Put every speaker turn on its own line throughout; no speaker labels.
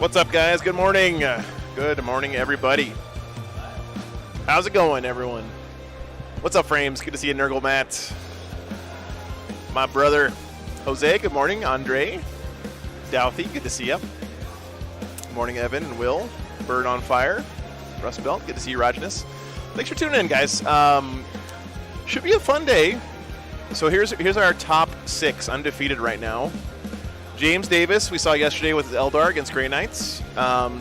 What's up, guys? Good morning. Good morning, everybody. How's it going, everyone? What's up, Frames? Good to see you, Nurgle Matt. My brother, Jose. Good morning. Andre. Douthy. Good to see you. Good morning, Evan and Will. Bird on Fire. Rust Belt. Good to see you, Rajanus. Thanks for tuning in, guys. Should be a fun day. So here's our top 6 undefeated right now. James Davis, we saw yesterday with his Eldar against Grey Knights.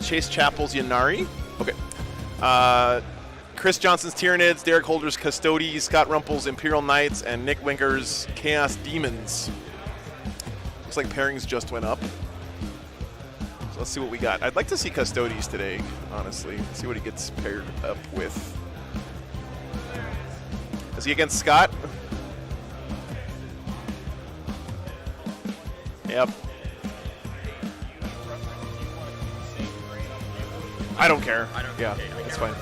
Chase Chappell's Yanari. Okay. Chris Johnson's Tyranids, Derek Holder's Custodes, Scott Rumpel's Imperial Knights, and Nick Winker's Chaos Demons. Looks like pairings just went up. So let's see what we got. I'd like to see Custodes today, honestly. See what he gets paired up with. Is he against Scott? Yep. I don't care. Yeah, that's fine.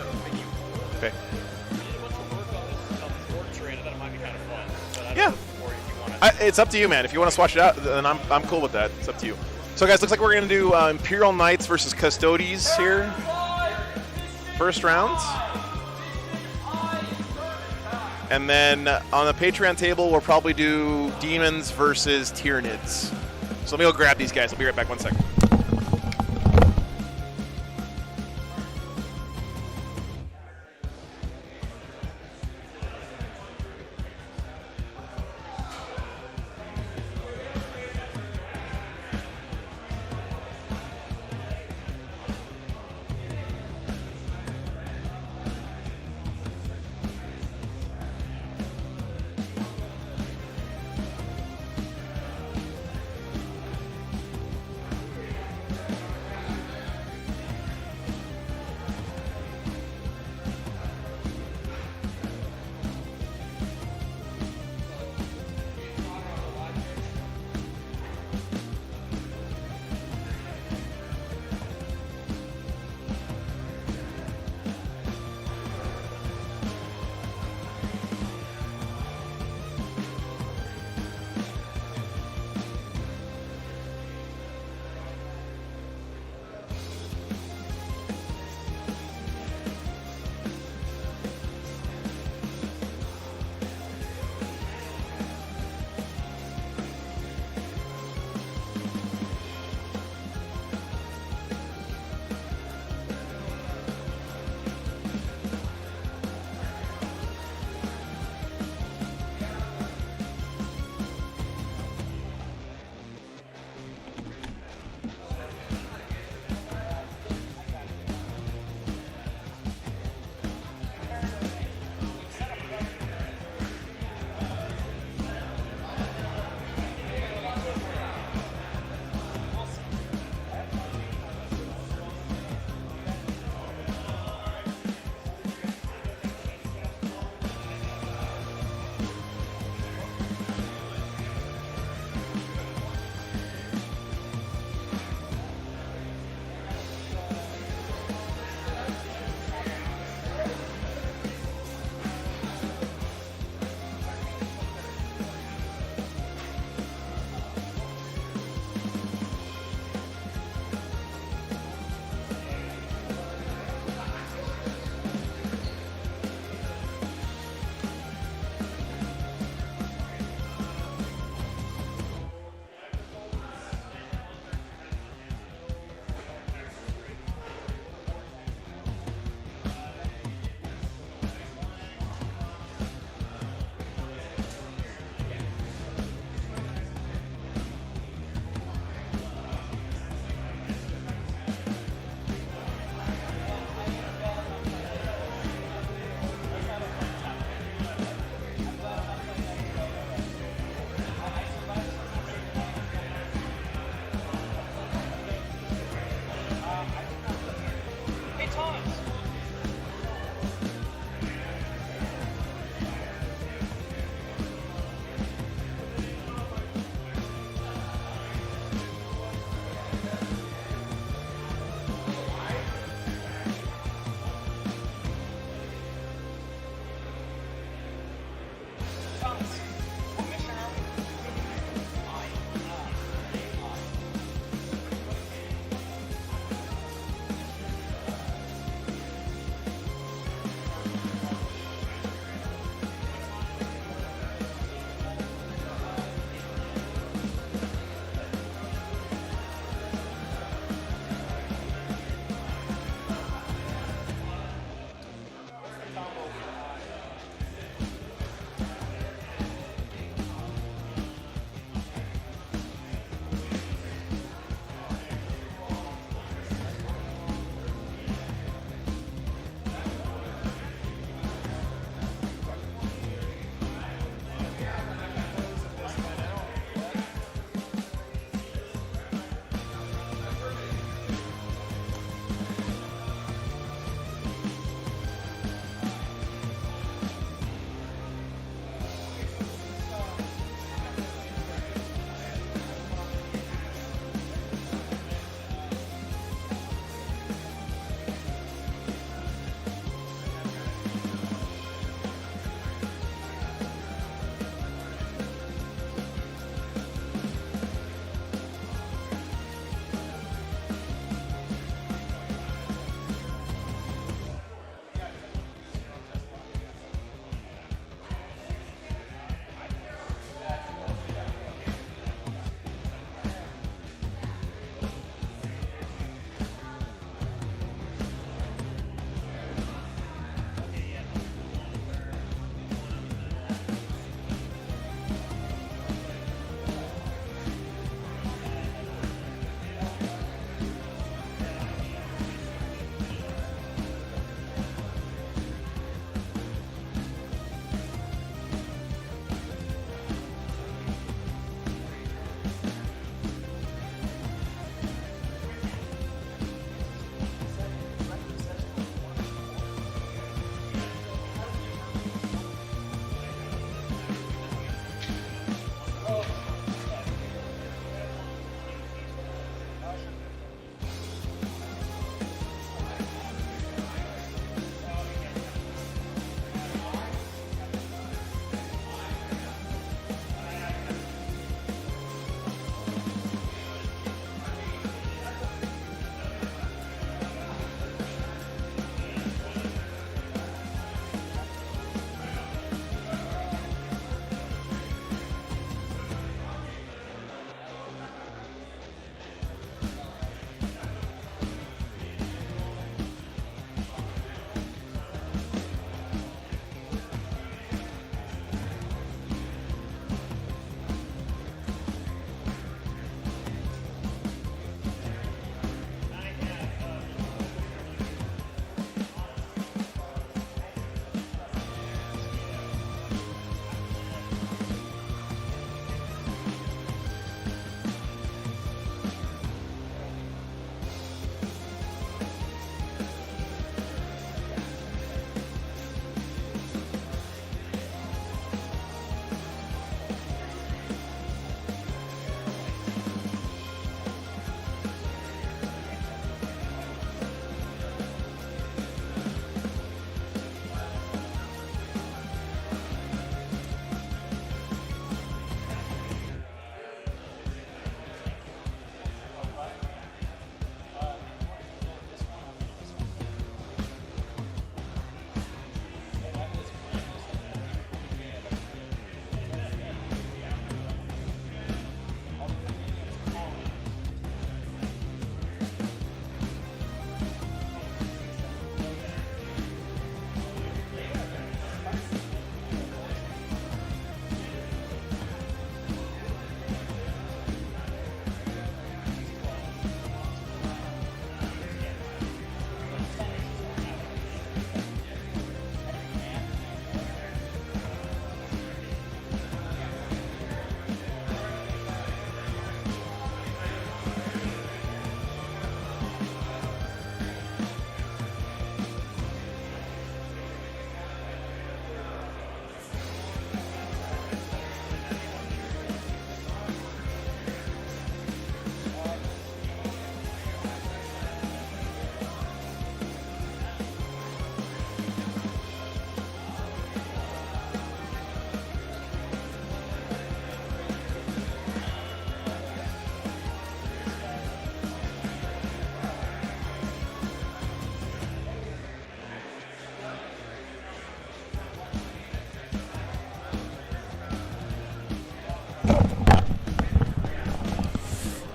Okay. Yeah. It's up to you, man. If you want to swatch it out, then I'm cool with that. It's up to you. So, guys, looks like we're going to do Imperial Knights versus Custodes here. First round. And then on the Patreon table, we'll probably do Demons versus Tyranids. So let me go grab these guys. I'll be right back 1 second.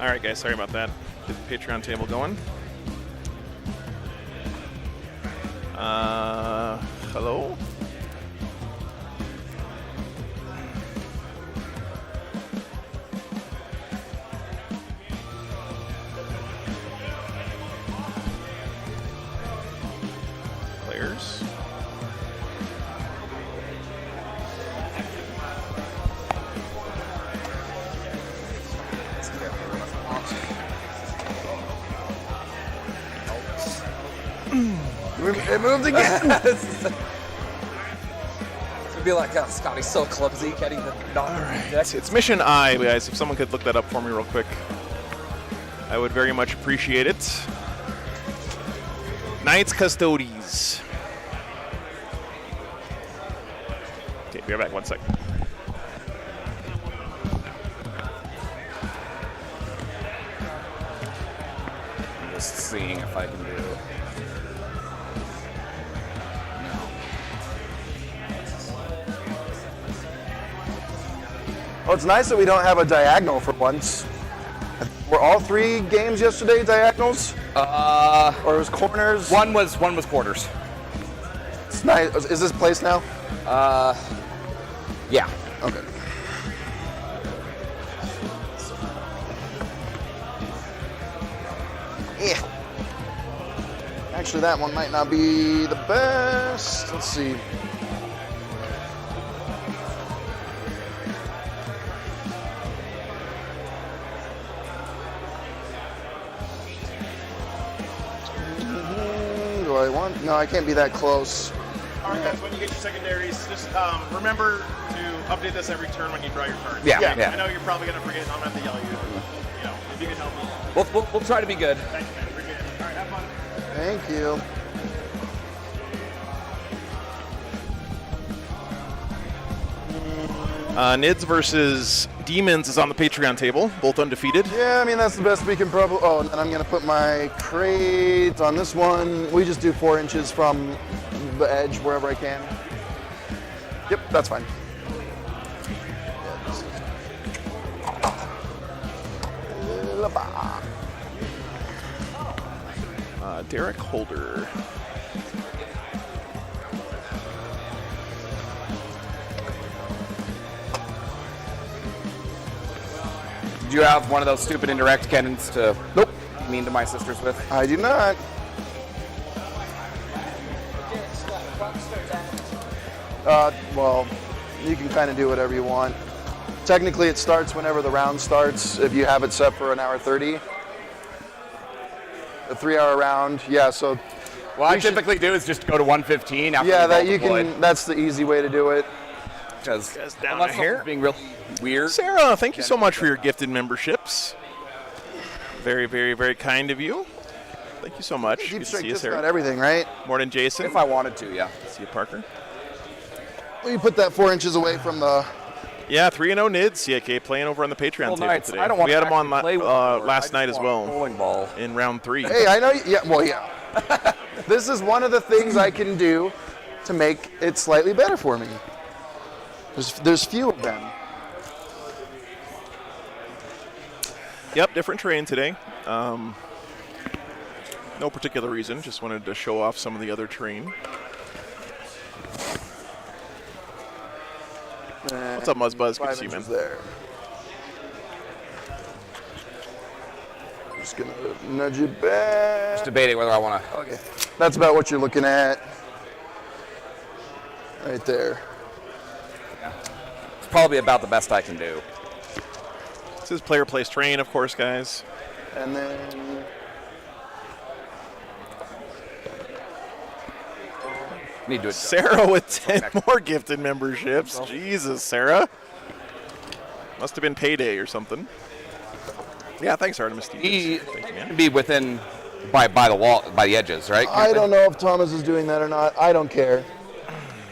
All right, guys. Sorry about that. Get the Patreon table going. Hello? Players.
It moved again.
It's gonna be like Scotty's so clumsy, can't even knock
All
the
right.
deck.
It's Mission I, guys. If someone could look that up for me real quick, I would very much appreciate it. Knights Custodes. Okay, be right back. 1 second.
I'm just seeing if I can do.
Oh, it's nice that we don't have a diagonal for once. Were all 3 games yesterday diagonals? Or it was corners?
One was quarters.
It's nice. Is this place now?
Yeah.
Okay. Yeah. Actually, that one might not be the best. Let's see. Do I want? No, I can't be that close.
All right, guys. When you get your secondaries, just remember to update this every turn when you draw your cards.
Yeah.
I know you're probably gonna forget. I'm gonna have to yell at you. You know, if you can help me.
We'll try to be good.
Thank you, man. Appreciate it. All right, have fun.
Thank you.
Nids versus Demons is on the Patreon table, both undefeated.
Yeah, I mean, that's the best we can probably. Oh, and then I'm going to put my crate on this one. We just do 4 inches from the edge wherever I can. Yep, that's fine.
Derek Holder.
Did you have one of those stupid indirect cannons to mean to my sisters with?
I do not. Well, you can kind of do whatever you want. Technically, it starts whenever the round starts, if you have it set for 1 hour 30. A 3-hour round, yeah, so.
What I typically do is just go to 115 after
Yeah,
we've
that
all
you
deployed.
can, that's the easy way to do it.
Because
down
unless
a hair.
something's being really weird.
Sarah, thank you so much for your gifted memberships. Very, very, very kind of you. Thank you so much.
Keep
Good to
straight
see you,
just
Sarah.
about everything, right?
Morning, Jason.
If I wanted to, yeah.
See you, Parker.
Well, you put that 4 inches away from the.
Yeah, 3-0 Nids. CK playing over on the Patreon
Well,
table
Knights,
today.
I don't want
We had
to
him on
actually play with more.
last night as well
Bowling ball.
in round 3.
Hey, I know. Yeah, well, yeah. This is one of the things I can do to make it slightly better for me. There's few of them.
Yep, different terrain today. No particular reason. Just wanted to show off some of the other terrain. What's up, Muzzbuzz? Good to
5
see you, man.
inches there. Just gonna nudge it back.
Just debating whether I want to.
Okay, that's about what you're looking at. Right there.
It's probably about the best I can do.
This is player place terrain, of course, guys.
And then
Need to adjust.
Sarah with 10 more gifted memberships. Jesus, Sarah. Must have been payday or something. Yeah, thanks, Artemis.
He
Thank you, man.
can be within by the wall, by the edges, right?
I don't know if Thomas is doing that or not. I don't care.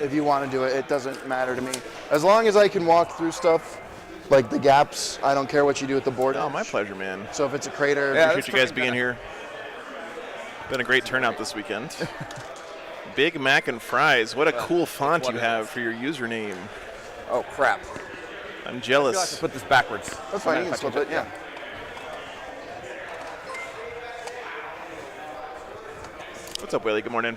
If you want to do it, it doesn't matter to me. As long as I can walk through stuff, like the gaps, I don't care what you do with the board.
Oh, my pleasure, man.
So if it's a crater,
Yeah,
Appreciate you guys being here. Been a great turnout this weekend. Big Mac and Fries. What a cool font you have for your username.
Oh crap!
I'm
I feel like I
jealous.
put this backwards.
that's fine. You can flip it. Yeah.
What's up, Willie? Good morning.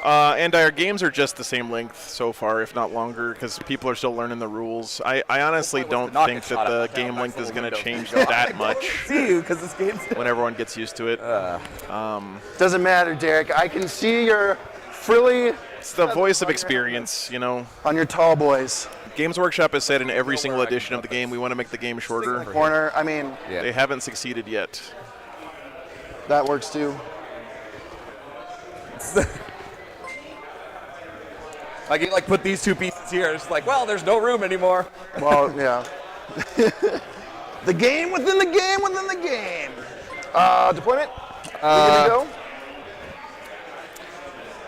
And our games are just the same length so far, if not longer, because people are still learning the rules. I honestly don't think that the game length is going to change that much
See you, because this game's...
when everyone gets used to it.
Doesn't matter, Derek. I can see your frilly
It's the voice of experience, you know.
on your tall boys.
Games Workshop has said in every single edition of the game, we want to make the game shorter.
Corner, I mean,
Yeah.
They haven't succeeded yet.
that works too.
Like, you put these two pieces here. It's like, well, there's no room anymore.
Well, yeah. The game within the game within the game. Deployment? We good to go?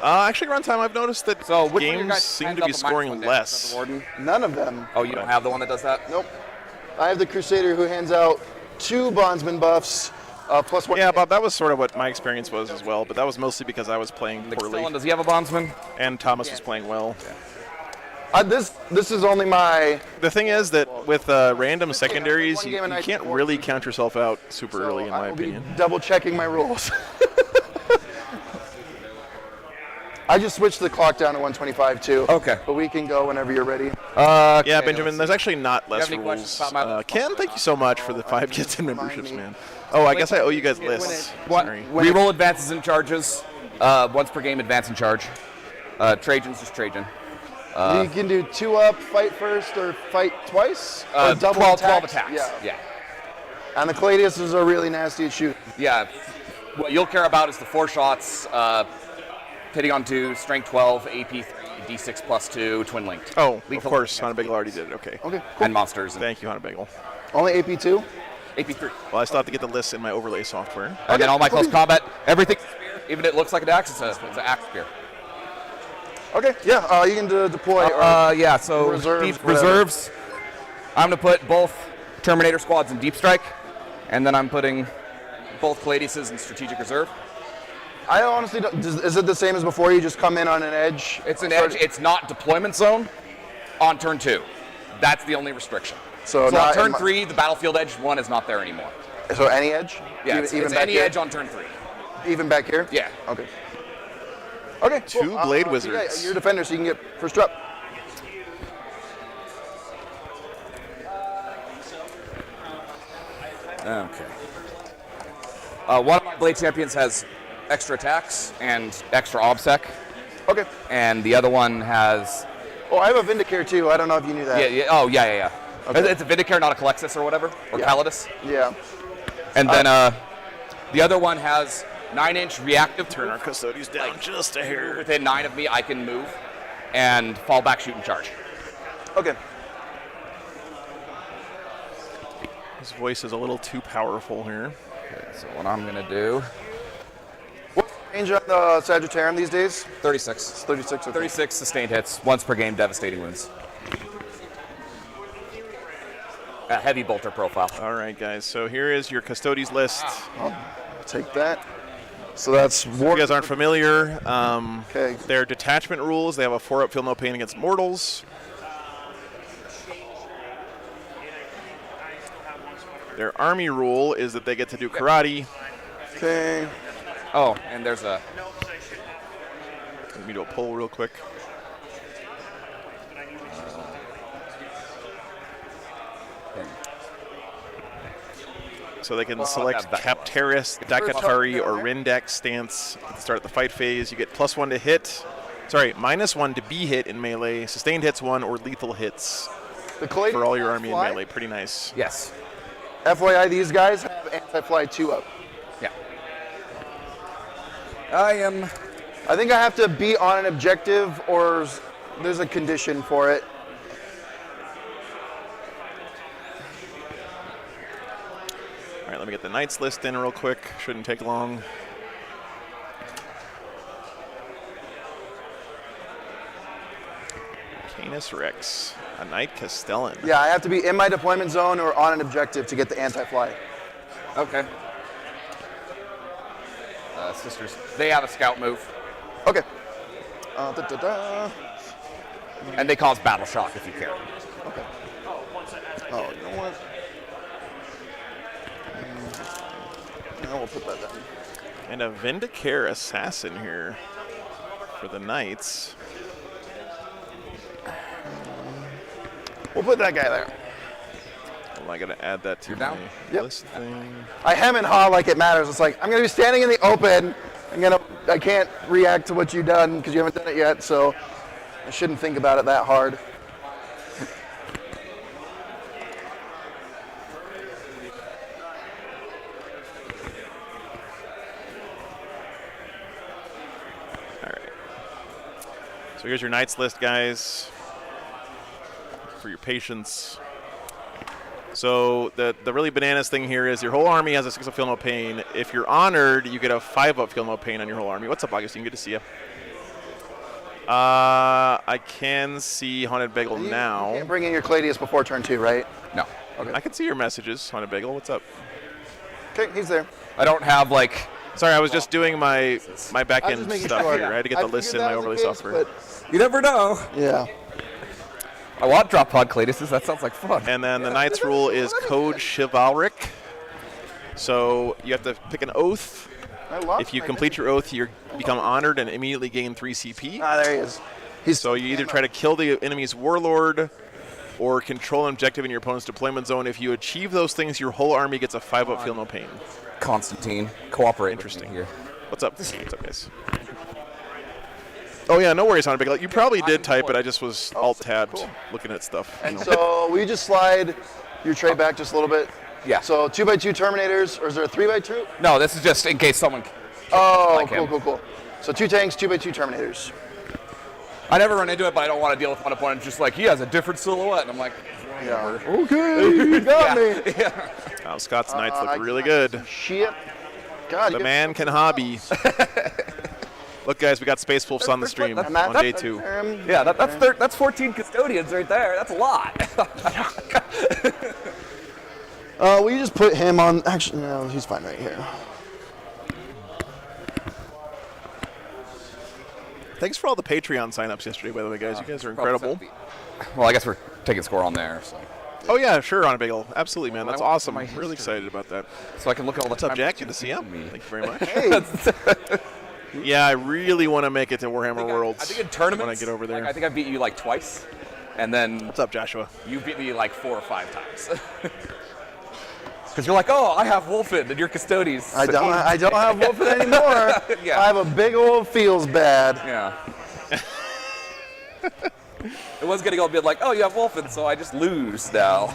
Actually, runtime, I've noticed that
So, which one of your
games
guys
seem
hands
to
up
be
a microphone
scoring
there? Is that
less.
the warden?
None of them.
Oh, you don't have the one that does that?
Nope. I have the Crusader who hands out 2 bondsman buffs, plus 1.
Yeah, Bob, that was sort of what my experience was as well, but that was mostly because I was playing
Nick
poorly,
Stellan, does he have a bondsman?
and Thomas was playing well.
This is only my.
The thing is that with random secondaries,
one
you
game a night
can't
before.
really count yourself out super early, in
I
my
will be
opinion.
double checking my rules. I just switched the clock down to 125 too.
Okay.
But we can go whenever you're ready.
Yeah, Benjamin, there's actually not less
have any questions
rules.
about my-
Ken, thank you so much for the 5 gifts and memberships, man. Oh, I guess I owe you guys lists. Sorry.
Reroll advances and charges. Once per game, advance and charge. Trajan's just Trajan.
You can do 2 up, fight first, or fight twice, or double
12
attacks.
attacks.
Yeah. And the Caladiuses are really nasty at shooting.
Yeah. What you'll care about is the 4 shots, hitting on 2, strength 12, AP 3, D6 plus 2, twin linked.
Oh, of
Lethal
course,
against
Hana Bagel already did it. Okay.
Okay, cool.
And monsters. And
Thank you, Hana Bagel.
Only AP2?
AP 3.
Well, I still have to get the lists in my overlay software.
And then all my close combat, everything, even it looks like an axe, it's an axe spear.
Okay, yeah, you can deploy.
Yeah, so
Reserves,
deep
whatever.
reserves. I'm going to put both Terminator squads in deep strike, and then I'm putting both Caladiuses in strategic reserve.
I honestly don't. Is it the same as before? You just come in on an edge?
It's an edge. It's not deployment zone on turn 2. That's the only restriction.
So
on
not
turn
in my-
3, the battlefield edge 1 is not there anymore.
So any edge?
Yeah,
even,
it's
even back
any
here?
edge on turn 3.
Even back here?
Yeah.
Okay. Okay.
Two
cool.
Blade
Yeah,
Wizards.
you're a defender, so you can get first up.
Okay. One of my Blade Champions has extra attacks and extra obsec,
Okay.
and the other one has
Oh, I have a Vindicare too. I don't know if you knew that.
yeah.
Okay.
It's a Vindicare, not a Calexis or whatever, or
Yeah.
Calidus.
Yeah.
And then the other one has 9-inch reactive.
Turn our Custodes down just a hair.
Within 9 of me, I can move and fall back, shoot, and charge.
Okay.
His voice is a little too powerful here.
Okay, so what I'm gonna do,
What's the range on the Sagittarium these days?
36.
It's 36. Okay.
36 sustained hits, once per game, devastating wounds. A heavy bolter profile.
All right, guys. So here is your Custodes list.
I'll take that. So that's
If
war.
you guys aren't familiar,
Okay.
their detachment rules, they have a 4-up feel no pain against mortals. Their army rule is that they get to do karate.
Okay.
Oh, and there's a
Let me do a poll real quick. So they can select Capteris, Dakatari, or Rindex stance at the start of the fight phase. You get +1 to hit. Sorry, -1 to be hit in melee, sustained hits 1, or lethal hits
The Caladius
for all your army in
fly?
melee. Pretty nice.
yes.
FYI, these guys have anti-fly 2 up.
Yeah. I am.
I think I have to be on an objective, or there's a condition for it.
All right, let me get the Knights list in real quick. Shouldn't take long. Canis Rex, a Knight Castellan.
Yeah, I have to be in my deployment zone or on an objective to get the anti-fly.
Okay. Sisters. They have a scout move,
Okay.
and they cause battle shock if you care.
Okay. Oh, you know what? put that down.
And a Vindicare Assassin here for the Knights.
We'll put that guy there.
Well, I got to add that to
You're
my
down?
Yep.
list thing.
I hem and haw like it matters. It's like, I'm going to be standing in the open. I can't react to what you've done because you haven't done it yet, so I shouldn't think about it that hard.
All right. So here's your Knights list, guys, for your patience. So the really bananas thing here is your whole army has a 6 of Feel No Pain. If you're honored, you get a 5 of Feel No Pain on your whole army. What's up, Augustine? Good to see you. I can see Haunted Bagel
You
now.
can't bring in your Cladius before turn 2, right?
No.
I can see your messages, Haunted Bagel. What's up?
Okay, he's there.
I don't have like.
Sorry, I was just doing my back
I was
end
just making
stuff
sure.
here. I had to get
I
the list in
figured
my
that was
overlay
the case,
software.
You never know.
but yeah.
I want drop pod Cladiuses. That sounds like fun.
And then the Knight's rule is Code Chivalric. So you have to pick an oath.
I lost
If you
my-
complete your oath, you become honored and immediately gain 3 CP.
Ah, there he is.
So you either try to kill the enemy's warlord or control an objective in your opponent's deployment zone. If you achieve those things, your whole army gets a 5 up Feel No Pain.
Constantine, cooperate.
Interesting.
With me here.
What's up? What's up, guys? Oh yeah, no worries, Haunted Bagel. You probably did type it. I just was alt-tabbed
cool.
looking at stuff.
And so we just slide your tray back just a little bit.
Yeah.
So 2x2 Terminators, or is there a 3x2?
No, this is just in case someone.
Oh,
Like
cool,
him.
cool, cool. So 2 tanks, 2x2 Terminators.
I never run into it, but I don't want to deal with one opponent just like he has a different silhouette, and I'm like,
Yeah. Okay, you got me.
yeah.
Oh, Scott's Knights
I
look really
cannot
good.
Shit. God,
The
you
man can hobby. Look, guys, we got Space Wolves on the stream
that's-
on day 2.
Yeah, that's 14 custodians right there. That's a lot.
We just put him on. Actually, no, he's fine right here.
Thanks for all the Patreon signups yesterday, by the way, guys. You guys are incredible.
Well, I guess we're taking score on there, so
Oh, yeah, sure, Haunted Bagel. Absolutely, man. That's
I want
awesome.
my
I'm really
history.
excited about that.
so I can look at all the
What's up,
time
Jack?
that
Good to
you've
see you.
given me.
Thank you very much.
Hey,
Yeah, I really want to make it to Warhammer Worlds
I think in tournaments,
when I get over there.
like, I think I beat you like twice, and then
What's up, Joshua?
you beat me like 4 or 5 times. Because you're like, oh, I have Wolfen, and you're Custodes.
I don't have Wolfen anymore.
Yeah.
I have a big old feels bad.
Yeah. It was gonna go a bit like, oh, you have Wolfen, so I just lose now.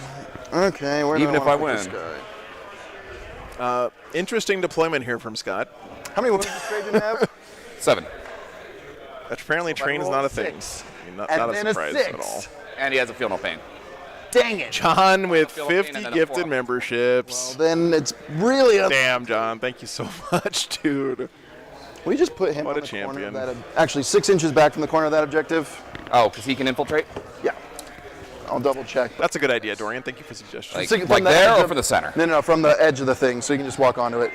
Okay, where do
Even if
wanna
I
put
win.
this guy?
Interesting deployment here from Scott.
How many women does Trajan have?
7.
Apparently, train's
rolled
not a
a
thing.
6.
I mean, not
And
a
then a
surprise
6.
at all.
And he has a feel no pain.
Dang it.
John with
Feel no pain
50
and then a
gifted
4.
memberships.
Then it's really a.
Damn, John. Thank you so much, dude.
We just put him
What
on
a
the corner of
champion.
that. Actually, 6 inches back from the corner of that objective.
Oh, because he can infiltrate?
Yeah. I'll double check.
That's a good idea, Dorian. Thank you for the suggestion.
Like,
So you can
like
from the
there
edge
or
of-
from the center?
No, from the edge of the thing, so you can just walk onto it.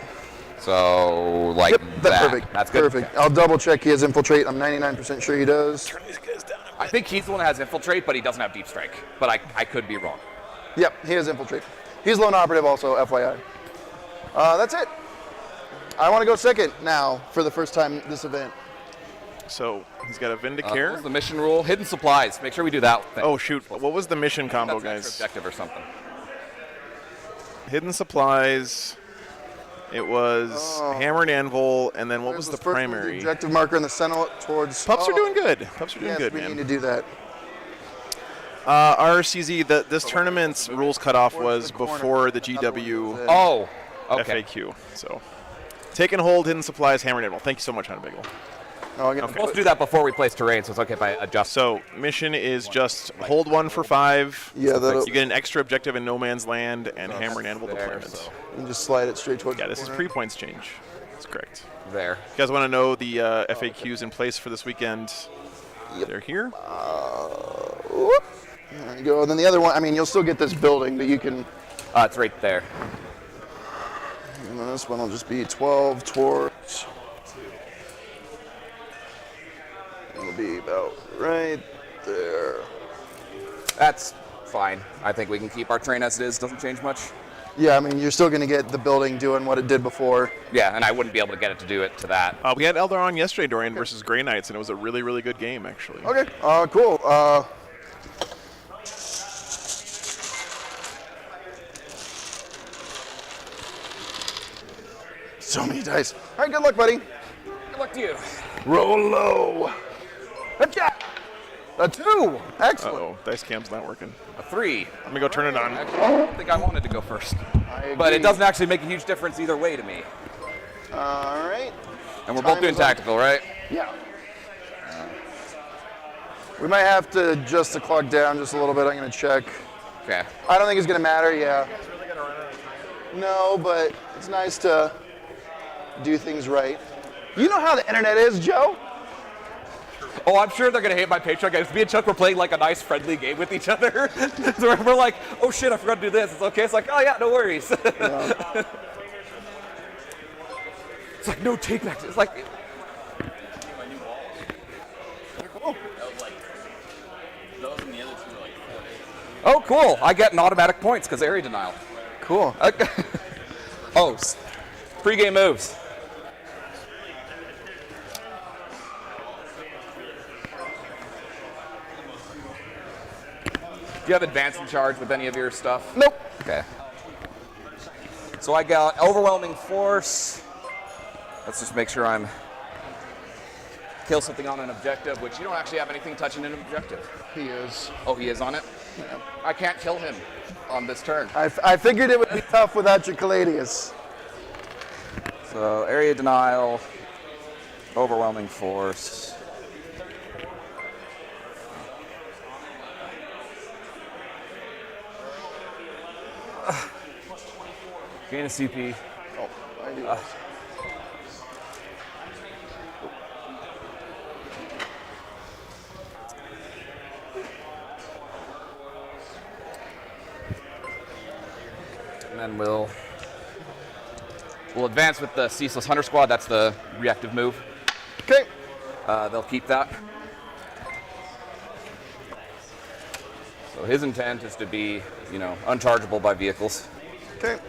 So, like
Yep,
that.
that's perfect.
That's good.
Perfect. I'll double check he has infiltrate. I'm 99% sure he does.
Turn these guys down.
I think he's the one that has infiltrate, but he doesn't have deep strike. But I could be wrong.
Yep, he has infiltrate. He's lone operative also, FYI. That's it. I want to go second now for the first time this event.
So he's got a
What
Vindicare.
was the mission rule? Hidden supplies. Make sure we do that thing.
Oh, shoot. What was the mission combo,
That's an extra
guys?
objective or something.
Hidden supplies. It was hammer and anvil, and then what
There's
was
this
the
first one,
primary?
The objective marker in the center towards.
Pups are doing good. Pups are doing
Yes,
good,
we need to
man.
do that.
RCZ, this tournament's rules cutoff was before the GW
Oh, okay.
FAQ. So, take and hold, hidden supplies, hammer and anvil. Thank you so much, Haunted Bagel.
Oh, I'm gonna
We're supposed to do that before we place terrain, so it's okay if I adjust.
So, mission is just hold 1 for 5.
Yeah, that'll.
You get an extra objective in no man's land and hammer and anvil
there,
deployment.
so-
You can just slide it straight towards.
Yeah,
the
this is
corner.
pre-points change. That's correct.
There.
You guys want to know the FAQs in place for this weekend?
Yep.
They're here.
Whoop. There you go. And then the other one, I mean, you'll still get this building, but you can.
It's right there.
And then this one will just be 12 towards. It'll be about right there.
That's fine. I think we can keep our train as it is. Doesn't change much.
Yeah, I mean, you're still going to get the building doing what it did before.
Yeah, and I wouldn't be able to get it to do it to that.
We had Eldar on yesterday, Dorian, versus Grey Knights, and it was a really, really good game, actually.
Okay, cool. So many dice. All right, good luck, buddy.
Good luck to you.
Roll low. A 2. Excellent.
Uh-oh, dice cam's not working.
A 3.
Let me go turn it on.
Actually, I don't think I wanted to go first. But it doesn't actually make a huge difference either way to me.
All right.
And we're both doing tactical, right?
Yeah. We might have to adjust the clock down just a little bit. I'm going to check.
Okay.
I don't think it's going to matter, yeah. No, but it's nice to do things right. You know how the internet is, Joe?
Oh, I'm sure they're going to hate my Patreon guys. Me and Chuck were playing like a nice friendly game with each other. So we're like, oh shit, I forgot to do this. It's okay. It's like, oh yeah, no worries.
Yeah.
It's like, no take backs. It's like, oh cool. I get an automatic points because area denial.
Cool.
Oh, pre-game moves. Do you have advance in charge with any of your stuff?
Nope.
Okay. So I got overwhelming force. Let's just make sure I'm kill something on an objective, which you don't actually have anything touching an objective.
He is.
Oh, he is on it?
Yeah.
I can't kill him on this turn.
I figured it would be tough without your Caladius.
So area denial, overwhelming force. Gain a CP.
Oh, I do.
And then we'll advance with the Ceaseless Hunter Squad. That's the reactive move.
Okay.
They'll keep that. So his intent is to be, unchargeable by vehicles.
Okay.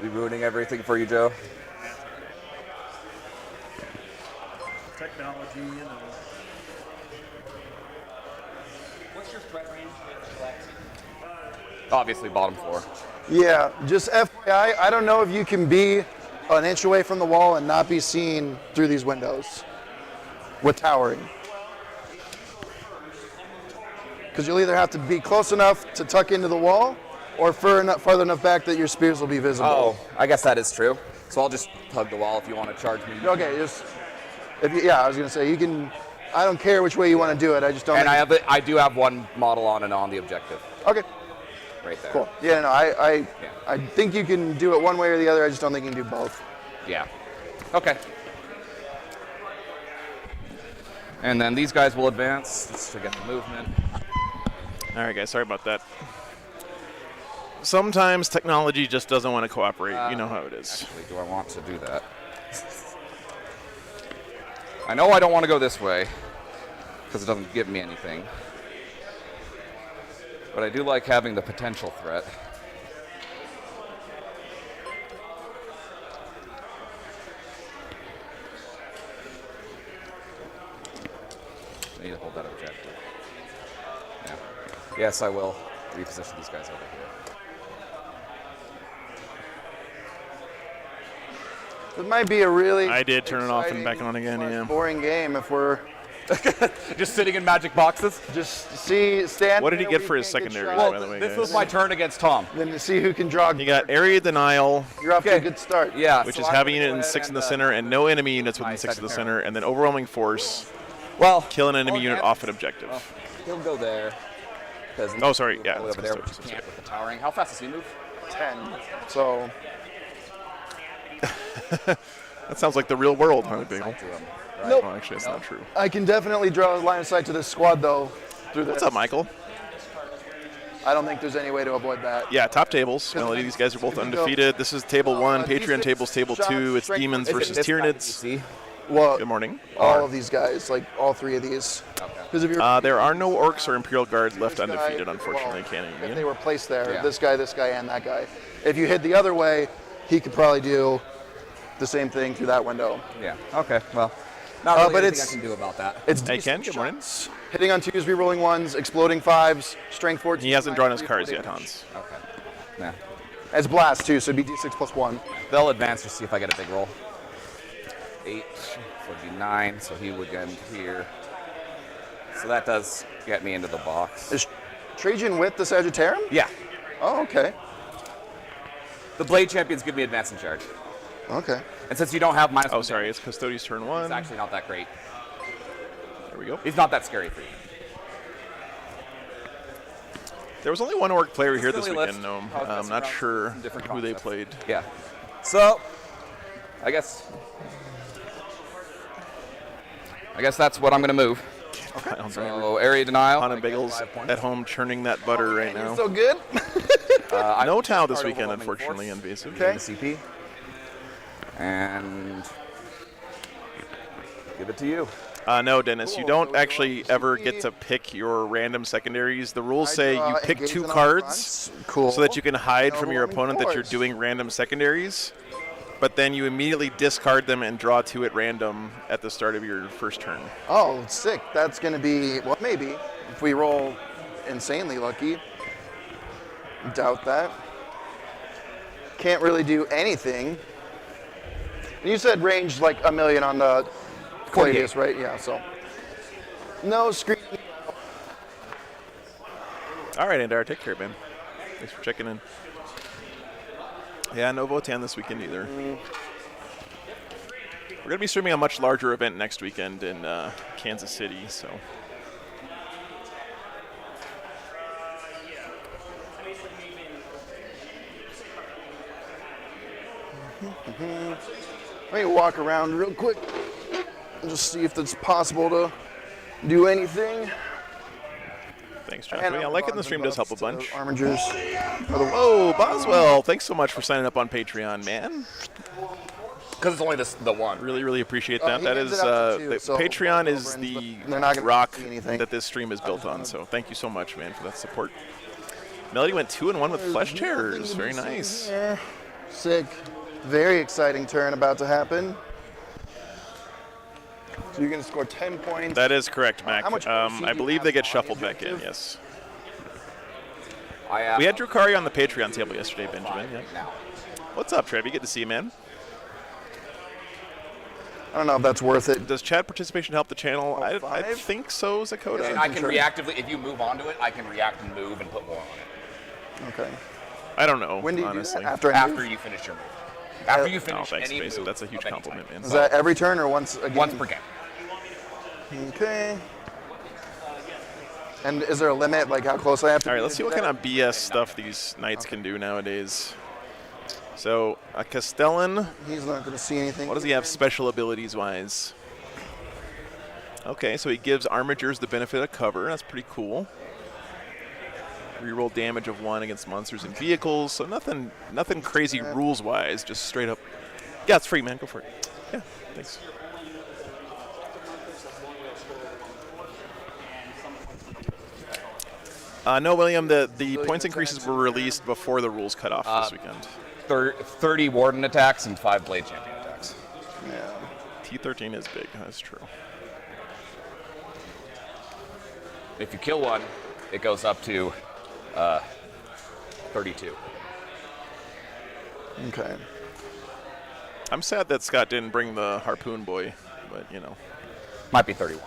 We ruining everything for you, Joe?
Technology, What's your threat range with Galaxy?
Obviously, bottom floor.
Yeah, just FYI, I don't know if you can be an inch away from the wall and not be seen through these windows with towering. Because you'll either have to be close enough to tuck into the wall or farther enough back that your spears will be visible.
Oh, I guess that is true. So I'll just hug the wall if you want to charge me.
Okay, I was gonna say you can. I don't care which way you want to do it. I just don't.
And I do have one model on and on the objective.
Okay.
Right there.
Cool. Yeah, no, I think you can do it one way or the other. I just don't think you can do both.
Yeah. Okay. And then these guys will advance. Let's forget the movement.
All right, guys, sorry about that. Sometimes technology just doesn't want to cooperate. You know how it is.
Actually, do I want to do that? I know I don't want to go this way because it doesn't give me anything. But I do like having the potential threat. I need to hold that objective. Yeah. Yes, I will reposition these guys over here.
It might be a really.
I did turn it off and back
exciting,
on again. Yeah.
Boring game if we're
Just sitting in magic boxes.
just stand.
What did he
there
get
where
for
you
his
can't get
secondary,
shot,
by the way,
This
guys?
was my turn against Tom.
Then to see who can draw.
You got area denial,
You're off to a good start.
Yeah.
which
so
is
I'm
having
gonna
it
go
in
ahead
6 in
and,
the center, and no enemy units within
my
6 of the
second
center, and then overwhelming force,
Well,
kill an enemy
oh,
unit
yeah.
off an objective.
Well, he'll go there.
Oh, sorry, yeah,
All the way
that's
over there,
Custodes,
which you
that's
can't with the towering. How fast does he move?
10. So
That sounds like the real world, huh, Bagel?
To him.
nope.
Oh, actually, it's not true.
I can definitely draw a line of sight to this squad though through this.
What's up, Michael?
I don't think there's any way to avoid that.
Yeah, top tables. Melody, these guys are both undefeated. This is table 1. Patreon table's table 2. It's Demons versus Tyranids.
Well,
Good morning.
all of these guys, like all 3 of these. Because if you're
There are no Orcs or Imperial Guards left undefeated, unfortunately,
if they were placed there,
Yeah.
this guy, and that guy. If you hit the other way, he could probably do the same thing through that window.
Yeah. Okay. Well, not really
but
anything
it's-
I can do about that.
It's
Hey,
decent
Ken, good morning.
shots. Hitting on 2s, rerolling 1s, exploding 5s, strength 14.
He hasn't drawn his
3
cards
damage.
yet, Hans.
Okay. Yeah.
It's blast too, so it'd be d6 plus 1.
They'll advance to see if I get a big roll. 8, so it'd be 9, so he would get here. So that does get me into the box.
Is Trajan with the Sagittarium?
Yeah.
Oh, okay.
The Blade Champions give me advance in charge.
Okay.
And since you don't have minus
Oh,
one
sorry,
damage,
it's Custodes turn
it's
1.
actually not that great.
There we go.
He's not that scary for you.
There was only one Orc player here this
Silly list.
weekend, though.
I was
I'm
messing
not
around
sure
with some different
who they
concepts.
played.
Yeah. So, I guess that's what I'm going to move.
Okay.
So, area denial.
Hana
I get
Bagels
5 points.
at home churning that butter right now.
So good.
No Tau this
Start
weekend,
overwhelming
unfortunately,
force.
invasive.
Okay.
The CP. And give it to you.
No, Dennis, you don't actually ever get to pick your random secondaries. The rules say you pick 2 cards
Cool.
so that you can hide from your
Overwhelming
opponent that you're
force.
doing random secondaries, but then you immediately discard them and draw 2 at random at the start of your first turn.
Oh, sick. That's going to be, well, maybe, if we roll insanely lucky. Doubt that. Can't really do anything. You said range like a million on the
48.
Gladius, right? Yeah, so. No screen.
All right, Andar, take care, man. Thanks for checking in. Yeah, no Votan this weekend either. We're going to be streaming a much larger event next weekend in Kansas City, so.
Let me walk around real quick and just see if it's possible to do anything.
Thanks, Joshua. Yeah, liking the stream does help a bunch.
Armigers.
Oh, Boswell, thanks so much for signing up on Patreon, man.
Because it's only the one.
Really, really appreciate that.
he
That
hands
is,
it out to two, so
Patreon
over
is
and-
the
but they're not gonna
rock
see anything.
that this stream is built on. So thank you so much, man, for that support. Melody went 2-1 with flesh terrors. Very nice.
Sick. Very exciting turn about to happen. So you're going to score 10 points.
That is correct, Mac.
How much OC do
I
you
believe
have
they get
on
shuffled back in,
objective?
yes.
We
We had Drukari on the Patreon table yesterday, Benjamin. Yeah.
now.
What's up, Trevi? Good to see you, man.
I don't know if that's worth it.
Does chat participation help the channel? I
5?
think so, Zakota.
And I can reactively, if you move onto it, I can react and move and put more on it.
Okay.
I don't know,
When do you
honestly.
do that? After I
After
move?
you finish your move. After you
Oh,
finish
thanks,
any
Basic.
move.
That's a huge
of any
compliment,
type.
man.
Is that every turn or once again?
Once per game.
Okay. And is there a limit, like how close I have to
All
be
right, let's
to
see
do
what
that?
kind of BS stuff these knights can do nowadays. So, a Castellan,
He's not going to see anything.
what does he have special abilities-wise? Okay, so he gives Armigers the benefit of cover. That's pretty cool. Reroll damage of 1 against monsters and vehicles. So nothing crazy rules-wise, just straight up. Yeah, it's free, man. Go for it. Yeah, thanks. No, William, the points increases were released before the rules cut off this weekend.
30 Warden attacks and 5 Blade Champion attacks.
Yeah.
T13 is big, that's true.
If you kill one, it goes up to 32.
Okay.
I'm sad that Scott didn't bring the harpoon boy, but you know.
Might be 31.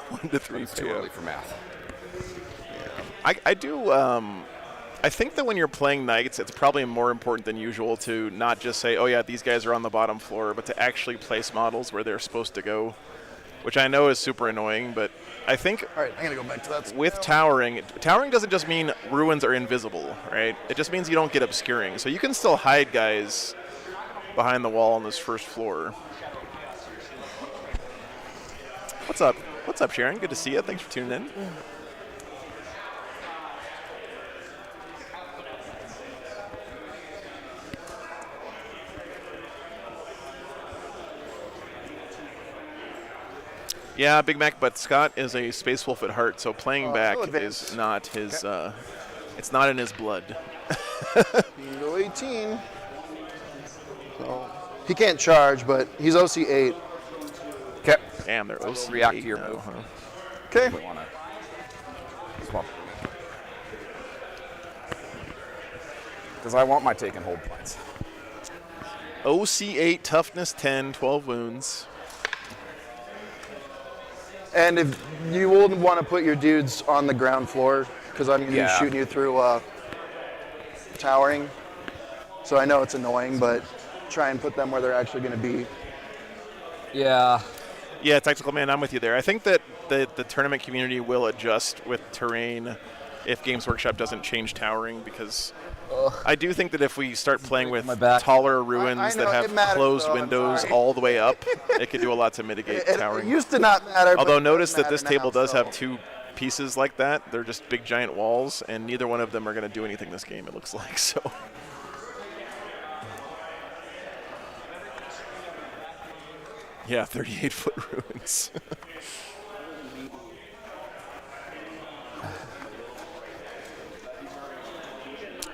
1 to 3
It's too early for math.
I do. I think that when you're playing knights, it's probably more important than usual to not just say, "Oh yeah, these guys are on the bottom floor," but to actually place models where they're supposed to go, which I know is super annoying. But I think
All right, I'm going to go back to that.
with towering doesn't just mean ruins are invisible, right? It just means you don't get obscuring. So you can still hide guys behind the wall on this first floor. What's up? What's up, Sharon? Good to see you. Thanks for tuning in. Yeah, Big Mac, but Scott is a Space Wolf at heart, so playing back is not his, it's not in his blood.
Bingo 18. So he can't charge, but he's OC 8.
Okay.
Damn, they're OC
React to
8
your
now,
move.
huh?
Okay.
We wanna swap. Because I want my take and hold points.
OC 8, toughness 10, 12 wounds.
And if you wouldn't want to put your dudes on the ground floor, because I'm going to be shooting you through towering. So I know it's annoying, but try and put them where they're actually going to be.
Yeah.
Yeah, Tactical Man, I'm with you there. I think that the tournament community will adjust with terrain if Games Workshop doesn't change towering, because I do think that if we start playing with taller ruins
I know,
that have
matters,
closed
though,
windows all the way up, it could do a lot to mitigate towering.
It used to not matter.
Although
but
notice that
matter
this table
now,
does
so.
have 2 pieces like that. They're just big giant walls, and neither one of them are going to do anything this game, it looks like. So. Yeah, 38-foot ruins.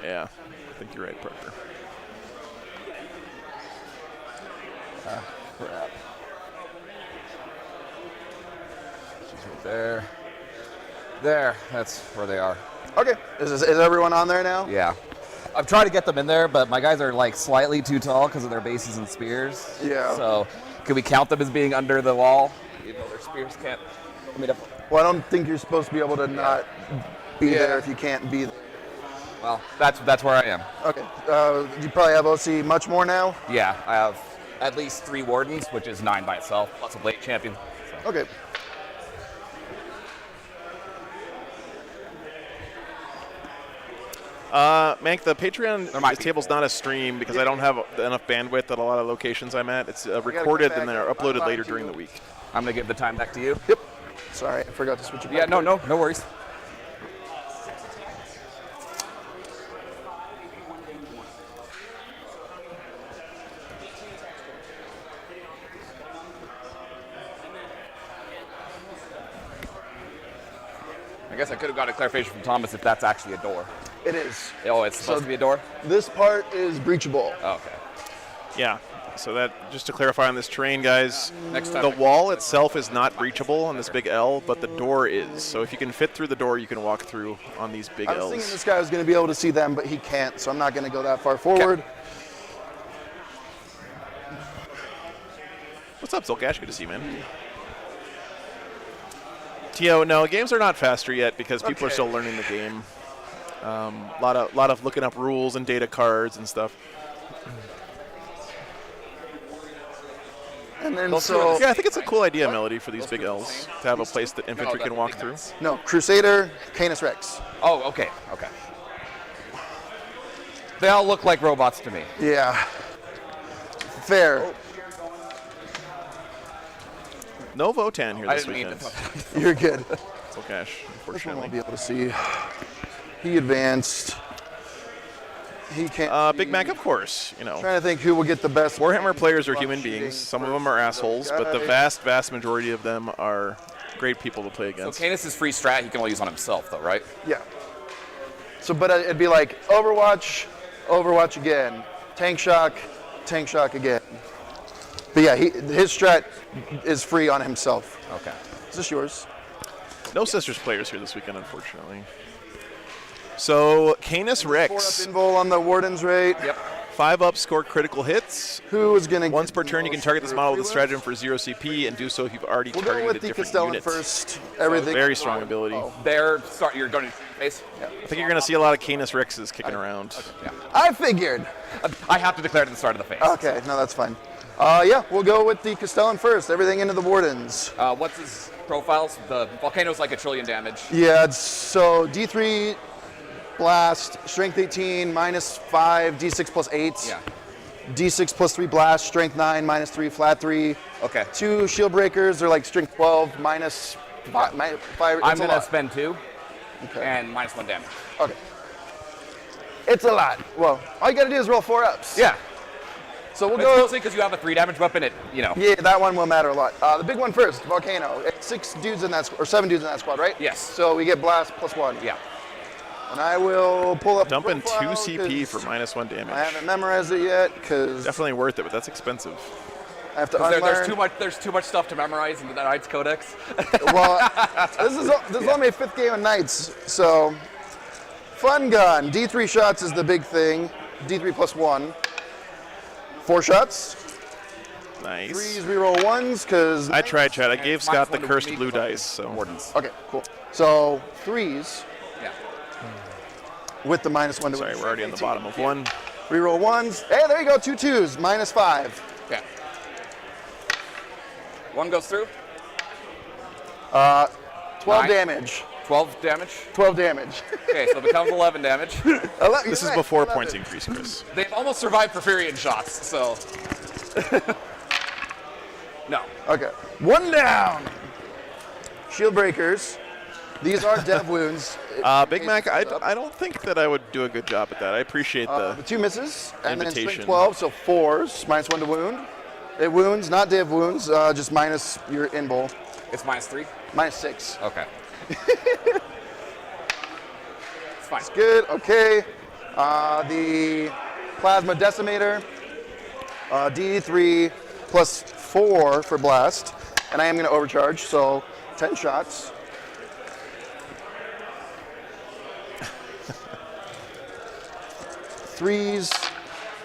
Yeah, I think you're right, Parker.
Crap. She's right there. There, that's where they are.
Okay, is everyone on there now?
Yeah. I've tried to get them in there, but my guys are like slightly too tall because of their bases and spears.
Yeah.
So, can we count them as being under the wall, even though their spears can't?
Well, I don't think you're supposed to be able to not be there if you can't be there.
Well, that's where I am.
Okay. You probably have OC much more now?
Yeah, I have at least 3 wardens, which is 9 by itself, plus a blade champion. So.
Okay.
Mank, the Patreon table's not a stream because I don't have enough bandwidth at a lot of locations I'm at. It's recorded and they're uploaded later during the week.
I'm going to give the time back to you.
Yep. Sorry, I forgot to switch it back.
Yeah, no worries. I guess I could have got a clarification from Thomas if that's actually a door.
It is.
Oh, it's supposed to be a door?
This part is breachable.
Oh, okay.
Yeah. So that, just to clarify on this terrain, guys,
Next time
the wall itself is not breachable on this big L, but the door is. So if you can fit through the door, you can walk through on these big
I was
Ls.
thinking this guy was going to be able to see them, but he can't, so I'm not going to go that far forward.
What's up, Zolgash? Good to see you, man. Tio, no, games are not faster yet because people are still learning the game. A lot of looking up rules and data cards and stuff.
And then so
yeah, I think it's a cool idea, Melody, for these big L's to have a place that infantry can walk through.
No, Crusader, Canis Rex.
Oh, okay. They all look like robots to me.
Yeah. Fair.
No Votan here
I
this
didn't mean
weekend.
You're good.
Zolgash,
This one
unfortunately.
won't be able to see. He advanced. He can't.
Big Mac, of course. You know,
Trying to think who will get the best.
Warhammer players are human beings. Some of them are assholes, but the vast majority of them are great people to play
So
against.
Canis is free strat he can only use on himself, though, right?
Yeah. So, but it'd be like Overwatch, Overwatch again, Tank Shock again. But yeah, his strat is free on himself.
Okay.
Is this yours?
No Sisters players here this weekend, unfortunately. So, Canis
4-up
Rex,
invul on the Warden's rate.
Yep.
5-up, score critical hits.
Who is going to
Once per turn, you can target this model with a stratagem for 0 CP and do so if you've already
We'll go
targeted
with the
different
Castellan
units.
first. Everything.
Very strong ability.
You're going to face?
I think you're going to see a lot of Canis Rexes kicking around.
Yeah.
I figured.
I have to declare it at the start of the phase.
Okay, no, that's fine. Yeah, we'll go with the Castellan first. Everything into the Wardens.
What's his profiles? The Volcano's like 1 trillion damage.
Yeah, so D3 blast, strength 18, -5, D6 +8.
Yeah.
D6 plus 3 blast, strength 9, minus 3, flat 3.
Okay.
2 shield breakers, they're like strength 12, minus 5.
I'm going to spend 2
Okay.
and minus 1 damage.
Okay. It's a lot. Well, all you got to do is roll 4 ups.
Yeah.
So we'll
It's
go.
mostly because you have a 3 damage weapon,
Yeah, that one will matter a lot. The big one first, Volcano. It's 6 dudes in that, or 7 dudes in that squad, right?
Yes.
So we get blast plus 1.
Yeah.
And I will pull up.
Dump in 2
profile,
CP
'cause
for minus 1 damage.
I haven't memorized it yet because
Definitely worth it, but that's expensive.
I have to unlearn.
There's too much stuff to memorize in the Knights Codex.
Well, this is only a 5th game of Knights, so fun gun. D3 shots is the big thing. D3 plus 1. 4 shots.
Nice.
3s reroll 1s because.
I tried, Chad. I gave Scott the
minus 1 to
cursed
me
blue
because I'm
dice, so.
Wardens.
Okay, cool. So 3s
Yeah.
with the minus 1 to
Sorry,
win.
we're already on the bottom of 1.
Reroll 1s. Hey, there you go. 2 2s. Minus 5.
Okay. 1 goes through.
12
9.
damage.
12 damage.
12 damage.
Okay, so it becomes 11 damage.
This is before points increase, Chris.
They've almost survived Porphyrian shots, so. No.
Okay. 1 down. Shield breakers. These are dev wounds.
Big Mac, I don't think that I would do a good job at that. I appreciate
The
the.
2 misses. And then
Invitation.
strength 12, so 4s. Minus 1 to wound. It wounds, not dev wounds, just minus your invul.
It's minus 3?
Minus 6.
Okay. It's fine.
Good, okay. The plasma decimator. D3 plus 4 for blast. And I am going to overcharge, so 10 shots. Threes,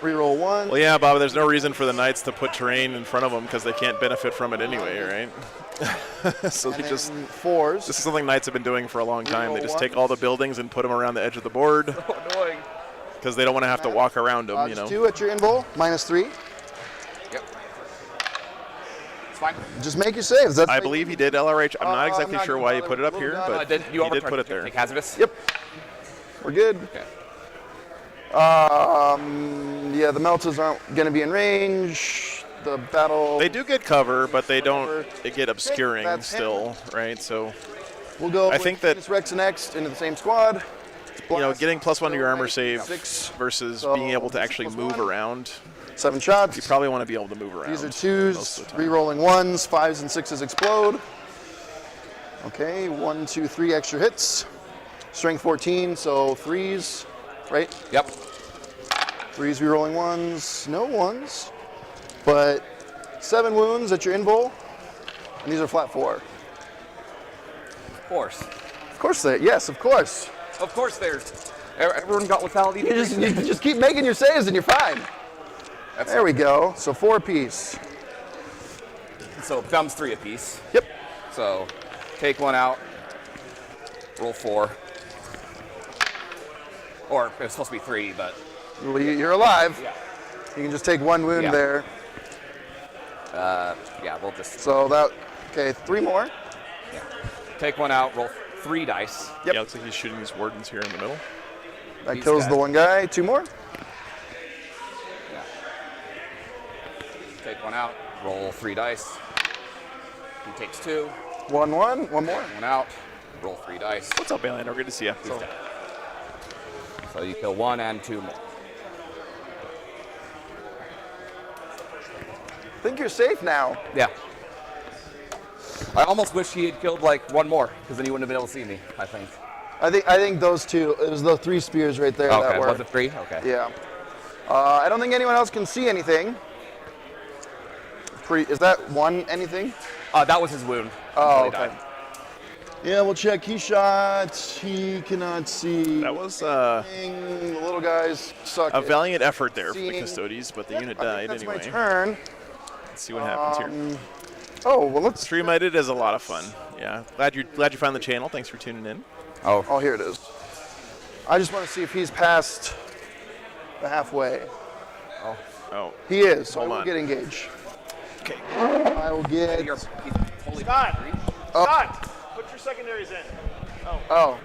reroll 1.
Well, yeah, Bob, there's no reason for the Knights to put terrain in front of them because they can't benefit from it anyway, right? So they
and
just.
then 4s.
This is something Knights have been doing for a long time. They
Reroll
just take all the buildings and put them around the edge of the board
So annoying.
because they don't want to have to walk around them, you
Just
know.
2 at your invul, minus 3.
Yep. It's fine.
Just make your saves. That's
I
like-
believe he did LRH. I'm not
I'm
exactly
not
sure
gonna
why he
bother
put it up
with
here,
Blue
but
Did you
he did put it there.
Take hazardous?
Yep. We're good.
Okay.
Yeah, the meltas aren't going to be in range. The battle.
They do get cover, but they don't get obscuring
That's
still, right? So,
We'll go.
I
with
think that-
Phoenix Rex next into the same squad.
you know,
Blast,
getting +1 to your armor
right,
save
6,
versus
so
being able to
this
actually
plus
move
1.
around,
7 shots.
you probably want to be able to move around.
These are
most
2s.
of the time.
Rerolling 1s. 5s and 6s explode. Okay, 1, 2, 3 extra hits. Strength 14, so 3s, right?
Yep.
3s rerolling 1s. No 1s. But 7 wounds at your invul. And these are flat 4.
Of course.
Of course they. Yes, of course.
Of course there's. Everyone got lethality.
You just keep making your saves and you're fine. There we go. So 4 apiece.
So it becomes 3 apiece.
Yep.
So take 1 out. Roll 4. Or it was supposed to be 3, but
Well, you're alive.
yeah.
You can just take 1 wound
Yeah.
there.
Yeah, we'll just
So that. Okay, 3 more.
take 1 out, roll 3 dice.
Yep.
Yeah, looks like he's shooting these wardens here in the middle.
That
These
kills
guys.
the 1 guy. 2 more.
Yeah. Take 1 out, roll 3 dice. He takes 2.
1 1. 1 more.
1 out, roll 3 dice.
What's up, Bailander? Good to see you.
So you kill 1 and 2 more.
I think you're safe now.
Yeah. I almost wish he had killed like 1 more, because then he wouldn't have been able to see me, I think.
I think those 2. It was the 3 spears right there
Okay,
that were.
was it 3? Okay.
Yeah. I don't think anyone else can see anything. Is that 1 anything?
That was his wound.
Oh,
until he
okay.
died.
Yeah, we'll check. He shot. He cannot see.
That was
The little guys suck.
a
at
valiant effort there for the
seeing.
Custodes, but the unit
I think
died
that's
anyway.
my turn.
Let's see what happens here.
Oh well, let's.
Stream I did is a lot of fun. Yeah, glad you found the channel. Thanks for tuning in.
Oh,
Oh, here it is. I just want to see if he's past the halfway.
Oh,
He is. So
Hold
I will
on.
get engaged.
okay.
I will get.
he's totally
Scott!
Oh.
Scott! Put your secondaries in.
Oh,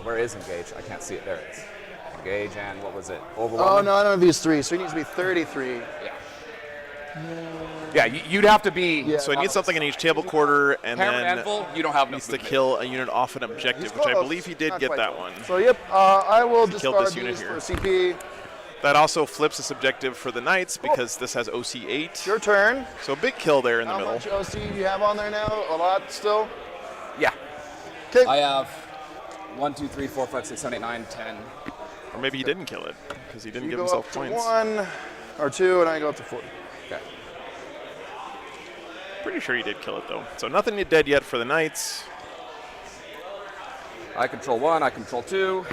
where is engage? I can't see it. There it is. Gauge and what was it?
Oh,
Overwhelming?
no, none of these 3, so he needs to be 33.
Yeah, you'd have to be.
Yeah.
So I need something in each table quarter, and
Hammer and
then
Anvil, you don't have enough
needs to
movement.
kill a unit off an objective, which I
Close.
believe he did
Not
get
quite
that
though.
one.
So, yep, I will
Killed
discard
this unit
these
here.
for CP.
That also flips this objective for the Knights because this has OC8.
Your turn.
So big kill there in the
How
middle.
much OC do you have on there now? A lot still?
Yeah.
Okay.
I have 1, 2, 3, 4, 5, 6, 7, 8, 9, 10.
Or maybe he didn't kill it because he didn't
You
give
go
himself
up to
points.
1 or 2, and I go up to 4.
Okay.
Pretty sure he did kill it though. So nothing dead yet for the Knights.
I control 1, I control 2.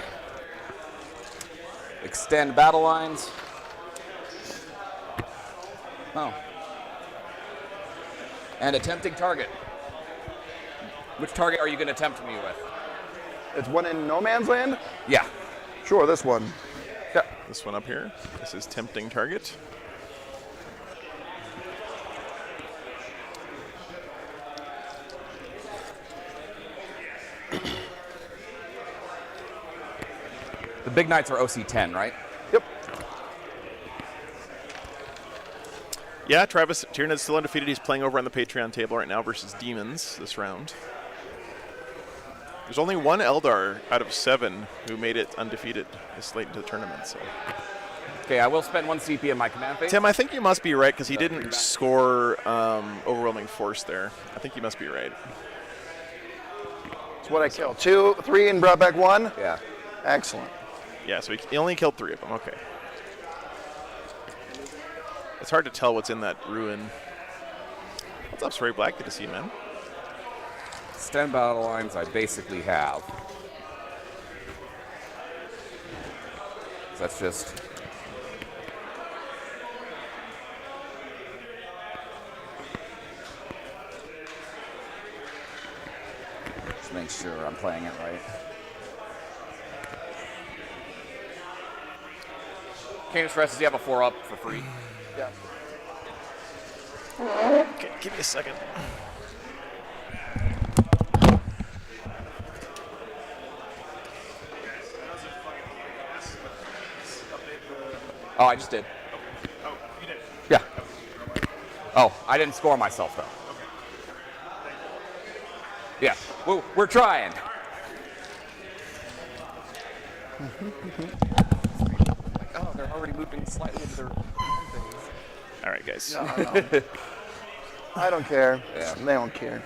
Extend battle lines. Oh. And attempting target. Which target are you going to tempt me with?
It's one in no man's land?
Yeah.
Sure, this one.
This one up here. This is tempting target.
The big knights are OC 10, right?
Yep.
Yeah, Travis Tierney's still undefeated. He's playing over on the Patreon table right now versus Demons this round. There's only one Eldar out of 7 who made it undefeated this late into the tournament. So,
Okay, I will spend 1 CP in my command phase.
Tim, I think you must be right because he didn't score overwhelming force there. I think you must be right.
It's what I killed. 2, 3, and brought back 1?
Yeah.
Excellent.
Yeah, so he only killed 3 of them. Okay. It's hard to tell what's in that ruin. What's up, Spray Black? Good to see you, man.
Extend battle lines I basically have. So that's just... Just make sure I'm playing it right. Canis stresses you have a 4-up for free.
Yeah.
Okay, give me a second.
Oh, I just did.
Oh, you did.
Yeah. Oh, I didn't score myself though. Yeah, we're trying. Oh, they're already moving slightly into their things.
All right, guys.
I don't care.
Yeah.
They don't care.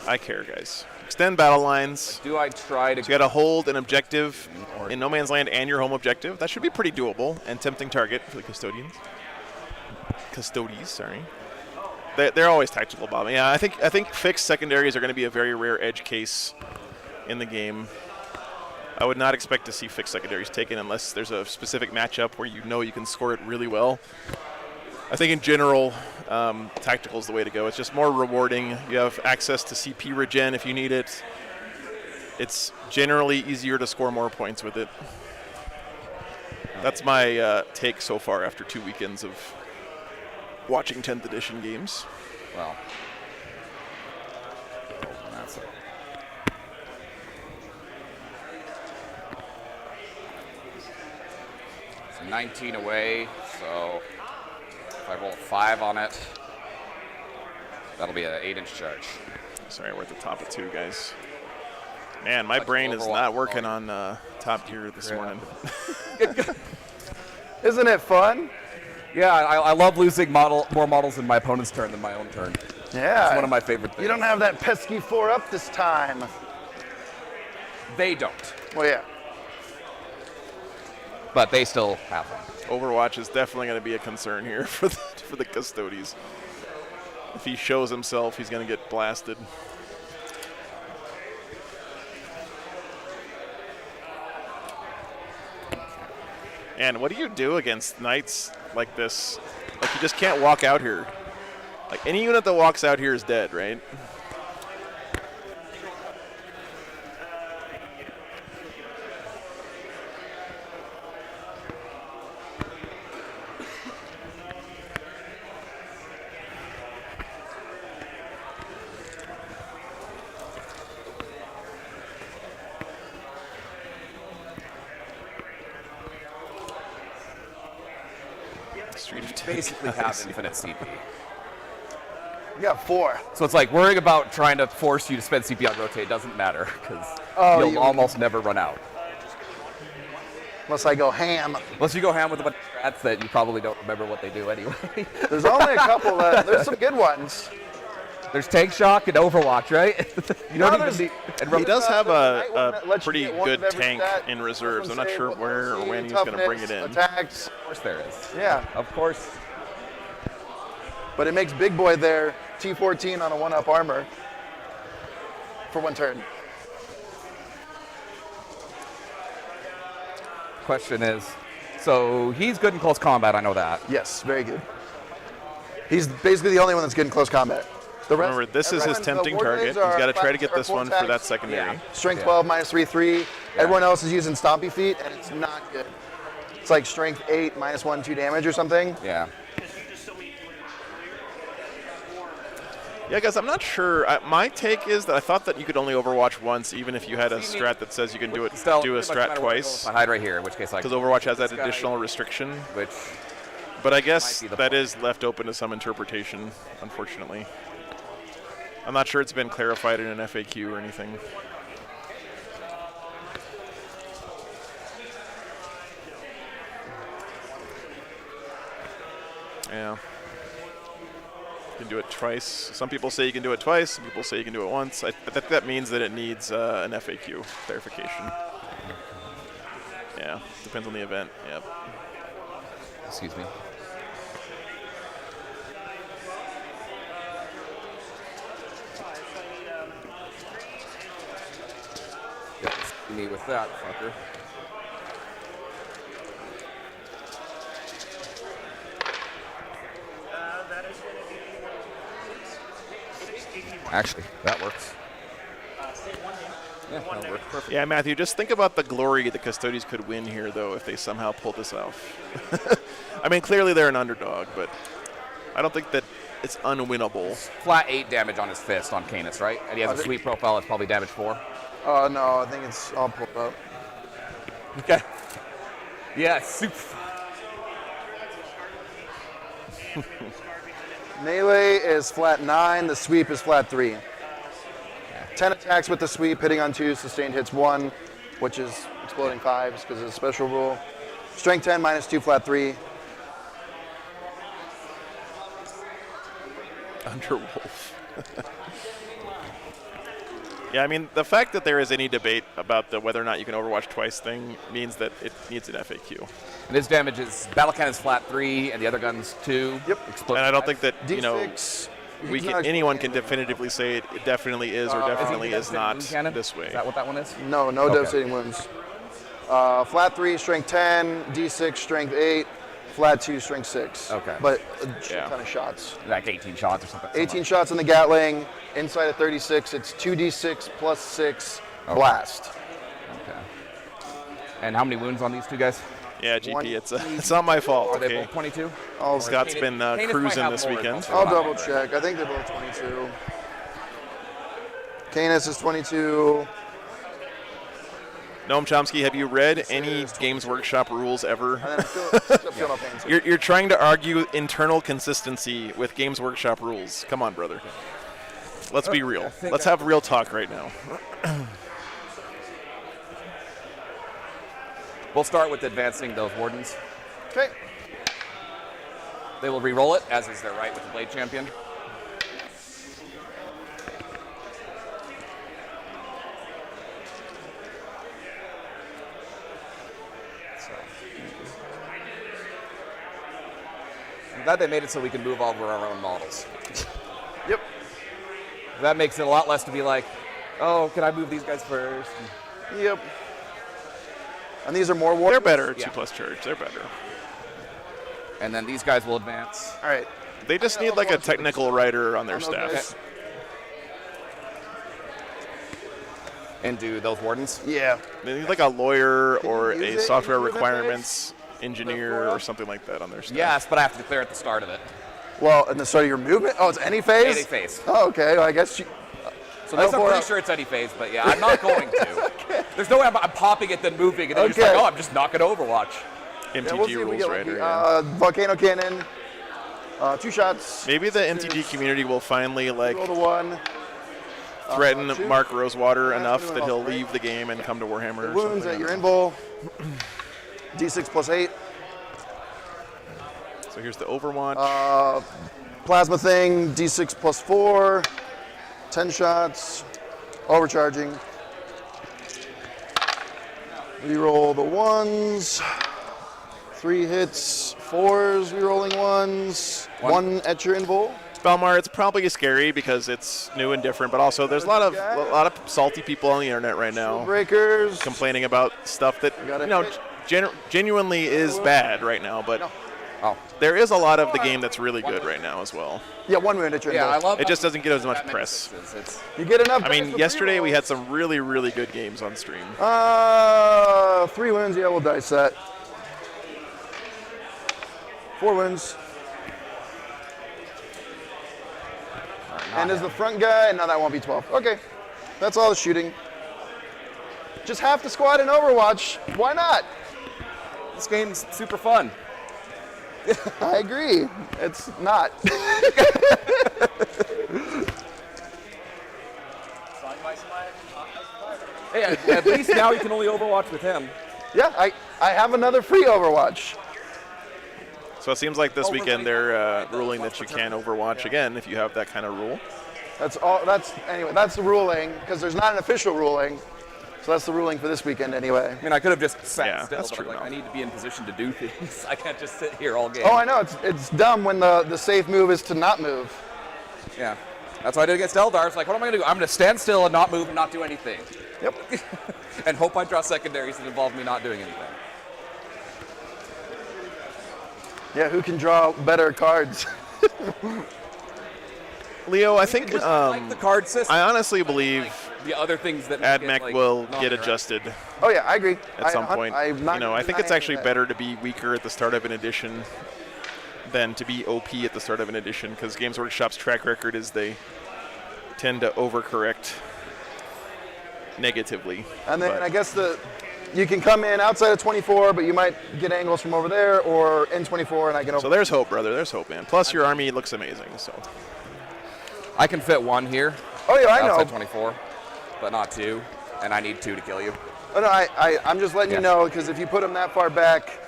I care, guys. Extend battle lines.
Do I try to?
So you got to hold an objective in no man's land and your home objective. That should be pretty doable and tempting target for the custodians. Custodes, sorry. They're always tactical bombing. Yeah, I think fixed secondaries are going to be a very rare edge case in the game. I would not expect to see fixed secondaries taken unless there's a specific matchup where you know you can score it really well. I think in general, tactical is the way to go. It's just more rewarding. You have access to CP regen if you need it. It's generally easier to score more points with it. That's my take so far after 2 weekends of watching 10th edition games.
Well, that's it. So 19 away, so if I roll a 5 on it, that'll be an 8-inch charge.
Sorry, we're at the top of 2, guys. Man, my brain is not working on top gear this morning.
Isn't it fun?
Yeah, I love losing more models in my opponent's turn than my own turn.
Yeah.
It's one of my favorite things.
You don't have that pesky 4-up this time.
They don't,
Well, yeah.
but they still have one.
Overwatch is definitely going to be a concern here for the Custodes. If he shows himself, he's going to get blasted. And what do you do against knights like this? Like, you just can't walk out here. Like, any unit that walks out here is dead, right?
basically have infinite CP.
You got 4.
So it's like worrying about trying to force you to spend CP on rotate doesn't matter because you'll almost never run out.
Unless I go ham.
Unless you go ham with a bunch of strats that you probably don't remember what they do anyway.
There's only a couple. There's some good ones.
There's Tank Shock and Overwatch, right? You don't even need.
He does have a
Lets you
pretty
get one
good
of every
tank
stat.
in reserves. I'm not
Say,
sure
well,
where or
speed,
when he's going to bring it
toughness,
in.
Attacks.
Of course there is.
Yeah.
Of course.
But it makes Big Boy there T14 on a 1-up armor for 1 turn.
Question is, so he's good in close combat, I know that.
Yes, very good. He's basically the only one that's good in close combat. The rest,
Remember, this is his tempting target. He's got to try to get this one for that secondary.
Strength
Yeah.
12 minus 3/3.
Yeah.
Everyone else is using Stompy Feet, and it's not good. It's like strength 8 minus 1/2 damage or something.
Yeah.
Yeah, guys, I'm not sure. My take is that I thought that you could only Overwatch once, even if you had a strat that says you can do a strat twice.
I hide right here, in which case I.
Because Overwatch has that
this guy,
additional restriction.
Which.
But I guess
Might be the
that
point.
is left open to some interpretation, unfortunately. I'm not sure it's been clarified in an FAQ or anything. Yeah. You can do it twice. Some people say you can do it twice. Some people say you can do it once. But that means that it needs an FAQ clarification. Yeah, depends on the event. Yep.
Excuse me. Yeah, me with that, fucker. Actually, that works. Yeah, that'll work perfect.
Yeah, Matthew, just think about the glory the Custodes could win here, though, if they somehow pull this off. I mean, clearly they're an underdog, but I don't think that it's unwinnable.
Flat 8 damage on his fist on Canis, right? And he has a sweep profile that's probably damage 4.
Oh, no, I think it's all pulled up.
Okay. Yeah, super.
Melee is flat 9, the sweep is flat 3. 10 attacks with the sweep, hitting on 2, sustained hits 1, which is exploding 5s because it's a special rule. Strength 10 minus 2, flat 3.
Underwolf. Yeah, I mean, the fact that there is any debate about the whether or not you can Overwatch twice thing means that it needs an FAQ.
And his damage is battle cannon's flat 3, and the other gun's 2.
Yep.
Explode
And I don't
5.
think that, you know,
D6.
anyone can definitively say it definitely is or definitely is not this way.
Is that what that one is?
No
Okay.
devastating wounds. Flat 3, strength 10, D6, strength 8, flat 2, strength 6.
Okay.
But a
Yeah.
ton of shots.
Like 18 shots or something.
18 shots in the Gatling. Inside of 36, it's 2d6 plus 6
Okay.
blast.
Okay. And how many wounds on these two guys?
Yeah,
One-
GP, it's not my fault.
Are they
Okay.
both 22?
Scott's been
Canis might
cruising
have
this
more
weekend.
than
I'll
Not
double
right.
check. I think they're both 22. Canis is 22.
Noam Chomsky, have you read any Games Workshop rules ever?
And then I'm still feeling no pain. So
You're trying to argue internal consistency with Games Workshop rules. Come on, brother. Let's be real. Let's have real talk right now.
We'll start with advancing those wardens.
Okay.
They will re-roll it, as is their right with the Blade Champion. I'm glad they made it so we can move over our own models.
Yep.
That makes it a lot less to be like, oh, can I move these guys first?
Yep. And these are more war.
They're better at
Yeah.
2+ charge. They're better.
And then these guys will advance.
All right.
They just need like a technical writer on their staff.
And do those wardens.
Yeah.
They need like a lawyer or
use
a
it
software
in your
requirements engineer or something like that on their staff.
Yes, but I have to declare at the start of it.
Well, in the start of your movement? Oh, it's any phase?
Any phase.
Oh, okay. Well, I guess you.
So I'm pretty sure it's any phase, but yeah, I'm not going to. There's no way I'm popping it, then moving, and then you're just
Okay.
like, oh, I'm just not going to Overwatch.
MTG
Yeah, we'll see if we
rules
get
writer.
lucky.
Yeah.
Volcano Cannon, 2 shots.
Maybe the MTG community will finally like
Roll the 1.
threaten
2.
Mark Rosewater
Yeah,
enough
doing
that
well,
he'll
right?
leave the game and come to Warhammer. Or
Wounds
something.
at your invul. D6 plus 8.
So here's the Overwatch.
Plasma thing, D6 plus 4. 10 shots. Overcharging. Reroll the 1s. 3 hits. 4s, rerolling 1s. 1 at your invul.
Belmar, it's probably scary because it's new and different, but also there's a lot of salty people on the internet right now
Breakers.
complaining about stuff that
Got it.
genuinely is bad right now. But
Oh.
there is a lot of the game that's really good right now as well.
Yeah, 1 wound at your
Yeah,
invul.
I love
It just
how
doesn't get as much
that many
press.
sixes. It's,
You get enough.
I mean, yesterday we had some really, really good games on stream.
3 wounds. Yeah, we'll dice that. 4 wounds. And is the front guy? No, that won't be 12. Okay, that's all the shooting. Just half the squad in Overwatch. Why not?
this game's super fun.
I agree. It's not.
Hey, at least now you can only Overwatch with him.
Yeah, I have another free Overwatch.
So it seems like this weekend they're ruling that you can Overwatch again if you have that kind of rule.
That's all. Anyway. That's the ruling because there's not an official ruling. So that's the ruling for this weekend anyway.
I mean, I could have just sat
Yeah,
still,
that's
but
true,
I'm like,
no.
I need to be in position to do things. I can't just sit here all game.
Oh, I know. It's dumb when the safe move is to not move.
Yeah. That's what I did against Eldar. It's like, what am I going to do? I'm going to stand still and not move and not do anything.
Yep.
And hope I draw secondaries that involve me not doing anything.
Yeah, who can draw better cards?
Leo, I think
Just like the card system.
I honestly believe
The other things that make it,
Admech
like,
will
not
get
right.
adjusted
Oh yeah, I agree.
at some point.
I'm not
I think it's
denying
actually
that.
better to be weaker at the start of an edition than to be OP at the start of an edition, because Games Workshop's track record is they tend to overcorrect negatively.
And then
But
I guess you can come in outside of 24, but you might get angles from over there or in 24, and I can.
so there's hope, brother. There's hope, man. Plus your army looks amazing. So
I can fit 1 here.
Oh yeah, I know.
Outside 24, but not 2. And I need 2 to kill you.
Oh, no, I'm just letting you know because if you put them that far back,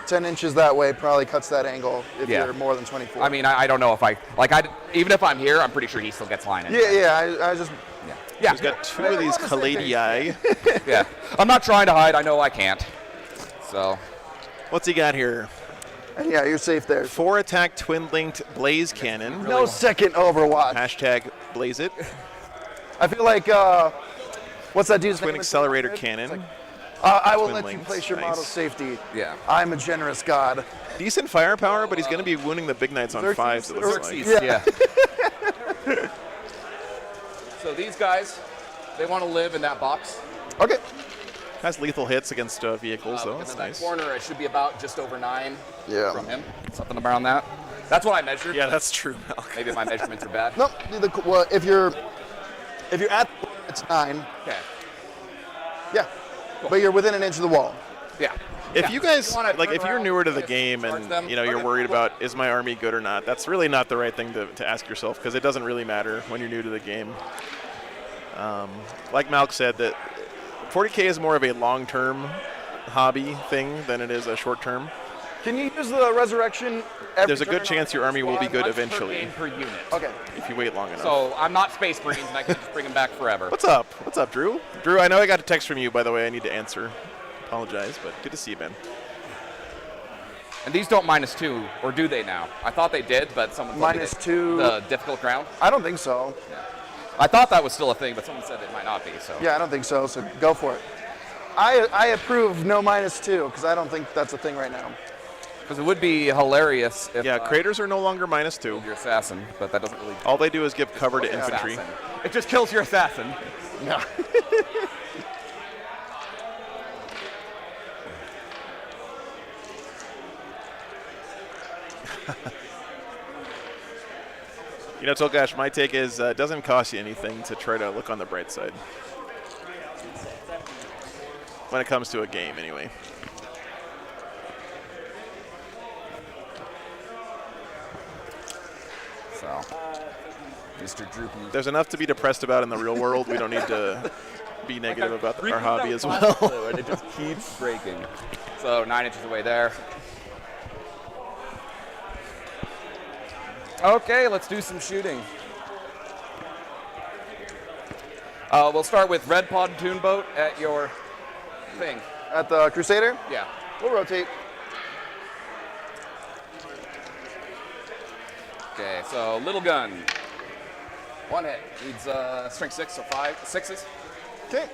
10 inches that way probably cuts that angle if
Yeah.
you're more than 24.
I mean, I don't know if even if I'm here, I'm pretty sure he still gets line in.
Yeah, I just.
Yeah.
he's got 2 of these Caladi.
Yeah. I'm not trying to hide. I know I can't. So,
What's he got here?
And yeah, you're safe there.
4 attack twin-linked blaze cannon.
No second Overwatch.
Hashtag blaze it.
I feel like what's that dude's
Twin
name?
accelerator cannon.
I will
twin
let you
links,
place your
nice.
model safety.
yeah.
I'm a generous god.
Decent firepower, but he's going to be wounding the big knights on
13
5s, it looks like.
Xerxes, yeah. So these guys, they want to live in that box.
Okay.
Has lethal hits against vehicles, though.
And
That's
then that
nice.
corner, it should be about just over 9
Yeah.
from him. Something around that. That's what I measured.
Yeah, that's true, Malk.
Maybe my measurements are bad.
Nope. Well, if you're at it's 9.
Okay.
Yeah. But you're within an inch of the wall.
Yeah.
If you guys,
wanna
like,
turn
if you're
around,
newer to the
just
game
charge
and,
them,
you're
okay.
worried about, is my army good or not, that's really not the right thing to ask yourself, because it doesn't really matter when you're new to the game. Like Malk said, that 40K is more of a long-term hobby thing than it is a short-term.
Can you use the resurrection every
There's a good
turn?
chance your army will be good
Once per
eventually
game per unit.
Okay.
if you wait long enough.
So I'm not Space Marines, and I can just bring them back forever.
What's up? What's up, Drew? Drew, I know I got a text from you, by the way. I need to answer. Apologize, but good to see you, man.
And these don't -2, or do they now? I thought they did, but someone told me
-2.
the difficult ground.
I don't think so.
I thought that was still a thing, but someone said it might not be. So
Yeah, I don't think so. So go for it. I approve no -2 because I don't think that's a thing right now.
because it would be hilarious if
Yeah, craters are no longer -2.
your assassin, but that doesn't really
All they do is give cover to
kill your
infantry.
assassin. It just kills your assassin.
Yeah.
Tolgash, my take is it doesn't cost you anything to try to look on the bright side. When it comes to a game, anyway.
So, Mr. Droopy.
There's enough to be depressed about in the real world. We don't need to be negative about our hobby as well.
And it just keeps breaking. So 9 inches away there. Okay, let's do some shooting. We'll start with red pontoon boat at your thing.
At the Crusader,
Yeah.
we'll rotate.
Okay, so little gun. 1 hit. Needs strength 6, so 5 6s.
Okay.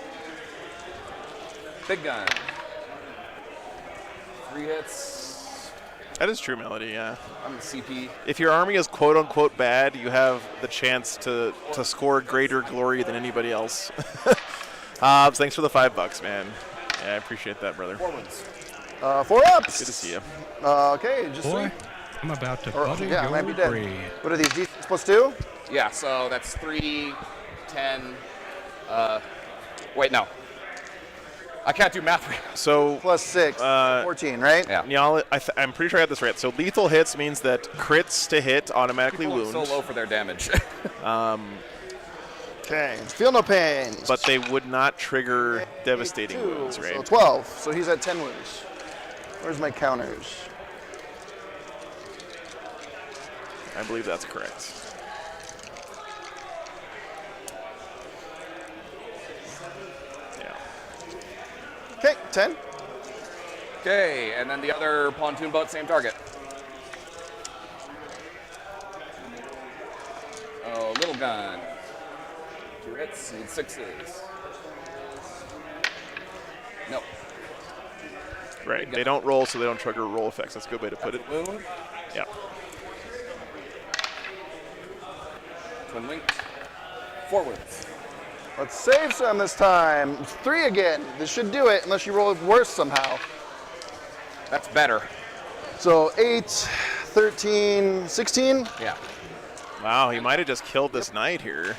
Big gun. 3 hits.
That is true, Melody, yeah.
I'm the CP.
If your army is quote-unquote bad, you have the chance to score greater glory than anybody else. Hobbs, thanks for the $5, man. Yeah, I appreciate that, brother.
4 wins.
4 ups.
Good to see you.
Okay, just
Boy,
3.
I'm about to
Or,
butter
yeah, I
your
might be dead.
brain.
What are these? D6 plus 2?
Yeah, so that's 3, 10. Wait, no. I can't do math right now.
So,
Plus 6. 14, right?
Yeah.
Nyal, I'm pretty sure I got this right. So lethal hits means that crits to hit automatically
People are
wound,
so low for their damage.
Okay. Feel no pain.
but they would not trigger devastating
2,
wounds, right?
So 12. So he's at 10 wounds. Where's my counters?
I believe that's correct. Yeah.
Okay, 10.
Okay, and then the other pontoon boat, same target. Oh, little gun. 2 hits, need 6s. Nope.
Right. They don't roll, so they don't trigger roll effects. That's a good way to put it.
Wound.
Yeah.
Twin wing. 4 wounds.
Let's save some this time. 3 again. This should do it, unless you roll it worse somehow.
That's better.
So 8, 13, 16.
Yeah.
Wow, he might have just killed this knight here.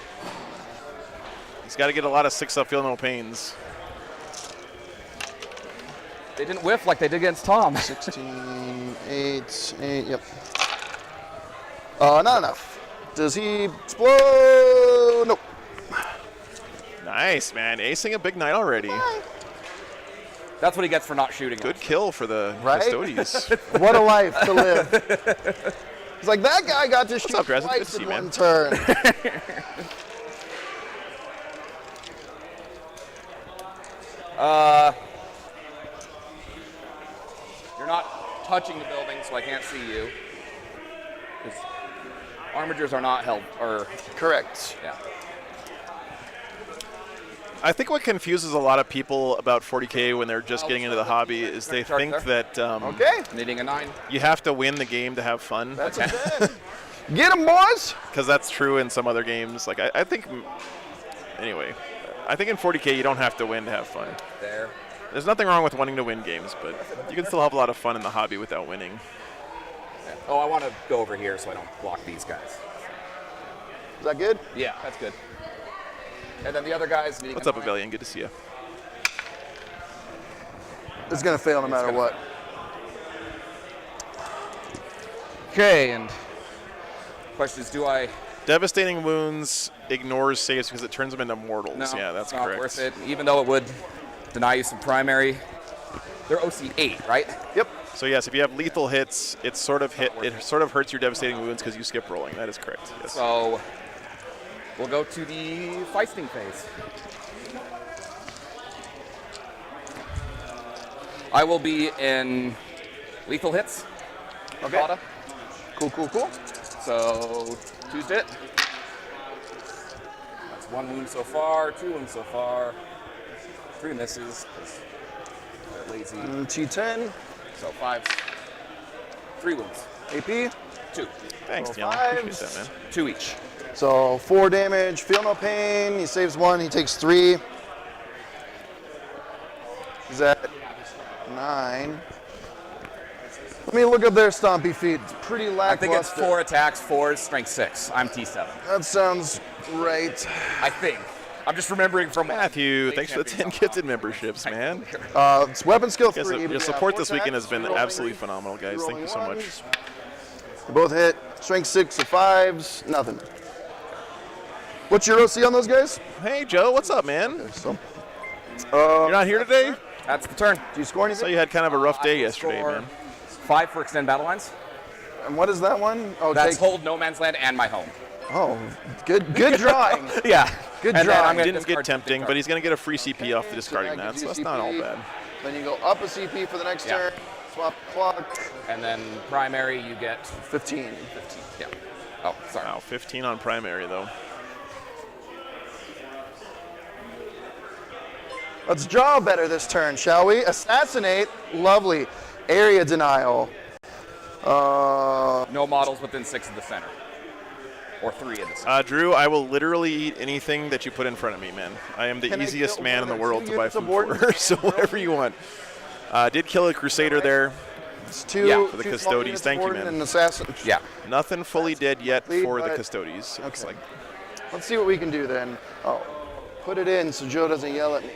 He's got to get a lot of 6-up feel no pains.
They didn't whiff like they did against Tom.
16, 8, yep. Not enough. Does he explode? Nope.
Nice, man. Acing a big knight already.
That's what he gets for not shooting.
Good kill for the
Right?
Custodes.
What a life to live. It's like that guy got to shoot
up, Dresden? Good to
twice
see
in
you, man.
one turn.
You're not touching the building, so I can't see you. 'Cause armigers are not held, or
Correct.
yeah.
I think what confuses a lot of people about 40K when they're just getting into the hobby is they think that
Okay.
Needing a 9.
you have to win the game to have fun.
That's a 10. Get him, boys.
Because that's true in some other games. Like I think, anyway, I think in 40K you don't have to win to have fun.
There.
There's nothing wrong with wanting to win games, but you can still have a lot of fun in the hobby without winning.
Yeah. Oh, I want to go over here so I don't block these guys.
Is that good?
Yeah, that's good. And then the other guys needing
What's
a
up,
9.
Avelian? Good to see you.
It's going to fail no matter
gonna
what.
Okay, and question is, do I?
Devastating wounds ignores saves because it turns them into mortals.
No,
Yeah, that's
it's not
correct.
worth it. Even though it would deny you some primary. They're OC 8, right?
Yep.
So yes, if you have lethal hits, it sort of hurts your devastating wounds because you skip rolling. That is correct. Yes.
So we'll go to the feisting phase. I will be in lethal hits.
Okay.
Armada.
Cool, cool, cool.
So Tuesday. That's 1 wound so far, 2 wounds so far, 3 misses. 'Cause they're lazy.
T10,
So 5, 3 wounds,
AP.
2,
Thanks,
Roll
Neil. Appreciate
fives.
that, man.
2 each.
So 4 damage, feel no pain. He saves 1, he takes 3. He's at 9. Let me look up their stompy feet. It's pretty
I
lackluster.
think it's 4 attacks, 4 strength 6. I'm T7.
That sounds right.
I think. I'm just remembering from
Matthew,
State
thanks for the 10
champions.
gifted memberships, man.
It's weapon skill 3.
Yes,
but
your
yeah,
support
4
this weekend has
attacks,
been
rerolling
absolutely
re-
phenomenal, guys. Thank you
rerolling
so much.
ones. They both hit. Strength 6 or 5s, nothing. What's your OC on those guys?
Hey, Joe, what's up, man?
So,
You're not here today?
That's the turn.
do you score anything?
So you had kind of a rough day
I
yesterday,
score
man.
5 for extend battle lines.
And what is that one? Oh,
That's
take.
hold no man's land and my home.
Oh, good drawing.
Yeah.
Good
And then
drawing.
I'm gonna
Didn't get
discard
tempting,
the
but he's going to get a free CP off the discarding
that
that,
gives
so
you
that's not all
CP.
bad.
Then you go up a CP for the next
Yeah.
turn. Swap the clock.
And then primary, you get
15.
15. Yeah. Oh, sorry.
Wow, 15 on primary, though.
Let's draw better this turn, shall we? Assassinate. Lovely. Area denial.
No models within 6 of the center. Or 3 of the center.
Drew, I will literally eat anything that you put in front of me, man. I am the
Can I
easiest
kill
man in the
one
world
of
to
the
buy
two
food
units
for, so whatever you want. Did kill a Crusader there.
It's two,
Yeah,
for the
two
Custodes.
small units
Thank you,
aboard
man.
and an assassin.
Yeah.
Nothing fully dead yet
Lead,
for the
but-
Custodes. Looks
Okay.
like.
Let's see what we can do then. Oh, put it in so Joe doesn't yell at me.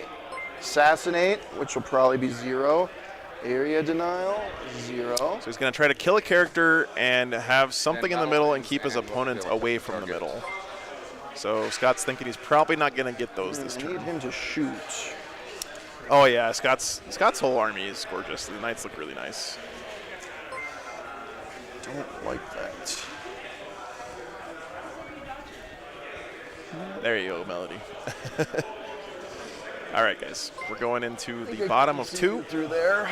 Assassinate, which will probably be 0. Area denial, 0.
So he's going to try to kill a character and have something in the middle and keep his opponent away from the middle. So Scott's thinking he's probably not going to get those this
I need
turn.
him to shoot.
Oh yeah, Scott's whole army is gorgeous. The knights look really nice.
Don't like that.
There you go, Melody. All right, guys, we're going into
I think
the
I
bottom
can
of
see
2.
through there.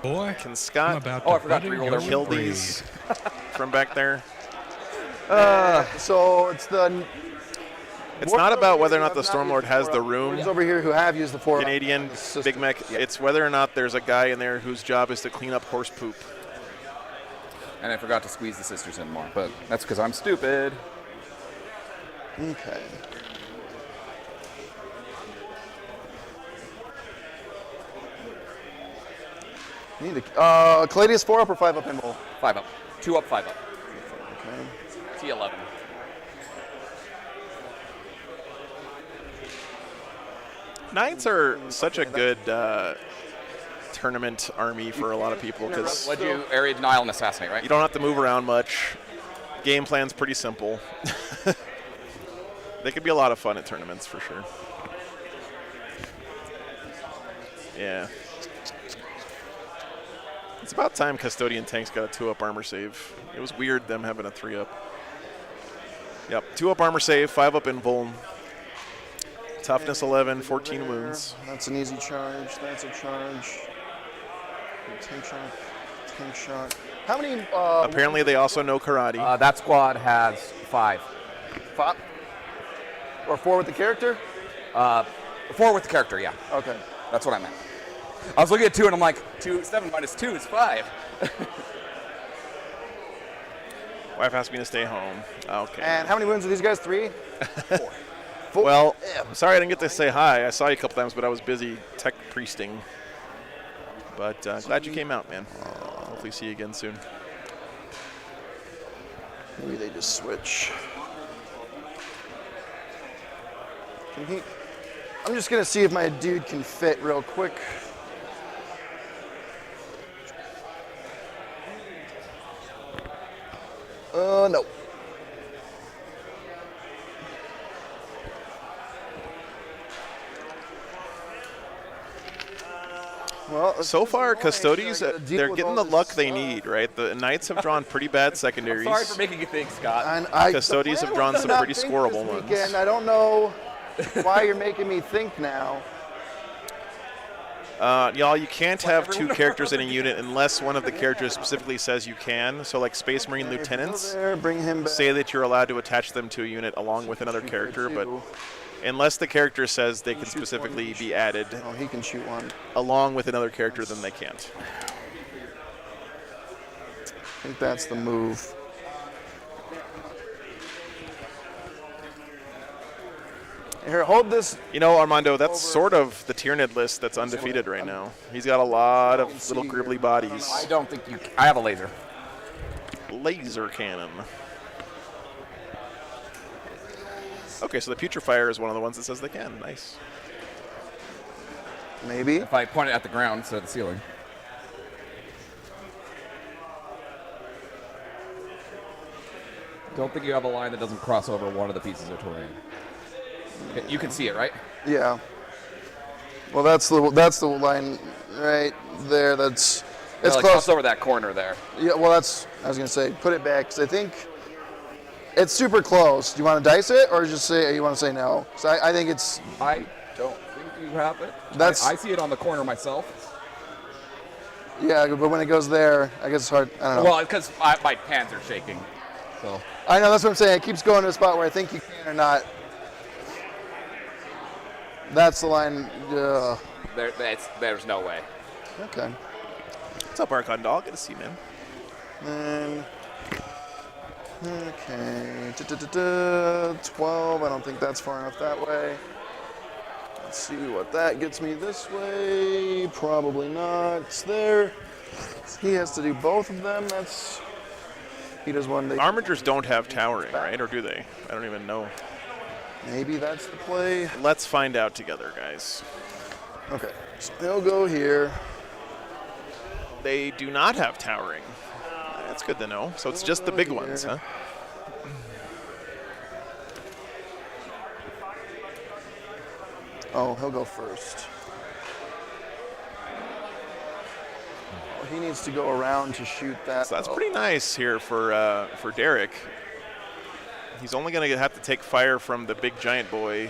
Boy,
Can
I'm
Scott
about
Oh, I
to
forgot to
put in
reroll
your
their
kill
braid.
these from back there?
So it's the.
It's not about whether or not the Stormlord has the room.
Over here who have used the 4.
Canadian Big Mech. It's whether or not there's a guy in there whose job is to clean up horse poop.
And I forgot to squeeze the sisters in more, but that's because I'm stupid.
Okay. Need to. Caladius 4 up or 5 up in bowl?
5 up. 2 up, 5 up.
Okay.
T11.
Knights are such a good tournament army for a lot of people because
What'd you area denial and assassinate, right?
you don't have to move around much. Game plan's pretty simple. They could be a lot of fun at tournaments for sure. Yeah. It's about time Custodian tanks got a 2-up armor save. It was weird them having a 3-up. Yep, 2-up armor save, 5-up invuln. Toughness 11, 14 wounds.
That's an easy charge. That's a charge. Tank shot. Tank shot. How many?
Apparently they also know karate.
That squad has 5.
5? Or 4 with the character?
4 with the character, yeah.
Okay.
That's what I meant. I was looking at 2 and I'm like, 7 minus 2 is 5.
Wife asked me to stay home. Okay.
And how many wounds are these guys? 3? 4.
Well, I'm sorry I didn't get to say hi. I saw you a couple times, but I was busy tech priesting. But glad you came out, man. Hopefully see you again soon.
Maybe they just switch. Can he? I'm just gonna see if my dude can fit real quick. No. Well,
So far, Custodes,
I gotta deal
they're
with
getting
all
the luck
this
they
stuff.
need, right? The Knights have drawn pretty bad secondaries.
Sorry for making you think, Scott.
And
Custodes
the
have
plan
drawn
was
some
to not
pretty
think
scoreable
this
ones.
weekend. I don't know why you're making me think now.
Y'all, you can't have 2 characters in a unit unless one of the characters specifically says you can. So like Space Marine Lieutenants,
There, bring him back.
say that you're allowed to attach them to a unit along with another character, but unless the character says they can specifically be added
Oh, he can shoot one.
along with another character, then they can't.
I think that's the move. Here, hold this.
You know, Armando, that's sort of the Tyranid list that's undefeated right now. He's got a lot of little gribbly bodies.
I don't think you. I have a laser.
Laser cannon. Okay, so the Putrefier is one of the ones that says they can. Nice.
Maybe.
If I point it at the ground instead of the ceiling. Don't think you have a line that doesn't cross over one of the pieces of terrain. You can see it, right?
Yeah. Well, that's the line right there. It's
Like
close.
cross over that corner there.
Yeah. Well, I was gonna say put it back because I think it's super close. Do you want to dice it or just say you want to say no? So I think it's.
I don't think you have it.
That's.
I see it on the corner myself.
Yeah, but when it goes there, I guess it's hard. I don't know.
Well, because my hands are shaking. So.
I know, that's what I'm saying. It keeps going to a spot where I think you can or not. That's the line.
There's no way.
Okay.
What's up, Archon Dog? Good to see you, man.
Then, okay. 12. I don't think that's far enough that way. Let's see what that gets me this way. Probably not. It's there. He has to do both of them. He does one.
Armigers don't have towering, right? Or do they? I don't even know.
Maybe that's the play.
Let's find out together, guys.
Okay, so he'll go here.
They do not have towering. That's good to know. So it's just the big ones, huh?
Oh, he'll go first. He needs to go around to shoot that.
So that's pretty nice here for Derek. He's only going to have to take fire from the big giant boy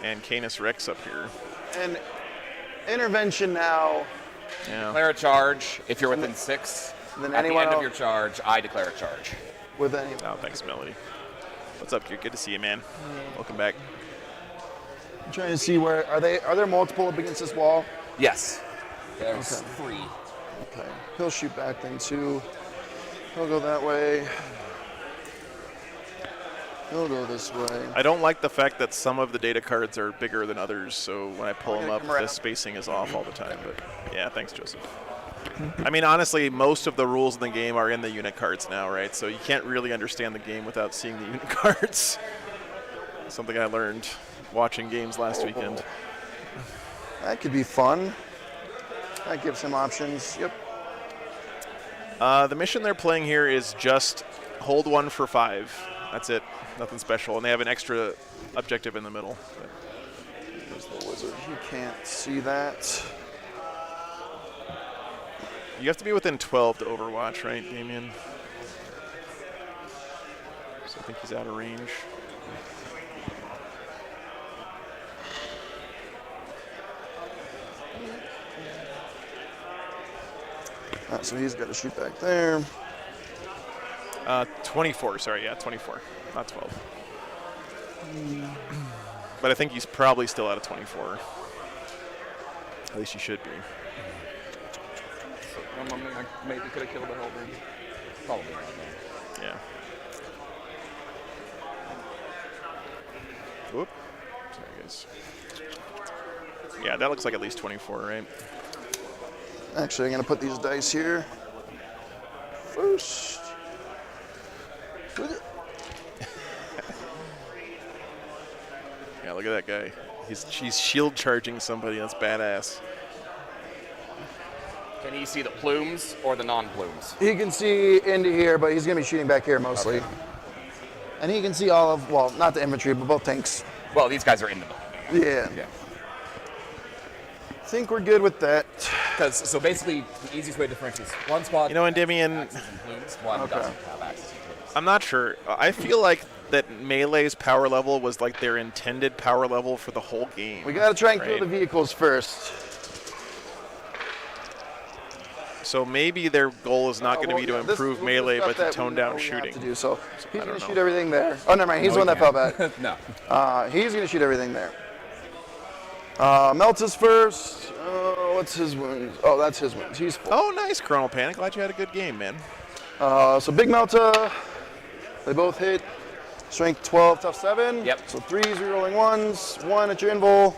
and Canis Rex up here.
And intervention now.
Yeah.
Declare a charge if you're within 6.
Then
At the
anyone
end of
else-
your charge, I declare a charge.
With any.
Oh, thanks, Melody. What's up, kid? Good to see you, man. Welcome back.
I'm trying to see where are there multiple up against this wall?
Yes. There's
Okay.
3.
Okay. He'll shoot back then too. He'll go that way. He'll go this way.
I don't like the fact that some of the data cards are bigger than others, so when I pull them
gonna
up,
come around.
the spacing is off all the time. But yeah, thanks, Joseph. I mean, honestly, most of the rules in the game are in the unit cards now, right? So you can't really understand the game without seeing the unit cards. Something I learned watching games last weekend.
That could be fun. That gives him options. Yep.
The mission they're playing here is just hold 1 for 5. That's it. Nothing special. And they have an extra objective in the middle.
There's the wizard. He can't see that.
You have to be within 12 to Overwatch, right, Damien? So I think he's out of range.
So he's got to shoot back there.
24, sorry, yeah, 24, not 12. But I think he's probably still out of 24. At least he should be.
I maybe could have killed the Hellbird. Probably right now.
Yeah. Whoop. Sorry, guys. Yeah, that looks like at least 24, right?
Actually, I'm going to put these dice here. First.
Yeah, look at that guy. He's shield charging somebody. That's badass.
Can you see the plumes or the non-plumes?
He can see into here, but he's going to be shooting back here mostly.
Okay.
And he can see all of, well, not the infantry, but both tanks.
Well, these guys are in the building.
Yeah.
Yeah.
I think we're good with that.
So basically, the easiest way to differentiate is one squad.
You know, and Damien,
access and plumes, one
Okay.
doesn't have access to plumes.
I'm not sure. I feel like that Melee's power level was like their intended power level for the whole game.
We got to try and kill
right?
the vehicles first.
So maybe their goal is not going to be to improve melee, but to tone down
We have
shooting.
to do. So he's
I
going
don't
to
know.
shoot everything there. Oh, never mind. He's the one that fell back.
No.
He's going to shoot everything there. Melta's first. What's his wounds? Oh, that's his wounds. He's full.
Oh, nice, Chronal Panic. Glad you had a good game, man.
So Big Melta, they both hit. Strength 12, tough 7.
Yep.
So 3s, rerolling 1s. 1 at your invul.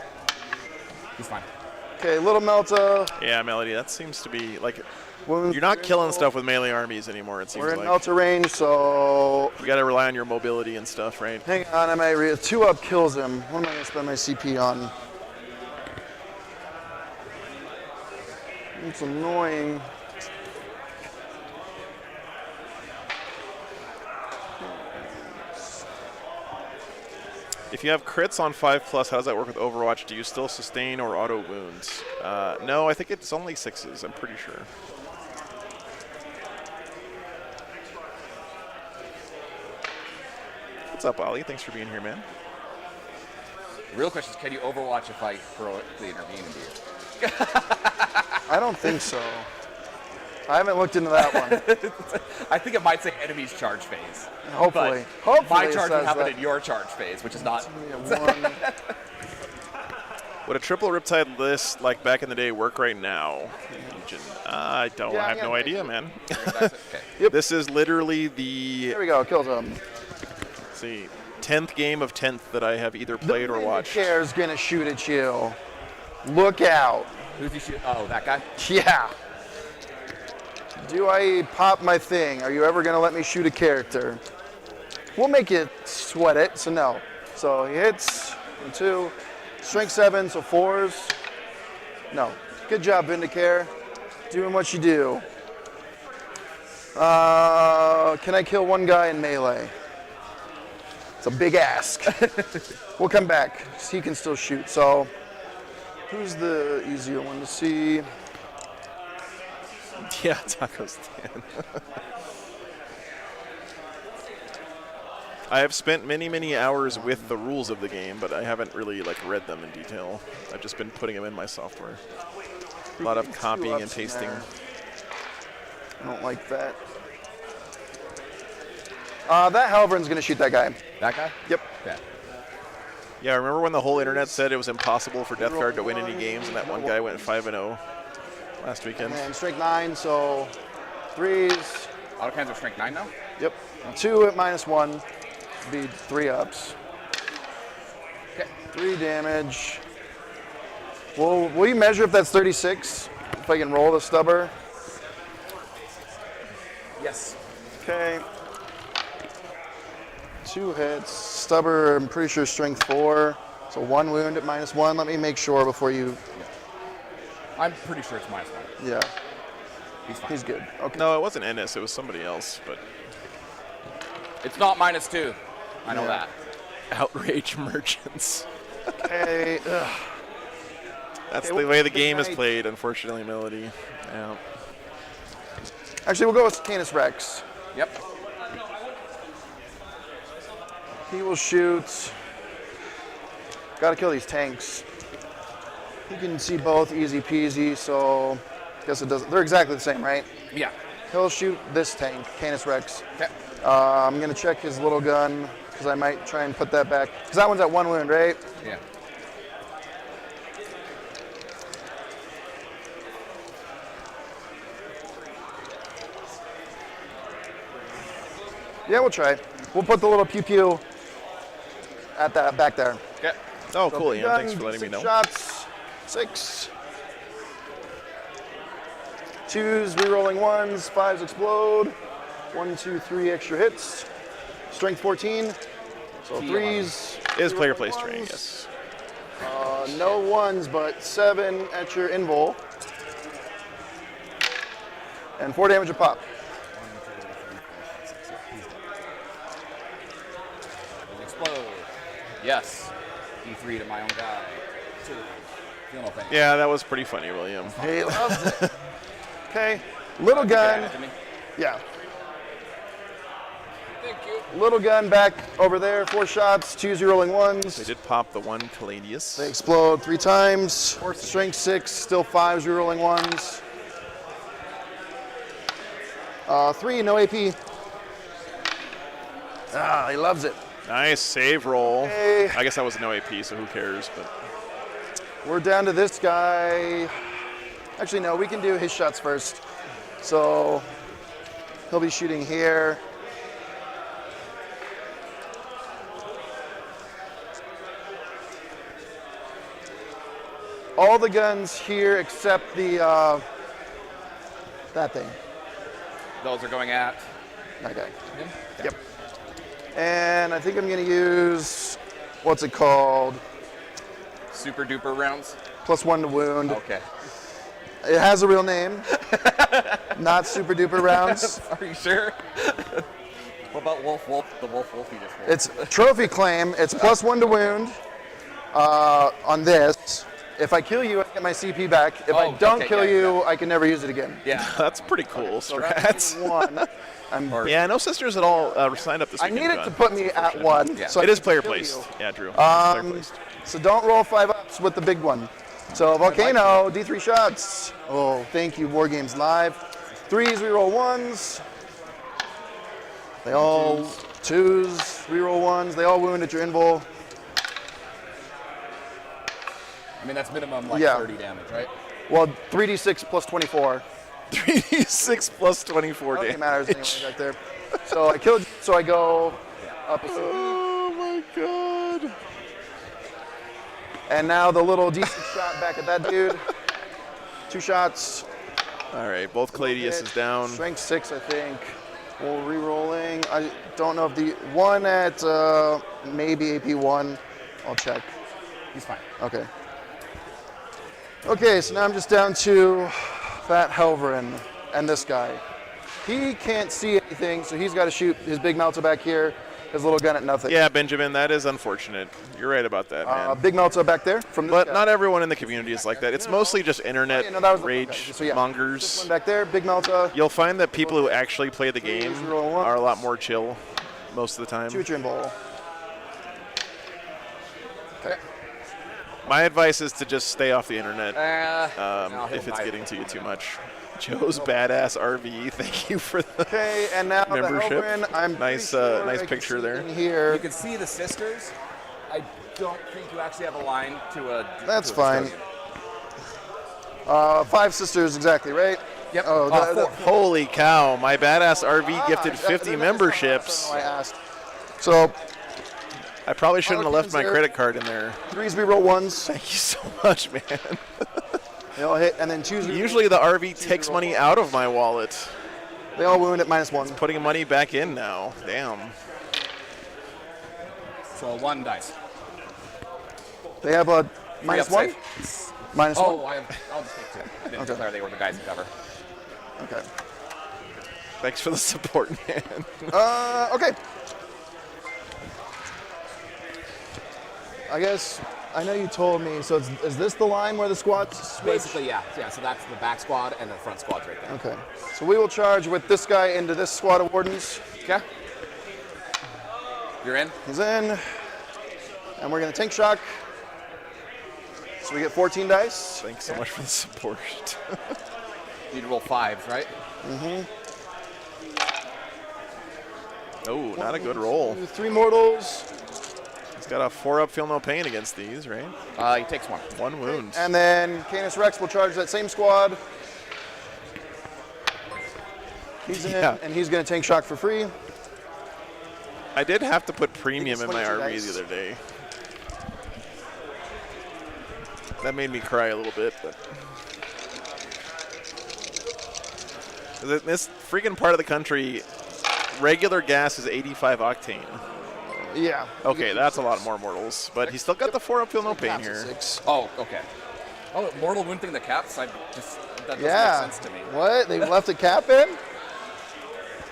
He's fine.
Okay, Little Melta.
Yeah, Melody, that seems to be like
Wounds
you're not
to
killing
invul.
stuff with melee armies anymore. It seems
We're in
like
Melta range, so
you got to rely on your mobility and stuff, right?
hang on. 2 up kills him. What am I going to spend my CP on? It's annoying.
If you have crits on 5+, how does that work with Overwatch? Do you still sustain or auto wounds? No, I think it's only 6s. I'm pretty sure. What's up, Ollie? Thanks for being here, man.
The real question is, can you Overwatch if I heroically intervene into you?
I don't think so. I haven't looked into that one.
I think it might say enemies charge phase.
Hopefully.
But
Hopefully
my
it
charge would
says
happen
that.
in your charge phase, which is not.
One.
Would a triple Riptide list like back in the day work right now? Legion? I don't.
Yeah,
I have
yeah.
no idea, man.
Okay.
Yep.
This is literally the
There we go. Kills him.
let's see 10th game of 10th that I have either played or watched.
Vindicator's gonna shoot at you. Look out.
Who's he shoot? Oh, that guy?
Yeah. Do I pop my thing? Are you ever gonna let me shoot a character? We'll make you sweat it, so no. So he hits, 2. Strength 7, so 4s. No. Good job, Vindicare. Doing what you do. Can I kill one guy in melee? It's a big ask. We'll come back. He can still shoot. So, who's the easier one to see?
Yeah, Taco Stand. I have spent many hours with the rules of the game, but I haven't really read them in detail. I've just been putting them in my software. A lot of copying and pasting.
I don't like that. That Halvern's gonna shoot that guy.
That guy?
Yep.
Yeah.
Yeah, remember when the whole internet said it was impossible for Death Guard to win any games, and that one guy went 5-0 last weekend?
And strength 9, so 3s.
Autocans are strength 9 now?
Yep. 2 at -1. Be 3 ups.
Okay.
3 damage. Will you measure if that's 36? If I can roll the stubber?
Yes.
Okay. 2 hits. Stubber, I'm pretty sure strength 4. So 1 wound at -1. Let me make sure before you.
I'm pretty sure it's -1.
Yeah.
He's fine.
He's good. Okay.
No, it wasn't Ennis. It was somebody else. But
It's not -2. I know
Yeah.
that.
outrage merchants.
Okay. Ugh.
That's
Okay,
the way the
good
game is
night.
played, unfortunately, Melody. Yeah.
Actually, we'll go with Canis Rex.
Yep.
He will shoot. Gotta kill these tanks. You can see both easy peasy, so guess it doesn't. They're exactly the same, right?
Yeah.
He'll shoot this tank, Canis Rex.
Okay.
I'm gonna check his little gun because I might try and put that back. Because that one's at 1 wound, right?
Yeah.
Yeah, we'll try. We'll put the little pew pew at that back there.
Okay.
Oh,
So
cool, Ian.
gun,
Thanks for letting me
6
know.
Shots. 6. 2s, rerolling 1s. 5s explode. 1, 2, 3 extra hits. Strength 14. So 3s.
Is player place
rerolling
training,
ones.
yes.
No 1s, but 7 at your invul. And 4 damage a pop.
Explode. Yes. E3 to my own guy. 2. Feel no pain.
Yeah, that was pretty funny, William.
He loves it. Okay. Little gun.
To me.
Yeah.
Thank you.
Little gun back over there. 4 shots. 2s, rerolling 1s.
They did pop the one Caladius.
They explode 3 times. Strength 6, still 5s, rerolling 1s. 3, no AP. Ah, he loves it.
Nice save roll.
Okay.
I guess that was no AP, so who cares? But
We're down to this guy. Actually, no, we can do his shots first. So he'll be shooting here. All the guns here except the that thing.
Those are going at.
That guy.
him?
Yep. And I think I'm gonna use, what's it called?
Super duper rounds.
+1 to wound.
Okay.
It has a real name. Not super duper rounds.
Are you sure? What about Wolf? The Wolf you just rolled?
It's trophy claim. It's +1 to wound on this. If I kill you, I get my CP back. If I don't kill you, I can never use it again.
Yeah.
That's pretty cool
So
strats.
that's 1.
Yeah, no sisters at all signed up this
I
weekend.
need it to
John.
put me at 1.
Yeah.
So
It
I
is
can
player
kill
placed.
you.
Yeah, Drew. It's player placed.
So don't roll 5-ups with the big one. So Volcano, D3 shots. Oh, thank you, War Games Live. 3s, reroll 1s. They all 2s, reroll 1s. They all wound at your invul.
I mean, that's minimum 30 damage, right?
Well, 3d6 plus 24.
3d6 plus 24
Nothing
damage.
matters anyway right there. So I killed you, so I go up a CP.
Oh my god.
And now the little D6 shot back at that dude. 2 shots.
All right, both Cladius is down.
Strength 6, I think. Well, re-rolling. I don't know if the one at maybe AP 1. I'll check.
He's fine.
Okay. Okay, so now I'm just down to Fat Helverin and this guy. He can't see anything, so he's got to shoot his big Melta back here, his little gun at nothing.
Yeah, Benjamin, that is unfortunate. You're right about that, man.
Big Melta back there from this
But
guy.
not everyone in the community is like that. It's mostly just internet
Yeah, no, that was the
rage
guy. So, yeah, this
mongers.
one back there, big Melta.
You'll find that people who actually play the game
roll one.
are a lot more chill most of the time.
Shoot your invul. Okay.
My advice is to just stay off the internet
No,
if it's
he'll
getting to you too much. Joe's badass RV. Thank you for the
Okay, and now
membership.
the Helverin, I'm
Nice,
pretty sure
nice
I can
picture
see
there.
in here.
You can see the sisters. I don't think you actually have a line to a.
That's
to a
fine.
custodian.
5 sisters exactly, right?
Yep.
Oh,
Four.
Holy cow! My badass RV gifted 50
that's
memberships.
I asked. So
I probably shouldn't have left my
there.
credit card in there.
3s, reroll 1s.
Thank you so much, man.
They all hit, and then 2s.
Usually the RV takes money out of my wallet.
They all wound at -1.
Putting money back in now. Damn.
So 1 dice.
They have a
Free up
-1.
safe.
-1.
Oh, I'll just take 2. I didn't declare they were the guys in cover.
Okay.
Thanks for the support, man.
Okay. I guess I know you told me. So is this the line where the squads switch?
Basically, yeah. So that's the back squad and the front squad's right there.
Okay. So we will charge with this guy into this squad of wardens.
Okay. You're in.
He's in, and we're gonna tank shock. So we get 14 dice.
Thanks so much for the support.
You need to roll 5s, right?
Oh, not a good roll.
3 mortals,
He's got a 4-up, feel no pain against these, right?
He takes 1.
1 wound.
and then Canis Rex will charge that same squad. He's in,
Yeah.
and he's gonna tank shock for free.
I did have to put premium in my
22
RV
dice.
the other day. That made me cry a little bit, but this freaking part of the country, regular gas is 85 octane.
Yeah.
Okay, that's a lot more mortals, but he's still got the 4-up, feel no pain
Caps at
here.
6.
Oh, okay. Oh, mortal wound thing the caps? That doesn't
Yeah.
make sense to me.
What? They left a cap in?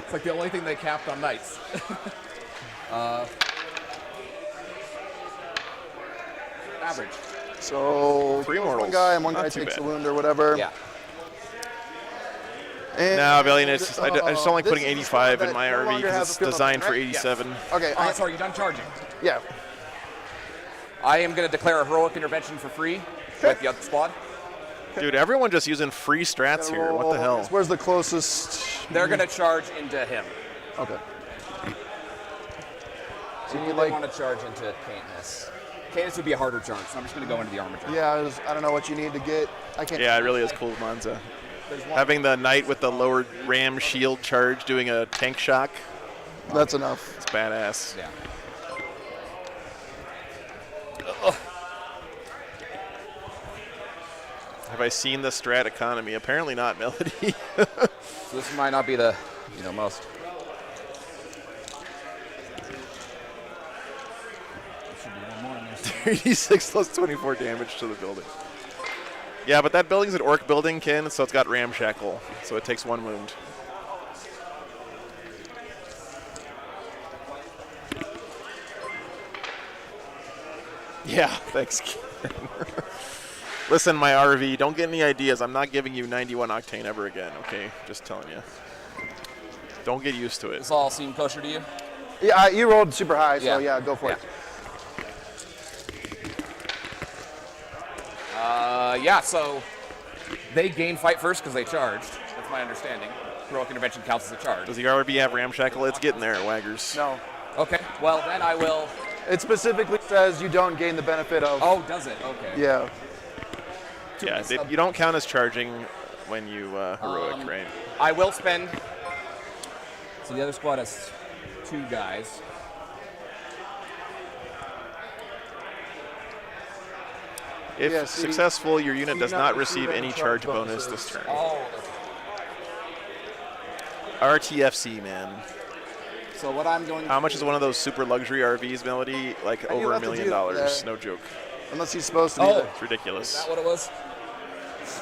It's like the only thing they capped on knights. Average.
So
3
kills
mortals.
one guy and one
Not
guy
too
takes
bad.
a wound or whatever.
Yeah.
And
No, Billion, I just don't like
this
putting
is
85 in
that
my
no
RV
longer
because
has
it's
a field
designed
of
for
right?
87.
Okay.
All right, so are you done charging?
Yeah.
I am going to declare a heroic intervention for free with the other squad.
Dude, everyone just using free strats here. What the hell?
Where's the closest?
They're going to charge into him.
Okay. So you need
They
like,
want to charge into Canis. Canis would be a harder charge, so I'm just going to go into the armature.
yeah, I don't know what you need to get. I can't.
Yeah, it really is cool, Monza.
There's one.
Having the knight with the lowered ram shield charge doing a tank shock,
That's enough.
it's badass.
Yeah.
Have I seen the strat economy? Apparently not, Melody.
So this might not be the, most.
36 plus 24 damage to the building. Yeah, but that building's an orc building, Ken, so it's got ramshackle, so it takes 1 wound. Yeah, thanks, Ken. Listen, my RV, don't get any ideas. I'm not giving you 91 octane ever again, okay? Just telling you. Don't get used to it.
This all seem kosher to you?
Yeah, you rolled super high, so
Yeah.
yeah, go for it.
Yeah, so they gain fight first because they charged. That's my understanding. Heroic intervention counts as a charge.
Does the RV have ramshackle? It's getting there, Waggers.
No.
Okay, well then I will.
It specifically says you don't gain the benefit of.
Oh, does it? Okay.
Yeah.
Yeah, you don't count as charging when you heroic, right?
I will spend. So the other squad has 2 guys.
If
Yeah, see,
successful, your unit
you
does
not
not
receive
receive
any
any
charge
charge bonus
bonuses.
this turn.
Oh.
RTFC, man.
So what I'm going.
How much is one of those super luxury RVs, Melody? Like
you
over
have
$1
to
million.
do that.
No joke.
Unless he's supposed to be
Oh.
there.
It's
Is
ridiculous.
that what it was?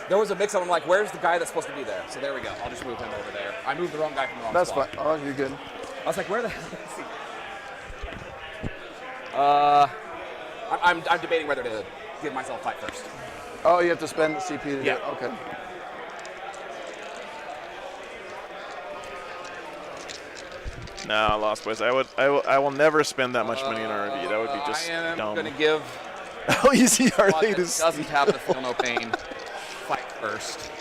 There was a mix-up. I'm like, where's the guy that's supposed to be there? So there we go. I'll just move him over there. I moved the wrong guy from the wrong
That's
spot.
fine. Oh, you're good.
I was like, where the hell is he? I'm debating whether to give myself fight first.
Oh, you have to spend the CP to do
Yeah.
it. Okay.
No, I lost, boys. I will never spend that much money in RV. That would be just
I am
dumb.
going to give
Oh, you see our
squad that
latest.
doesn't have the feel no pain fight first.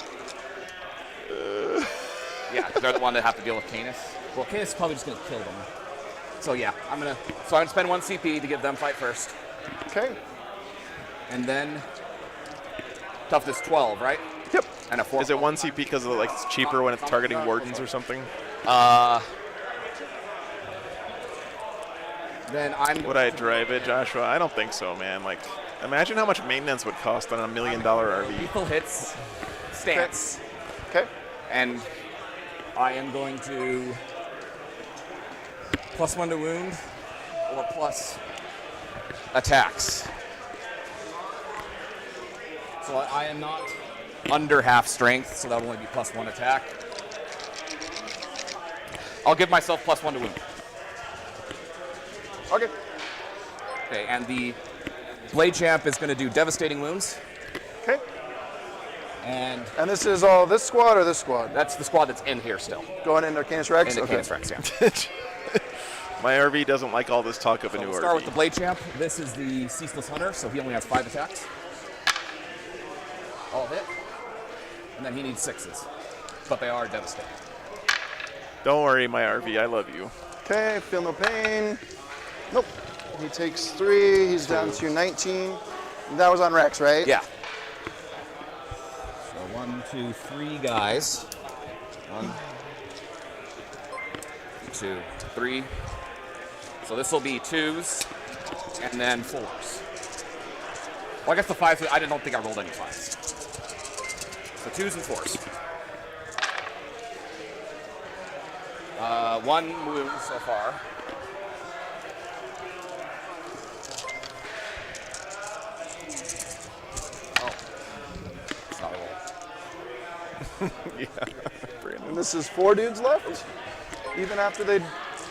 Yeah, because they're the one that have to deal with Canis. Well, Canis is probably just going to kill them. So yeah, I'm gonna spend 1 CP to give them fight first,
Okay.
and then toughness 12, right?
Yep.
And a 4.
Is it 1 CP because of like it's cheaper when it's targeting wardens or something?
Then I'm.
Would I drive it, Joshua? I don't think so, man. Like, imagine how much maintenance would cost on a $1 million RV.
Lethal hits, stance,
Okay.
and I am going to +1 to wound or plus attacks. So I am not under half strength, so that'll only be +1 attack. I'll give myself +1 to wound.
Okay.
Okay, and the Blade Champ is going to do devastating wounds,
Okay.
and
And this is all this squad or this squad?
that's the squad that's in here still.
Going into Canis Rex?
In the
Okay.
Canis Rex, yeah.
My RV doesn't like all this talk of a
So
new
we'll start with
RV.
the Blade Champ. This is the Ceaseless Hunter, so he only has 5 attacks. All hit. And then he needs 6s. But they are devastating.
Don't worry, my RV. I love you.
Okay, feel no pain. Nope. He takes 3. He's down to 19. That was on Rex, right?
Yeah. So 1, 2, 3 guys. 1, 2, 3. So this will be 2s and then 4s. Well, I guess the 5s, I don't think I rolled any 5s. So 2s and 4s. 1 wound so far. Oh, it's not a roll.
Yeah, Brandon.
And this is 4 dudes left? Even after they.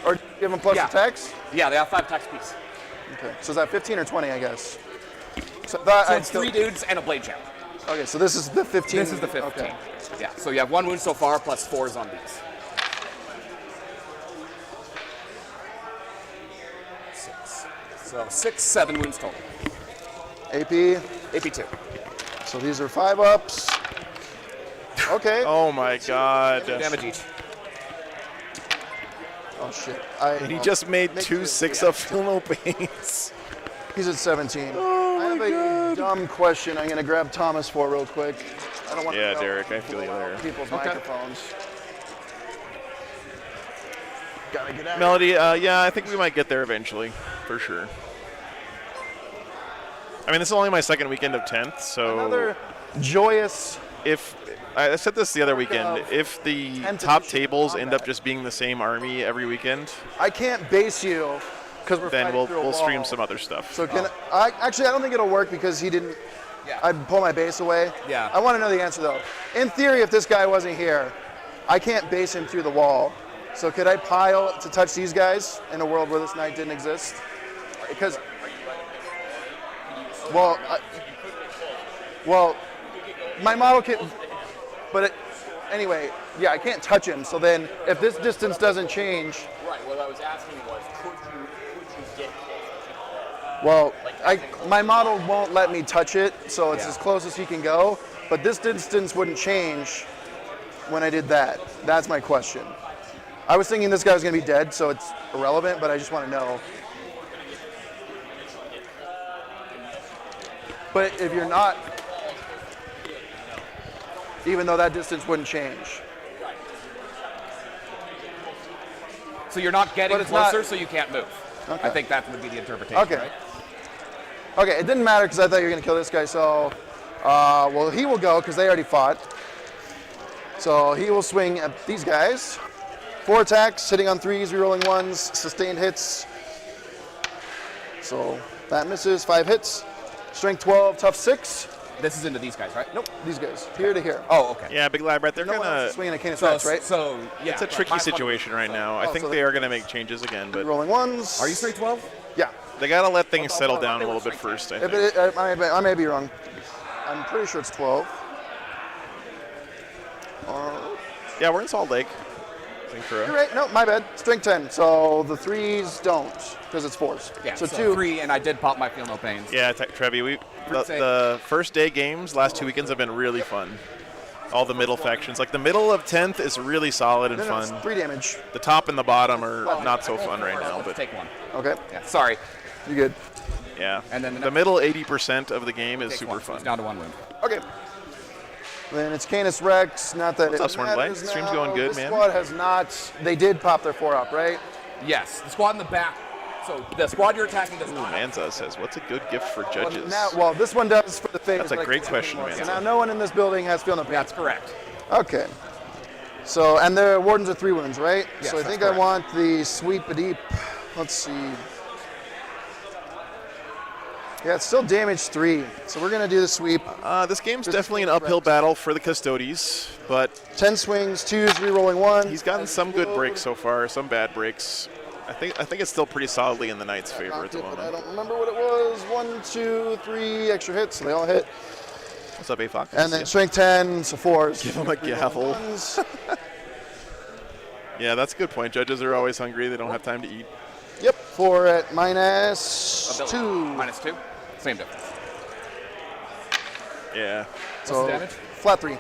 Or give them plus
Yeah.
attacks?
Yeah, they have 5 attacks apiece.
Okay. So is that 15 or 20, I guess? So that
So
I'd
it's
still-
3 dudes and a Blade Champ.
Okay, so this is the 15.
This is the 15.
Okay.
Yeah, so you have 1 wound so far plus 4s on these. 6. So 6, 7 wounds total.
AP.
AP2.
So these are 5 ups. Okay.
Oh my God.
Damage each.
Oh shit.
He just made
Make
2
it-
6-up feel no pains.
He's at 17.
Oh
I have a dumb question I'm going to grab Thomas for real quick. I don't want
Yeah,
to
Derek, I feel you there.
people's
Okay.
microphones. Gotta get out.
Melody, yeah, I think we might get there eventually, for sure. I mean, this is only my second weekend of 10th, so
Another joyous.
if I said this the other weekend, if the
10th
top
edition
tables end up
combat.
just being the same army every weekend,
I can't base you because we're
then
fighting through a
we'll stream
wall.
some other stuff.
So can I don't think it'll work because he didn't.
Yeah.
I'd pull my base away.
Yeah.
I want to know the answer though. In theory, if this guy wasn't here, I can't base him through the wall. So could I pile to touch these guys in a world where this knight didn't exist? Because, well, my model can, but anyway, yeah, I can't touch him. So then, if this distance doesn't change,
Right. What I was asking was, could you get close?
well, my model won't let me touch it, so it's as close as he can go. But this distance wouldn't change when I did that. That's my question. I was thinking this guy was going to be dead, so it's irrelevant, but I just want to know. But if you're not, even though that distance wouldn't change.
So you're not getting
But it's
closer,
not-
so you can't move.
Okay.
I think that would be the interpretation,
Okay.
right?
Okay, it didn't matter because I thought you were going to kill this guy, so, well, he will go because they already fought. So he will swing at these guys. 4 attacks, hitting on 3s, rerolling 1s, sustained hits. So that misses, 5 hits. Strength 12, tough 6.
This is into these guys, right?
Nope, these guys, here to here.
Oh, okay.
Yeah, Big Lab, right? They're
No one else
gonna.
is swinging at Canis
So,
Rex, right?
so yeah.
It's a tricky situation right now. I think
so
they are gonna make changes again, but
Rolling 1s.
Are you straight 12?
Yeah.
they gotta let things settle down a little bit first. I
If
think.
I may be wrong. I'm pretty sure it's 12.
Yeah, we're in Salt Lake.
You're right. No, my bad. Strength 10. So the 3s don't, because it's 4s.
Yeah.
So 2.
3, and I did pop my Feel No Pains.
Yeah, Trevi, the first day games, last 2 weekends have been really fun. All the middle factions, like the middle of 10th is really solid and
No,
fun.
it's 3 damage.
The top and the bottom are not so fun right now,
Let's
but
take one.
Okay,
Yeah. Sorry.
you good.
yeah.
And then the
the
next-
middle 80% of the game is
Takes
super
one, so
fun.
it's down to 1 wound.
Okay. Then it's Canis Rex. Not that
What's
it
up, Smart Blade?
matters
Stream's
now.
going good,
this
man.
Squad has not. They did pop their 4-up, right?
Yes. The squad in the back. So the squad you're attacking does
Ooh,
not.
Manza says, what's a good gift for judges?
Well, this one does for the favors.
That's a
but I
great
can't
question,
anymore. So
man.
now no one in this building has Feel No Pain.
That's correct.
Okay. So, and the wardens are 3 wounds, right?
Yes,
so I
that's
think
correct.
I want the sweep a deep. Let's see. Yeah, it's still damage 3. So we're gonna do the sweep.
This game's definitely an uphill battle for the Custodes, but
10 swings, 2s, rerolling 1.
he's gotten some good breaks so far, some bad breaks. I think it's still pretty solidly in the Knight's favor at the
But I
moment.
don't remember what it was. 1, 2, 3 extra hits, so they all hit.
What's up, A-Fox?
And then strength 10, so 4s.
Give him a gavel.
Ones.
Yeah, that's a good point. Judges are always hungry. They don't have time to eat.
Yep, 4 at minus
Ability.
2.
-2. Same difference.
Yeah.
So
the damage?
flat 3.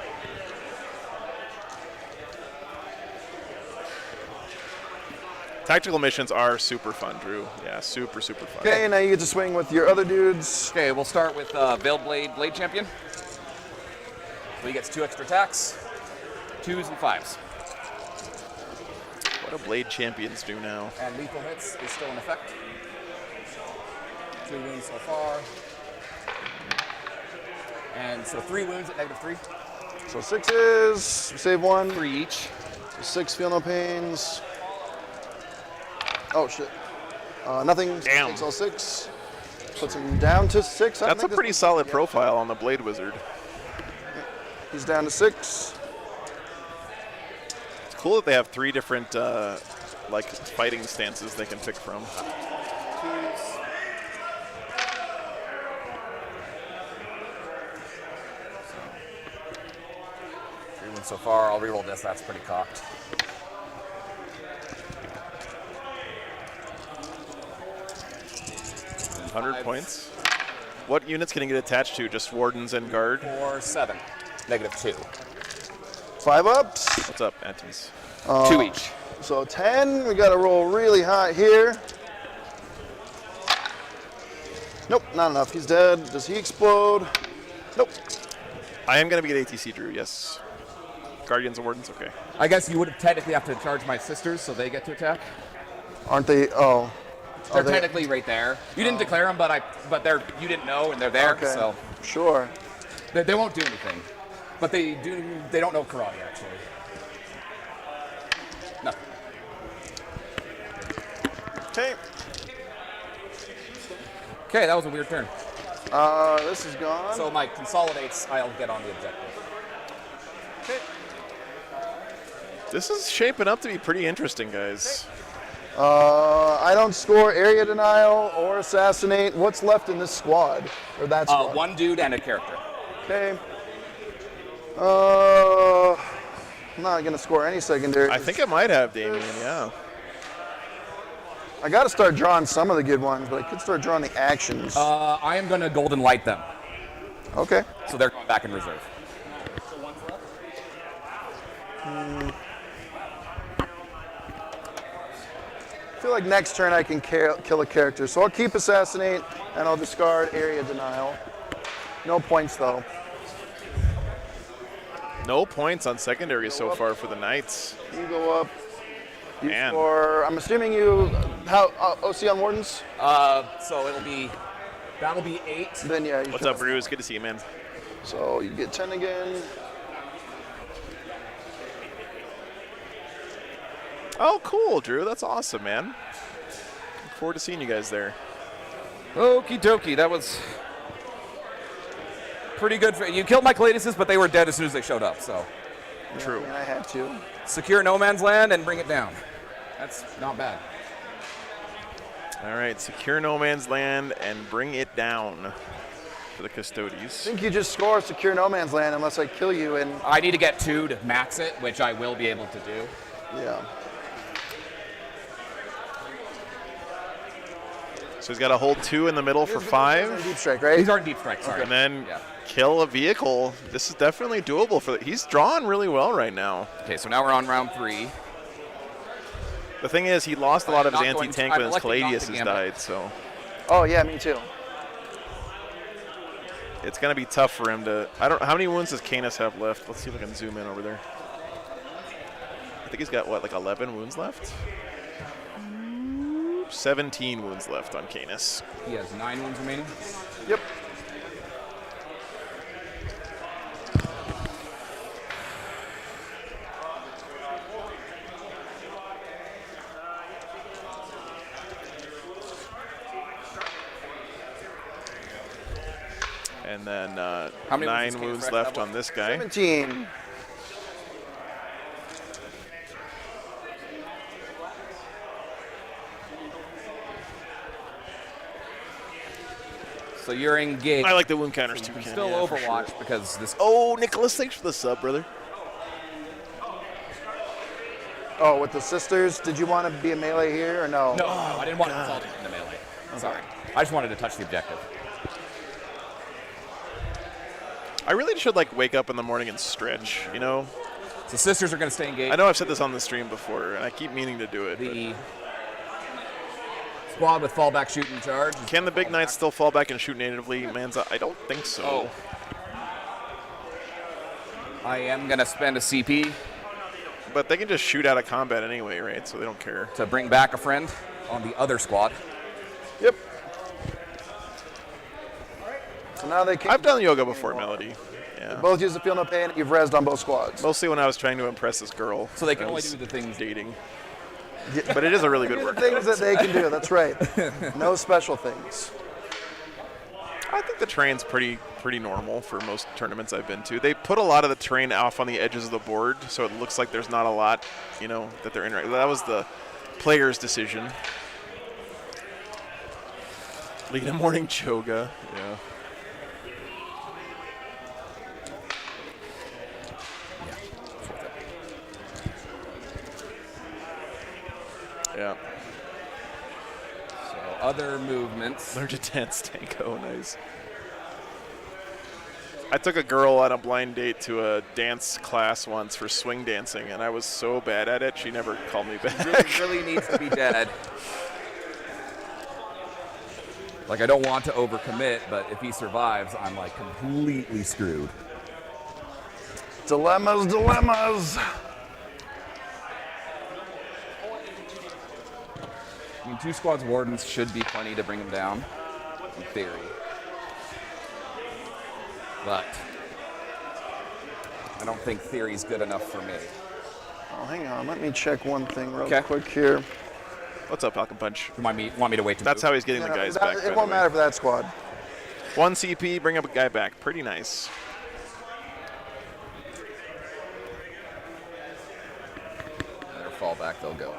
Tactical missions are super fun, Drew. Yeah, super, super fun.
Okay, now you get to swing with your other dudes.
Okay, we'll start with Veiled Blade Champion. So he gets 2 extra attacks, 2s and 5s.
What do Blade Champions do now?
And lethal hits is still in effect. 3 wounds so far. And so 3 wounds at -3.
So 6s, save 1.
3 each.
6 Feel No Pains. Oh shit. Nothing.
Damn.
Takes all 6. Puts him down to 6.
That's a pretty solid profile on the Blade Wizard.
He's down to 6.
It's cool that they have 3 different like fighting stances they can pick from.
3 wounds so far. I'll reroll this. That's pretty cocked.
$100 points. What units can he get attached to? Just Wardens and Guard?
4, 7. -2.
5 ups.
What's up, Antis?
2 each.
So 10. We got to roll really hot here. Nope, not enough. He's dead. Does he explode? Nope.
I am going to be at ATC, Drew, yes. Guardians and Wardens, okay.
I guess you would technically have to charge my sisters so they get to attack.
Aren't they? Oh.
They're
they-
technically right there. You didn't declare them, but they're you didn't know and they're there,
Okay.
so
Sure.
they won't do anything. But they don't know karate actually. Nothing.
Okay.
Okay, that was a weird turn.
This is gone.
So my consolidates, I'll get on the objective.
Okay.
This is shaping up to be pretty interesting, guys.
I don't score area denial or assassinate. What's left in this squad? Or that squad?
One dude and a character.
Okay. I'm not going to score any secondary.
I think I might have Damien, yeah.
I got to start drawing some of the good ones, but I could start drawing the actions.
I am going to golden light them.
Okay.
So they're going back in reserve.
I feel like next turn I can kill a character. So I'll keep assassinate, and I'll discard area denial. No points, though.
No points on secondary so far for the Knights.
You go up. You
Man.
score. I'm assuming you OC on Wardens?
So that'll be 8.
Then yeah. You
What's
should.
up, Bruce? Good to see you, man.
So you get 10 again.
Oh, cool, Drew. That's awesome, man. Look forward to seeing you guys there.
Okie dokie, that was pretty good. You killed my Clayduses, but they were dead as soon as they showed up, so.
True.
I mean, I had to.
Secure no man's land and bring it down. That's not bad.
All right, secure no man's land and bring it down for the Custodes.
I think you just score secure no man's land unless I kill you and
I need to get 2 to max it, which I will be able to do.
yeah.
So he's got to hold 2 in the middle for 5,
Deep strike, right?
These aren't deep strikes, sorry.
and then
Yeah.
kill a vehicle. This is definitely doable for. He's drawn really well right now.
Okay, so now we're on round 3.
The thing is, he lost a lot of his
Not going
anti-tank
to-
when
I'm
his
electing not
Caladius
to
has
gamble.
died, so
Oh yeah, me too.
it's going to be tough for him to. I don't. How many wounds does Canis have left? Let's see if I can zoom in over there. I think he's got what, like 11 wounds left. 17 wounds left on Canis.
He has 9 wounds remaining.
Yep.
And then
How many
9
wounds does
wounds
Canis
left
have
on this guy.
17.
So you're engaged.
I like the wound counters
You
too.
can
Ken,
still
yeah, for
Overwatch
sure.
because this.
Oh, Nicholas, thanks for the sub, brother.
Oh, with the sisters, did you want to be a melee here or no?
No, I didn't want to consult in the melee. Sorry. I just wanted to touch the objective.
I really should like wake up in the morning and stretch, you know?
So sisters are going to stay engaged.
I know I've said this on the stream before, and I keep meaning to do it. but
The squad with fallback shoot and charge.
can the big knights still fall back and shoot natively, Manza? I don't think so.
Oh. I am going to spend a CP
But they can just shoot out of combat anyway, right? So they don't care.
to bring back a friend on the other squad.
Yep. So now they can
I've done yoga before, Melody. Yeah.
both use the feel no pain. You've rezzed on both squads.
Mostly when I was trying to impress this girl.
So they can
I
only
was
do the things.
dating. But it is a really good
The
workout.
things that they can do. That's right. No special things.
I think the terrain's pretty normal for most tournaments I've been to. They put a lot of the terrain off on the edges of the board, so it looks like there's not a lot, you know, that they're interacting. That was the player's decision. Lead a morning yoga. Yeah. Yeah.
So other movements.
Learn to dance tango. Nice. I took a girl on a blind date to a dance class once for swing dancing, and I was so bad at it, she never called me back.
Really needs to be dead. Like, I don't want to overcommit, but if he survives, I'm like completely screwed.
Dilemmas, dilemmas.
I mean, 2 squads wardens should be plenty to bring him down, in theory. But I don't think theory's good enough for me.
Oh, hang on. Let me check one thing real
Okay.
quick here.
What's up, Falcon Punch?
You want me to wait to
That's
move?
how he's getting the guys back. by
It
the
won't
way.
matter for that squad.
1 CP, bring up a guy back. Pretty nice.
Their fall back, they'll go.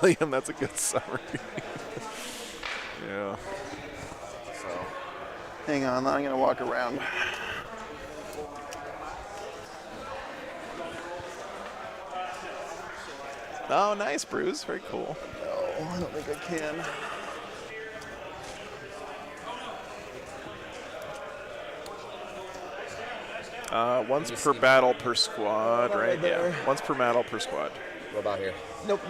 William, that's a good summary. Yeah.
So
Hang on, I'm gonna walk around.
Oh, nice, Bruce. Very cool.
No, I don't think I can.
Once per battle per squad, right?
there.
Yeah. Once per battle per squad.
what about here?
Nope,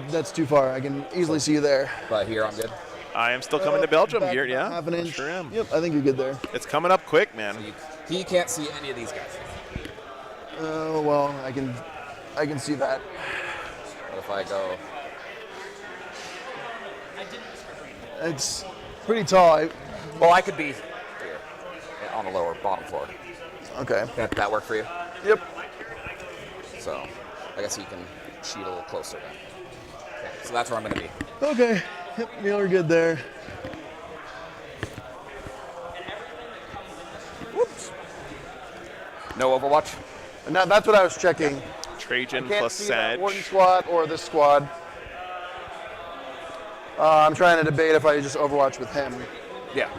that's too far. I can easily see you there.
But here I'm good.
I am still coming to Belgium
Back
here.
about
Yeah.
half an inch.
Sure am.
Yep, I think you're good there.
It's coming up quick, man.
He can't see any of these guys.
Oh well, I can see that.
What if I go?
It's pretty tall.
Well, I could be here on the lower bottom floor.
Okay.
That work for you?
Yep.
So I guess you can shoot a little closer then. Okay, so that's where I'm going to be.
Okay. Yep, you're good there.
Whoops. No Overwatch?
Now that's what I was checking.
Trajan
Can't
plus
see that
Sag.
Warden squad or this squad. I'm trying to debate if I just Overwatch with him.
Yeah.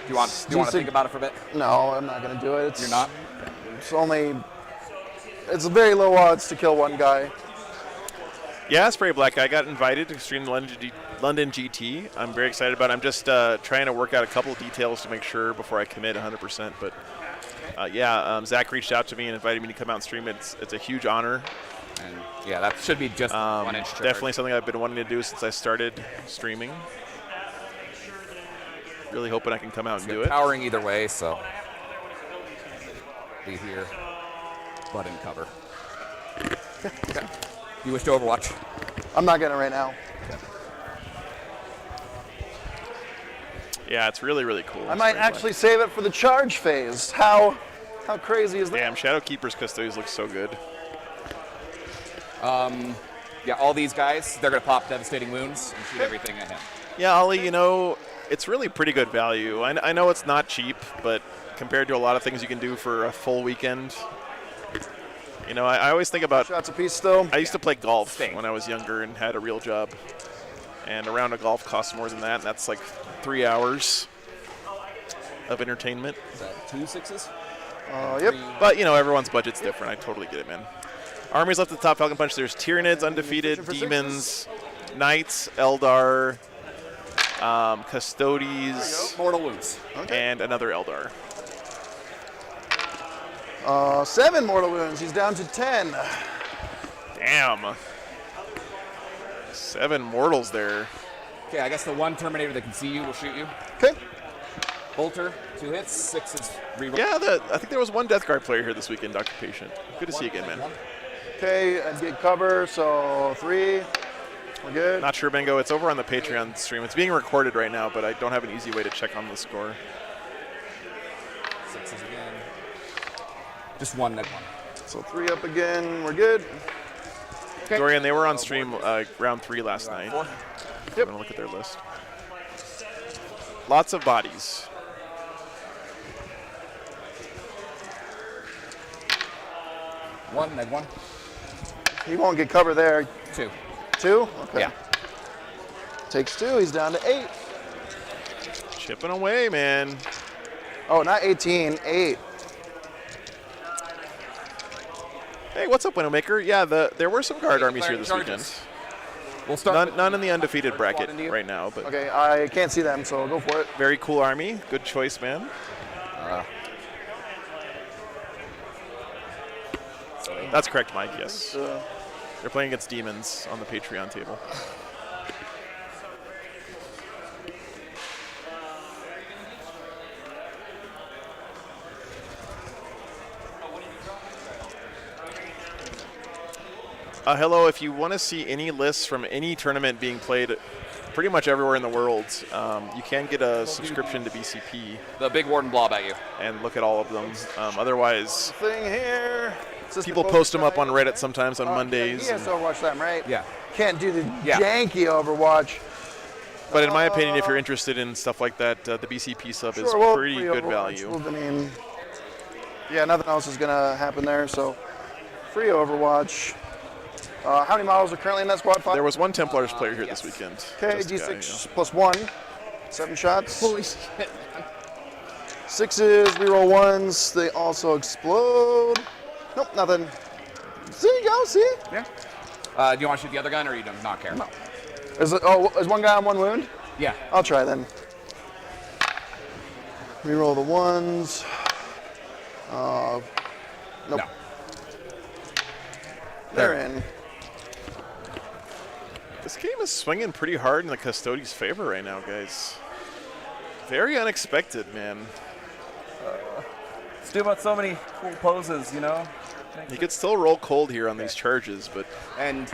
Do you want to think about it for a bit?
No, I'm not gonna do it.
You're not?
It's very low odds to kill one guy.
Yeah, Spray Black. I got invited to stream London GT. I'm very excited about it. I'm just trying to work out a couple of details to make sure before I commit 100%. But Zach reached out to me and invited me to come out and stream. It's a huge honor.
And yeah, that should be just 1 inch charge.
Definitely something I've been wanting to do since I started streaming. Really hoping I can come out and do it.
Powering either way, so be here, but in cover. Okay. You wish to Overwatch?
I'm not gonna right now.
Yeah, it's really, really cool.
I might actually save it for the charge phase. How crazy is that?
Damn, Shadowkeeper's Custodes looks so good.
Yeah, all these guys, they're going to pop devastating wounds and shoot everything at him.
Yeah, Ollie, it's really pretty good value. I know it's not cheap, but compared to a lot of things you can do for a full weekend, I always think about.
Shots apiece still.
I used to play golf when I was younger and had a real job, and a round of golf costs more than that. And that's like 3 hours of entertainment.
Is that 2 6s?
Yep.
But everyone's budget's different. I totally get it, man. Armies left at the top. Falcon Punch. There's Tyranids, Undefeated, Demons, Knights, Eldar, Custodes,
Mortal wounds.
and another Eldar.
7 mortal wounds. He's down to 10.
Damn. 7 mortals there.
Okay, I guess the one Terminator that can see you will shoot you.
Okay.
Bolter, 2 hits, 6 is reroll.
Yeah, I think there was one Death Guard player here this weekend, Dr. Patient. Good to see you again, man.
Okay, I'd get cover, so 3. We're good.
Not sure, Bengo. It's over on the Patreon stream. It's being recorded right now, but I don't have an easy way to check on the score.
6s again. Just one, that one.
So 3 up again. We're good.
Okay.
Dorian, they were on stream round 3 last night.
4.
I'm going to look at their list. Lots of bodies.
One, neg 1.
He won't get cover there.
2.
2? Okay.
Yeah.
Takes 2. He's down to 8.
Chipping away, man.
Oh, not 18. 8.
Hey, what's up, Widowmaker? Yeah, there were some guard armies here this weekend.
We'll start
None in the undefeated bracket
into you.
right now, but
Okay, I can't see them, so go for it.
very cool army. Good choice, man. That's correct, Mike, yes. They're playing against demons on the Patreon table. Hello, if you want to see any lists from any tournament being played pretty much everywhere in the world, you can get a subscription to BCP
the big warden blob at you.
and look at all of them. Otherwise,
Thing here.
people post them up on Reddit sometimes on Mondays.
He has to overwatch them, right?
Yeah.
Can't do the
Yeah.
janky Overwatch.
But in my opinion, if you're interested in stuff like that, the BCP sub is
well,
pretty
free
good
Overwatch,
value.
well, I mean, yeah, nothing else is gonna happen there. So, free Overwatch. How many models are currently in that squad? 5?
There was one Templars player here this weekend.
Okay,
Just a guy,
D6 plus 1. 7 shots.
Holy shit, man.
6s, reroll 1s. They also explode. Nope, nothing. There you go, see?
Yeah. Do you want to shoot the other gun, or you do not care? No.
Is one guy on 1 wound?
Yeah.
I'll try then. Reroll the 1s. Nope.
No.
They're in.
This game is swinging pretty hard in the Custodes' favor right now, guys. Very unexpected, man.
Stu about so many cool poses, you know?
He could still roll cold here on these charges, but
And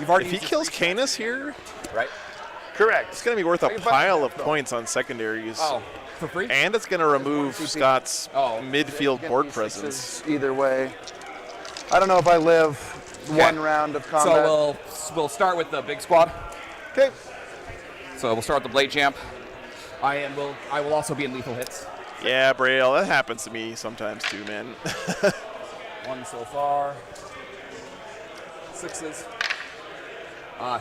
you've already
if he
used
kills
your
Canis here,
right?
Correct.
it's going to be worth a
can find
pile
that,
of
though.
points on secondaries.
Oh, for free?
And it's going to remove Scott's
Oh.
midfield
Get
board
D6s
presence.
Either way. I don't know if I live one round of combat.
So we'll start with the big squad.
Okay.
So we'll start with the Blade Champ. I will also be in lethal hits.
Yeah, Braille, that happens to me sometimes too, man.
1 so far. 6s.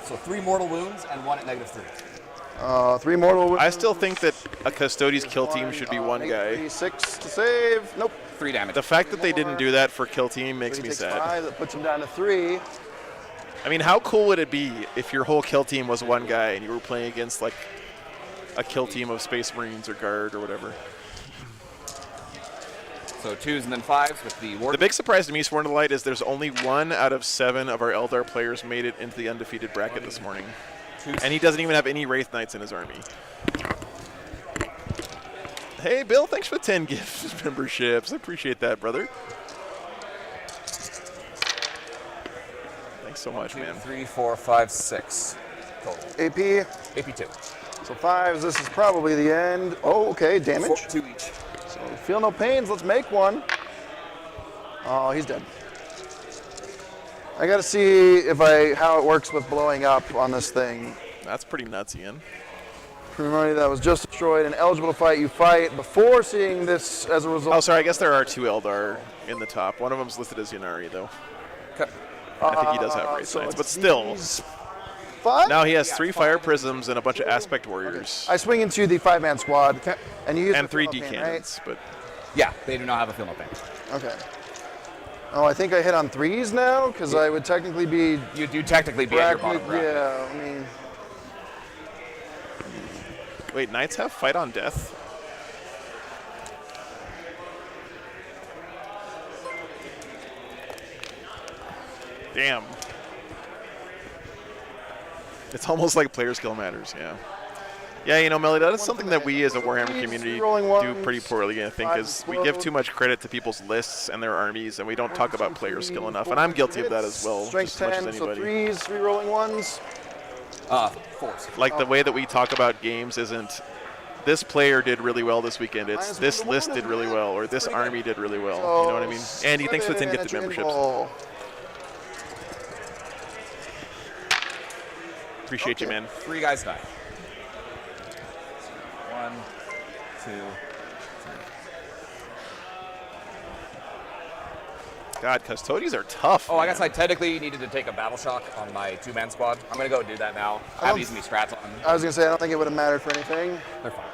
So 3 mortal wounds and 1 at -3.
3 mortal wounds.
I still think that a Custodes kill team should be one guy.
6 to save. Nope.
3 damage.
The fact that they didn't do that for kill team makes
He
me
takes
sad.
5. That puts him down to 3.
I mean, how cool would it be if your whole kill team was one guy and you were playing against like a kill team of Space Marines or Guard or whatever?
So 2s and then 5s with the
The
Warden.
big surprise to me, Sworn to Light, is there's only 1 out of 7 of our Eldar players made it into the undefeated bracket this morning. And he doesn't even have any Wraith Knights in his army. Hey, Bill, thanks for the 10 gift memberships. I appreciate that, brother. Thanks so much,
2,
man.
3, 4, 5, 6 total.
AP.
AP2.
So 5s. This is probably the end. Oh, okay. Damage.
2 each.
So feel no pains. Let's make one. Oh, he's dead. I gotta see if how it works with blowing up on this thing.
That's pretty nuts, Ian.
Money that was just destroyed and eligible to fight, you fight before seeing this as a result.
Oh, sorry, I guess there are 2 Eldar in the top. One of them's listed as Yanari, though.
Okay.
I think he does have Wraith
So
Knights,
it's
but still.
these 5?
Now he has 3 Fire Prisms and a bunch of Aspect Warriors.
I swing into the 5-man squad, and you use
And
the
3
feel no pain,
D-Cannons, but
Yeah, they do not have a feel no pain.
right? Okay. Oh, I think I hit on 3s now, because I would technically be
You do technically be at your bottom bracket.
yeah, I mean,
wait, Knights have Fight on Death? Damn. It's almost like player skill matters, yeah. Yeah, you know, Melly, that is something that we as a Warhammer community do pretty poorly, I think, is we give too much credit to people's lists and their armies, and we don't talk about player skill enough, and I'm guilty of that as well,
Strength
just as much
10,
as
so
anybody.
3s, rerolling 1s.
4s.
Like, the way that we talk about games isn't, this player did really well this weekend, it's
Minus
this
1 to
list
1,
did really well, or this army did really well,
So
you know what I mean? Andy, thanks for the 10
7
gifted
at your
memberships.
interval.
Appreciate you,
Okay.
man.
3 guys die.
1, 2.
God, Custodes are tough.
Oh, I guess
man.
I technically needed to take a battle shock on my 2-man squad. I'm gonna go do that now. I have these in these strats on.
I was going to say, I don't think it would have mattered for anything.
They're fine.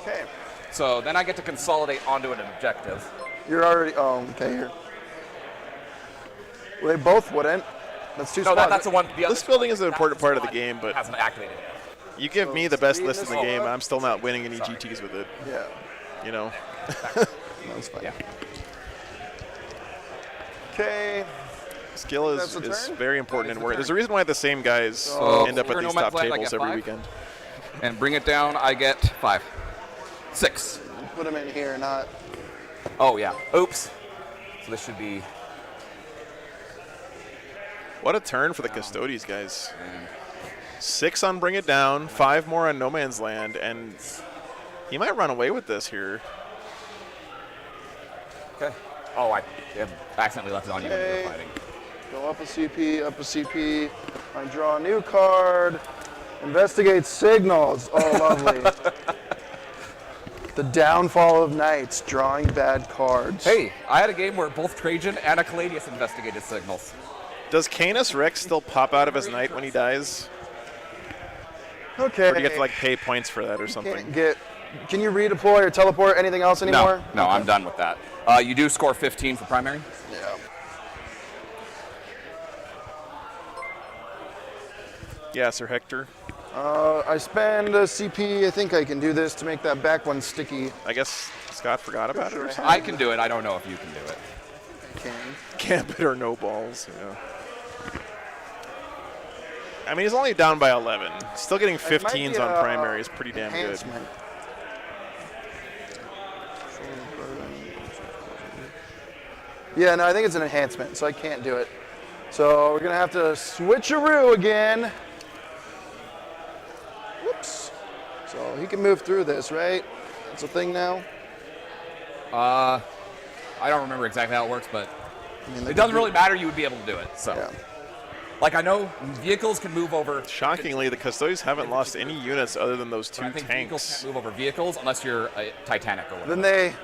Okay.
So then I get to consolidate onto an objective.
You're already, oh, okay, here. Well, they both wouldn't. That's 2
No,
squads.
that's the one. The other
This building is an
squad,
important
that
part of the
squad
game, but
hasn't activated yet.
you give
So
me the best
three in
list in
this
the game,
squad.
I'm still not winning any
Sorry.
GTs with it,
Yeah,
you know?
that's fine.
Yeah.
Okay.
Skill is
That's a turn?
very important
That is
in
the
Warhammer.
turn.
There's a reason why the same guys
So,
end up at
for
these
no
top
man's land, I
tables
get
every
5.
weekend.
And bring it down, I get 5. 6.
Put them in here, not.
Oh, yeah. Oops. So this should be.
What a turn for the Custodes, guys. 6 on Bring It Down, 5 more on No Man's Land, and he might run away with this here.
Okay. Oh, I accidentally left it on you when you
Okay.
were fighting.
Go up a CP, up a CP. I draw a new card. Investigate signals. Oh, lovely. The downfall of knights, drawing bad cards.
Hey, I had a game where both Trajan and a Caladius investigated signals.
Does Canis Rex still pop out of his knight when he dies?
Okay.
Or do you have to like pay points for that or something?
Can you redeploy or teleport anything else anymore?
No, I'm done with that. You do score 15 for primary?
Yeah.
Yeah, Sir Hector.
I spend a CP. I think I can do this to make that back one sticky.
I guess Scott forgot about it or something.
I can do it. I don't know if you can do it.
Gambit or no balls, yeah. I mean, he's only down by 11. Still getting 15s on primary is pretty damn good.
Yeah, no, I think it's an enhancement, so I can't do it. So we're gonna have to switcheroo again. Whoops. So he can move through this, right? It's a thing now.
I don't remember exactly how it works, but it doesn't really matter. You would be able to do it. So,
Yeah.
like I know vehicles can move over.
Shockingly, the Custodes haven't lost any units other than those
I
two
think vehicles
tanks.
can't move over vehicles unless you're a Titanic or whatever.
Then they.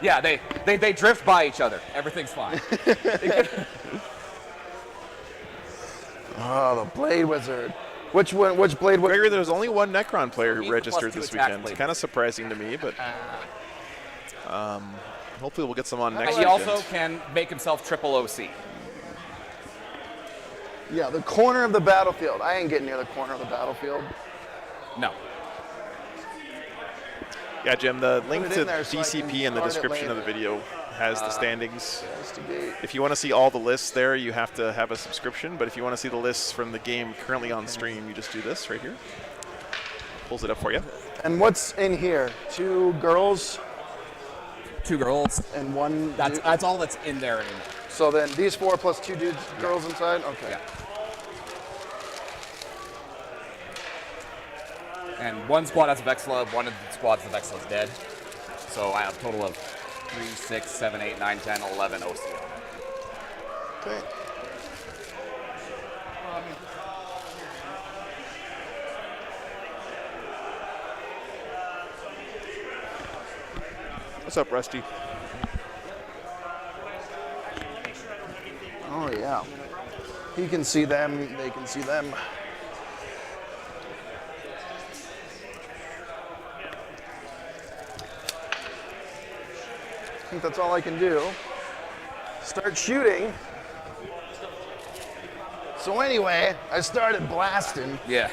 Yeah, they drift by each other. Everything's fine.
Oh, the Blade Wizard. Which one? Which Blade Wizard?
Gregory, there's only one Necron player who
He's the
registered
+2
this
attack
weekend.
blade.
Kind of surprising to me, but hopefully we'll get some on next
And he
weekend.
also can make himself triple OC.
Yeah, the corner of the battlefield. I ain't getting near the corner of the battlefield.
No.
Yeah, Jim, the link
it
to
in there so I
DCP
can
in the
start it
description of the
later.
video has the standings.
Investigate.
If you want to see all the lists there, you have to have a subscription. But if you want to see the lists from the game currently on stream, you just do this right here. Pulls it up for you.
And what's in here? 2 girls
2 girls.
and 1
That's
dude?
that's all that's in there anymore.
So then these 4 plus 2 dudes, girls inside? Okay.
Yeah. And one squad has a Vexla, one of the squads the Vexla is dead. So I have a total of 3, 6, 7, 8, 9, 10, 11 OC.
Okay.
What's up, Rusty?
Oh, yeah. He can see them, they can see them. I think that's all I can do. Start shooting. So anyway, I started blasting.
Yeah.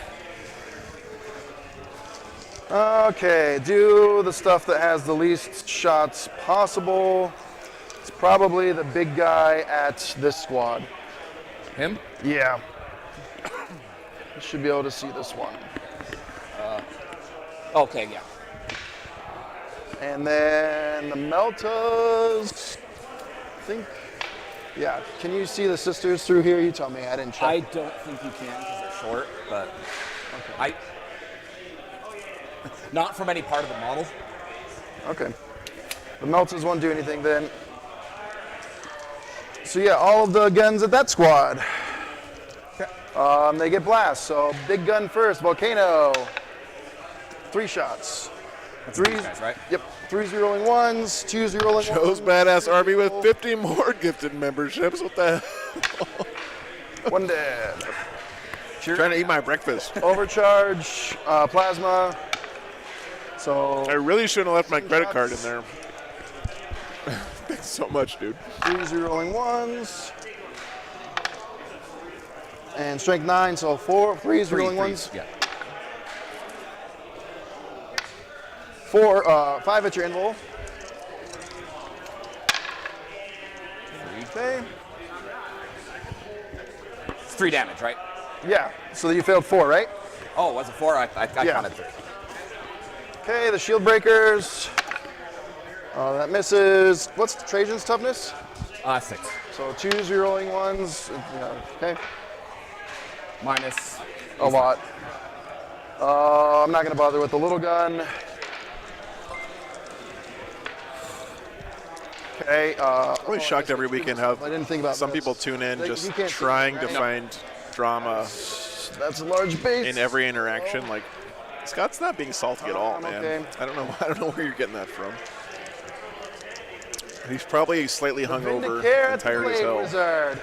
Okay, do the stuff that has the least shots possible. It's probably the big guy at this squad.
Him?
Yeah. You should be able to see this one.
Okay, yeah.
And then the Meltas, I think. Yeah, can you see the sisters through here? You tell me, I didn't check.
I don't think you can because they're short, but I not from any part of the model.
Okay. The Meltas won't do anything then. So yeah, all of the guns at that squad. They get blast, so big gun first, Volcano. 3 shots.
That's these guys, right?
Yep, 3 rolling ones, 2 rolling
Joe's
ones.
badass army with 50 more gifted memberships. What the hell?
1 dead.
Trying to eat my breakfast.
Overcharge, plasma. So
I really shouldn't have left my credit card in there. Thanks so much, dude.
3 rolling ones. And strength 9, so 3 rolling ones.
Yeah.
5 at your invul.
3.
Okay.
It's 3 damage, right?
Yeah, so you failed 4, right?
Oh, was it 4? I
Yeah.
counted 3.
Okay, the shield breakers. That misses. What's Trajan's toughness?
6.
So 2 rolling ones. Yeah, okay,
Minus.
a lot. I'm not gonna bother with the little gun. Okay.
I'm always shocked every weekend how
I didn't think about
some
this.
people tune in
Like,
just
you can't see
trying
that,
to
right?
find drama
That's a large base.
in every interaction. Like, Scott's not being salty at all, man.
okay.
I don't know where you're getting that from. He's probably slightly hungover
Vindicare
and tired as
Blade
hell.
Wizard.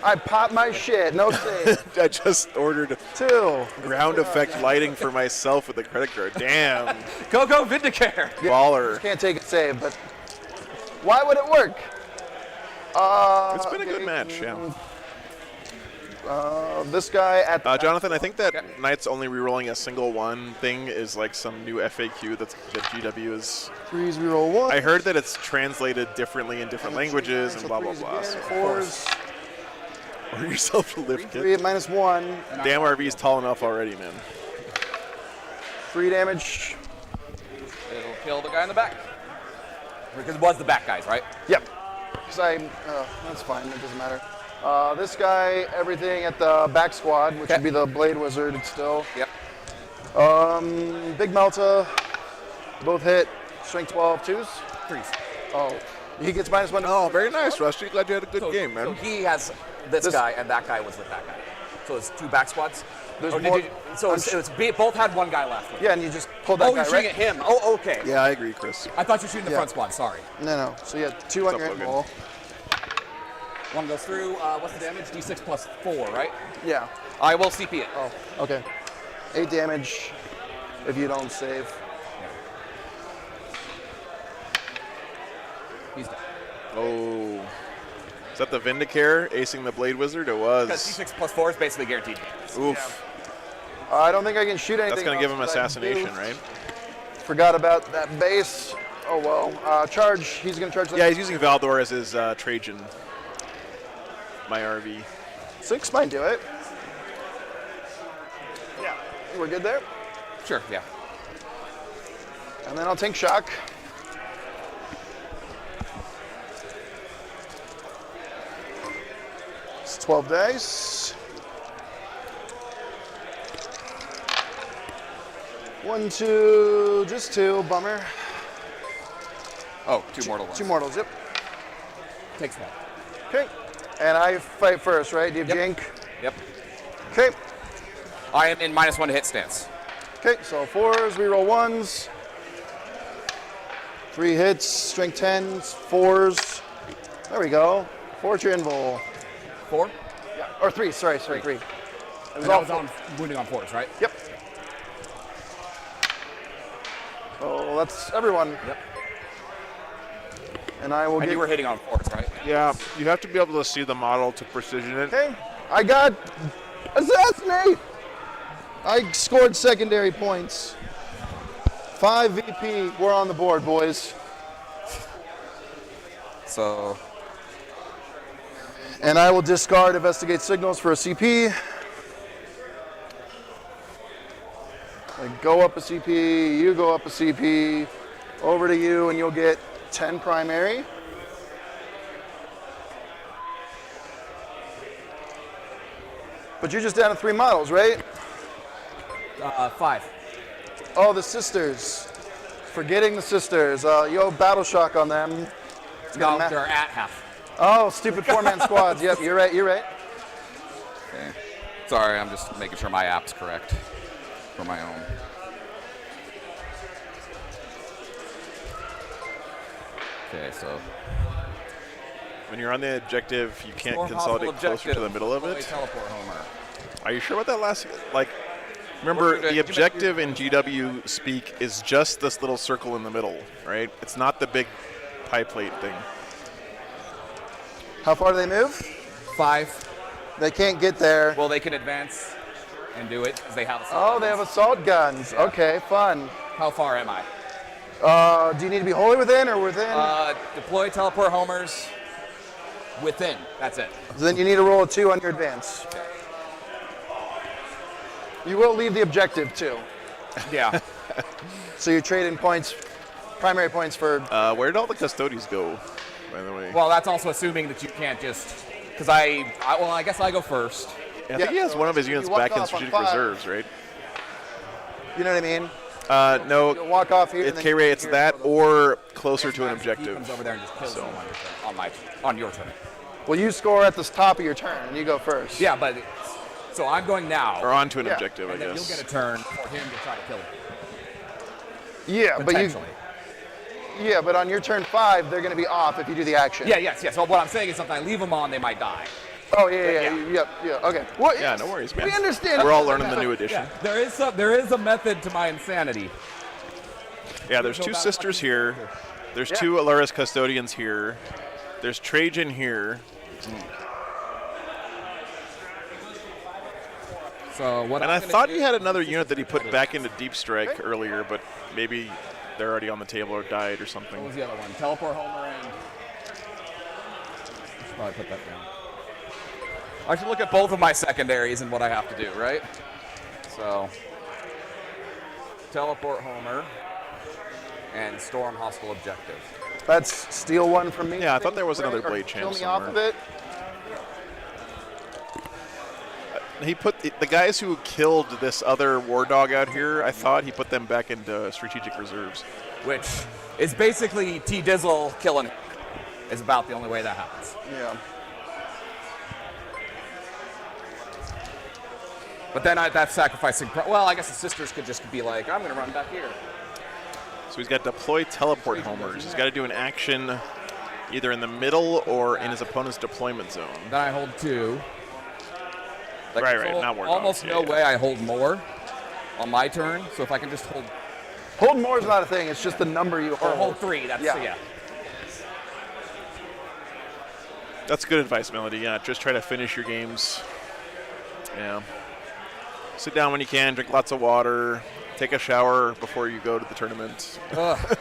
I popped my shit. No save.
I just ordered
2.
ground effect lighting for myself with a credit card. Damn,
Go Vindicare.
baller.
Can't take a save, but why would it work?
It's been a good match, yeah.
This guy at
Jonathan, I think that Knight's only rerolling a single one thing is like some new FAQ that GW is.
3s, reroll 1.
I heard that it's translated differently in different languages and blah blah blah. So
4s.
order yourself a lift
3
kit.
at -1.
Damn, RV's tall enough already, man.
3 damage.
It'll kill the guy in the back. Because it was the back guys, right?
Yep. Because that's fine. It doesn't matter. This guy, everything at the back squad, which would be the Blade Wizard still.
Yep.
Big Melta, both hit. Strength 12, 2s.
3s.
Oh, he gets -1.
Oh, very nice, Rusty. Glad you had a good game, man.
So he has this guy, and that guy was with that guy. So it's 2 back squads.
There's
Or did
more-
you- so both had one guy left.
Yeah, and you just pulled that
Oh,
guy,
you're shooting
right?
at him. Oh, okay.
Yeah, I agree, Chris.
I thought you were shooting the
Yeah.
front squad. Sorry.
No. So you had 2 on
What's
your
up,
hit
Logan?
roll.
One goes through. What's the damage? D6 plus 4, right?
Yeah.
I will CP it.
Oh, okay. 8 damage if you don't save.
He's dead.
Oh, is that the Vindicare acing the Blade Wizard? It
Because
was.
D6 plus 4 is basically guaranteed.
Oof.
I don't think I can shoot anything.
That's gonna give
else,
him
but I
assassination,
do-
right?
Forgot about that base. Oh well. Charge. He's gonna charge.
Yeah, he's using Valdor as his Trajan. My RV.
6 might do it. Yeah, we're good there.
Sure, yeah.
And then I'll tank shock. It's 12 dice. 1, 2, just 2. Bummer.
Oh, 2 mortal ones.
2 mortals. Yep.
Takes one.
Okay. And I fight first, right? Do you have
Yep.
Jink?
Yep.
Okay.
I am in -1 to hit stance.
Okay, so 4s, reroll 1s. 3 hits, strength 10s, 4s. There we go. 4 to your invul.
4?
Yeah. Or 3, sorry, 3. It was
And that
all
was
4.
on wounding on 4s, right?
Yep. So that's everyone.
Yep.
And I will
And
get.
you were hitting on 4s, right?
Yeah, you have to be able to see the model to precision it.
Okay, I got assassinate. I scored secondary points. 5 VP. We're on the board, boys.
So,
And I will discard investigate signals for a CP. I go up a CP, you go up a CP, over to you, and you'll get 10 primary. But you're just down to 3 models, right?
5.
Oh, the sisters. Forgetting the sisters. You have battle shock on them. It's
No,
gonna ma-
they're at half.
Oh, stupid 4-man squads. Yep, you're right.
Okay. Sorry, I'm just making sure my app's correct for my own. Okay, so
When you're on the objective, you can't
More
consolidate
possible
closer to
objective.
the middle of
Fully
it.
Teleport Homer.
Are you sure about that last? Like, remember,
What did
the
you make
objective in GW speak is just this little circle in the middle, right? It's not the big pie plate thing.
How far do they move?
5.
They can't get there.
Well, they can advance and do it because they have.
Oh, they have assault guns.
Yeah.
Okay, fun.
How far am I?
Do you need to be wholly within or within?
Deploy teleport homers within. That's it.
Then you need to roll a 2 on your advance. You will leave the objective too.
Yeah.
So you're trading points, primary points for.
Where did all the Custodes go, by the way?
Well, that's also assuming that you can't just. Because I guess I go first.
I think he has
so
one of his
you
units
walk
back in
off on
strategic
5.
reserves, right?
You know what I mean?
No,
You'll walk off here.
it's
and then
K-Ray,
you
it's
here,
that
so
or closer to an
He
objective.
comes over there and just kills
So-
them on your turn. On your turn.
Well, you score at the top of your turn, and you go first.
Yeah, but So I'm going now.
Or onto an
Yeah.
objective, I
And then
guess.
you'll get a turn for him to try to kill me.
Yeah, but
Potentially.
but on your turn 5, they're going to be off if you do the action.
Yes. So what I'm saying is, if I leave them on, they might die.
Oh yeah. Okay. Well,
Yeah, no worries, man.
We understand.
We're all learning the new edition.
Yeah, there is a method to my insanity.
Yeah, there's two sisters here. There's two Alaris custodians here. There's Trajan here.
So what?
And
I'm
I
gonna
thought
do-
he had another unit that he put back into Deep Strike earlier, but maybe they're already on the table or died or
What
something.
was the other one? Teleport Homer and. I should probably put that down. I should look at both of my secondaries and what I have to do, right? So. Teleport Homer and storm hostile objective.
Let's steal one from me.
Yeah, I thought there was another
Or
blade
kill
champ
me off of
somewhere.
it.
He put the guys who killed this other war dog out here, I thought he put them back into strategic reserves.
Which is basically T Dizzle killing him. Is about the only way that happens.
Yeah.
But then that's sacrificing. Well, I guess the sisters could just be like, I'm going to run back here.
So he's got deploy teleport homers. He's got to do an action either in the middle or in his opponent's deployment zone.
Then I hold 2.
Right,
so
not war
almost
dogs.
no
Yeah.
way I hold more on my turn. So if I can just hold
Hold more is not a thing. It's just the number you
or
hold.
hold 3, that's yeah.
That's good advice, Melody. Yeah, just try to finish your games. Yeah. Sit down when you can, drink lots of water, take a shower before you go to the tournament.
Ugh.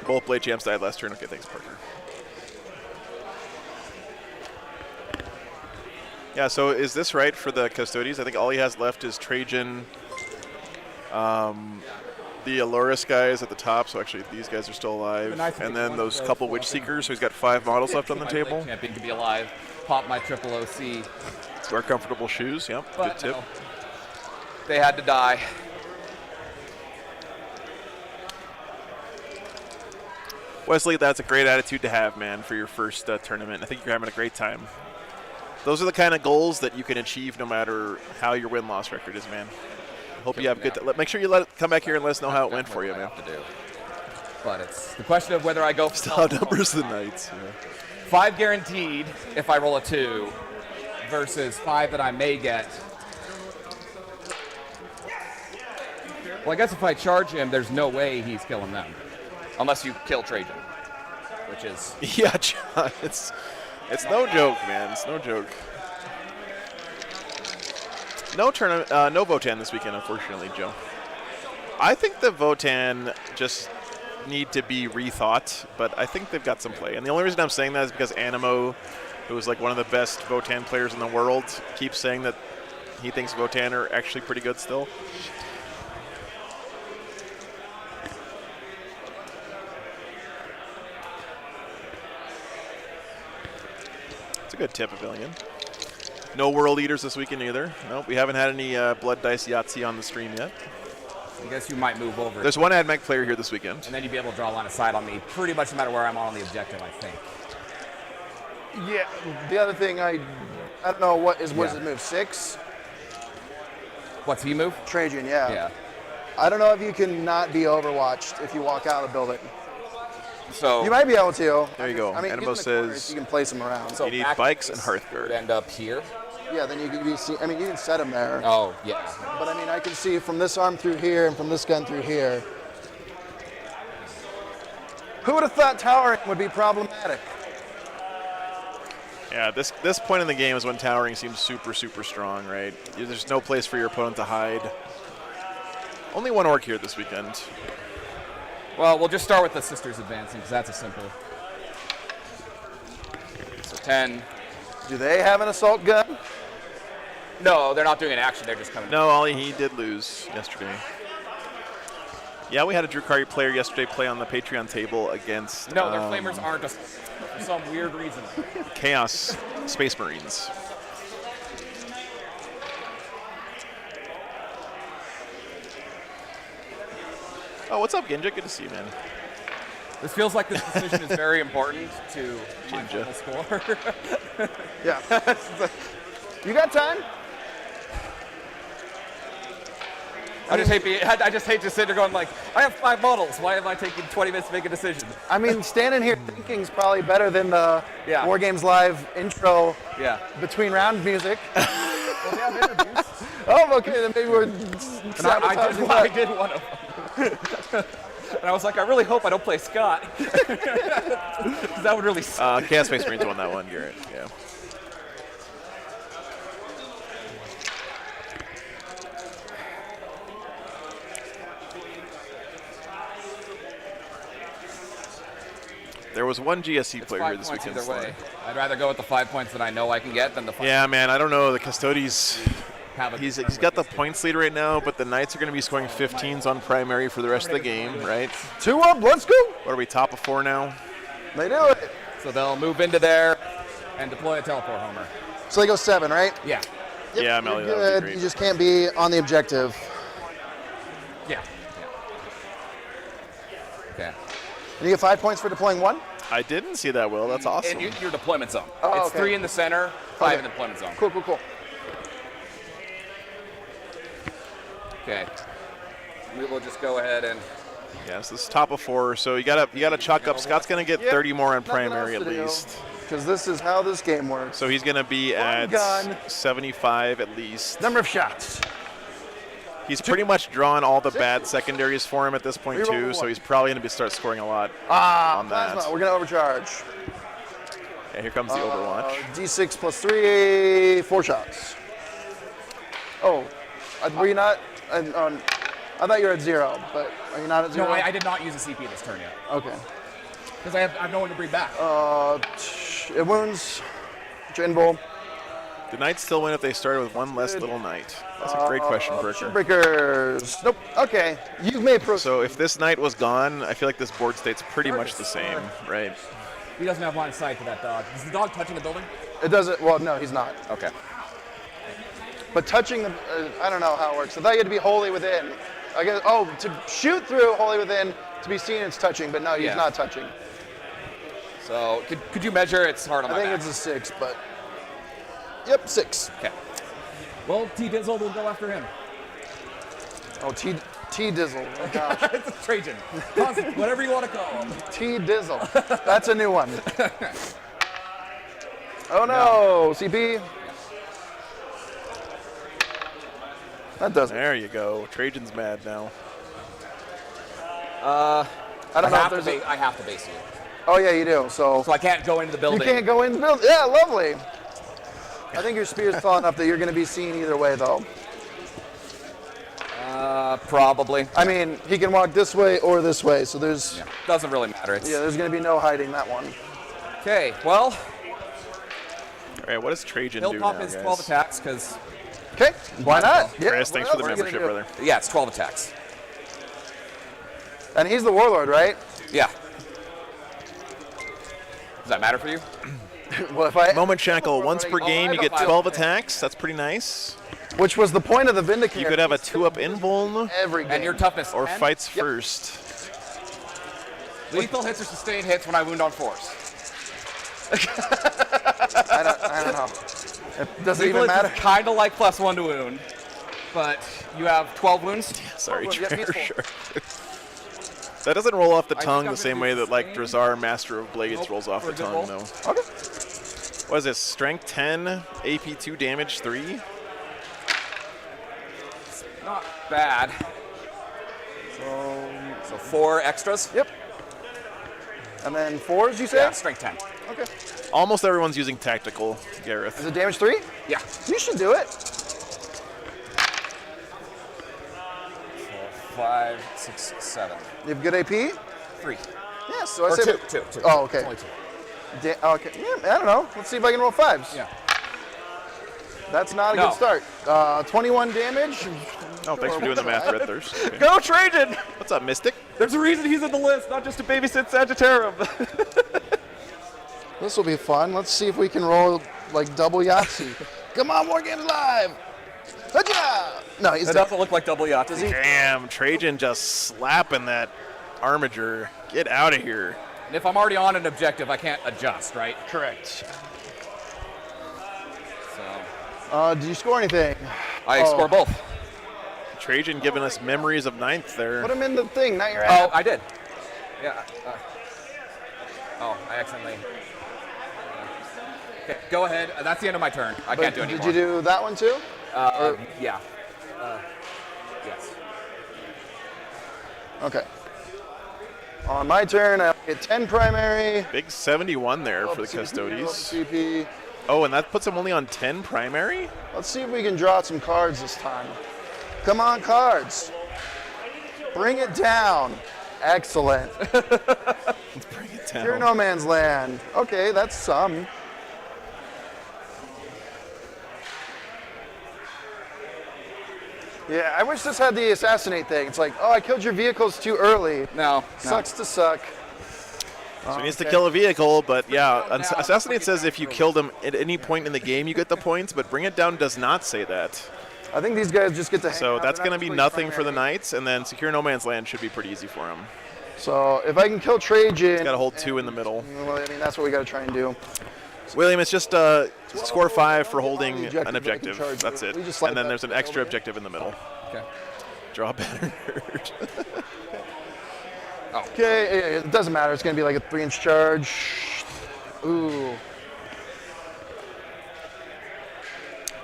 Both blade champs died last turn. Okay, thanks, Parker. Yeah, so is this right for the Custodes? I think all he has left is Trajan, the Aloris guys at the top, so actually these guys are still alive,
And I think
and then
one
those
of
couple
those
Witch
walk in.
Seekers, so he's got 5 models left on the
My
table.
blade champion to be alive. Pop my triple OC.
Wear comfortable shoes, yep, good
But
tip.
no, they had to die.
Wesley, that's a great attitude to have, man, for your first tournament. I think you're having a great time. Those are the kind of goals that you can achieve no matter how your win-loss record is, man. Hope you have good. Make sure you come back here and let us know how it went for you, man.
Have to do. But it's the question of whether I go for
Still numbers the Knights. Yeah.
5 guaranteed if I roll a 2 versus 5 that I may get. Well, I guess if I charge him, there's no way he's killing them. Unless you kill Trajan, which is...
Yeah, John, it's no joke, man. It's no joke. No tournament, no Votan this weekend, unfortunately, Joe. I think the Votan just need to be rethought, but I think they've got some play. And the only reason I'm saying that is because Animo, who is like one of the best Votan players in the world, keeps saying that he thinks Votan are actually pretty good still. It's a good tip, Pavilion. No World Eaters this weekend either. Nope, we haven't had any Blood Dice Yahtzee on the stream yet.
I guess you might move over.
There's one Admech player here this weekend.
And then you'd be able to draw a line of sight on me pretty much no matter where I'm on the objective, I think.
Yeah. The other thing I don't know what is
Yeah.
his move 6.
What's he move?
Trajan, yeah.
Yeah.
I don't know if you can not be overwatched if you walk out of the building.
So
You might be able to.
There you go.
I mean,
Animo
he's in the corners,
says
you can place him around.
So
you need
back
bikes and
would
Hearthguard.
end up here.
Yeah, then you can be. I mean, you can set him there.
Oh, yeah.
But I mean, I can see from this arm through here and from this gun through here. Who would have thought towering would be problematic?
Yeah, this point in the game is when towering seems super, super strong, right? There's no place for your opponent to hide. Only one orc here this weekend.
Well, we'll just start with the sisters advancing because that's a simple. So 10.
Do they have an assault gun?
No, they're not doing an action. They're just coming.
No, Ollie, he did lose yesterday. Yeah, we had a Drukari player yesterday play on the Patreon table against
No, their flamers aren't just for some weird reason.
Chaos Space Marines. Oh, what's up, Ginja? Good to see you, man.
This feels like this decision is very important to my
Ginger.
final score.
Yeah. You got time?
I just hate to sit there going like, I have 5 models. Why am I taking 20 minutes to make a decision?
I mean, standing here thinking is probably better than the
Yeah.
War Games Live intro
Yeah.
between round music.
Well, we have interviews.
Oh, okay, then maybe we're
And
sabotaging
I
that.
did one of them. And I was like, I really hope I don't play Scott. 'Cause that would really suck.
Chaos Space Marines won that one, Garrett. Yeah. There was one GSC
It's
player
5
here this
points
weekend.
either way. I'd rather go with the 5 points that I know I can get than the 5
Yeah, man, I don't know. The Custodes,
have a
he's got the points lead right now, but the Knights are going to be scoring 15s on primary for the rest of the game, right?
2 up, let's go.
What are we, top of 4 now?
They do it.
So they'll move into there and deploy a teleport homer.
So they go 7, right?
Yeah.
Yep,
Yeah,
you're
Melly, that would be
good.
great.
You just can't be on the objective.
Yeah. Okay.
And you get 5 points for deploying 1?
I didn't see that, Will. That's awesome.
And your deployment zone.
Oh,
It's
okay.
3 in the center, 5
Okay.
in the deployment zone.
Cool, cool, cool.
Okay. We will just go ahead and
Yeah, so this is top of 4, so you gotta chalk up. Scott's gonna get
Yep,
30 more on
nothing
primary
else
at
to do.
least.
Because this is how this game works.
So he's gonna be at
gun.
75 at least.
Number of shots.
He's pretty much drawn all the bad secondaries for him at this point
Reroll
too, so
one.
he's probably gonna start scoring a lot on that.
Plasma, we're going to overcharge.
Yeah, here comes the Overwatch.
D6 plus 3, 4 shots. Oh, were you not? I thought you were at 0, but are you not at 0?
No, I did not use a CP this turn yet.
Okay.
Because I have no one to bring back.
It wounds. Jinbull.
The Knights still win if they started with one less little Knight. That's a great question, Burker.
Breakers. Nope. Okay. You've made pro.
So if this Knight was gone, I feel like this board state's pretty much the same, right?
He doesn't have line of sight to that dog. Is the dog touching the building?
It doesn't. Well, no, he's not.
Okay.
But touching the, I don't know how it works. I thought you had to be wholly within. I guess. Oh, to shoot through wholly within, to be seen, it's touching. But no, he's
Yeah.
not touching.
So could you measure? It's hard on
I
my
think
back.
it's a 6, but. Yep, 6.
Okay. Well, T Dizzle will go after him.
Oh, T Dizzle. Oh gosh.
It's a Trajan. Whatever you want to call him.
T Dizzle. That's a new one. Oh no, CP. That doesn't.
There you go. Trajan's mad now.
I don't know if there's
I have to base you.
Oh yeah, you do. So
So I can't go into the
you
building.
can't go in the building. Yeah, lovely. I think your spear's tall enough that you're going to be seen either way, though.
Probably.
I mean, he can walk this way or this way, so there's
Yeah. Doesn't really matter. It's
there's going to be no hiding that one.
okay. Well,
All right, what does Trajan
he'll
do
pop
now,
his
guys?
12 attacks because
Okay, why not? Yeah,
Chris, thanks for the
what else are you
membership,
gonna do?
brother.
yeah, it's 12 attacks.
And he's the warlord, right?
Yeah. Does that matter for you?
Well, if I,
Moment Shackle, once per
Oh,
game,
I
you get
don't mind.
12 attacks. That's pretty nice.
which was the point of the Vindicator.
You could have a 2-up invuln
every game.
And your toughness.
or
10?
fights first.
Lethal hits or sustained hits when I wound on force.
I don't know. It doesn't
Lethal
even matter.
kind of like +1 to wound, but you have 12 wounds.
Sorry,
Oh, yeah,
Trevor,
peaceful.
sure. That doesn't roll off the
I
tongue
think I'm
the same
gonna
way
do
that like
sustained.
Drazar, Master of Blades,
Nope,
rolls off
for
the
a good
tongue,
roll.
though.
Okay.
What is this? Strength 10, AP 2, damage 3?
Not bad. So 4 extras.
Yep. And then 4s, you say?
Yeah, strength 10.
Okay.
Almost everyone's using tactical,
Is
Gareth.
it damage 3?
Yeah.
You should do it.
5, 6, 7.
You have good AP?
3.
Yeah, so I
Or
say
2.
Oh, okay.
Only 2.
Okay. Yeah, I don't know. Let's see if I can roll 5s.
Yeah.
That's not a
No.
good start. 21 damage.
Oh, thanks for doing the math, Red Thirst. Okay.
Go Trajan!
What's up, Mystic?
There's a reason he's in the list, not just to babysit Sagittarium.
This will be fun. Let's see if we can roll like double Yahtzee. Come on, War Games Live. Haja! No, he's
That
done.
doesn't look like double Yahtzee.
Damn, Trajan just slapping that armature. Get out of here.
And if I'm already on an objective, I can't adjust, right?
Correct.
So
Did you score anything?
I score both.
Trajan giving us memories of 9th there.
Put him in the thing, not your
Oh,
app.
I did. Yeah. I accidentally. Okay, go ahead. That's the end of my turn. I can't do
Did
anymore.
you do that one too?
Yeah. Yes.
Okay. On my turn, I'll get 10 primary.
Big 71 there for the
CP,
Custodes.
CP.
Oh, and that puts him only on 10 primary?
Let's see if we can draw some cards this time. Come on, cards. Bring it down. Excellent.
Let's bring it down.
You're no man's land. Okay, that's some. Yeah, I wish this had the assassinate thing. It's like, oh, I killed your vehicles too early.
No.
Sucks to suck.
So he needs to kill a vehicle, but yeah, Assassinate says if you killed him at any point in the game, you get the points, but Bring It Down does not say that.
I think these guys just get to hang
So
out.
that's
They're
going to
not
be
really
nothing for the
primary.
Knights, and then Secure No Man's Land should be pretty easy for him.
So if I can kill Trajan,
Got to hold 2 in the middle.
well, I mean, that's what we got to try and do.
William, it's just score 5 for holding an objective.
charge
That's
you.
it.
We just like
And then
that
there's an
to
extra
build it.
objective in the middle.
Okay.
Draw better nerd.
Okay, it doesn't matter. It's going to be like a 3-inch charge. Ooh.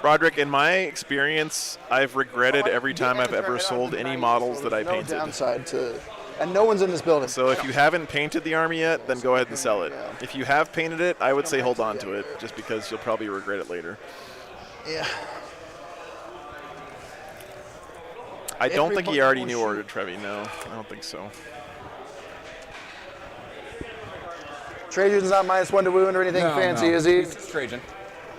Roderick, in my experience, I've regretted every time I've ever sold any models that I
no
painted.
downside to, and no one's in this building.
So if you haven't painted the army yet, then go ahead and sell it. If you have painted it, I would say hold on to it, just because you'll probably regret it later.
Yeah.
I don't think he already knew
shoot.
ordered Trevi. No, I don't think so.
Trajan's not -1 to wound or anything fancy, is he?
It's Trajan.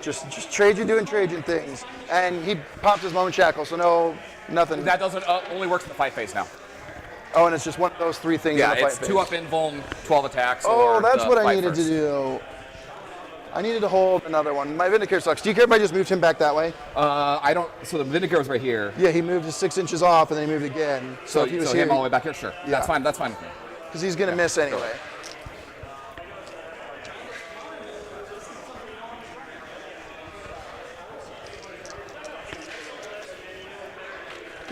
Just Trajan doing Trajan things. And he popped his moment shackle, so no, nothing.
That doesn't only works in the fight phase now.
Oh, and it's just one of those 3 things in
Yeah,
the fight
it's
phase.
2 up invuln, 12 attacks.
Oh,
or
that's
the
what I
fight
needed
first.
to do. I needed to hold another one. My Vindicare sucks. Do you care if I just moved him back that way?
I don't. So the Vindicare was right here.
Yeah, he moved his 6 inches off, and then he moved again. So if he was
so
here,
him all the way back here. Sure.
Yeah.
That's fine. That's fine with me.
because he's going to miss anyway.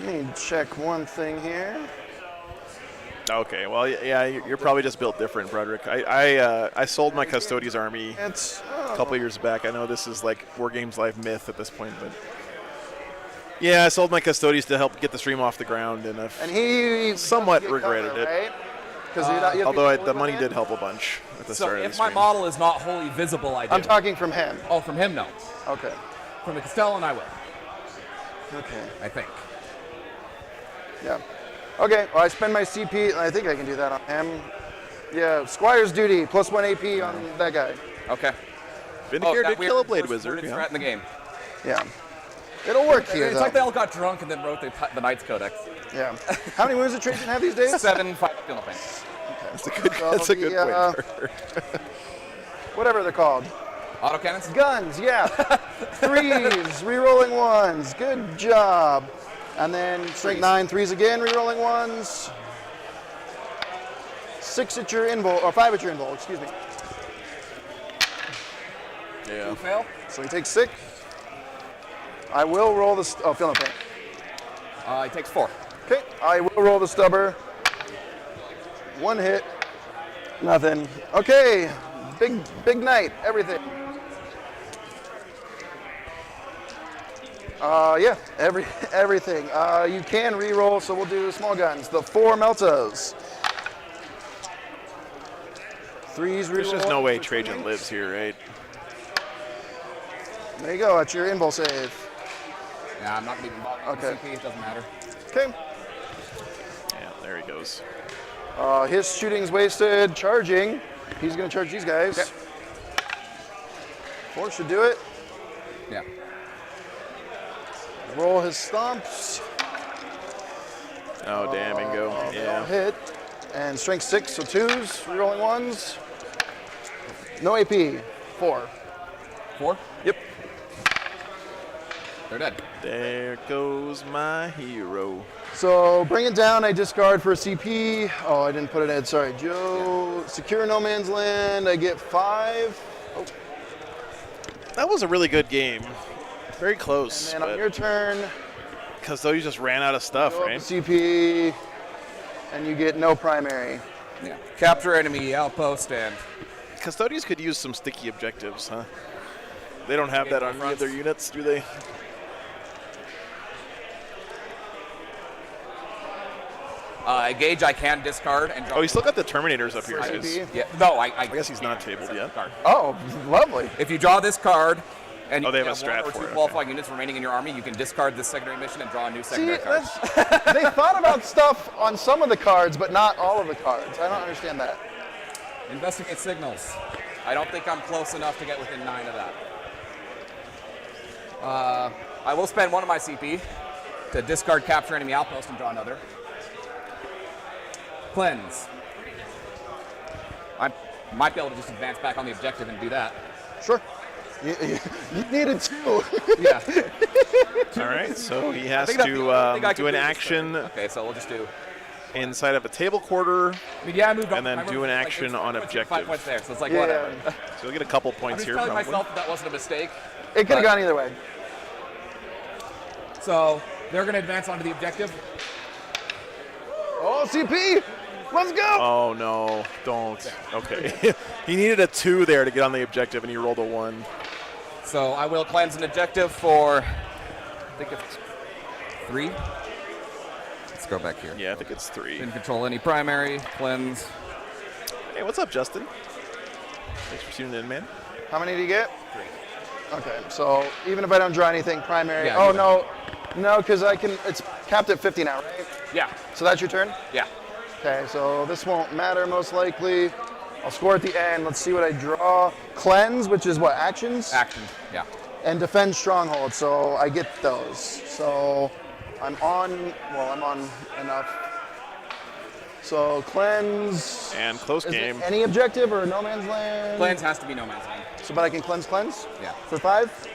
Let me check one thing here.
Okay, well, yeah, you're probably just built different, Broderick. I sold my Custodes army
It's
a couple years back. I know this is like War Games Live myth at this point, but yeah, I sold my Custodes to help get the stream off the ground, and I've
and he
somewhat
get
regretted
cover,
it.
right? Because
Although the money did help a bunch at the
So
start of the
if my
stream.
model is not wholly visible, I do.
I'm talking from him.
Oh, from him, no.
Okay.
From the Castellan, I will.
Okay.
I think.
Yeah. Okay. Well, I spend my CP. I think I can do that on him. Yeah. Squire's duty +1 AP on that guy.
Okay.
Vindicare
that
did
weird
kill a Blade
first
Wizard.
worded
Yeah.
threat in the game.
Yeah. It'll work here
It's
though.
like they all got drunk and then wrote the Knights Codex.
Yeah. How many wounds does Trajan have these days?
7 fight skill pain.
That's a good,
So
that's a
the,
good point.
Whatever they're called.
Autocannons?
Guns, yeah. 3s, rerolling 1s. Good job. And then strength 9, 3s again, rerolling 1s. 6 at your invul, or 5 at your invul, excuse me.
Yeah.
Fail?
So he takes 6. I will roll the, feel no pain.
He takes 4.
Okay, I will roll the stubber. 1 hit, nothing. Okay, big night, everything. Yeah, everything. You can re-roll, so we'll do small guns. The 4 Meltas. 3s re-roll.
There's just no way Trajan lives here, right?
There you go, that's your invul save.
Yeah, I'm not leaving bottom.
Okay.
CP, it doesn't matter.
Okay.
Yeah, there he goes.
His shooting's wasted. Charging. He's gonna charge these guys.
Okay.
4 should do it.
Yeah.
Roll his stomps.
Oh, damn, Ingo.
I'll
Yeah.
hit. And strength 6, so 2s, rerolling 1s. No AP. 4.
4?
Yep.
They're dead.
There goes my hero.
So bring it down. I discard for a CP. Oh, I didn't put it in. Sorry, Joe. Secure no man's land. I get 5. Oh,
That was a really good game. Very close.
And then on your turn,
Custodes just ran out of stuff,
go up
right?
CP, and you get no primary.
Yeah. Capture enemy outpost and
Custodes could use some sticky objectives, huh? They don't have
Yeah,
that on any of
fronts.
their units, do they?
Gauge I can discard and draw.
Oh, you still got the Terminators up here,
For
guys.
CP?
Yeah. No,
I guess he's not tabled yet.
Card.
Oh, lovely.
If you draw this card, and
Oh, they
you
have a strat
one or
for
two
it,
qualifying units remaining in your army, you can discard this secondary mission and draw a new
See,
secondary card.
they thought about stuff on some of the cards, but not all of the cards. I don't understand that.
Investigate signals. I don't think I'm close enough to get within 9 of that. I will spend one of my CP to discard capture enemy outpost and draw another. Cleanse. I might be able to just advance back on the objective and do that.
Sure. You needed 2.
Yeah.
All right, so he has
think that's the only thing I
to
can
do an
do is
action
Okay, so we'll just do.
inside of a table quarter,
I mean, yeah, I moved on.
And then
I
do
moved,
an
like,
action
it's
on
5
objective.
points there, so it's like
Yeah.
whatever.
so you'll get a couple
I'm
points
just
here.
telling
Probably.
myself that wasn't a mistake.
It could have gone either way.
So they're going to advance onto the objective.
Oh, CP! Let's go!
Oh no, don't. Okay, he needed a 2 there to get on the objective, and he rolled a 1.
So I will cleanse an objective for, I think it's 3. Let's go back here.
Yeah, I think it's 3.
Didn't control any primary, cleanse.
Hey, what's up, Justin? Thanks for tuning in, man.
How many do you get?
3.
Okay, so even if I don't draw anything primary.
Yeah,
oh,
you
no, because I can. It's capped at 50 now, right?
Yeah,
So that's your turn?
yeah.
Okay, so this won't matter most likely. I'll score at the end. Let's see what I draw. Cleanse, which is what, actions?
Action, yeah.
And defend stronghold, so I get those. So I'm on enough. So cleanse.
And close
Is
game.
it any objective or no man's land?
Cleanse has to be no man's land.
So, but I can cleanse?
Yeah.
For 5?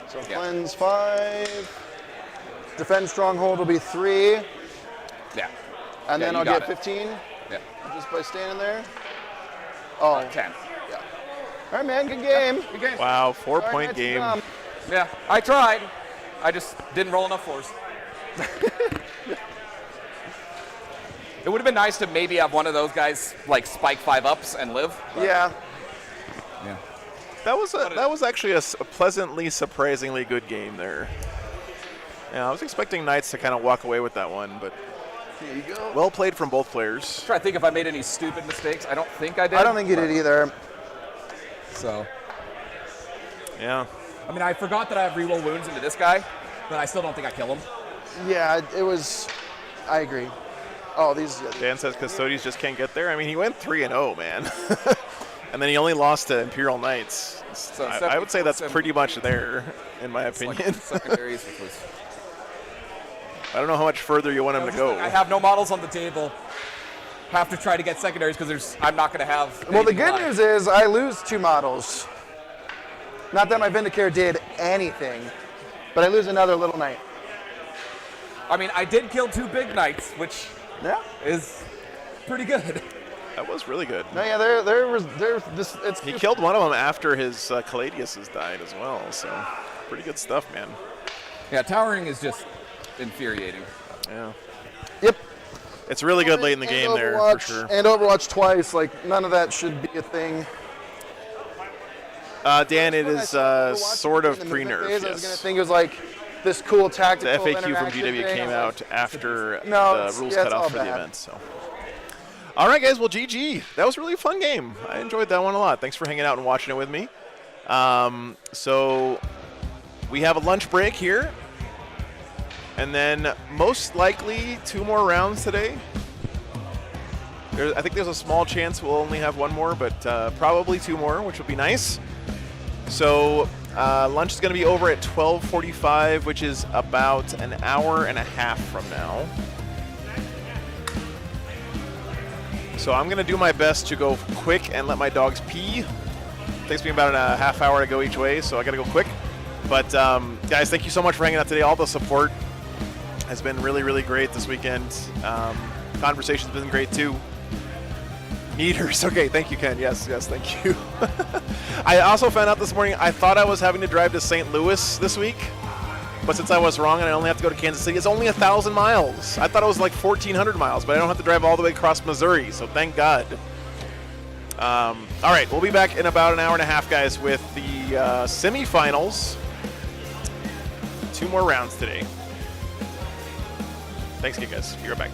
So
Yeah.
cleanse 5. Defend stronghold will be 3.
Yeah.
And
Yeah,
then
you
I'll
got
get
it.
15
Yeah.
just by standing there. Oh,
10.
yeah. All right, man, good game.
Good game.
Wow,
Sorry,
4-point
Nancy,
game.
Mom.
Yeah, I tried. I just didn't roll enough fours. It would have been nice to maybe have one of those guys like spike 5 ups and live.
Yeah.
Yeah.
That was actually a pleasantly, surprisingly good game there. Yeah, I was expecting Knights to kind of walk away with that one, but
Here you go.
well played from both players.
Try to think if I made any stupid mistakes. I don't think I did.
I don't think you did either.
So,
Yeah.
I mean, I forgot that I have reroll wounds into this guy, but I still don't think I kill him.
Yeah, it was. I agree. Oh, these.
Dan says Custodes just can't get there. I mean, he went 3-0, man. And then he only lost to Imperial Knights.
So
I would say that's
70.
pretty much there, in my
It's like
opinion.
secondaries, which was.
I don't know how much further you want him to go.
I have no models on the table. Have to try to get secondaries because I'm not going to have.
Well, the
anything
good
live.
news is I lose 2 models. Not that my Vindicare did anything, but I lose another little knight.
I mean, I did kill 2 big knights, which
Yeah.
is pretty good.
That was really good.
No, yeah, it's.
He killed one of them after his Caladiuses died as well, so pretty good stuff, man.
Yeah, towering is just infuriating.
Yeah.
Yep.
It's really good late in the
And
game there, for
Overwatch-
sure.
And Overwatch twice, like none of that should be a thing.
Dan, it
When I
is
saw Overwatch
sort of
in the movement
pre-nerf,
phase, I was gonna
yes.
think it was like this cool
The
tactical
FAQ from
interaction
GW
thing.
came
I was
out after
No,
the
it's-
rules
yeah,
cut
it's all
off for the
bad.
event. So, all right, guys. Well, GG. That was really a fun game. I enjoyed that one a lot. Thanks for hanging out and watching it with me. So we have a lunch break here, and then most likely 2 more rounds today. I think there's a small chance we'll only have 1 more, but probably 2 more, which will be nice. So lunch is going to be over at 12:45, which is about an hour and a half from now. So I'm going to do my best to go quick and let my dogs pee. It takes me about a half hour to go each way, so I got to go quick. But guys, thank you so much for hanging out today. All the support has been really, really great this weekend. Conversation's been great too. Meters. Okay, thank you, Ken. Yes, thank you. I also found out this morning, I thought I was having to drive to St. Louis this week, but since I was wrong and I only have to go to Kansas City, it's only 1,000 miles. I thought it was like 1,400 miles, but I don't have to drive all the way across Missouri, so thank God. All right, we'll be back in about an hour and a half, guys, with the semifinals. 2 more rounds today. Thanks again, guys. Be right back.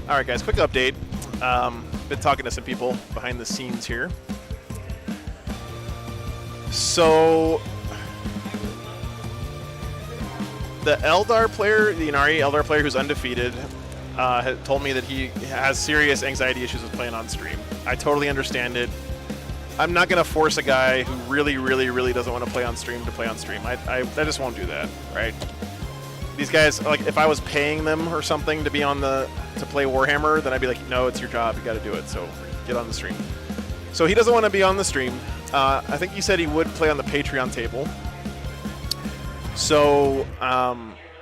All right, guys, quick update. Been talking to some people behind the scenes here. So the Eldar player, the Inari Eldar player who's undefeated, had told me that he has serious anxiety issues with playing on stream. I totally understand it. I'm not going to force a guy who really, really, really doesn't want to play on stream to play on stream. I just won't do that, right? These guys, like, if I was paying them or something to be on to play Warhammer, then I'd be like, no, it's your job, you got to do it, so get on the stream. So he doesn't want to be on the stream. I think he said he would play on the Patreon table. So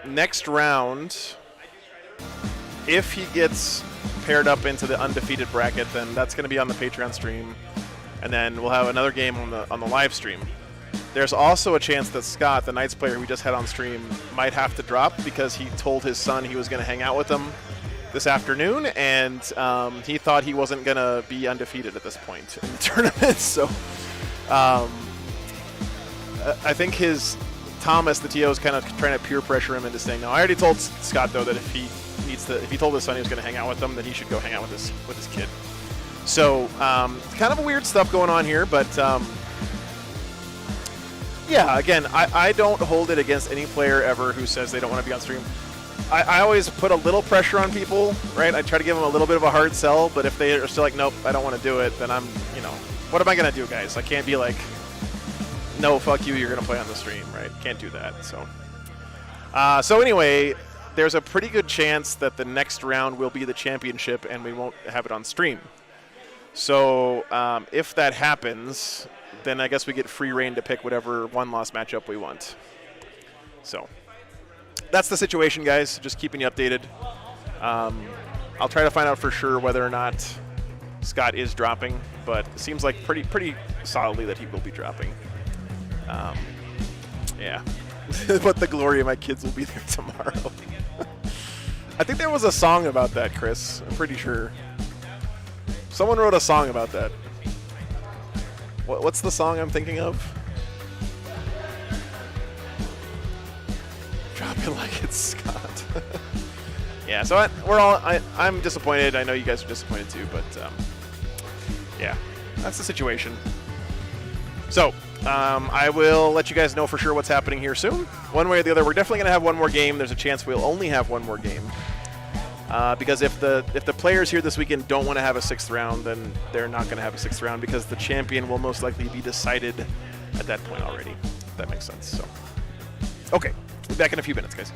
next round, if he gets paired up into the undefeated bracket, then that's going to be on the Patreon stream, and then we'll have another game on the live stream. There's also a chance that Scott, the Knights player we just had on stream, might have to drop because he told his son he was going to hang out with him this afternoon, and he thought he wasn't going to be undefeated at this point in the tournament. So I think Thomas, the TO, is kind of trying to peer pressure him into saying no. I already told Scott, though, that if he told his son he was going to hang out with them, then he should go hang out with his kid. So kind of weird stuff going on here, but yeah, again, I don't hold it against any player ever who says they don't want to be on stream. I always put a little pressure on people, right? I try to give them a little bit of a hard sell, but if they are still like, nope, I don't want to do it, then I'm, what am I going to do, guys? I can't be like, no, fuck you, you're going to play on the stream, right? Can't do that, so. So anyway, there's a pretty good chance that the next round will be the championship and we won't have it on stream. So if that happens, then I guess we get free reign to pick whatever one-loss matchup we want. So that's the situation, guys. Just keeping you updated. I'll try to find out for sure whether or not Scott is dropping, but it seems like pretty solidly that he will be dropping. Yeah. But the glory of my kids will be there tomorrow. I think there was a song about that, Chris. I'm pretty sure. Someone wrote a song about that. What's the song I'm thinking of? Drop it like it's Scott. Yeah, so I'm disappointed. I know you guys are disappointed too, but yeah, that's the situation. So I will let you guys know for sure what's happening here soon. One way or the other, we're definitely going to have one more game. There's a chance we'll only have one more game. Because if the players here this weekend don't want to have a 6th round, then they're not going to have a 6th round because the champion will most likely be decided at that point already. If that makes sense. So, okay, be back in a few minutes, guys.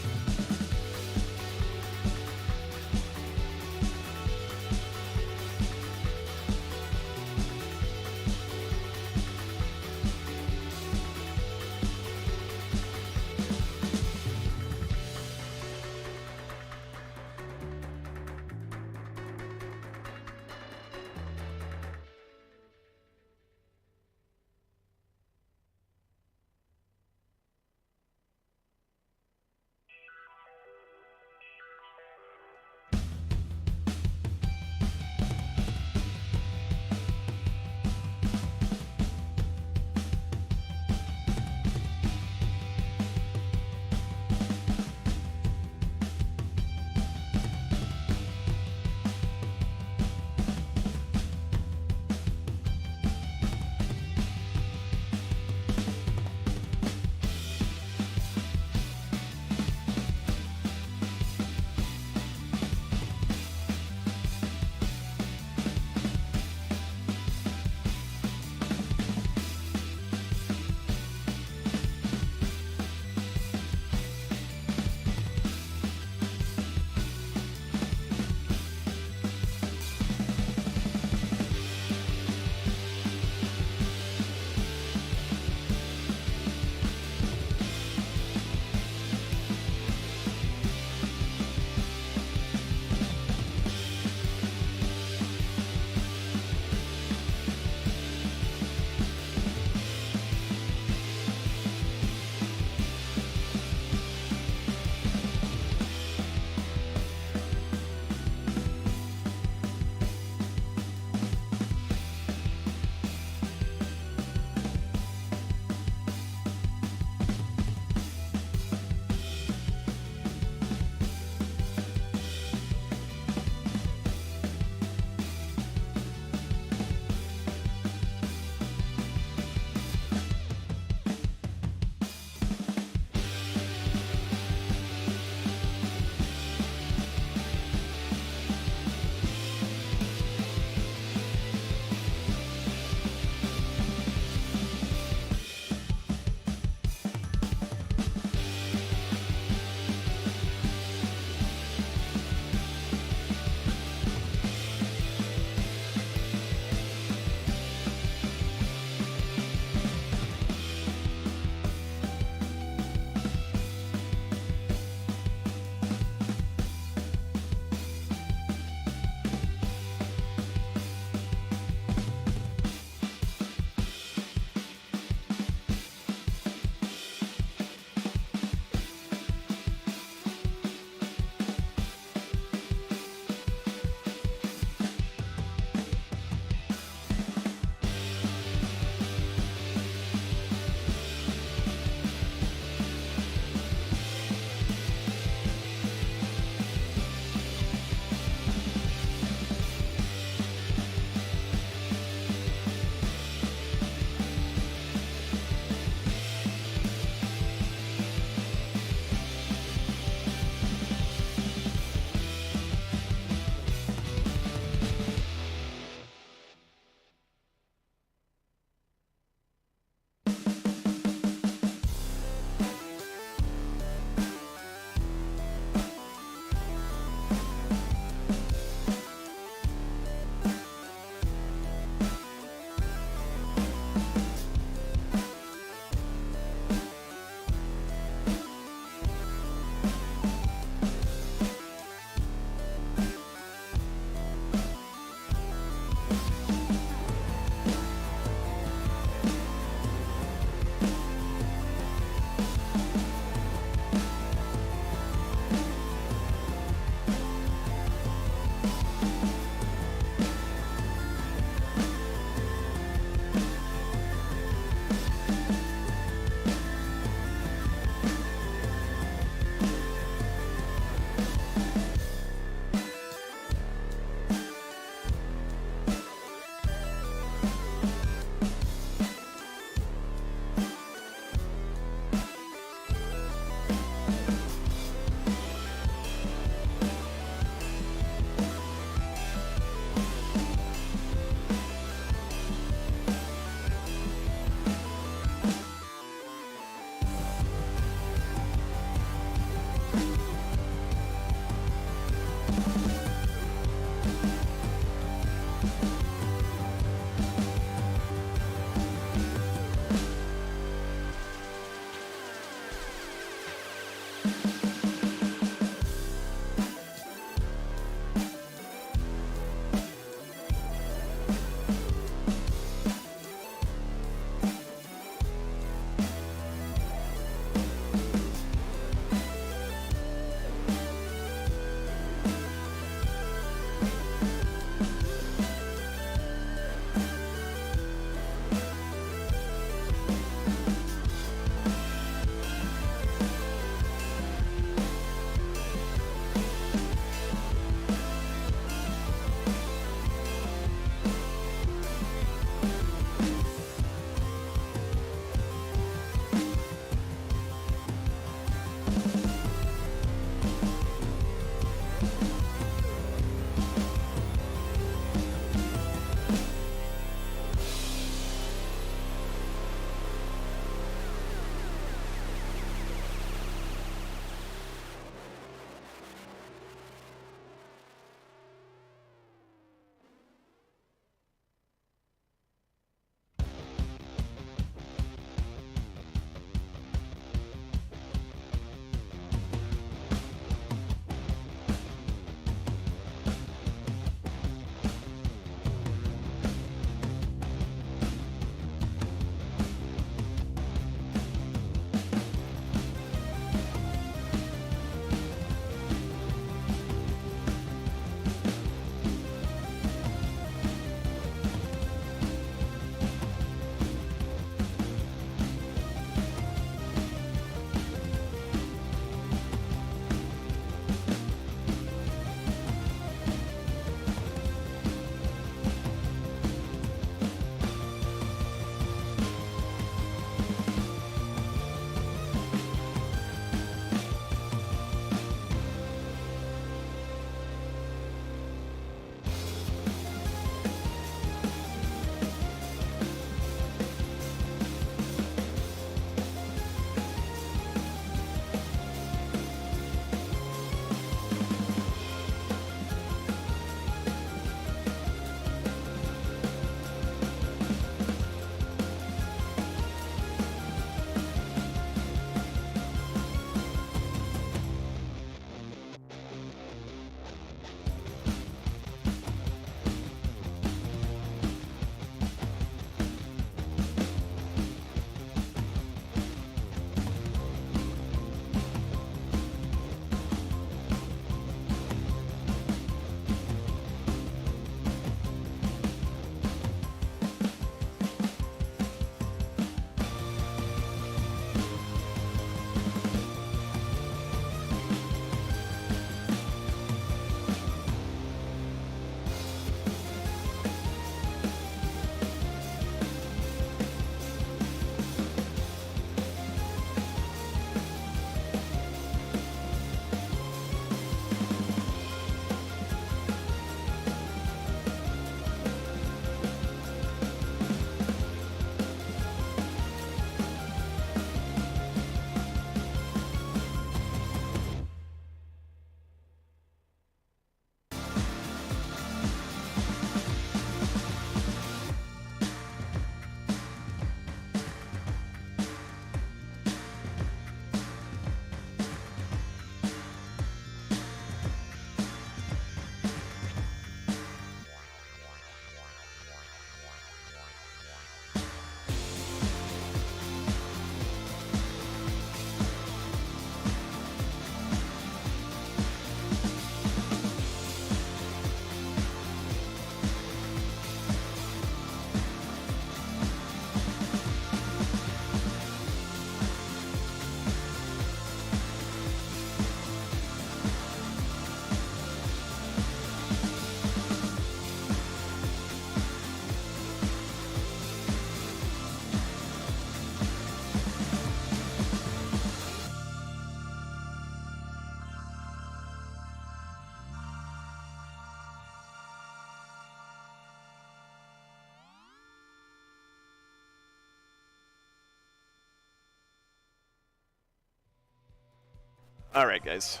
All right, guys.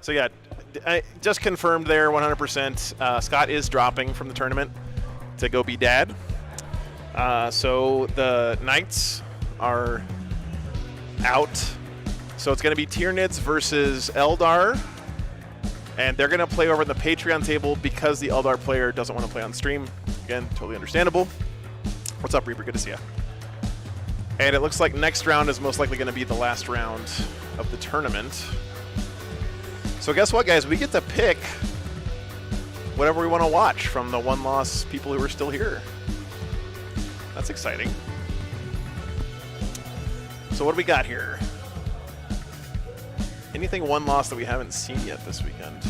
So yeah, I just confirmed there 100%. Scott is dropping from the tournament to go be dad. So the Knights are out. So it's going to be Tyranids versus Eldar. And they're going to play over in the Patreon table because the Eldar player doesn't want to play on stream. Again, totally understandable. What's up, Reaper? Good to see you. And it looks like next round is most likely going to be the last round of the tournament. So guess what, guys? We get to pick whatever we want to watch from the one-loss people who are still here. That's exciting. So what do we got here? Anything one-loss that we haven't seen yet this weekend?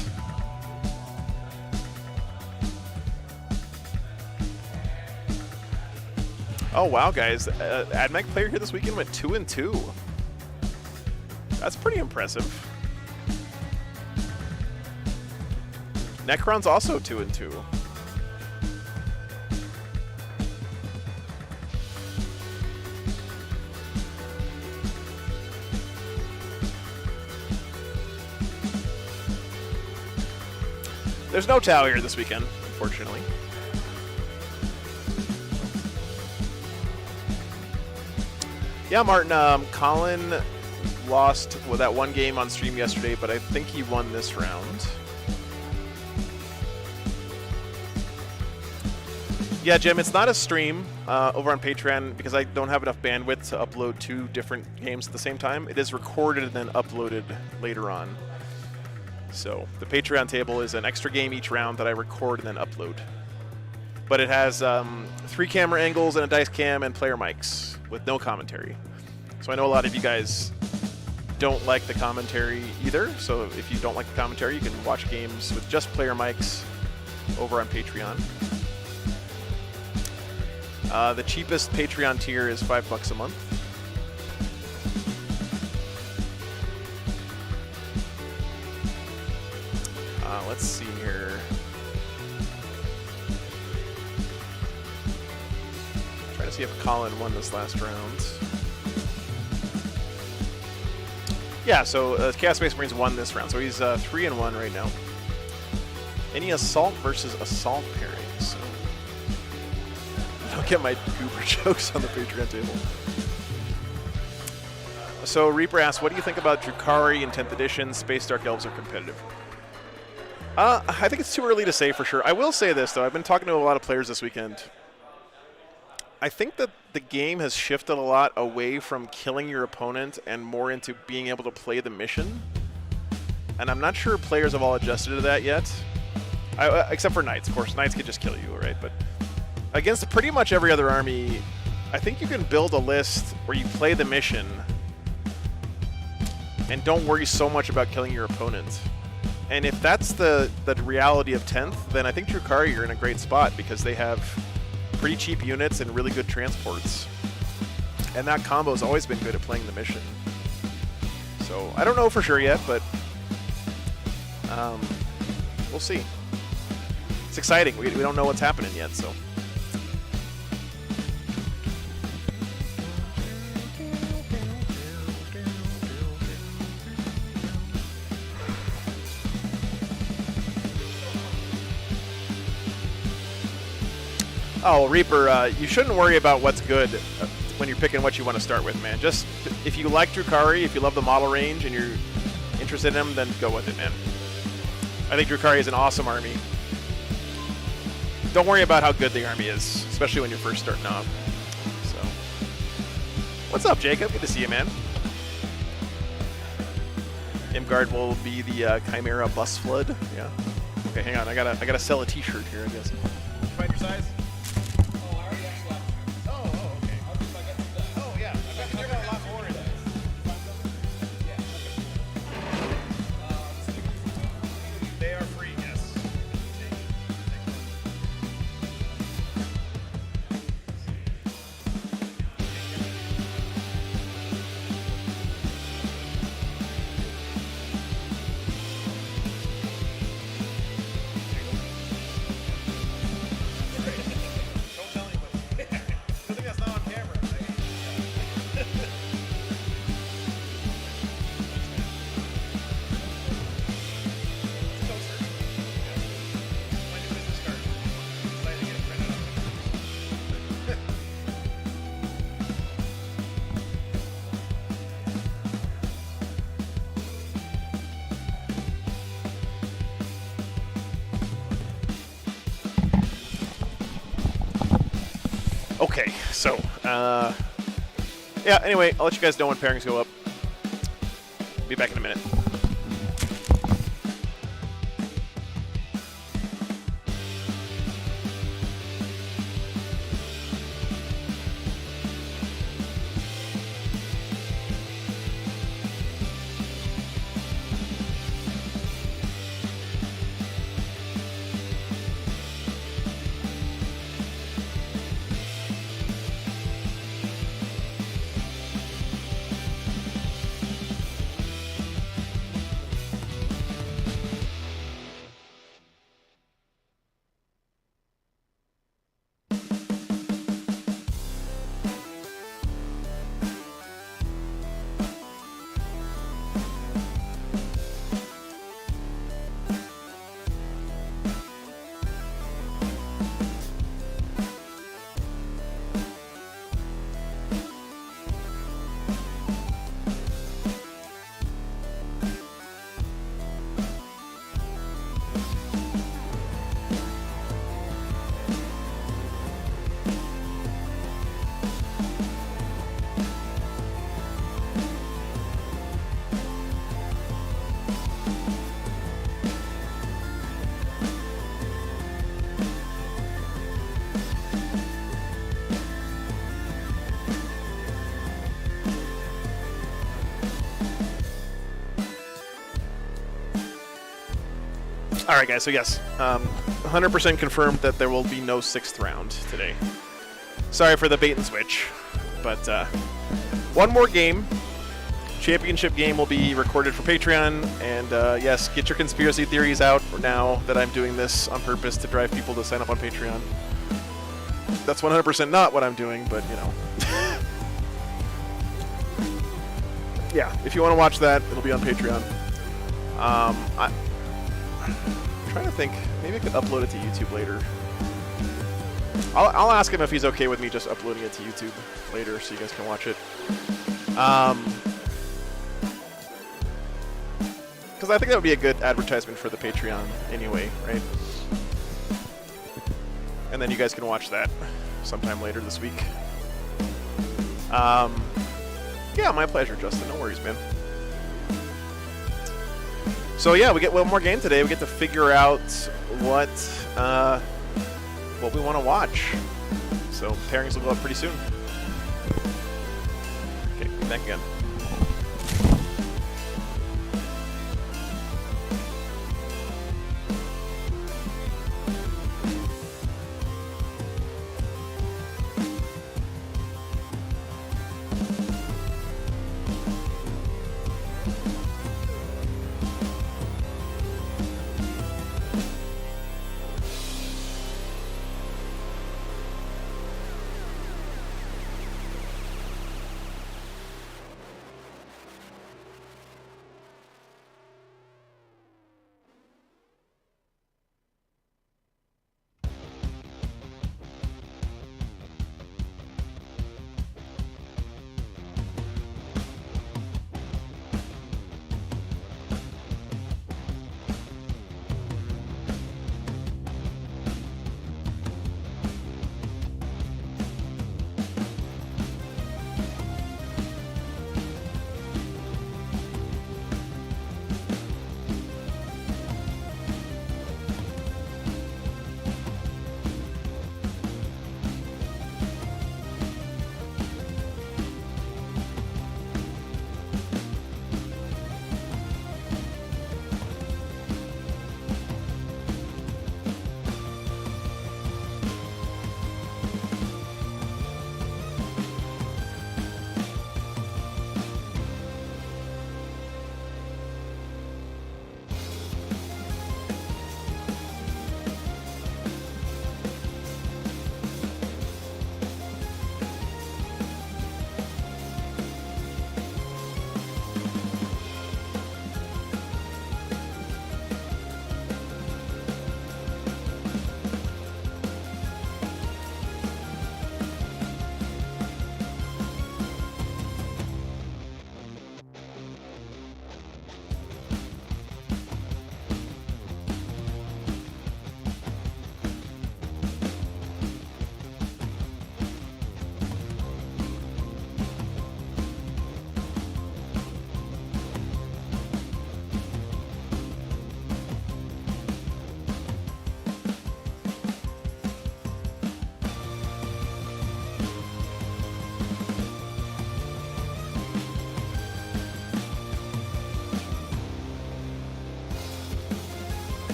Oh, wow, guys. Admech player here this weekend went 2-2. That's pretty impressive. Necron's also 2-2. There's no Tau here this weekend, unfortunately. Yeah, Martin, Colin lost that one game on stream yesterday, but I think he won this round. Yeah, Jim, it's not a stream over on Patreon because I don't have enough bandwidth to upload 2 different games at the same time. It is recorded and then uploaded later on. So the Patreon table is an extra game each round that I record and then upload. But it has 3 camera angles and a dice cam and player mics with no commentary. So I know a lot of you guys don't like the commentary either. So if you don't like the commentary, you can watch games with just player mics over on Patreon. The cheapest Patreon tier is $5 a month. Let's see here. Trying to see if Colin won this last round. Yeah, so Chaos Space Marines won this round, so he's 3-1 right now. Any assault versus assault pairings. So don't get my goober jokes on the Patreon table. So Reaper asks, what do you think about Drukhari in 10th edition? Space Dark Elves are competitive. I think it's too early to say for sure. I will say this, though. I've been talking to a lot of players this weekend. I think that the game has shifted a lot away from killing your opponent and more into being able to play the mission. And I'm not sure players have all adjusted to that yet. Except for Knights, of course. Knights could just kill you, right? But against pretty much every other army, I think you can build a list where you play the mission and don't worry so much about killing your opponent. And if that's the reality of 10th, then I think Drukhari are in a great spot because they have pretty cheap units and really good transports. And that combo's always been good at playing the mission. So I don't know for sure yet, but we'll see. It's exciting. We don't know what's happening yet, so. Oh, Reaper, you shouldn't worry about what's good when you're picking what you want to start with, man. Just, if you like Drukhari, if you love the model range and you're interested in them, then go with it, man. I think Drukhari is an awesome army. Don't worry about how good the army is, especially when you're first starting off. So, what's up, Jacob? Good to see you, man. Imgard will be the Chimera bus flood. Yeah. Okay, hang on. I gotta sell a T-shirt here, I guess. Find your size. Okay, so, yeah, anyway, I'll let you guys know when pairings go up. Be back in a minute. All right, guys. So yes, 100% confirmed that there will be no 6th round today. Sorry for the bait and switch, but one more game. Championship game will be recorded for Patreon, and yes, get your conspiracy theories out now that I'm doing this on purpose to drive people to sign up on Patreon. That's 100% not what I'm doing, but you know. Yeah, if you want to watch that, it'll be on Patreon. I'm trying to think. Maybe I could upload it to YouTube later. I'll ask him if he's okay with me just uploading it to YouTube later so you guys can watch it. Because I think that would be a good advertisement for the Patreon anyway, right? And then you guys can watch that sometime later this week. Yeah, my pleasure, Justin. No worries, man. So yeah, we get one more game today. We get to figure out what we want to watch. So pairings will go up pretty soon. Okay, back again.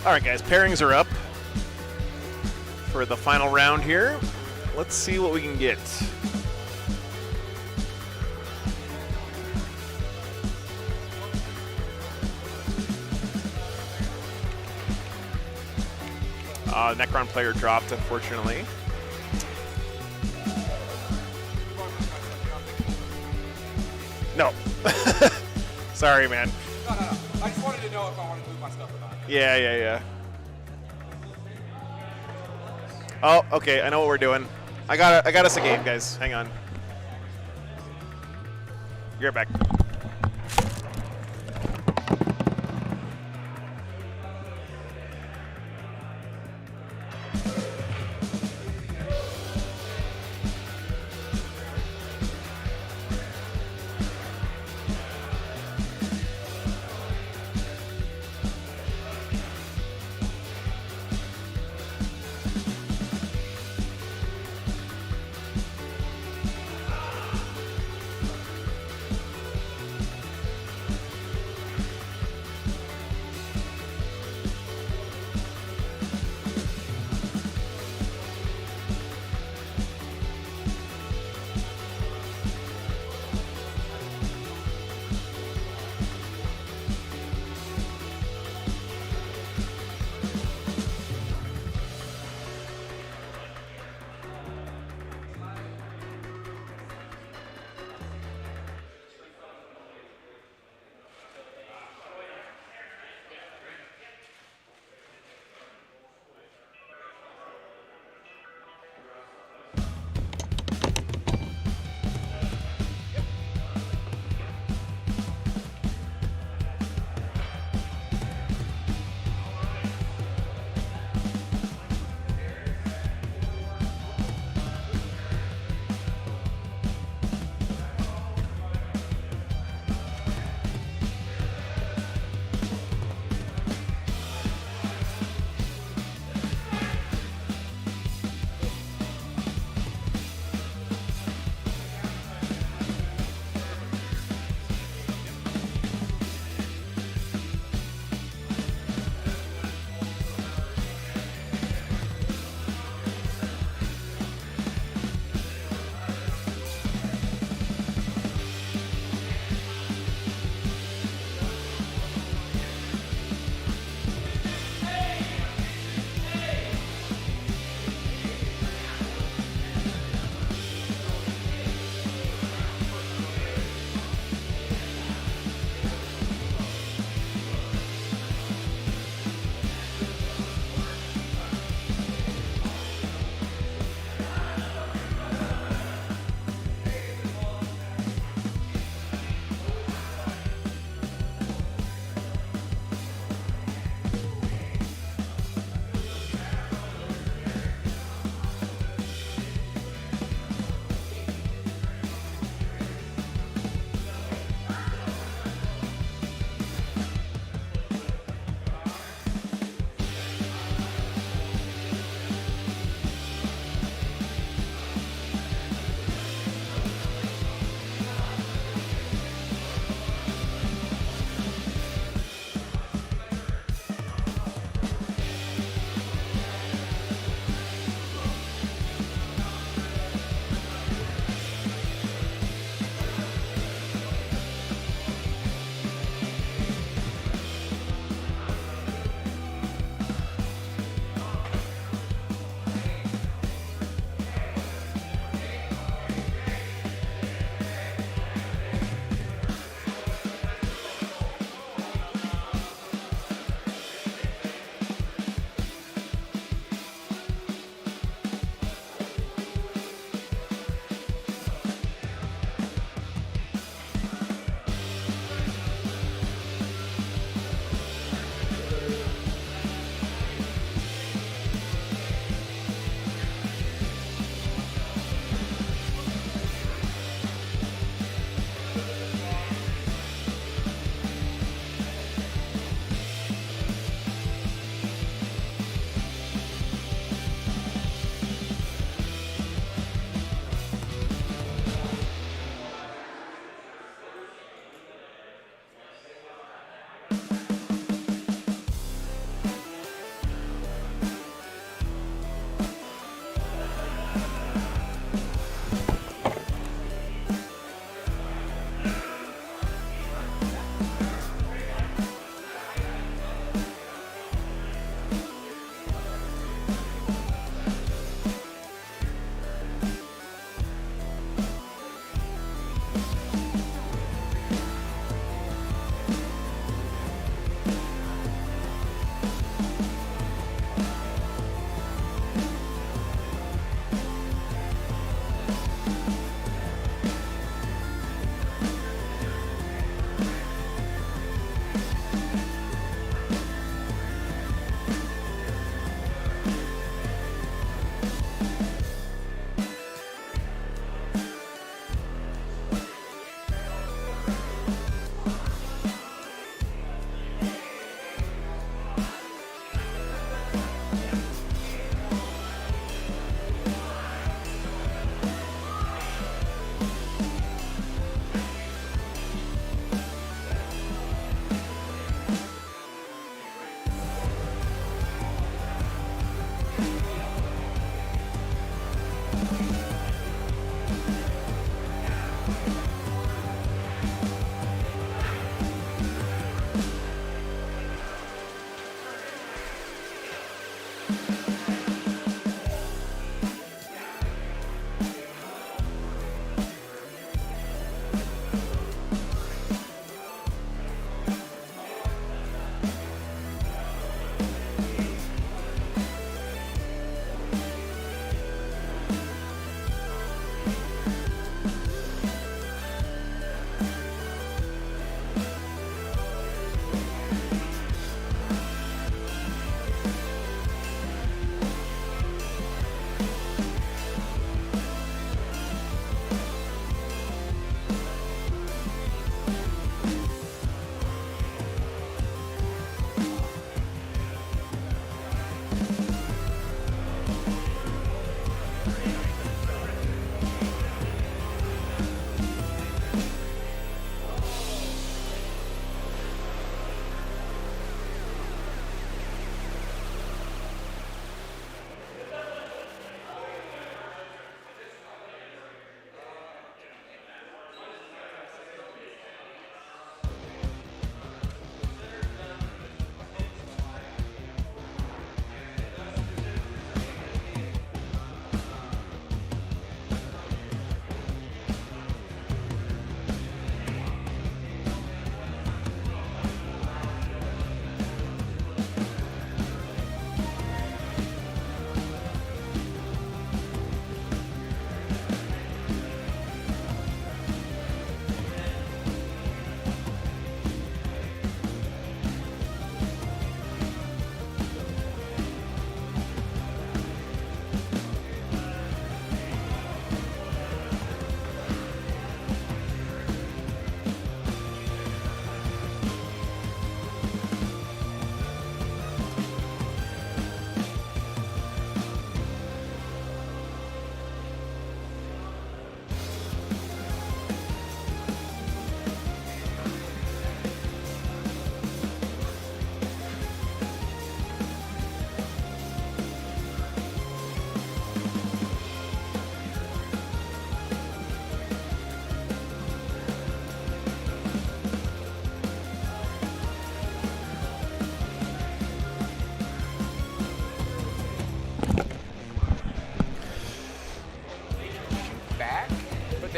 All right, guys, pairings are up for the final round here. Let's see what we can get. Necron player dropped, unfortunately. No. Sorry, man.
No. I just wanted to know if I wanted to move my stuff or not.
Yeah. Oh, okay. I know what we're doing. I got us a game, guys. Hang on. You're back.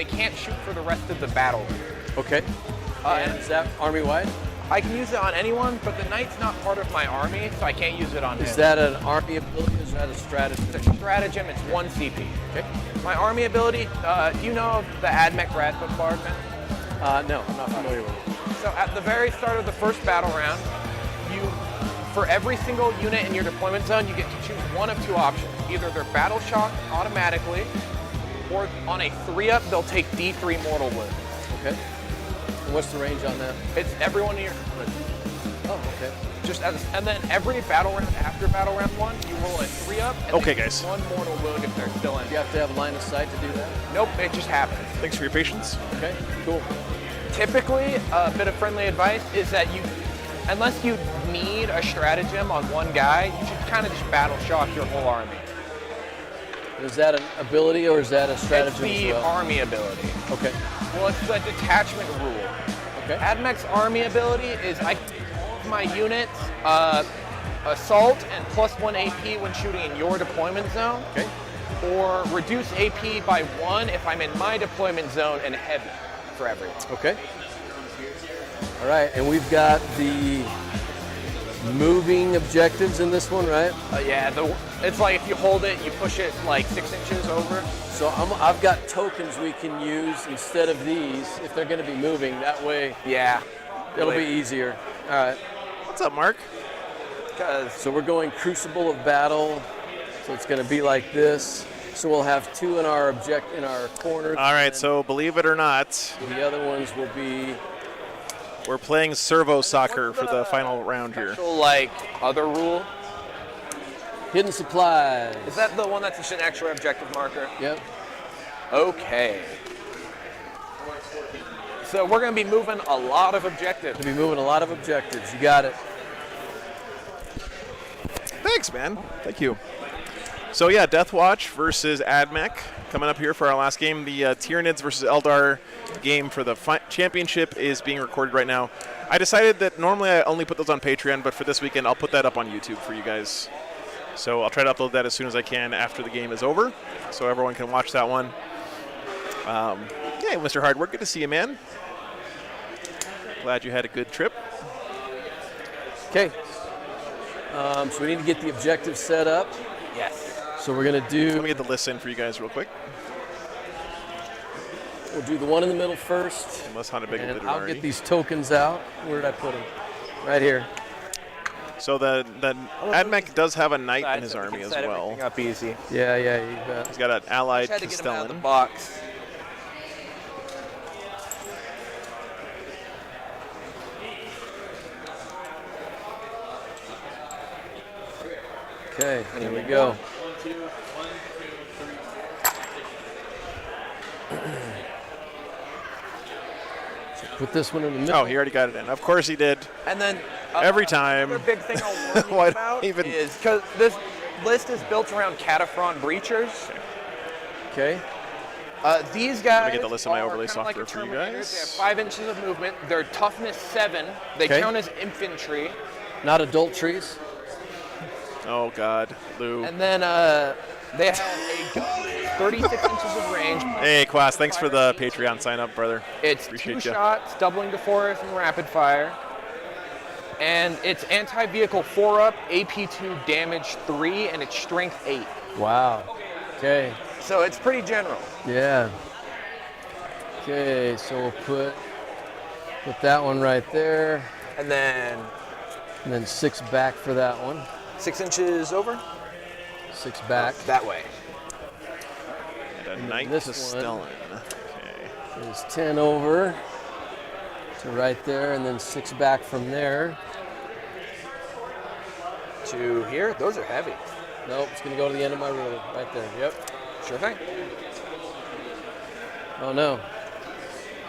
they can't shoot for the rest of the battle.
Okay. And is that army-wide?
I can use it on anyone, but the knight's not part of my army, so I can't use it on him.
Is that an army ability or is that a stratagem?
It's a stratagem, it's 1 CP.
Okay.
My army ability, do you know of the Admech Radbook Bardman?
No, I'm not familiar with it.
So at the very start of the first battle round, for every single unit in your deployment zone, you get to choose one of 2 options. Either they're battle shocked automatically, or on a 3-up, they'll take D3 mortal wounds.
Okay. And what's the range on that?
It's everyone in your deployment zone.
Oh, okay.
And then every battle round after battle round 1, you roll a 3-up, and
Okay,
they get
guys.
1 mortal wound if they're still in.
Do you have to have a line of sight to do that?
Nope, it just happens.
Thanks for your patience.
Okay, cool.
Typically, a bit of friendly advice is that unless you need a stratagem on one guy, you should kind of just battle shock your whole army.
Is that an ability or is that a stratagem
It's the
as well?
army ability.
Okay.
Well, it's the detachment rule.
Okay.
Admech's army ability is I can give all of my units assault and +1 AP when shooting in your deployment zone.
Okay.
Or reduce AP by 1 if I'm in my deployment zone and heavy for everyone.
Okay. All right, and we've got the moving objectives in this one, right?
Yeah, it's like if you hold it, you push it like 6 inches over.
So I've got tokens we can use instead of these if they're going to be moving. That way,
Yeah.
it'll be easier. All right.
What's up, Mark?
So we're going Crucible of Battle. So it's going to be like this. So we'll have 2 in our corners.
All right, so believe it or not,
The other ones will be.
we're playing servo soccer for the final round here.
Special, like, other rule.
Hidden supplies.
Is that the one that's just an extra objective marker?
Yep.
Okay. So we're going to be moving a lot of objectives.
We'll be moving a lot of objectives. You got it.
Thanks, man. Thank you. So yeah, Deathwatch versus Admech coming up here for our last game. The Tyranids versus Eldar game for the championship is being recorded right now. I decided that normally I only put those on Patreon, but for this weekend I'll put that up on YouTube for you guys. So I'll try to upload that as soon as I can after the game is over, so everyone can watch that one. Yeah, Mr. Hardwork, good to see you, man. Glad you had a good trip.
Okay. So we need to get the objectives set up.
Yes.
So we're going to do.
Let me get the list in for you guys real quick.
We'll do the one in the middle first.
Unless Honda Big did
And
it
I'll
already.
get these tokens out. Where did I put them? Right here.
So the Admech does have a knight in his
So we
army
can
as
set
well.
everything up easy.
Yeah, you bet.
He's got an allied
Tried to get him out of the
Castellan.
box.
Okay, here we go. So put this one in the middle.
Oh, he already got it in. Of course he did.
And then
Every time.
Another big thing I'll warn you
Why
about
even-
is because this list is built around Cataphren breachers.
Okay.
These guys.
Let me get the list of my
are
overlay
kinda like
software
a
for you
Terminator.
guys.
They have 5 inches of movement. They're toughness 7. They
Okay.
count as infantry.
Not adult trees.
Oh, God. Lou.
And then they have a gun with 36 inches of range.
Hey, Quas, thanks for the Patreon sign up, brother.
It's
Appreciate
2
ya.
shots, doubling to 4 and rapid fire. And it's anti-vehicle 4-up, AP2 damage 3, and it's strength 8.
Wow. Okay.
So it's pretty general.
Yeah. Okay, so we'll put that one right there,
And then
and then 6 back for that one.
6 inches over?
6 back
That way.
And a knight
this
Castellan.
one-
Okay.
is 10 over to right there, and then 6 back from there.
To here? Those are heavy.
Nope, it's gonna go to the end of my rule, right there. Yep.
Sure thing.
Oh no.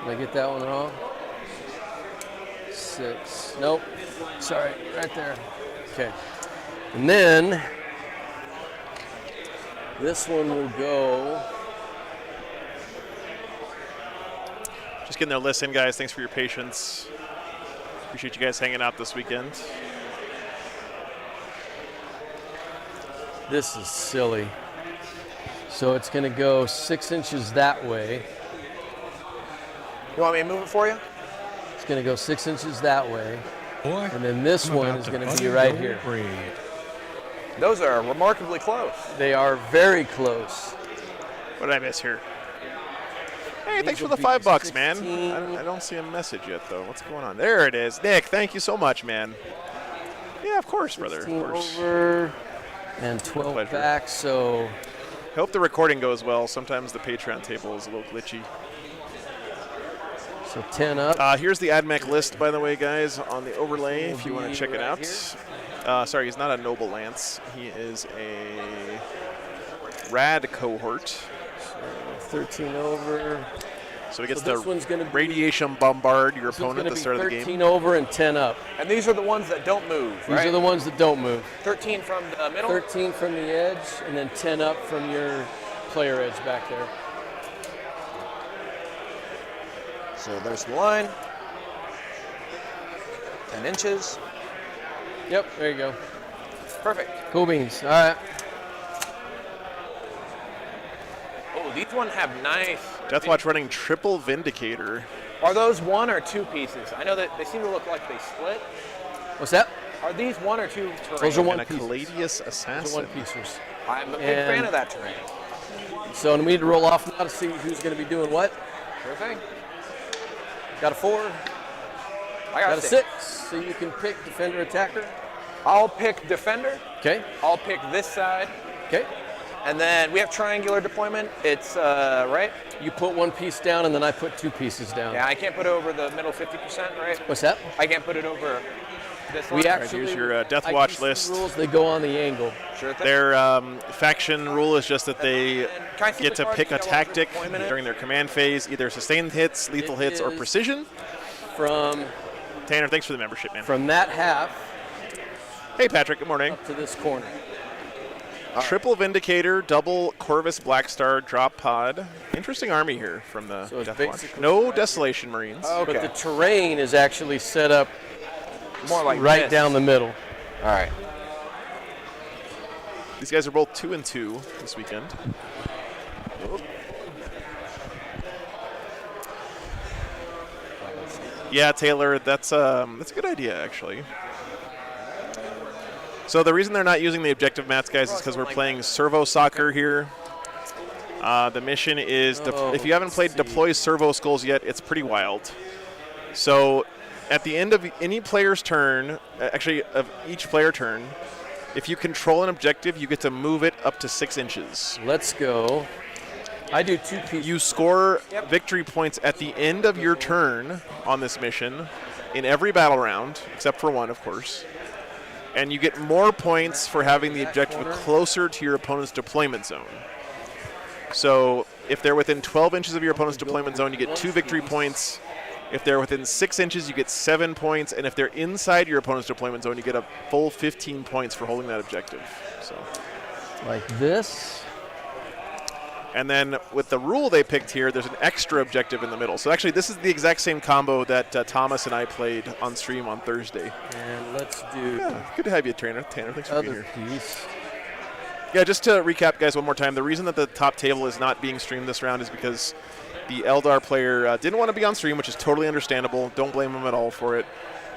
Did I get that one wrong? 6. Nope. Sorry, right there. Okay. And then this one will go.
Just getting their list in, guys. Thanks for your patience. Appreciate you guys hanging out this weekend.
This is silly. So it's gonna go 6 inches that way.
You want me to move it for you?
It's going to go 6 inches that way.
Boy,
And then this
I'm
one
about
is
to
going to
butter
be right
your
here.
bread.
Those are remarkably close.
They are very close.
What did I miss here? Hey,
These
thanks for
will
the
be
$5, man.
16.
I don't see a message yet, though. What's going on? There it is. Nick, thank you so much, man. Yeah, of course, brother. Of
16
course.
over and 12
pleasure.
back, so
Hope the recording goes well. Sometimes the Patreon table is a little glitchy.
10 up.
Here's the Admech list, by the way, guys, on the overlay if you want to check it
Right
out. Sorry, he's not a Noble Lance. He is a Rad cohort.
13 over.
So he gets
So this one's
to
gonna be-
radiation bombard your
This one's
opponent at
gonna
the
be
start of the
13
game.
over and 10 up.
And these are the ones that don't move,
These
right?
are the ones that don't move.
13 from the middle.
13 from the edge, and then 10 up from your player edge back there.
So there's the line. 10 inches.
Yep, there you go.
Perfect.
Cool beans. All right.
Oh, these ones have nice.
Deathwatch running triple Vindicator.
Are those 1 or 2 pieces? I know that they seem to look like they split.
What's that?
Are these 1 or 2 terrain?
Those are one
And a
pieces.
Caladius
Those are
Assassin.
one piecers.
I'm a big
And-
fan of that terrain.
So we need to roll off now to see who's going to be doing what.
Sure thing.
Got a 4.
I
Got
got
a
6.
6. So you can pick defender, attacker.
I'll pick defender.
Okay.
I'll pick this side.
Okay.
And then we have triangular deployment. It's right.
You put one piece down, and then I put 2 pieces down.
Yeah, I can't put it over the middle 50%, right?
What's that?
I can't put it over this
We
line.
actually
here's your, Deathwatch
IPC
list.
rules. They go on the angle.
Sure thing.
Their faction rule is just that they
Can I see
get
the
to
cards
pick a
that got longer
tactic
deployment in?
during their command phase, either sustained hits, lethal hits, or
is-
precision.
From
Tanner, thanks for the membership, man.
that half
Hey, Patrick, good morning.
up to this corner.
Triple Vindicator, double Corvus Blackstar drop pod. Interesting army here from the
So it's
Deathwatch.
basically-
No Desolation Marines.
Okay.
But the terrain is actually set up
More like
right
this.
down the middle.
All right.
These guys are both 2-2 this weekend. Yeah, Taylor, that's a good idea, actually. So the reason they're not using the objective mats, guys, is because we're playing servo soccer here. The mission is, if you haven't played Deploy Servo Skulls yet, it's pretty wild. So at the end of any player's turn, actually of each player turn, if you control an objective, you get to move it up to 6 inches.
Let's go. I do 2 pieces.
You score victory points at the end of your turn on this mission in every battle round, except for one, of course. And you get more points for having the objective closer to your opponent's deployment zone. So if they're within 12 inches of your opponent's deployment zone, you get 2 victory points. If they're within 6 inches, you get 7 points. And if they're inside your opponent's deployment zone, you get a full 15 points for holding that objective. So,
Like this.
and then with the rule they picked here, there's an extra objective in the middle. So actually, this is the exact same combo that Thomas and I played on stream on Thursday.
And let's do
Yeah, good to have you, Tanner. Thanks for being
other
here.
piece.
Yeah, just to recap, guys, one more time, the reason that the top table is not being streamed this round is because the Eldar player didn't want to be on stream, which is totally understandable. Don't blame him at all for it.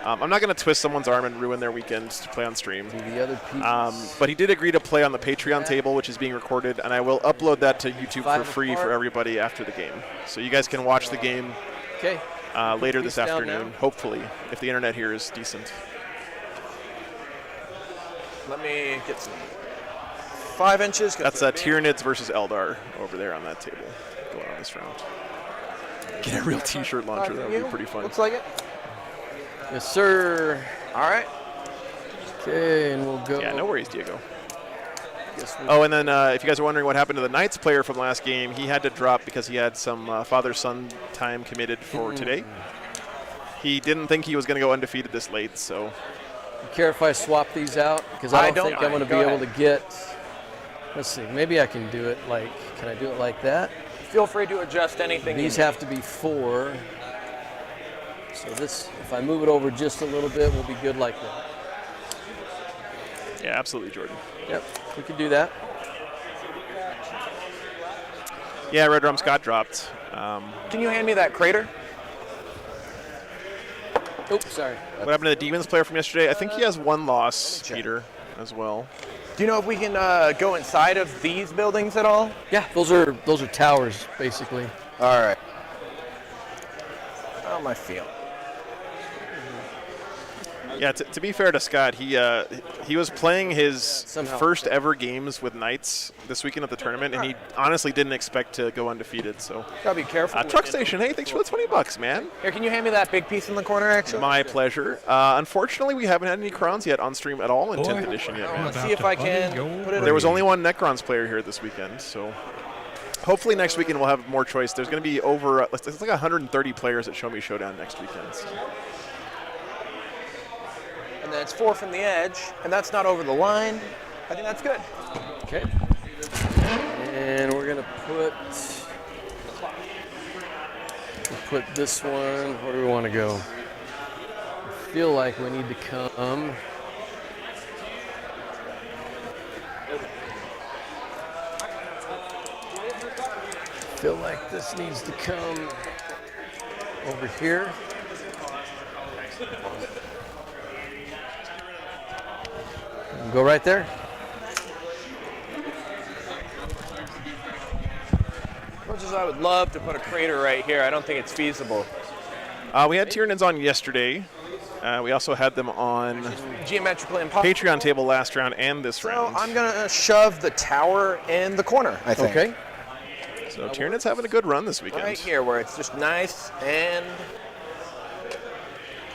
I'm not going to twist someone's arm and ruin their weekend to play on stream.
Do the other piece.
But he did agree to play on the Patreon table, which is being recorded, and I will upload that to YouTube for
5
free
apart.
for everybody after the game. So you guys can watch the game
Okay.
later this
Piece down
afternoon,
now.
hopefully, if the internet here is decent.
Let me get some 5 inches.
That's Tyranids versus Eldar over there on that table going on this round. Get a real t-shirt launcher, that would be pretty fun.
Looks like it.
Yes, sir.
All right.
Okay, and we'll go.
Yeah, no worries, Diego.
Guess we-
Oh, and then if you guys are wondering what happened to the Knights player from last game, he had to drop because he had some father-son time committed for today. He didn't think he was going to go undefeated this late, so
Care if I swap these out? Because
I
I don't
don't
think I'm going to
mind.
be
Go
able to get. Let's see. Maybe I can do it like. Can I do it like that?
Feel free to adjust anything.
These
you
have to be 4. So this, if I move it over just a little bit, we'll be good like that.
yeah, absolutely, Jordan.
Yep, we can do that.
Yeah, Red Rum Scott dropped.
Can you hand me that crater?
Oops, sorry.
What happened to the Demons player from yesterday? I think he has one loss, Peter, as well.
Do you know if we can go inside of these buildings at all?
Yeah, those are towers, basically.
All right. How am I feeling?
Yeah, to be fair to Scott, he was playing his
Somehow.
first ever games with Knights this weekend at the tournament, and he honestly didn't expect to go undefeated. So,
Gotta be careful.
Truck Station, hey, thanks for the $20, man.
Here, can you hand me that big piece in the corner, actually?
My pleasure. Unfortunately, we haven't had any Crons yet on stream at all in 10th edition yet, man.
Let's see if I can put it
There was only one Necrons player here this weekend, so hopefully next weekend we'll have more choice. There's going to be over, it's like 130 players at Show Me Showdown next weekend. So.
And then it's 4 from the edge, and that's not over the line. I think that's good.
Okay. And we're gonna put this one. Where do we want to go? I feel like we need to come. I feel like this needs to come over here. Go right there.
As much as I would love to put a crater right here, I don't think it's feasible.
We had Tyranids on yesterday. We also had them on
Geometrically impossible.
Patreon table last round and this round.
So I'm gonna shove the tower in the corner, I think.
Okay.
So Tyranids having a good run this weekend.
Right here, where it's just nice and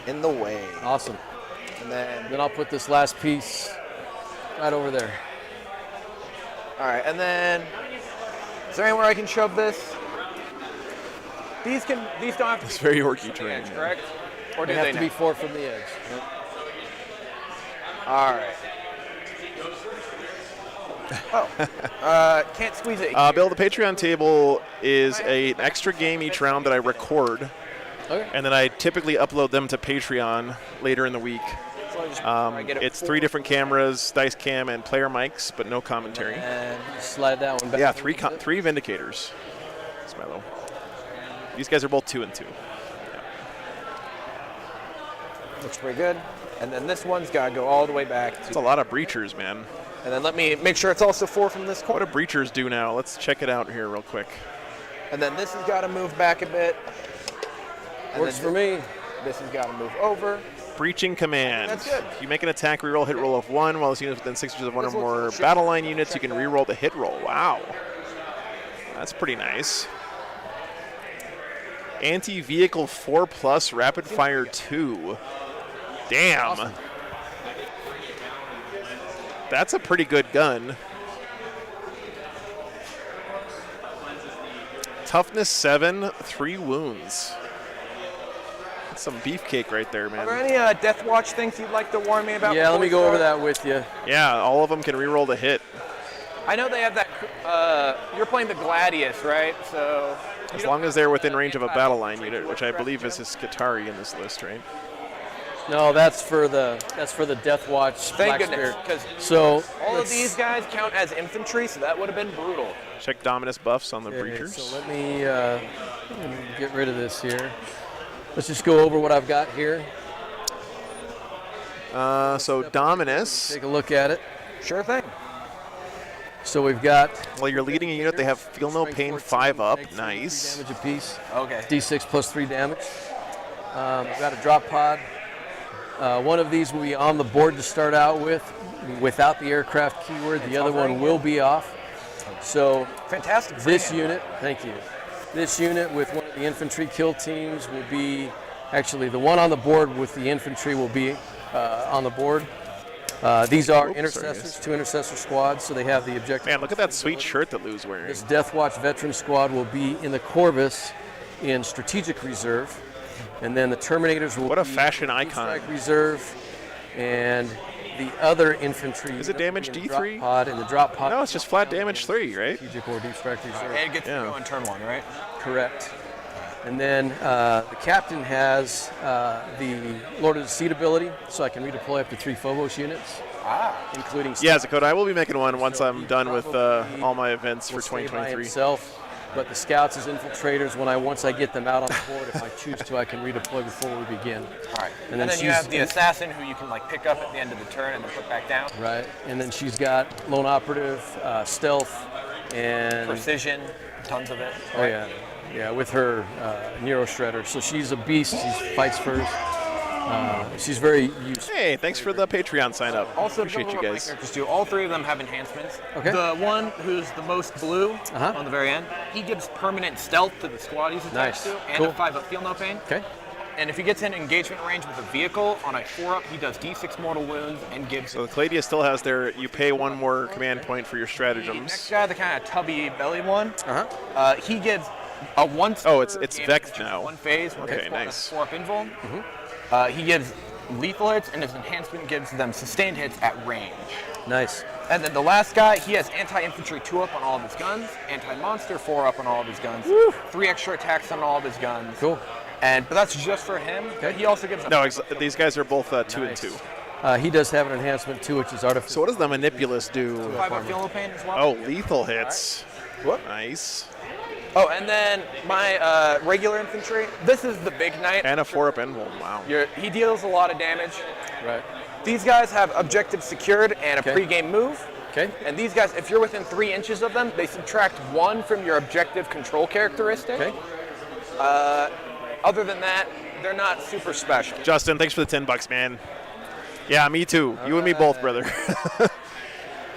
in the way.
Awesome.
And then,
Then I'll put this last piece right over there.
all right, and then, is there anywhere I can shove this? These don't have to
It's
be
very
from
orky
the
terrain.
edge, correct? Or do
They have
they
to
not?
be 4 from the edge.
All right. Can't squeeze it.
Bill, the Patreon table is an extra game each round that I record,
Okay.
and then I typically upload them to Patreon later in the week.
So I just get it
It's 3 different cameras, dice cam, and player mics, but no commentary.
And
Slide that one back.
Yeah,
a
three
little bit.
three Vindicators. Smilo. These guys are both 2 and 2.
looks pretty good. And then this one's got to go all the way back.
It's a lot of breachers, man.
And then let me make sure it's also 4 from this
What
corner.
do breachers do now? Let's check it out here real quick.
And then this has got to move back a bit. And
Works
then
for me.
This has got to move over.
Breaching command.
That's good.
You make an attack, reroll hit roll of 1. While this unit is within 6 inches of 1 or
This looks
more
legit.
battle line units, you can reroll the hit roll. Wow. That's pretty nice. Anti-vehicle 4+ rapid fire 2. Damn.
Awesome.
That's a pretty good gun. Toughness 7, 3 wounds. That's some beefcake right there,
Are there
man.
any Deathwatch things you'd like to warn me about?
Yeah, let
before
me
we
go over
start?
that with you.
Yeah, all of them can reroll the hit.
I know they have that. You're playing the Gladius, right? So.
As long as they're within range of a battle line unit, which I believe is his Skitari in this list, right?
No, that's for the Deathwatch.
Thank
Black
goodness,
Spirit.
because
So
all of
let's-
these guys count as infantry, so that would have been brutal.
Check Dominus buffs on the
Okay,
breachers.
so let me get rid of this here. Let's just go over what I've got here.
So Dominus,
Take a look at it.
Sure thing.
So we've got
while you're leading a unit, they have Feel No
Strength
Pain
14,
5 up.
take 3
Nice.
damage apiece.
Okay.
D6 plus 3 damage. I've got a drop pod. One of these will be on the board to start out with, without the aircraft keyword. The other one will be off. So
Fantastic.
this
brilliant.
unit, thank you. This unit with one of the infantry kill teams will be, actually the one on the board with the infantry will be on the board. These are
Oops,
intercessors,
sorry,
2 intercessor squads, so they have the objective.
Man, look at that sweet shirt that Lou's wearing.
This Deathwatch veteran squad will be in the Corvus in strategic reserve, and then the Terminators will
What a
be
fashion
in
icon.
strike reserve, and the other infantry.
Is it damage
in the
D3?
Drop pod, and the drop pod.
No, it's just flat damage 3, right?
Strategic or deep strike reserve.
And it gets
Yeah.
to go in turn 1, right?
Correct. And then the captain has the Lord of the Seed ability, so I can redeploy up to 3 Phobos units, including.
Yeah, Zakota, I will be making one once I'm done with
Probably
all my events for
will stay by
2023.
himself. But the scouts as infiltrators, once I get them out on the board, if I choose to, I can redeploy before we begin.
All right.
And
And then you
she's-
have the assassin who you can like pick up at the end of the turn and then put back down.
Right, and then she's got lone operative, stealth, and
Precision, tons of it.
oh yeah, with her Nero Shredder. So she's a beast. She fights first. She's very useful.
Hey, thanks for the Patreon sign up.
Also,
Appreciate you guys.
characters do. All three of them have enhancements.
Okay.
The one who's the most blue
Uh-huh.
on the very end, he gives permanent stealth to the squad he's attached
Nice.
to, and
Cool.
a 5-up feel no pain.
Okay.
And if he gets in engagement range with a vehicle on a 4-up, he does D6 mortal wounds and gives.
So the Cladia still has their, you pay one more command point for your
The next
stratagems.
guy, the kind of tubby belly one,
Uh-huh.
he gives a one.
Oh, it's Vect now.
One phase. One
Okay,
phase,
nice.
4-up invul. He gives lethal hits, and his enhancement gives them sustained hits at range.
Nice.
And then the last guy, he has anti-infantry 2-up on all of his guns, anti-monster 4-up on all of his guns, 3 extra attacks on all of his guns.
Cool.
But that's just for him.
Okay.
He also gives.
No, these guys are both 2 and 2.
He does have an enhancement too, which is artificial.
So what does the Manipulus do?
5-up feel no pain as well.
Oh, lethal hits.
What?
Nice.
Oh, and then my regular infantry. This is the big knight.
And a 4-up invul. Wow.
He deals a lot of damage.
Right.
These guys have objective secured and a
Okay.
pre-game move.
Okay.
And these guys, if you're within 3 inches of them, they subtract 1 from your objective control characteristic.
Okay.
Other than that, they're not super special.
Justin, thanks for the $10, man. Yeah, me too. You and me both, brother.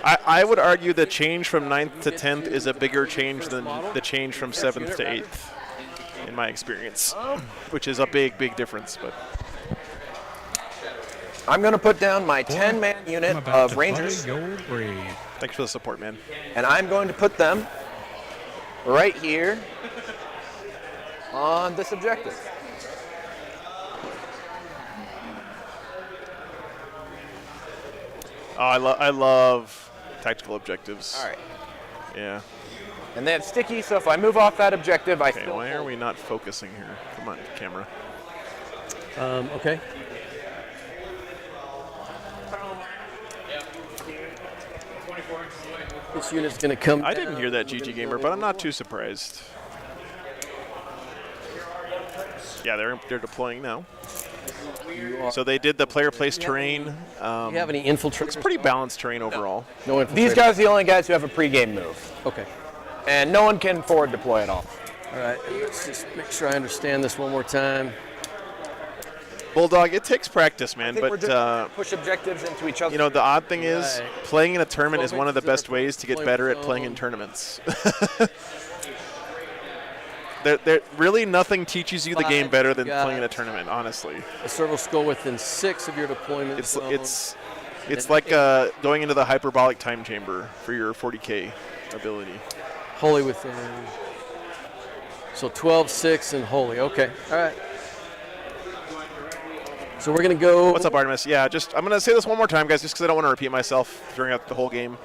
I would argue the change from 9th to 10th is a bigger change than the change from 7th to 8th, in my experience, which is a big, big difference. But
I'm going to put down my 10-man unit
I'm about
of
to
Rangers,
play your grave.
thanks for the support, man.
and I'm going to put them right here on this objective.
Oh, I love tactical objectives.
All right.
Yeah.
And they have sticky, so if I move off that objective, I
Okay,
still
why are
hold.
we not focusing here? Come on, camera.
Okay. This unit's going to come.
I didn't hear that, GG Gamer, but I'm not too surprised. Yeah, they're deploying now. So they did the player place terrain.
Do you have any infiltrators?
It's pretty balanced terrain overall.
No infiltrators.
These guys are the only guys who have a pre-game move,
Okay.
and no one can forward deploy at all.
All right. Let's just make sure I understand this one more time.
Bulldog, it takes practice, man.
I think we're
But
just gonna push objectives into each other.
you know, the odd thing is
Right.
playing in a tournament is
12
one of the
inches
best
of
ways to get
deployment
better at playing in
zone.
tournaments. There really nothing teaches you the game better than
Got
playing in a
it.
tournament, honestly.
A serval skull within 6 of your deployment
It's
zone.
it's like going into the hyperbolic time chamber for your 40k ability.
Holy within. So 12, 6, and holy. Okay. All right. So we're going to go.
What's up, Artemis? Yeah, I'm going to say this one more time, guys, just because I don't want to repeat myself during the whole game.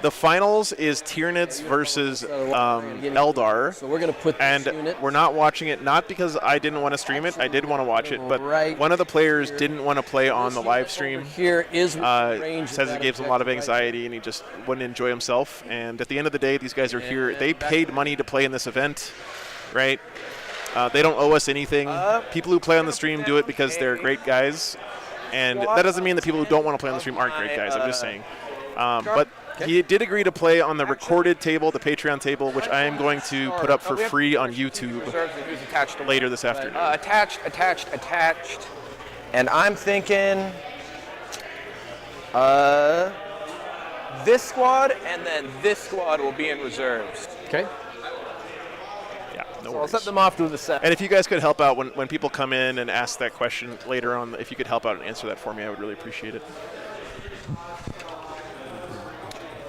The finals is Tyranids versus Eldar.
So we're going to put this
And
unit.
we're not watching it, not because I didn't want to stream it. I did want to watch it, but
Right
one of the players didn't want to play on the live stream.
Here is range.
Says it gives him a lot of anxiety and he just wouldn't enjoy himself. And at the end of the day, these guys are here. They paid money to play in this event, right? They don't owe us anything. People who play on the stream do it because they're great guys. And that doesn't mean that people who don't want to play on the stream aren't great guys. I'm just saying. But he did agree to play on the recorded table, the Patreon table, which I am going to put up for free on YouTube
Reserves and who's attached to what.
later this afternoon.
Attached. And I'm thinking this squad and then this squad will be in reserves.
Okay.
Yeah, no
So I'll
worries.
set them off to the set.
And if you guys could help out when people come in and ask that question later on, if you could help out and answer that for me, I would really appreciate it.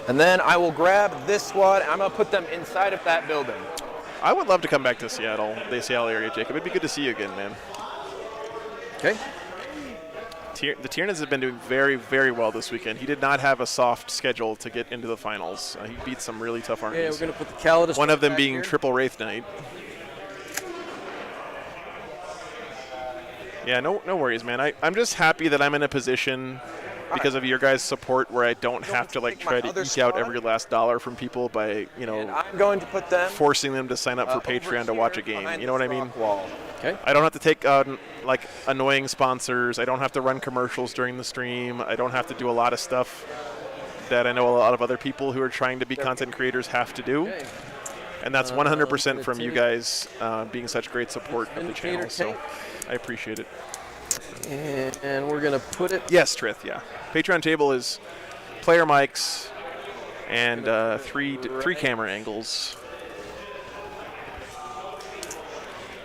And then I will grab this squad and I'm going to put them inside of that building.
I would love to come back to Seattle, the Seattle area, Jacob. It'd be good to see you again, man.
Okay.
The Tyranids have been doing very, very well this weekend. He did not have a soft schedule to get into the finals. He beat some really tough
Yeah,
armies.
we're going to put the Calidus.
One of them
back
being
here.
Triple Wraith Knight. Yeah, no worries, man. I'm just happy that I'm in a position because of your guys' support, where I don't have to like
take my
try to
other
eke out
star.
every last dollar from people by
And I'm going to put them
forcing them to sign up for
over
Patreon to watch a
here
game.
behind
You know what I
this
mean?
rock Wall.
Okay.
I don't have to take like annoying sponsors. I don't have to run commercials during the stream. I don't have to do a lot of stuff that I know a lot of other people who are trying to be content creators have to do.
Okay.
And that's
I'm
100%
gonna
from you
take
guys being such great support of the channel.
Indicator
So
tape.
I appreciate it.
And we're gonna put it.
Yes, Trith, yeah. Patreon table is player mics and three camera angles.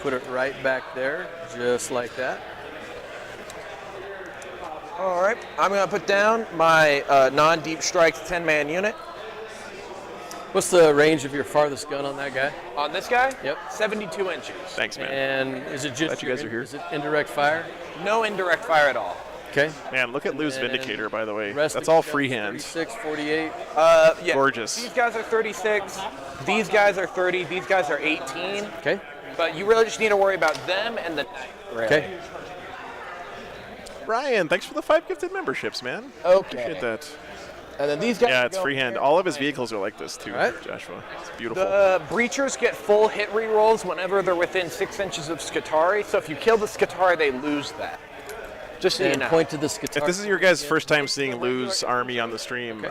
Put it right back there, just like that.
All right, I'm going to put down my non-deep strike 10-man unit.
What's the range of your farthest gun on that guy?
On this guy?
Yep.
72 inches.
Thanks, man.
And is it just
Glad you guys are here.
Is it indirect fire?
No indirect fire at all.
Okay.
Man, look at Lou's
And
Vindicator, by the way.
Rest
That's
of
all
you guys,
freehand.
36, 48.
Yeah.
Gorgeous.
These guys are 36. These guys are 30. These guys are 18.
Okay.
But you really just need to worry about them and the knight. Really.
Okay.
Ryan, thanks for the 5 gifted memberships, man.
Okay.
Appreciate that.
And then these guys.
Yeah, it's
go
freehand.
here.
All of his vehicles are like this, too,
All right.
Joshua. It's beautiful.
The breachers get full hit rerolls whenever they're within 6 inches of Scutari. So if you kill the Scutari, they lose that. Just so you
And
know.
point to the Scutari.
If this is your guys' first time seeing Lou's army on the stream,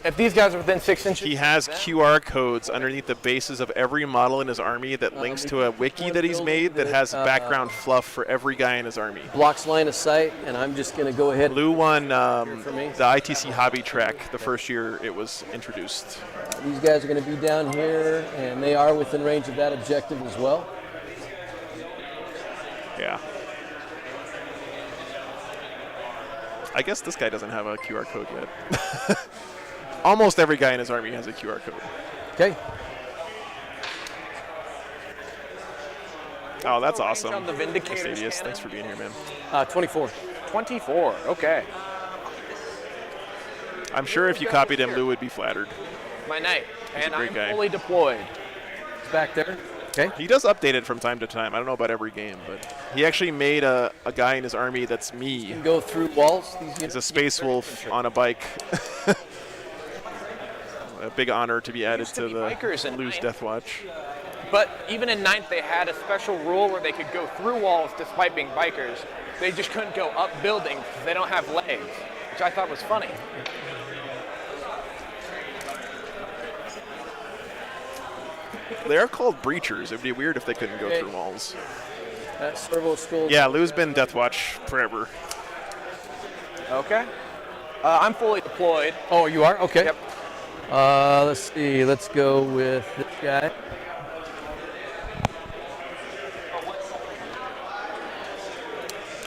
If these guys are within 6 inches,
he has QR codes underneath the bases of every model in his army that links to a wiki that he's made that has background fluff for every guy in his army.
blocks line of sight, and I'm just going to go ahead.
Lou won
for me.
the ITC hobby track the first year it was introduced.
These guys are going to be down here, and they are within range of that objective as well.
Yeah. I guess this guy doesn't have a QR code yet. Almost every guy in his army has a QR code.
Okay.
Oh, that's
range
awesome.
on the Vindicator's
Stadius,
cannon?
thanks for being here, man.
24.
24. Okay.
I'm sure if you copied him, Lou would be flattered.
My knight.
He's a
And
great
I'm
guy.
fully deployed.
It's back there. Okay.
He does update it from time to time. I don't know about every game, but he actually made a guy in his army that's
You
me.
can go through walls. These
He's
units
a space wolf on a bike. A big honor to be added
Used to
to
be
the
bikers in
Lou's
Ninth.
Deathwatch.
But even in 9th, they had a special rule where they could go through walls despite being bikers. They just couldn't go up buildings because they don't have legs, which I thought was funny.
They are called breachers. It'd be weird if they couldn't go
Okay.
through walls.
That servo skull.
Yeah, Lou's been Deathwatch forever.
Okay. I'm fully deployed.
Oh, you are? Okay.
Yep.
Let's see. Let's go with this guy.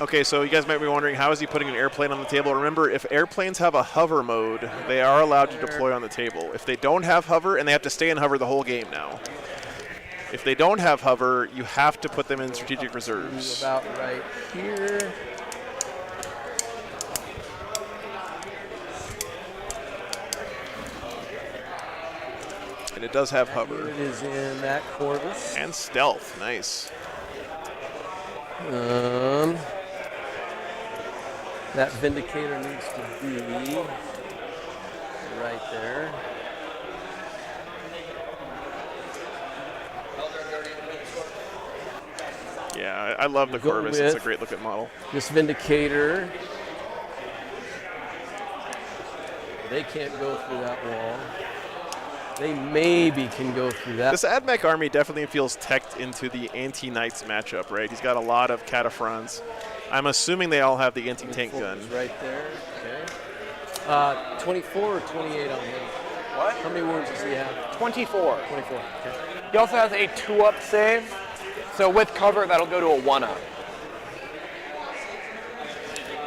Okay, so you guys might be wondering, how is he putting an airplane on the table? Remember, if airplanes have a hover mode, they are allowed to deploy on the table. If they don't have hover, and they have to stay in hover the whole game now. If they don't have hover, you have to put them in strategic reserves.
About right here.
And it does have hover.
It is in that Corvus.
And stealth, nice.
That Vindicator needs to be right there.
Yeah, I love the
Go
Corvus. It's a
with-
great looking model.
This Vindicator. They can't go through that wall. They maybe can go through that.
This Admech army definitely feels teched into the anti-knights matchup, right? He's got a lot of cataphrons. I'm assuming they all have the anti-tank gun.
Right there. Okay. 24 or 28 on him.
What?
How many wounds does he have?
24.
24. Okay.
He also has a 2-up save. So with cover, that'll go to a 1-up.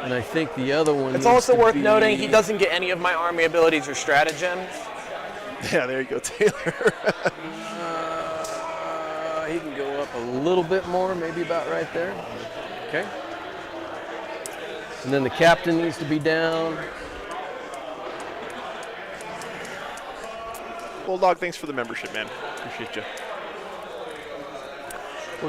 And I think the other one.
It's
needs
also
to
worth
be-
noting he doesn't get any of my army abilities or stratagems.
Yeah, there you go, Taylor.
He can go up a little bit more, maybe about right there. Okay. And then the captain needs to be down.
Bulldog, thanks for the membership, man. Appreciate you.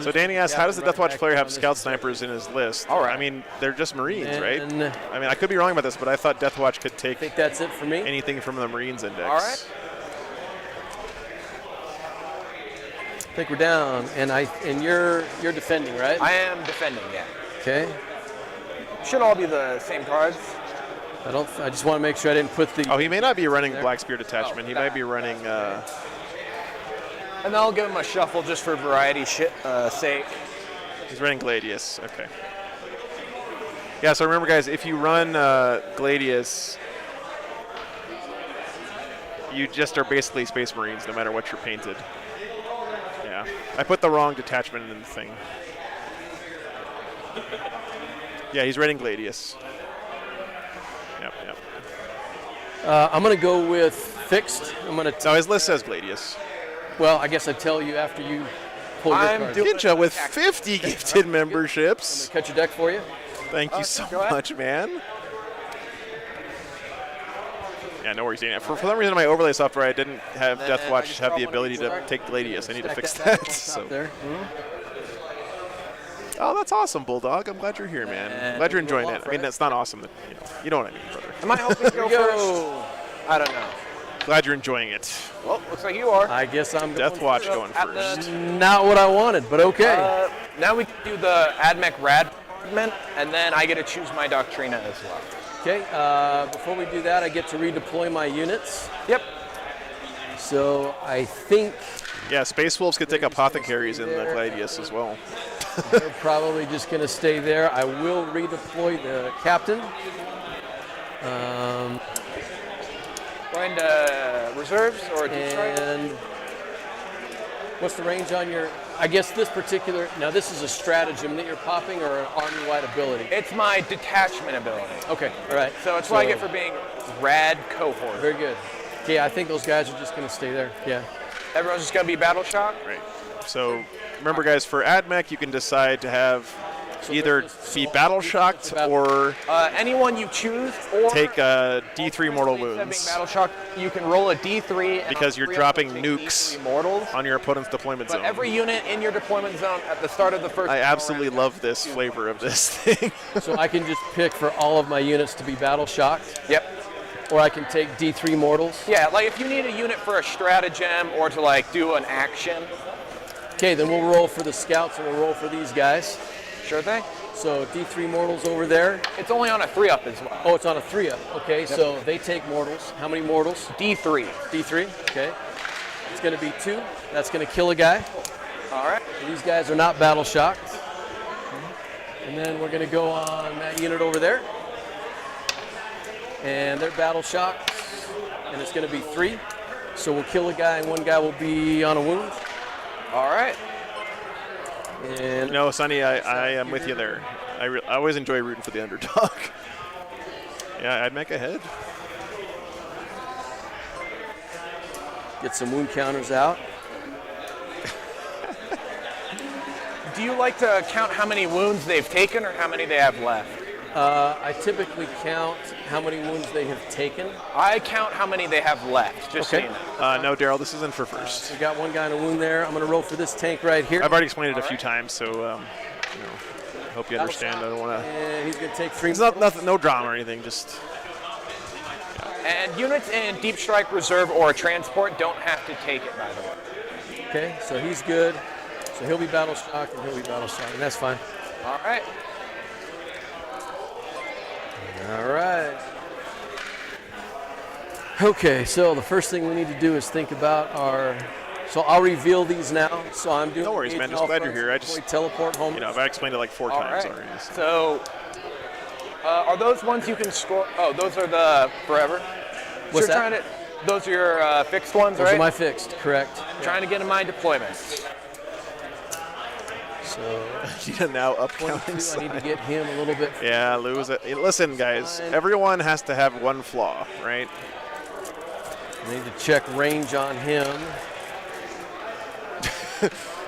So Danny asks, how does the
Run
Deathwatch
back
player have
on
scout
this.
snipers in his list?
All right.
I mean, they're just Marines, right?
And
I mean, I could be wrong about this, but I thought Deathwatch could take
I think that's it for me.
anything from the Marines index.
All right.
I think we're down, and you're defending, right?
I am defending, yeah.
Okay.
Should all be the same cards.
I just want to make sure I didn't put the.
Oh, he may not be running
There.
Black Spear Detachment. He might be running.
And then I'll give him a shuffle just for variety sake.
He's running Gladius. Okay. Yeah. So remember, guys, if you run Gladius, you just are basically Space Marines, no matter what you're painted. Yeah. I put the wrong detachment in the thing. Yeah, he's running Gladius. Yep.
I'm going to go with fixed. I'm going to.
No, his list says Gladius.
Well, I guess I tell you after you pull your
I'm
cards.
doing-
Ninja with 50 gifted memberships.
Cut your deck for you.
Thank you so
go ahead.
much, man. Yeah, no worries, Dana. For some reason, in my overlay software, I didn't have
Then I
Deathwatch
just
have
draw
the
one
ability
of
to
these.
take Gladius. I need to
Stack
fix
back
that.
on top
So.
there.
Oh, that's awesome, Bulldog. I'm glad you're here, man.
And
Glad you're
we roll
enjoying
off,
it. I mean,
right?
that's not awesome. That, you know what I mean, brother.
Am I hoping to go first? I don't know.
Glad you're enjoying it.
Well, looks like you are.
I guess I'm going
Deathwatch
first.
going
At the-
first.
Not what I wanted, but okay.
Now we can do the Admech Radment, and then I get to choose my Doctrina as well.
Okay. Before we do that, I get to redeploy my units.
Yep.
So I think
Yeah, Space Wolves could take Apothecaries in the Gladius as well.
they're probably just going to stay there. I will redeploy the captain.
Going to reserves or deep strike?
And what's the range on your? I guess this particular. Now this is a stratagem that you're popping, or an army-wide ability.
It's my detachment ability.
Okay. All right.
So it's what I get for being rad cohort.
Very good. Yeah, I think those guys are just going to stay there. Yeah.
Everyone's just going to be battle shock?
Right. So remember, guys, for Admech, you can decide to have either be battle shocked or
Anyone you choose, or
take D3 mortal
being
wounds
battle shock, you can roll a D3 and
because
on
you're
3
dropping
take
nukes
D3 mortals.
on your opponent's deployment
But
zone.
every unit in your deployment zone at the start of the first
I
battle
absolutely
round-
love this flavor of this thing.
So I can just pick for all of my units to be battle shocked,
Yep.
or I can take D3 mortals.
Yeah, like if you need a unit for a stratagem or to like do an action,
Okay, then we'll roll for the scouts and we'll roll for these guys.
sure thing.
So D3 mortals over there.
It's only on a 3-up as well.
Oh, it's on a 3-up. Okay, so they take mortals. How many mortals?
D3.
D3. Okay. It's going to be 2. That's going to kill a guy.
All right.
These guys are not battle shocked. And then we're going to go on that unit over there. And they're battle shocked. And it's going to be 3. So we'll kill a guy and one guy will be on a wound.
All right.
And
No, Sonny, I am with you there. I always enjoy rooting for the underdog. Yeah, Admech ahead.
get some wound counters out.
Do you like to count how many wounds they've taken or how many they have left?
I typically count how many wounds they have taken.
I count how many they have left, just
Okay.
so you know.
No, Daryl, this isn't for first.
So we got one guy in a wound there. I'm going to roll for this tank right here.
I've already explained it a few times, so I hope you understand. I don't want to.
And he's going to take 3.
It's not nothing, no drama or anything. Just
And units in Deep Strike Reserve or Transport don't have to take it, by the way.
Okay, so he's good. So he'll be battle shocked and he'll be battle shocked, and that's fine.
All right.
All right. Okay, so the first thing we need to do is think about our. So I'll reveal these now. So I'm doing.
No worries, man. Just glad you're here. I just-
teleport home.
I've explained it like 4
All
times
right.
already. So.
So, are those ones you can score? Oh, those are the forever.
What's
so
that?
Trying to, those are your fixed ones,
Those
right?
are my fixed, correct?
Trying to get in my deployments.
So
You now up
22. I need to get him a little bit.
Yeah, lose it. Listen, guys. Everyone has to have one flaw, right?
I need to check range on him.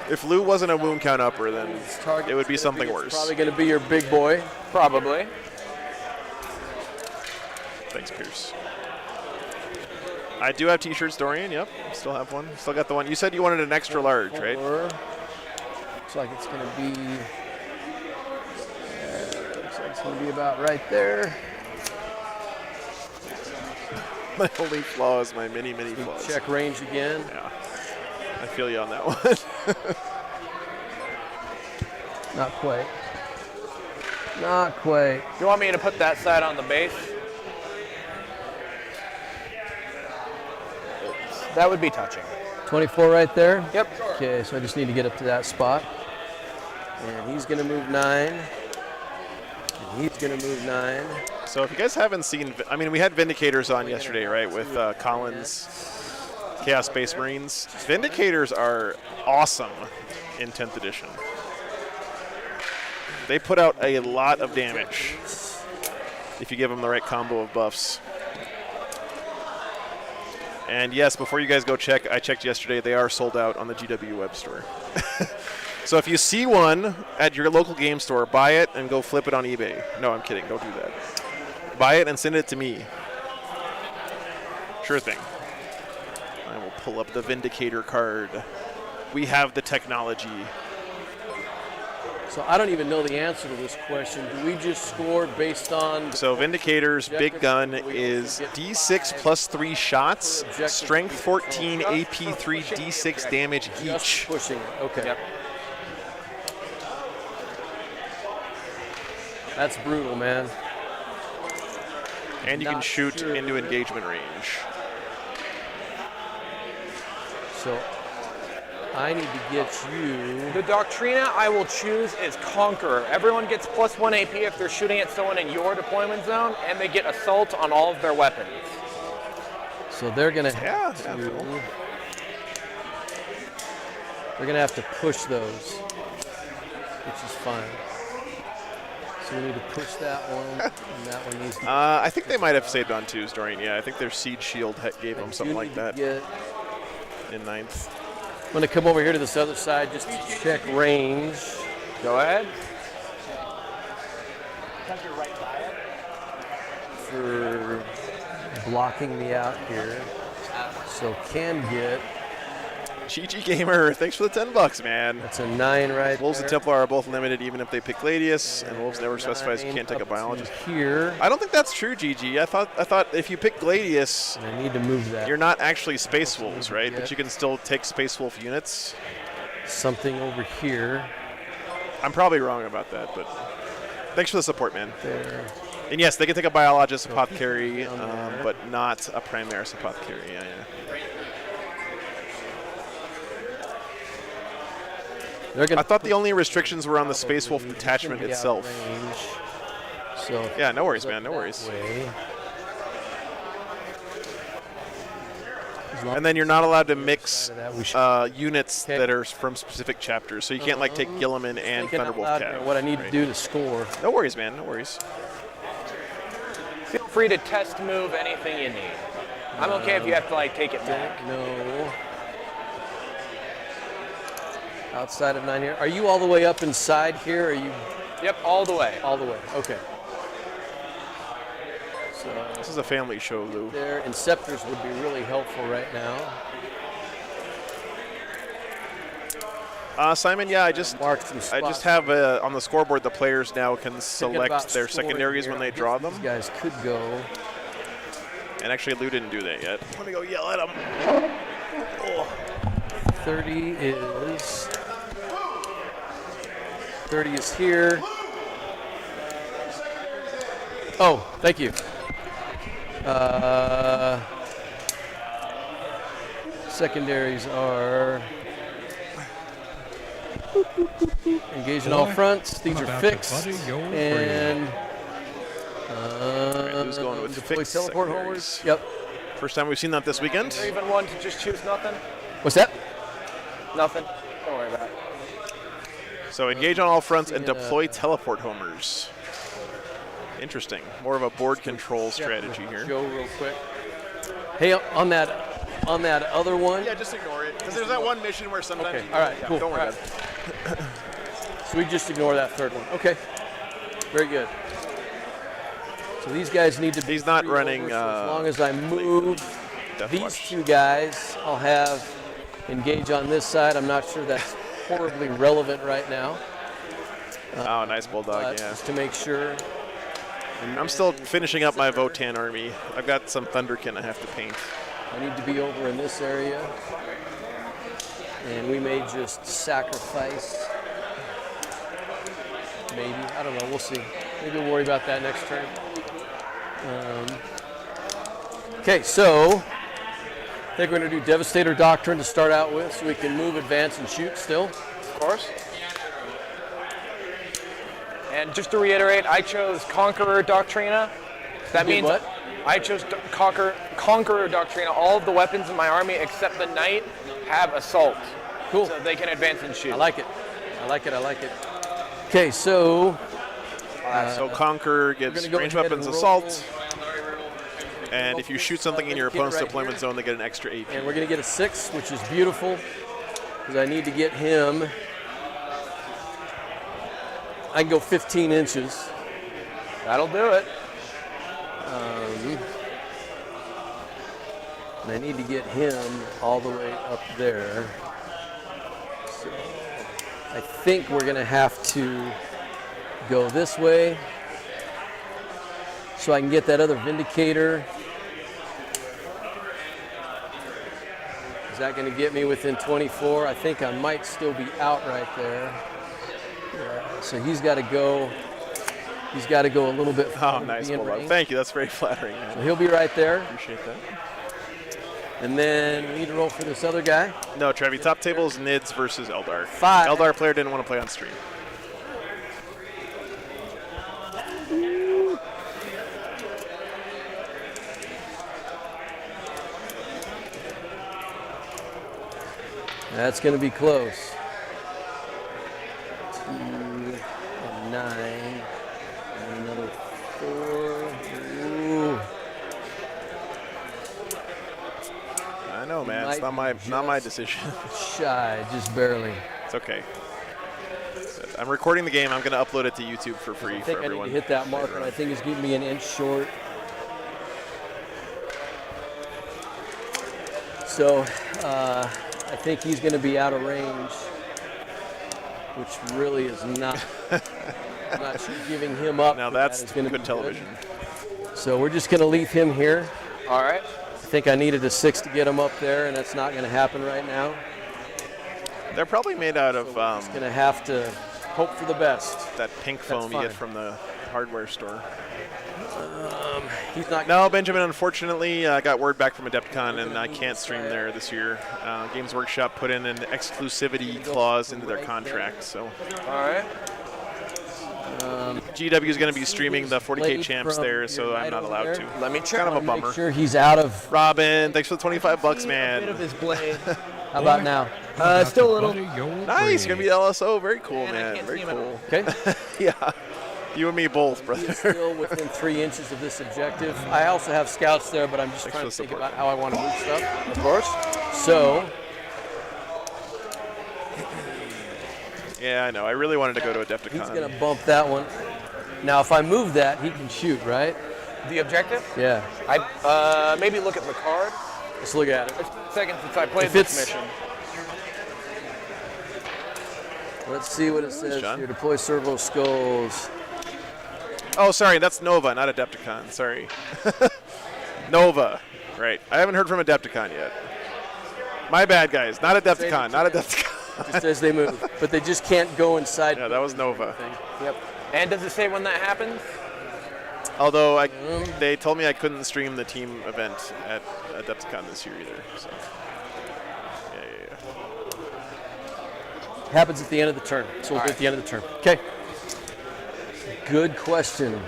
If Lou wasn't a wound count upper, then
His target's
it would be
gonna
something
it's
worse.
Probably going to be your big boy.
Probably.
Thanks, Pierce. I do have T-shirts, Dorian. Yep, still have one. Still got the one. You said you wanted an extra large, right?
Or Looks like it's going to be. Looks like it's going to be about right there.
My only flaw is my mini flaws.
Check range again.
Yeah, I feel you on that one.
Not quite. Not quite.
You want me to put that side on the base? That would be touching.
24 right there?
Yep.
Okay, so I just need to get up to that spot. And he's going to move 9. And he's going to move 9.
So if you guys haven't seen, I mean, we had Vindicators on yesterday, right, with Collins, Chaos Space Marines. Vindicators are awesome in 10th edition. They put out a lot of damage if you give them the right combo of buffs. And yes, before you guys go check, I checked yesterday, they are sold out on the GW web store. So if you see one at your local game store, buy it and go flip it on eBay. No, I'm kidding, don't do that. Buy it and send it to me. Sure thing. I will pull up the Vindicator card. We have the technology.
So I don't even know the answer to this question. Do we just score based on...
So Vindicator's big gun is D6 plus 3 shots, strength 14, AP 3, D6 damage each.
Pushing. Okay.
Yep.
That's brutal, man.
And you can
Not
shoot
sure.
into engagement range.
So I need to get you...
The Doctrina I will choose is Conqueror. Everyone gets +1 AP if they're shooting at someone in your deployment zone, and they get Assault on all of their weapons.
So they're going to have to...
cool.
They're going to have to push those, which is fine. So we need to push that one, and that one needs to...
I think they might have saved on 2s, Dorian. Yeah, I think their Siege Shield gave them something like that in 9th.
I'm going to come over here to this other side just to check range.
Go ahead.
Because you're right by it.
For blocking me out here. So can get...
GG Gamer, thanks for the $10, man.
That's a 9 right
Wolves
there.
and Templar are both limited even if they pick Gladius, and Wolves never specifies you
9
can't take a
up to
biologist.
Here.
I don't think that's true, GG. I thought if you pick Gladius,
And I need to move that.
you're not actually Space Wolves, right? But you can still take Space Wolf units.
Something over here.
I'm probably wrong about that, but thanks for the support, man.
There.
And yes, they can take a Biologist Apothecary, but not a Primaris Apothecary. Yeah. I thought the only restrictions were on the Space Wolf detachment itself.
So
Yeah, no worries, man, no worries. And then you're not allowed to mix units that are from specific chapters. So you can't like take Gilliman and Thunderwolf Cav.
What I need to do to score.
No worries, man, no worries.
Feel free to test move anything you need. I'm okay if you have to like take it back.
No. Outside of 9 here. Are you all the way up inside here? Or are you
Yep, all the way.
all the way? Okay. So
This is a family show, Lou.
there, Inceptors would be really helpful right now.
Simon, yeah, I just
Mark some spots.
have on the scoreboard the players now can
Thinking
select
about
their
scoring
secondaries
here.
when they
I guess
draw them.
These guys could go.
And actually, Lou didn't do that yet. Let me go yell at him.
30 is here. Oh, thank you. Secondaries are engaged in all fronts. These
I'm
are
about to
fixed.
buddy your
And
Lou's going with
deploy
fixed
teleport
secondaries.
homers. Yep.
First time we've seen that this weekend.
Is there even one to just choose nothing?
What's that?
Nothing. Don't worry about it.
So engage on all fronts and deploy teleport homers. Interesting. More of a board control strategy here.
Joe, real quick. Hey, on that other one.
Yeah, just ignore it. Because there's that one mission where sometimes
Okay. All right. Cool.
don't worry
All
about
right.
it.
So we just ignore that third one. Okay. Very good. So these guys need to be
He's not
free
running,
over, so as long as I move these
Deathwatch.
two guys, I'll have engage on this side. I'm not sure that's horribly relevant right now.
Oh, nice bulldog,
But
yeah.
just to make sure.
I'm still finishing up my Votan army. I've got some Thunderkin I have to paint.
I need to be over in this area. And we may just sacrifice. Maybe. I don't know. We'll see. Maybe we'll worry about that next turn. Okay, so I think we're going to do Devastator Doctrine to start out with so we can move, advance, and shoot still.
Of course. And just to reiterate, I chose Conqueror Doctrina. That
You did
means
what?
I chose Conqueror Doctrina. All of the weapons in my army except the Knight have Assault.
Cool.
So they can advance and shoot.
I like it. I like it. I like it. Okay, so
So Conqueror gets
gonna go
range
ahead
weapons
and
assault. And if you shoot something in your opponent's deployment zone, they get an extra AP.
and we're going to get a 6, which is beautiful because I need to get him. I can go 15 inches.
That'll do it.
And I need to get him all the way up there. So I think we're going to have to go this way so I can get that other Vindicator. Is that going to get me within 24? I think I might still be out right there. Yeah, so he's got to go. He's got to go a little bit
Oh,
farther to
nice
be in
bulldog.
range.
Thank you. That's very flattering,
So
man.
he'll be right there.
Appreciate that.
And then we need to roll for this other guy.
No, Trevi, top table is Nids versus Eldar.
5.
Eldar player didn't want to play on stream.
That's going to be close. 2 and 9. And another 4. Ooh.
I know, man. It's
Might
not my
just-
decision.
Shy, just barely.
It's okay. I'm recording the game. I'm going to upload it to YouTube for free
I
for
think I need
everyone.
to hit that marker. I think it's keeping me an inch short. So I think he's going to be out of range, which really is not. I'm not sure giving him up.
Now
for that
that's
is gonna
good
be
television.
So we're just going to leave him here.
All right.
I think I needed a 6 to get him up there, and that's not going to happen right now.
They're probably made out of
Just going to have to hope for the best.
that pink foam you
fine.
get from the hardware store.
He's not.
No, Benjamin, unfortunately, I got word back from Adepticon, and I can't stream there this year. Games Workshop put in an exclusivity clause into their contract, so
All right.
GW is going to be streaming the 40K
Blade
champs
from
there, so
your
I'm
knight
not
over
allowed
there.
to.
Let me check.
Kind of a
Make
bummer.
sure he's out of.
Robin, thanks for the $25,
A bit of
man.
his blade.
How about now?
Still a little.
Nice, going to be LSO. Very cool,
Man, I
man.
can't
Very
see him at
cool.
Okay.
Yeah, you and me both,
He
brother.
is still within 3 inches of this objective. I also have scouts there, but I'm just
Thanks
trying
for
to
the
think
support.
about how I want to move stuff.
Of course.
So
Yeah, I know. I really wanted to go to
he's
Adepticon.
going to bump that one. Now, if I move that, he can shoot, right?
The objective?
Yeah.
I maybe look at the card.
Let's look at it.
It's been a second since I played
If
this
it's-
mission.
Let's see what it says
John.
here. Deploy servo skulls.
Oh, sorry, that's Nova, not Adepticon. Sorry. Nova. Right. I haven't heard from Adepticon yet. My bad, guys. Not Adepticon. Not Adepticon.
Just as they move. But they just can't go inside.
Yeah, that was Nova.
Yep. And does it say when that happens?
Although they told me I couldn't stream the team event at Adepticon this year either. So. Yeah.
Happens at the end of the turn. So we'll do it at the end of the turn. Okay. Good question.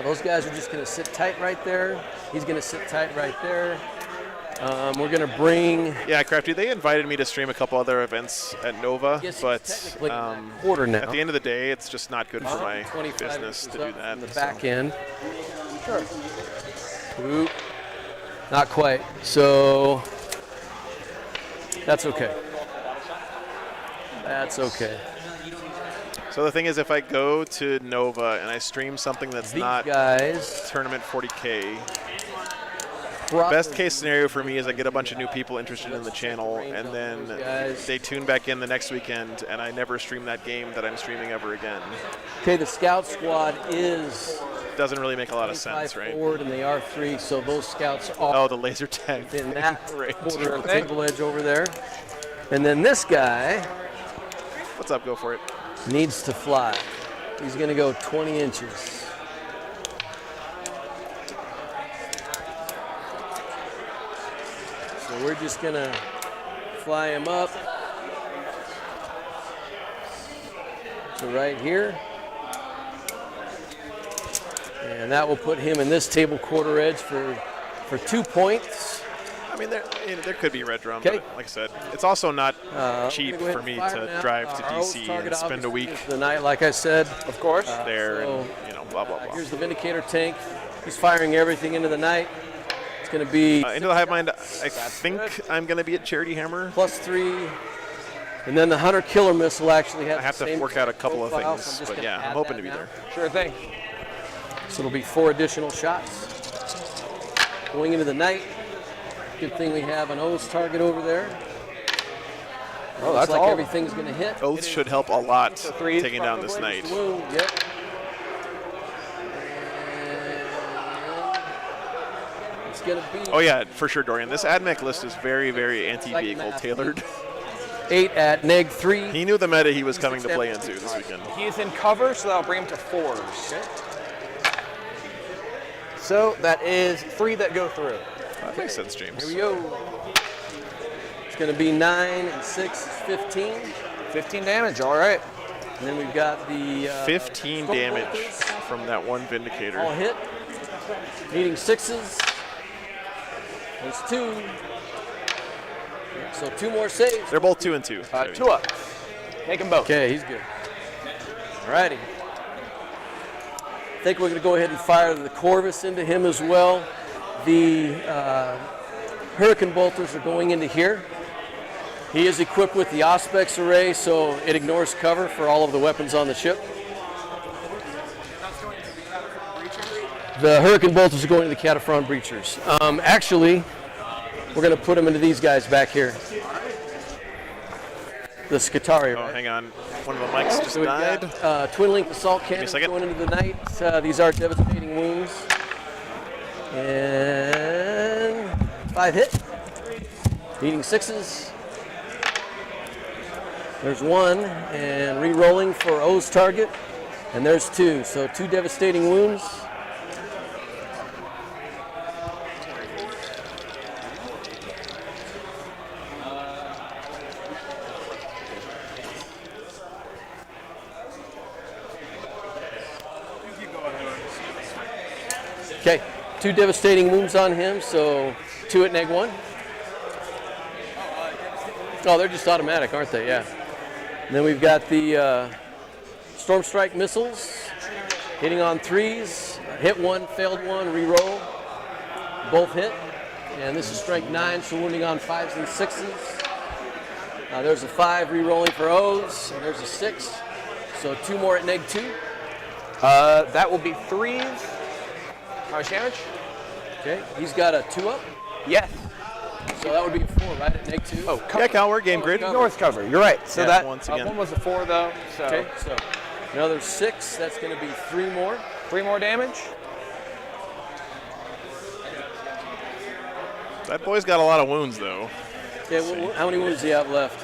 Those guys are just going to sit tight right there. He's going to sit tight right there. We're going to bring.
Yeah, Crafty, they invited me to stream a couple other events at Nova,
Yes,
but
technically in that quarter now.
at the end of the day, it's just not good for my
25
business to
inches
do
up
that.
from the
so.
back end. Sure. Oop. Not quite. So that's okay. That's okay.
So the thing is, if I go to Nova and I stream something that's
These
not
guys.
tournament 40K, Best case scenario for me is I get a bunch of new people interested in the channel, and then they tune back in the next weekend, and I never stream that game that I'm streaming ever again.
Okay, the scout squad is
Doesn't really make a lot of sense, right?
forward, and they are 3, so those scouts are
Oh, the laser tag.
in that
Great.
quarter of the table edge over there. And then this guy
What's up? Go for it.
needs to fly. He's going to go 20 inches. So we're just going to fly him up to right here. And that will put him in this table quarter edge for 2 points.
I mean, there could be red drum,
Okay.
but like I said, it's also not
We're
cheap
gonna go
for
ahead
me
and fire
to
now.
drive to
Our
DC
target
and spend a
obviously
week
is the night, like I said.
Of course.
there,
so,
and blah blah blah.
Here's the Vindicator tank. He's firing everything into the night. It's going to be
Into the hive mind, I think I'm going to be at Charity Hammer.
+3. And then the Hunter Killer Missile actually has
I have
the
to
same
work out a couple of
profile, so
things,
I'm just
but
gonna
yeah,
add
I'm hoping
that
to be
now.
there.
Sure thing.
So it'll be 4 additional shots. Going into the night. Good thing we have an O's target over there.
Oh,
Looks
that's
like
all.
everything's going to hit.
Oaths should help a lot
threes
taking down this
probably.
knight.
Wound, yep. And it's going to be
Oh yeah, for sure, Dorian. This Admech list is very, very anti-vehicle
math.
tailored.
8 at neg 3.
He knew the meta he was coming to play into this weekend.
He is in cover, so that'll bring him to 4s.
Okay.
So that is 3 that go through.
That makes sense, James.
Here we go. It's going to be 9 and 6 is 15.
15 damage, all right.
And then we've got the
15
Storm
damage
Bolters.
from that one
All
Vindicator.
hit. Needing 6s. There's 2. So 2 more saves.
They're both 2 and 2.
2 up. Make them both.
Okay, he's good. Alrighty. I think we're going to go ahead and fire the Corvus into him as well. The Hurricane Bolters are going into here. He is equipped with the Auspex array, so it ignores cover for all of the weapons on the ship. The Hurricane Bolters are going to the Cataphren Breachers. Actually, we're going to put them into these guys back here. The Skitarii.
Oh, hang on. One of the mics just
So we've
died.
got Twin Link Assault Cannons
second.
going into the night. These are devastating wounds. And 5 hit. Needing 6s. There's 1. And re-rolling for O's target. And there's 2. So 2 devastating wounds. Okay, 2 devastating wounds on him, so 2 at neg 1. Oh, they're just automatic, aren't they? Yeah. And then we've got the Storm Strike missiles hitting on 3s. Hit 1, failed 1, re-roll. Both hit. And this is strike 9, so wounding on 5s and 6s. There's a 5 re-rolling for O's, and there's a 6. So 2 more at neg 2.
That will be 3s. How much damage?
Okay, he's got a 2 up.
Yes.
So that would be a 4, right? At neg 2.
Oh,
Yeah, Cal, we're game grid.
North cover. You're right. So
Yeah,
that
once again.
one was a 4 though. So
Okay, so another 6. That's going to be 3 more.
3 more damage.
That boy's got a lot of wounds, though.
Okay, how many wounds do you have left?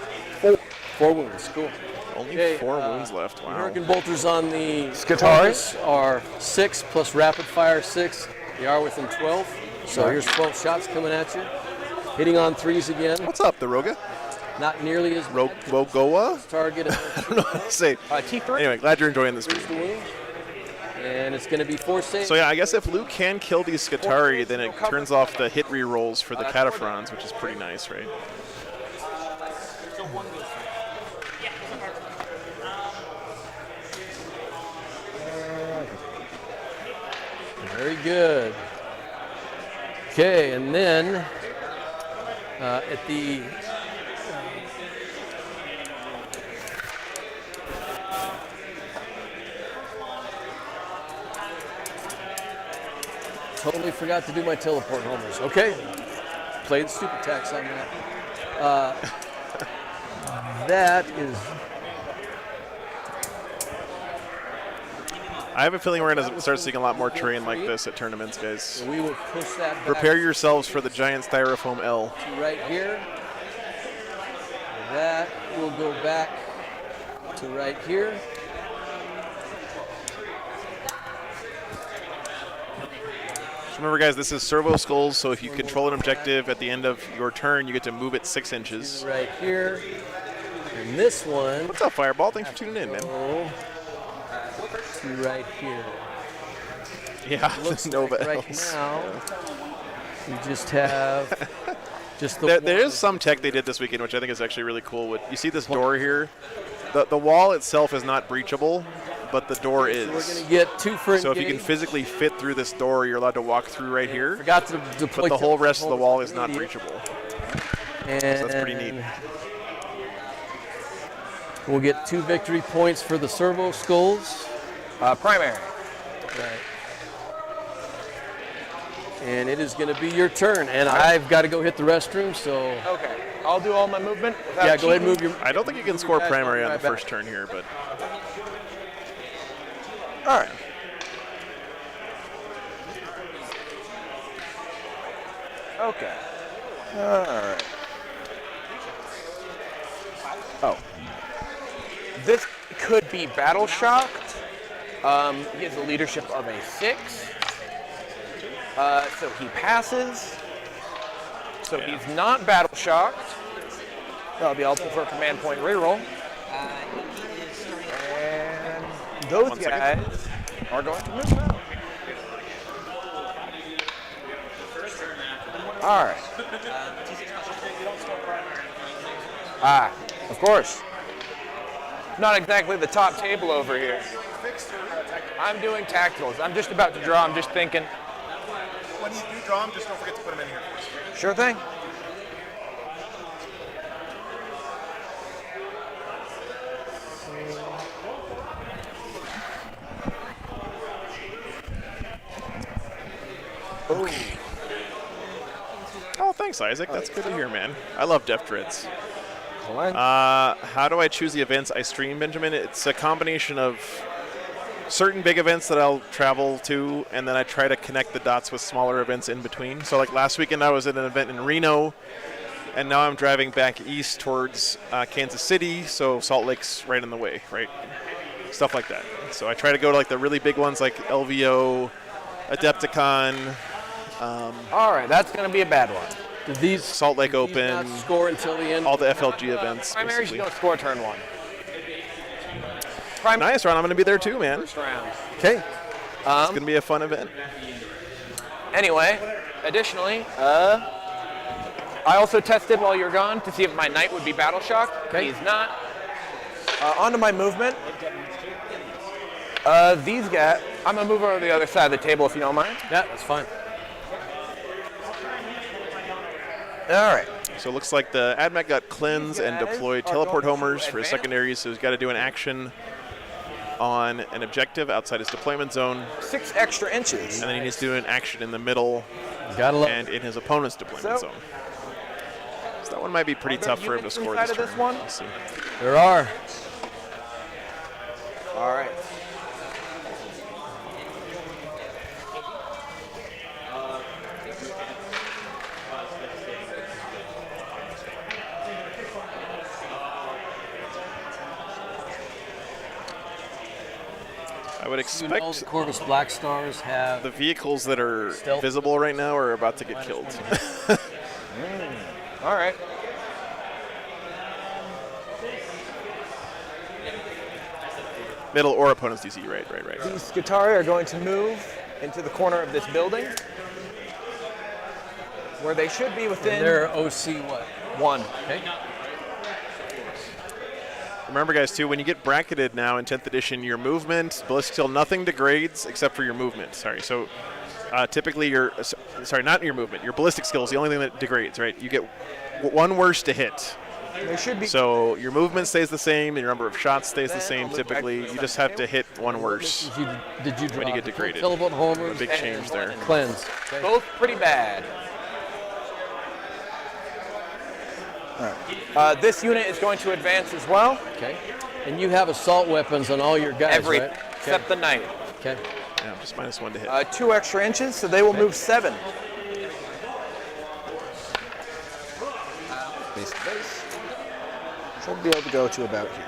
4 wounds. Cool.
Only
Okay,
4 wounds left. Wow.
Hurricane Bolters on the
Skitaris?
Corvus are 6 plus rapid fire 6. They are within 12. So here's 12 shots coming at you. Hitting on 3s again.
What's up, the Roga?
Not nearly as bad.
Rogoa?
Target and
I don't know how to say.
T3.
Anyway, glad you're enjoying this
there's
stream.
the wound. And it's going to be 4 saves.
So yeah, I guess if Luke can kill these Skitarii, then it turns off the hit re-rolls for the Cataphrons, which is pretty nice, right?
Very good. Okay, and then at the totally forgot to do my teleport homers. Okay. Played stupid tax on that. That is.
I have a feeling we're going to start seeing a lot more terrain like this at tournaments, guys.
So we will push that back.
Prepare yourselves for the giant styrofoam L.
To right here. That will go back to right here.
Remember, guys, this is servo skulls, so if you control an objective at the end of your turn, you get to move it 6 inches.
Right here. And this one.
What's up, Fireball? Thanks for tuning in, man.
To right here.
Yeah,
Looks
Nova
like right
Ls.
now we just have just the
There is some tech they did this weekend, which I think is actually really cool. You see this door here? The wall itself is not breachable, but the door is.
So we're going to get 2 for
So if you can physically fit through this door, you're allowed to walk through right here.
Forgot to deploy.
But the whole rest of the wall is not breachable.
And
So that's pretty neat.
We'll get 2 victory points for the servo skulls.
Primary.
Right. And it is going to be your turn. And I've got to go hit the restroom, so.
Okay. I'll do all my movement. Without
Yeah, go ahead and move
cheating.
your.
I don't think you can score
guys
primary
will
on
be
the
right
first turn here, but
All right. Okay. All right. Oh. This could be battle shocked. He has the leadership of a 6. So he passes. So he's not battle shocked. That'll be helpful for a command point reroll. And those
1 second.
guys are going to move now. All right. Of course. Not exactly the top table over here. I'm doing tacticals. I'm just about to draw. I'm just thinking.
When you do draw them, just don't forget to put them in here.
Sure thing.
oh, thanks, Isaac. That's good to hear, man. I love Def Dreads.
One.
How do I choose the events I stream, Benjamin? It's a combination of certain big events that I'll travel to, and then I try to connect the dots with smaller events in between. So like last weekend I was at an event in Reno, and now I'm driving back east towards Kansas City, so Salt Lake's right in the way, right? Stuff like that. So I try to go to like the really big ones like LVO, Adepticon,
All right, that's going to be a bad one.
Did these
Salt Lake
these
Open,
not score until the end?
all the FLG events,
Primary's
basically.
going to score turn 1.
Nice, Ron. I'm going to be there too, man.
First round.
Okay.
It's going to be a fun event.
Anyway, additionally, I also tested while you were gone to see if my knight would be battle shocked.
Okay.
He's not. Onto my movement. These guys, I'm going to move over to the other side of the table if you don't mind.
Yeah, that's fine.
All right.
So it looks like the Admech got cleanse and deployed teleport homers for his secondary, so he's got to do an action on an objective outside his deployment zone,
6 extra inches.
and then he needs to do an action in the middle
Gotta love.
and in his opponent's deployment
So-
zone. So that one might be pretty
Are there
tough for him to
units
score
inside
this
of
turn.
this one?
We'll see.
There are.
All right.
I would
You know
expect
the Corvus Black Stars have
the vehicles that are
Stealth.
visible right now are about to get killed.
All right.
Middle or opponent's DC, right.
These Scutari are going to move into the corner of this building where they should be within
their OC what?
1.
Okay.
Remember, guys, too, when you get bracketed now in 10th edition, your movement, ballistic skill, nothing degrades except for your movement. Sorry. So typically not your movement. Your ballistic skill is the only thing that degrades, right? You get 1 worse to hit.
They should be.
So your movement stays the same, and your number of shots stays the same. Typically, you just have to hit one worse
Did you draw
when you get degraded.
Fillable
A
homers?
big change there.
Cleanse. Okay.
Both pretty bad. This unit is going to advance as well.
Okay. And you have assault weapons on all your guys,
Every
right?
except the knight.
Okay.
Yeah, just -1 to hit.
2 extra inches, so they will move 7. Base to base. Should be able to go to about here.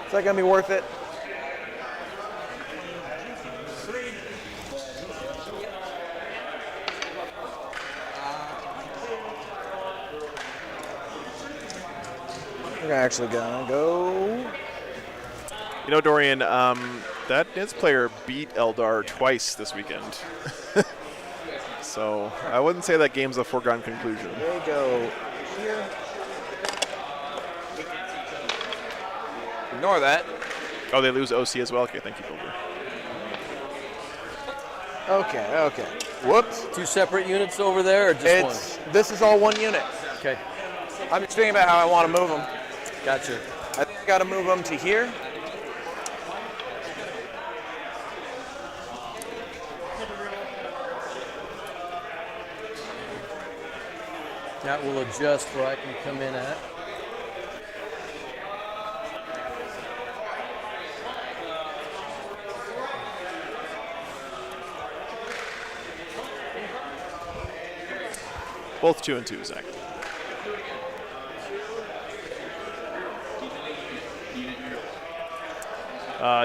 Is that going to be worth it? We're actually going to go...
You know, Dorian, that Nins player beat Eldar twice this weekend. So I wouldn't say that game's a foregone conclusion.
They go here.
Ignore that.
Oh, they lose OC as well? Okay, thank you, Builder.
Okay. Whoops.
2 separate units over there, or just
This is all 1 unit.
one? Okay.
I'm just thinking about how I want to move them.
Gotcha.
I think I got to move them to here.
That will adjust where I can come in at.
Both 2 and 2, Zach.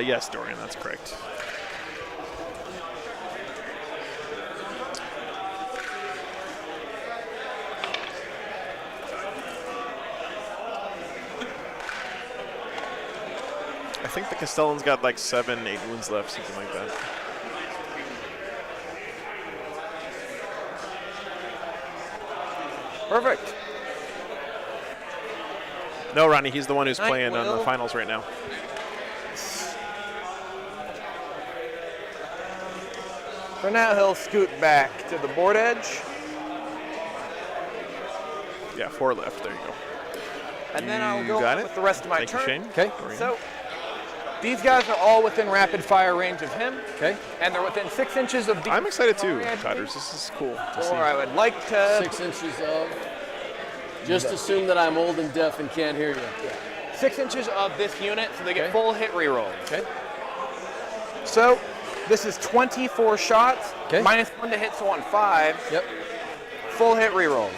Yes, Dorian, that's correct. I think the Castellan's got like 7, 8 wounds left, something like that.
Perfect.
No, Ronnie, he's the one who's
Night
playing on the
will.
finals right now.
So now he'll scoot back to the board edge.
Yeah, 4 left. There you go.
And then I'll
You
go
got
on
it.
with the rest of my
Thank you,
turn.
Shane.
Okay.
Dorian.
So these guys are all within rapid fire range of him,
Okay.
and they're within 6 inches of the.
I'm excited too, Todders. This is cool to see.
Or I would like to
6 inches of. Just assume that I'm old and deaf and can't hear you.
6 inches of this unit, so they get
Okay.
full hit reroll.
Okay.
So this is 24 shots,
Okay.
-1 to hit, so on 5,
Yep.
full hit rerolls.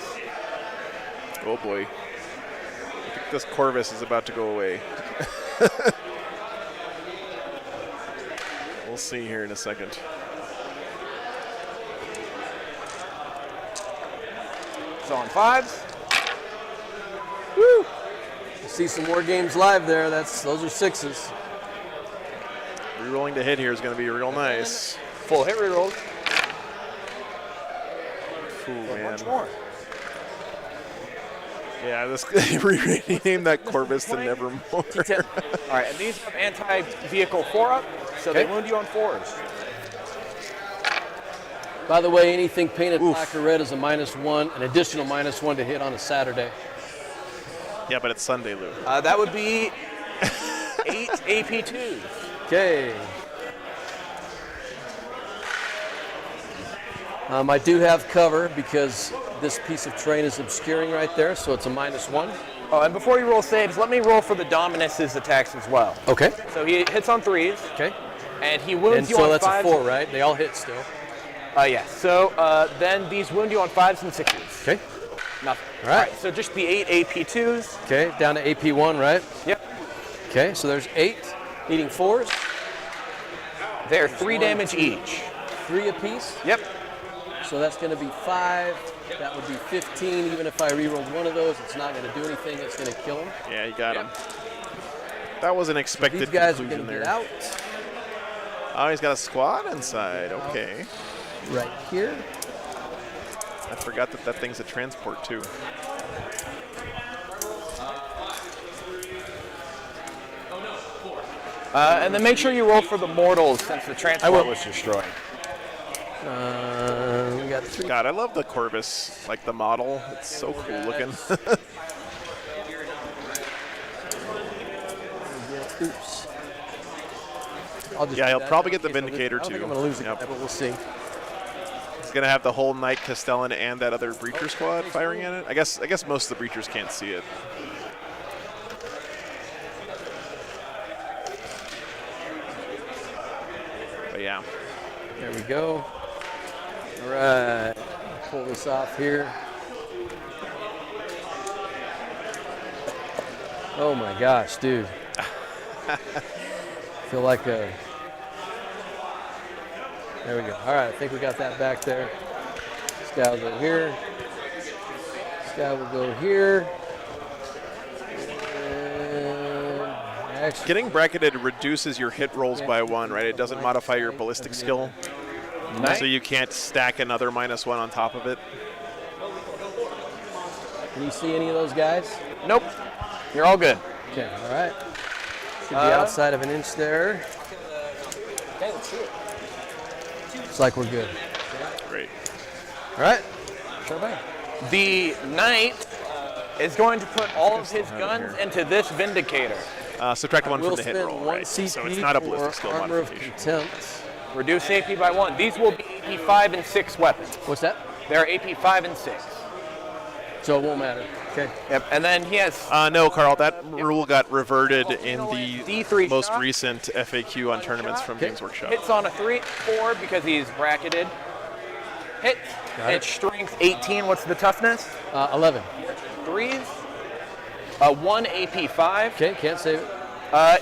Oh boy. I think this Corvus is about to go away. We'll see here in a second.
So on 5s.
Woo! See some more games live there. Those are 6s.
Rerolling to hit here is going to be real nice.
Full hit rerolls.
Ooh, man.
Much more.
Yeah, this rename that Corvus to Nevermore.
All right, and these have anti-vehicle 4-up, so they
Okay.
wound you on 4s.
By the way, anything painted black or red is a -1, an additional -1 to hit on a Saturday.
Yeah, but it's Sunday, Lou.
That would be 8 AP2s.
Okay. I do have cover because this piece of terrain is obscuring right there, so it's a -1.
Oh, and before you roll saves, let me roll for the Dominus's attacks as well.
Okay.
So he hits on 3s,
Okay.
and he wounds
And
you
so
on
that's
5s.
a 4, right? They all hit still.
Yes. So then these wound you on 5s and 6s.
Okay.
Nothing.
All right.
So just be 8 AP2s.
Okay, down to AP1, right?
Yep.
Okay, so there's 8, needing 4s,
They're 3 damage each.
3 apiece.
Yep.
So that's going to be 5. That would be 15. Even if I rerolled one of those, it's not going to do anything. It's going to kill him.
Yeah, you got him. That was an expected
These guys are
conclusion
going to
there.
get out
Oh, he's got a squad inside. Okay.
right here.
I forgot that thing's a transport too.
And then make sure you roll for the mortals since the transport
will.
was destroyed.
We got got 3.
God, I love the Corvus, like the model. It's so cool looking.
Oops. I'll just
Yeah,
do
he'll
that
probably
in
get the
case I lose.
Vindicator,
I don't think
too.
I'm going to lose it,
Yep.
but we'll see.
He's gonna have the whole Knight Castellan and that other Breacher squad firing at it. I guess most of the Breachers can't see it. But yeah.
There we go. All right. Pull this off here. Oh my gosh, dude. Feel like a... There we go. All right, I think we got that back there. This guy will go here. This guy will go here. And actually,
Getting bracketed reduces your hit rolls by 1, right? It doesn't modify your ballistic skill. So you can't stack another -1 on top of it.
can you see any of those guys?
Nope. You're all good.
Okay, all right. Should be outside of an inch there. Looks like we're good.
Great.
All right.
The Knight is going to put all of his guns into this Vindicator.
Subtract 1
We'll
from the hit
spend
roll,
1
right?
CP
So it's not a
for
ballistic skill
Armor of
modification.
Contempt.
Reduce AP by 1. These will be AP 5 and 6 weapons.
What's that?
They're AP 5 and 6.
So it won't matter. Okay.
Yep. And then he has
No, Carl, that rule got reverted in the
D3
most
shot.
recent FAQ on tournaments from Games Workshop.
hits on a 3-4 because he's bracketed. Hit.
Got it.
It's strength 18. What's the toughness?
11.
3s. 1 AP 5.
Okay, can't save it.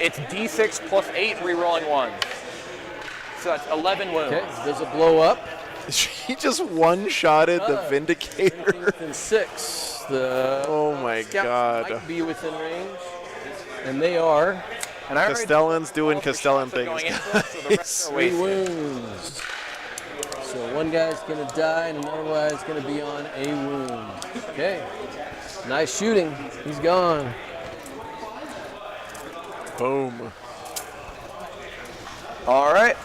It's D6 plus 8 rerolling 1. So that's 11 wounds.
Okay, does it blow up?
He just one-shotted the Vindicator.
Within 6. The
Oh my
scouts
God.
might be within range. And they are
And I already
Castellan's doing
all the
Castellan
shots are
things.
going into it, so the rest are
3
wasted.
wounds. So one guy's going to die and another guy's going to be on a wound. Okay. Nice shooting. He's gone.
Boom.
All right.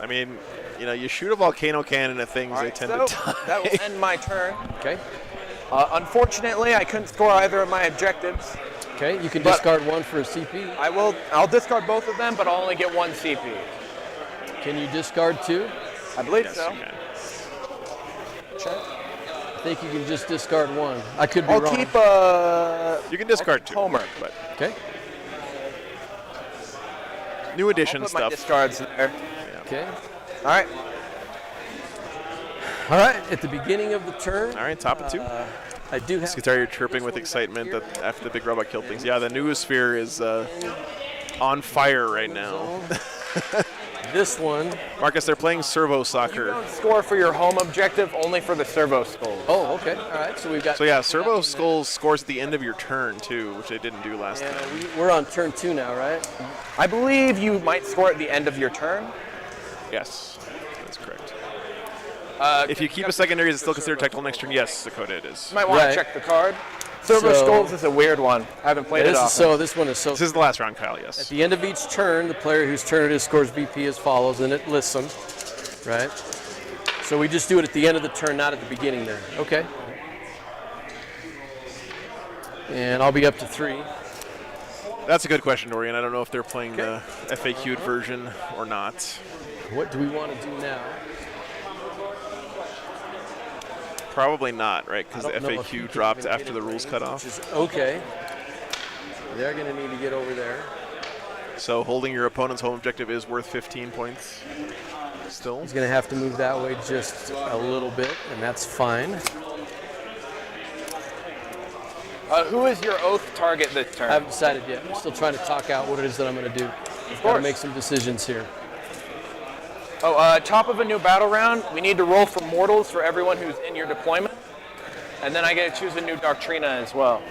I mean, you know, you shoot a volcano cannon at things, they tend
So
to die.
that will end my turn.
Okay.
Unfortunately, I couldn't score either of my objectives.
Okay, you can
But-
discard 1 for a CP.
I'll discard both of them, but I'll only get 1 CP.
Can you discard 2?
I believe
Yes,
so.
you can.
I think you can just discard 1. I could be
I'll
wrong.
keep
You can discard 2.
Homer.
But
Okay.
new edition
Put my
stuff.
discards there.
Okay.
All right.
All right. At the beginning of the turn,
All right, top of 2.
I do have.
Guitar, you're chirping with excitement that after the big robot killed things. Yeah, the noosphere is on fire right now.
This one.
Marcus, they're playing servo
You
soccer.
don't score for your home objective, only for the servo skulls.
Oh, okay. All right. So we've got.
So yeah, servo skulls scores at the end of your turn too, which they didn't do last
Yeah,
time.
we're on turn 2 now, right?
I believe you might score at the end of your turn.
Yes, that's correct.
Uh,
If you keep a secondary, is it still considered tactical next turn? Yes, Dakota, it is.
You might want
Right.
to check the card. Servo
So-
skulls is a weird one. I haven't played it
This is
often.
this one is so.
This is the last round, Kyle,
At
yes.
the end of each turn, the player whose turn it is scores BP as follows, and it lists them, right? So we just do it at the end of the turn, not at the beginning there. Okay. And I'll be up to 3.
That's a good question, Dorian. I don't know if they're playing the FAQ'd version or not.
What do we want to do now?
Probably not, right? Because
I
the
don't know if you
FAQ
can
dropped
even
after
get
the
in
rules
range,
cut
which
off.
is okay. They're going to need to get over there.
So holding your opponent's home objective is worth 15 points still.
He's going to have to move that way just a little bit, and that's fine.
Who is your oath target this turn?
I haven't decided yet. I'm still trying to talk out what it is that I'm going to do. Got to
course.
make some decisions here.
Top of a new battle round, we need to roll for mortals for everyone who's in your deployment. And then I get to choose a new Doctrina as well.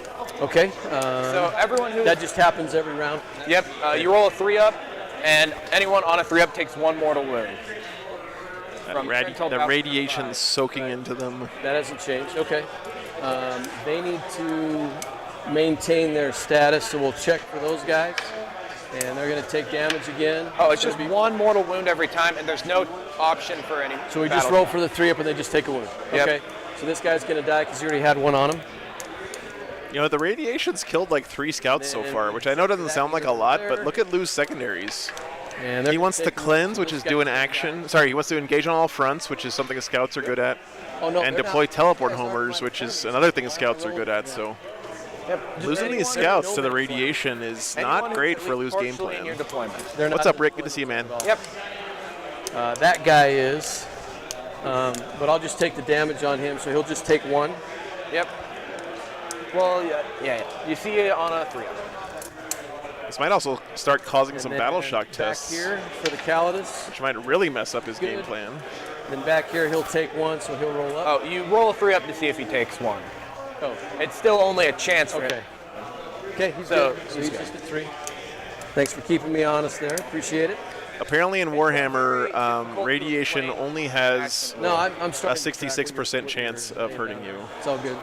Okay.
So everyone who...
That just happens every round.
Yep, you roll a 3-up, and anyone on a 3-up takes 1 mortal wound. From Trentol
The
Battle-
radiation's soaking into them.
That hasn't changed. Okay. They need to maintain their status, so we'll check for those guys. And they're going to take damage again.
Oh, it's just one mortal wound every time, and there's no option for any.
So we just roll for the 3 up and they just take a wound.
Yep.
Okay. So this guy's going to die because he already had one on him.
You know, the radiation's killed like 3 scouts so far, which I know doesn't sound like a lot, but look at Lou's secondaries.
And
He wants to cleanse, which is do an action. Sorry, he wants to engage on all fronts, which is something the scouts are good at.
Oh, no,
And
they're
deploy
not.
teleport homers, which is another thing scouts are good at. So losing these scouts to the radiation is not great for Lou's game plan. What's up, Rick? Good to see you, man.
Yep.
That guy is. But I'll just take the damage on him, so he'll just take 1.
Yep. Well, yeah. You see it on a 3 up.
This might also start causing some
And
battle
then
shock
back
tests,
here for the Custodes.
which might really mess up his game
Good.
plan.
Then back here he'll take 1, so he'll roll up.
Oh, you roll a 3 up to see if he takes 1.
Oh,
It's still only a chance for
okay.
him.
Okay, he's
So-
good. So he's just at 3. Thanks for keeping me honest there. Appreciate it.
Apparently in Warhammer, radiation only has
No, I'm
a
starting.
66% chance of hurting you.
It's all good.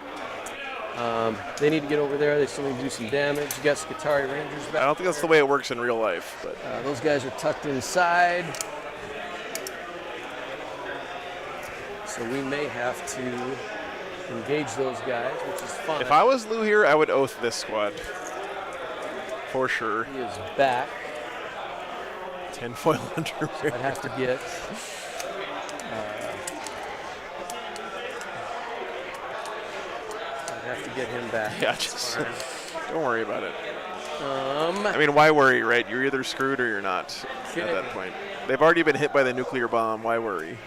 They need to get over there. They still need to do some damage. You got Skitarii Rangers
I
back.
don't think that's the way it works in real life, but
Those guys are tucked inside. So we may have to engage those guys, which is fun.
if I was Lou here, I would oath this squad. For sure.
He is back.
Tinfoil underwear.
I'd have to get. I'd have to get him back.
Yeah, just don't worry about it.
Um,
I mean, why worry, right? You're either screwed or you're not
Okay.
at that point. They've already been hit by the nuclear bomb. Why worry?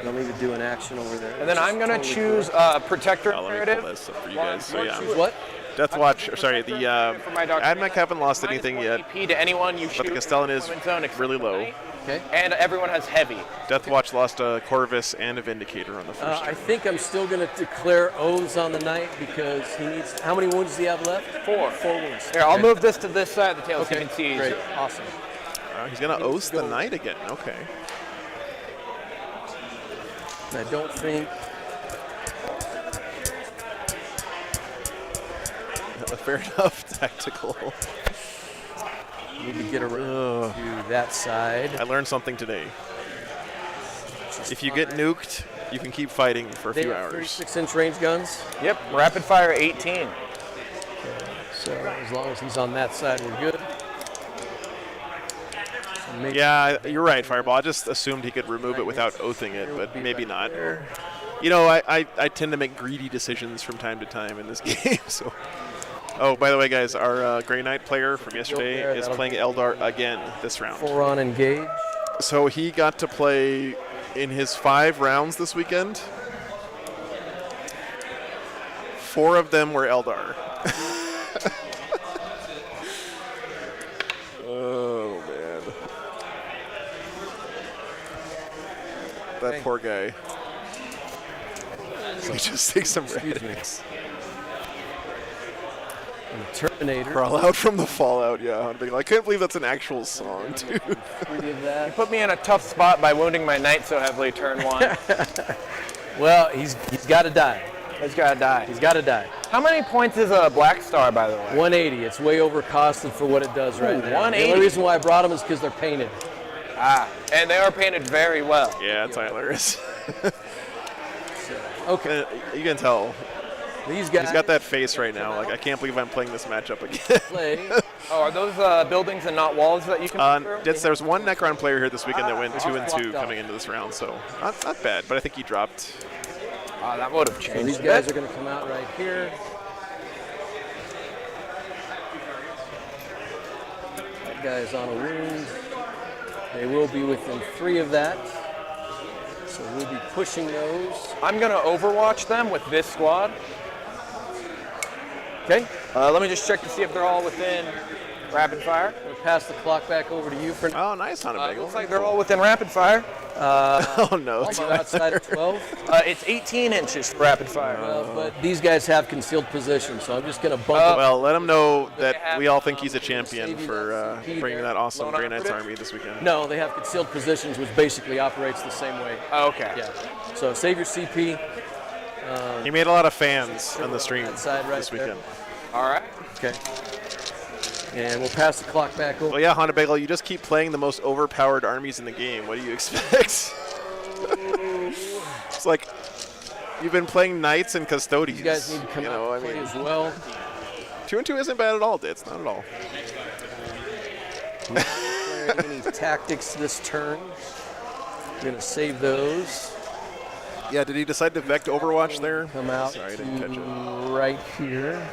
They'll need to do an action over there.
And then I'm going to
Totally
choose Protector
Let me
Imperative.
pull this up for you guys. So yeah,
cool. What?
Deathwatch. Or sorry, the
For my Dr.
Admech haven't lost anything
-1
yet,
EP to anyone you
but
shoot
the Castellan is
in zone except
really
for
low.
me.
Okay.
And everyone has heavy.
Deathwatch lost a Corvus and a Vindicator on the first
I
turn.
think I'm still going to declare oaths on the knight because he needs. How many wounds does he have left?
4.
4 wounds.
Here, I'll
Okay.
move this to this side of the tail so
Okay.
you can see.
Great. Awesome.
He's gonna oath the knight again. Okay.
I don't think.
Fair enough. Tactical.
Need to get around to that side.
I learned something today. If you get nuked, you can keep fighting for a
They
few
have
hours.
36-inch range guns.
Yep, rapid fire 18.
So as long as he's on that side, we're good. So maybe
Yeah, you're right, Fireball. I just assumed he could remove it without oathing it, but maybe not. You know, I tend to make greedy decisions from time to time in this game, so. Oh, by the way, guys, our Grey Knight player from yesterday is playing Eldar again this round.
4 on engage.
So he got to play in his 5 rounds this weekend. 4 of them were Eldar. Oh, man. That poor guy. Let me just take some radix.
Terminator.
Crawl out from the fallout, yeah. I'd be like, I can't believe that's an actual song, dude.
3 of that.
Put me in a tough spot by wounding my knight so heavily turn 1.
Well, he's got to die.
He's got to die.
He's got to die.
How many points is a Black Star, by the way?
180. It's way overcosted for what it does right now.
180.
The only reason why I brought them is because they're painted.
Ah, and they are painted very well.
Yeah, Tyler is.
Okay.
You can tell.
These guys
He's got that face right now. Like, I can't believe I'm playing this matchup again.
play.
Oh, are those buildings and not walls that you can through?
There's one Necron player here this weekend that went 2-2 coming into this round, so not bad. But I think he dropped.
Oh, that would have
So
changed.
these guys are going to come out right here. That guy is on a wound. They will be within 3 of that. So we'll be pushing those.
I'm going to overwatch them with this squad. Okay. Let me just check to see if they're all within rapid fire.
We'll pass the clock back over to you for now.
Oh, nice on a big
Looks
one.
like they're all within rapid fire.
Oh, no.
Also outside of 12.
It's 18 inches for rapid fire.
But these guys have concealed position, so I'm just going to bump it.
Well, let him know that we all think he's a champion for bringing that awesome
Lone
Grey Knights
Operative?
army this weekend.
No, they have concealed positions, which basically operates the same way.
Oh, okay.
Yeah. So save your CP.
He made a lot of fans on the stream
That side right
this
there.
weekend.
All right.
Okay. And we'll pass the clock back over.
Well, yeah, Honda Bagel, you just keep playing the most overpowered armies in the game. What do you expect? It's like you've been playing Knights and Custodes.
You guys need to come out and play as well.
2-2 isn't bad at all, Ditz. Not at all.
Any tactics this turn? We're going to save those.
Yeah, did he decide to Vect Overwatch there?
Come out
Sorry, I didn't catch it.
right here.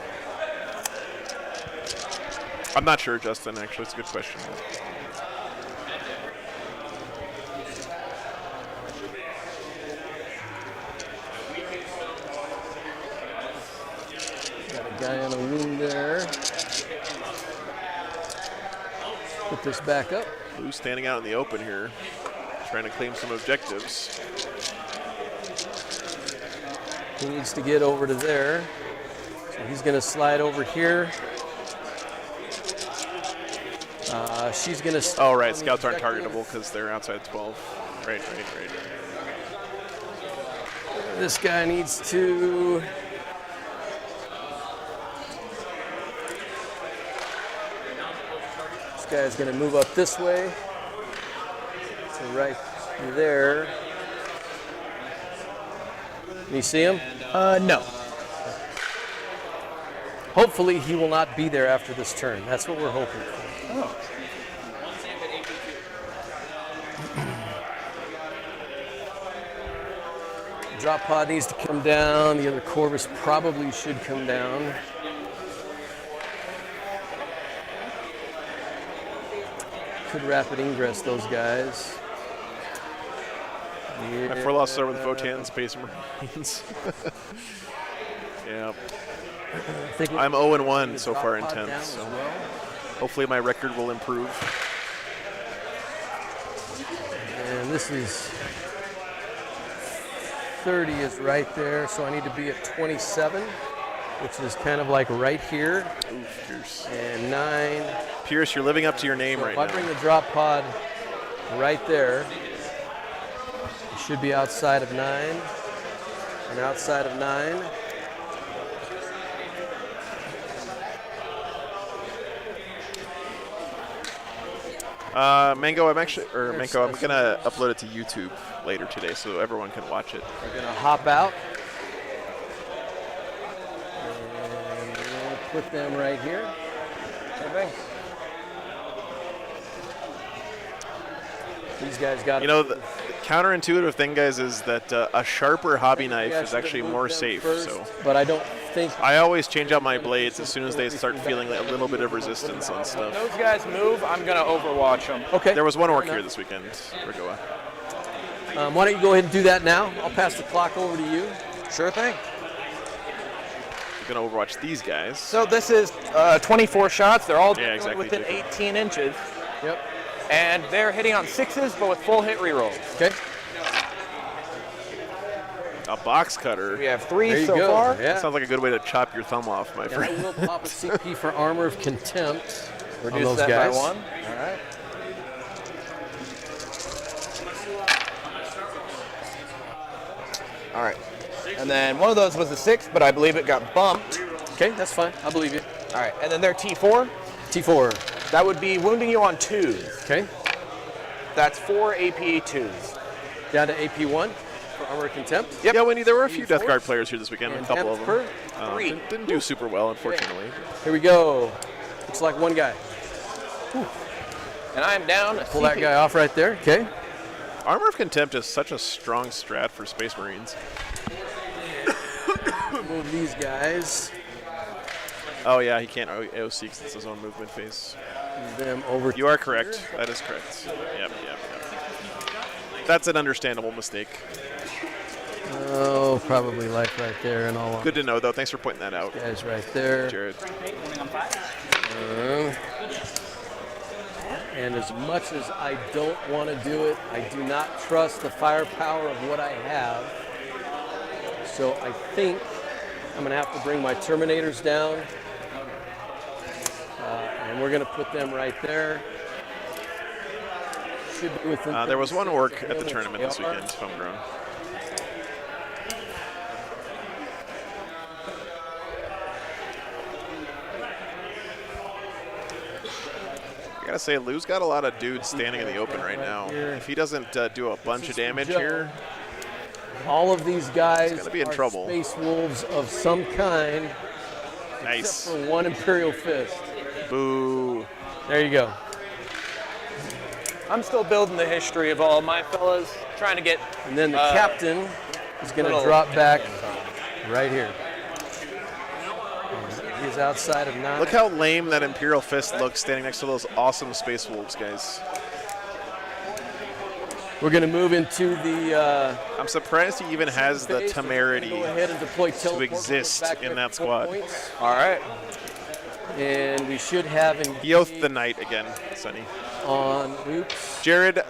I'm not sure, Justin, actually. It's a good question.
Got a guy on a wound there. Put this back up.
Blue's standing out in the open here, trying to claim some objectives.
He needs to get over to there. So he's going to slide over here. She's going to...
Oh, right. Scouts aren't targetable because they're outside 12. Right.
This guy needs to... This guy's going to move up this way. So right there. Can you see him?
No.
Hopefully he will not be there after this turn. That's what we're hoping for.
Oh.
Drop pod needs to come down. The other Corvus probably should come down. Could rapid ingress those guys.
My 4 losses are with Votan Space Marines. Yeah. I'm 0-1 so far in 10th, so hopefully my record will improve.
And this is 30 is right there, so I need to be at 27, which is kind of like right here.
Oof, Pierce.
And 9.
Pierce, you're living up to your name
So
right
if I
now.
bring the drop pod right there, it should be outside of 9, and outside of 9.
Mango, I'm gonna upload it to YouTube later today so everyone can watch it.
We're gonna hop out. And we'll put them right here. Okay. These guys got
You know, the counterintuitive thing, guys, is that a sharper hobby knife is actually more safe. So,
but I don't think
I always change out my blades as soon as they start feeling a little bit of resistance on stuff.
Those guys move, I'm going to overwatch them.
Okay.
There was one orc here this weekend, Rigoa.
Why don't you go ahead and do that now? I'll pass the clock over to you.
Sure thing.
We're going to overwatch these guys.
So this is 24 shots. They're all
exactly,
within
Jacob.
18 inches.
Yep.
And they're hitting on 6s, but with full hit rerolls.
Okay.
A box cutter.
We have 3
There you
so
go.
far.
Yeah.
Sounds like a good way to chop your thumb off, my
And
friend.
I will pop a CP for Armor of Contempt. on
Reduce
those
that
guys.
by 1. All right. All right. And then one of those was a 6, but I believe it got bumped.
Okay, that's fine. I believe you.
All right. And then they're T4.
T4.
That would be wounding you on 2s.
Okay.
That's 4 AP 2s.
Down to AP1 for Armor of Contempt.
Yep.
Yeah, Wendy, there were a few Death Guard players here this weekend, a
And
couple of
Temp
them.
3.
Didn't do super well, unfortunately.
Here we go. Looks like one guy.
And I am down.
Pull that guy off right there. Okay.
Armor of Contempt is such a strong strat for Space Marines.
Move these guys.
Oh yeah, he can't AOC because it's his own movement phase.
Move them over.
You are correct. That is correct. Yep. That's an understandable mistake.
Oh, probably life right there and all.
Good to know, though. Thanks for pointing that out,
Guys right there.
Jared.
And as much as I don't want to do it, I do not trust the firepower of what I have. So I think I'm going to have to bring my Terminators down. And we're going to put them right there. Should be within
There was one
36
orc
of
at the
damage.
tournament this weekend, if I'm wrong. gotta say, Lou's got a lot of dudes standing in the open right now. If he doesn't do a bunch of damage here,
all of these guys
gonna be in
are
trouble.
space wolves of some kind,
nice.
except for one Imperial Fist.
Boo.
There you go.
I'm still building the history of all my fellas, trying to get.
And then the captain is going to
little-
drop back right here. He's outside of 9.
Look how lame that Imperial Fist looks standing next to those awesome Space Wolves, guys.
We're going to move into the.
I'm surprised he even has the
phase.
temerity
Go ahead and deploy teleport
exist
back
in
there
that
for 4
squad.
points.
All right.
And we should have
He oathed the knight again, Sonny.
on. Oops.
Jared,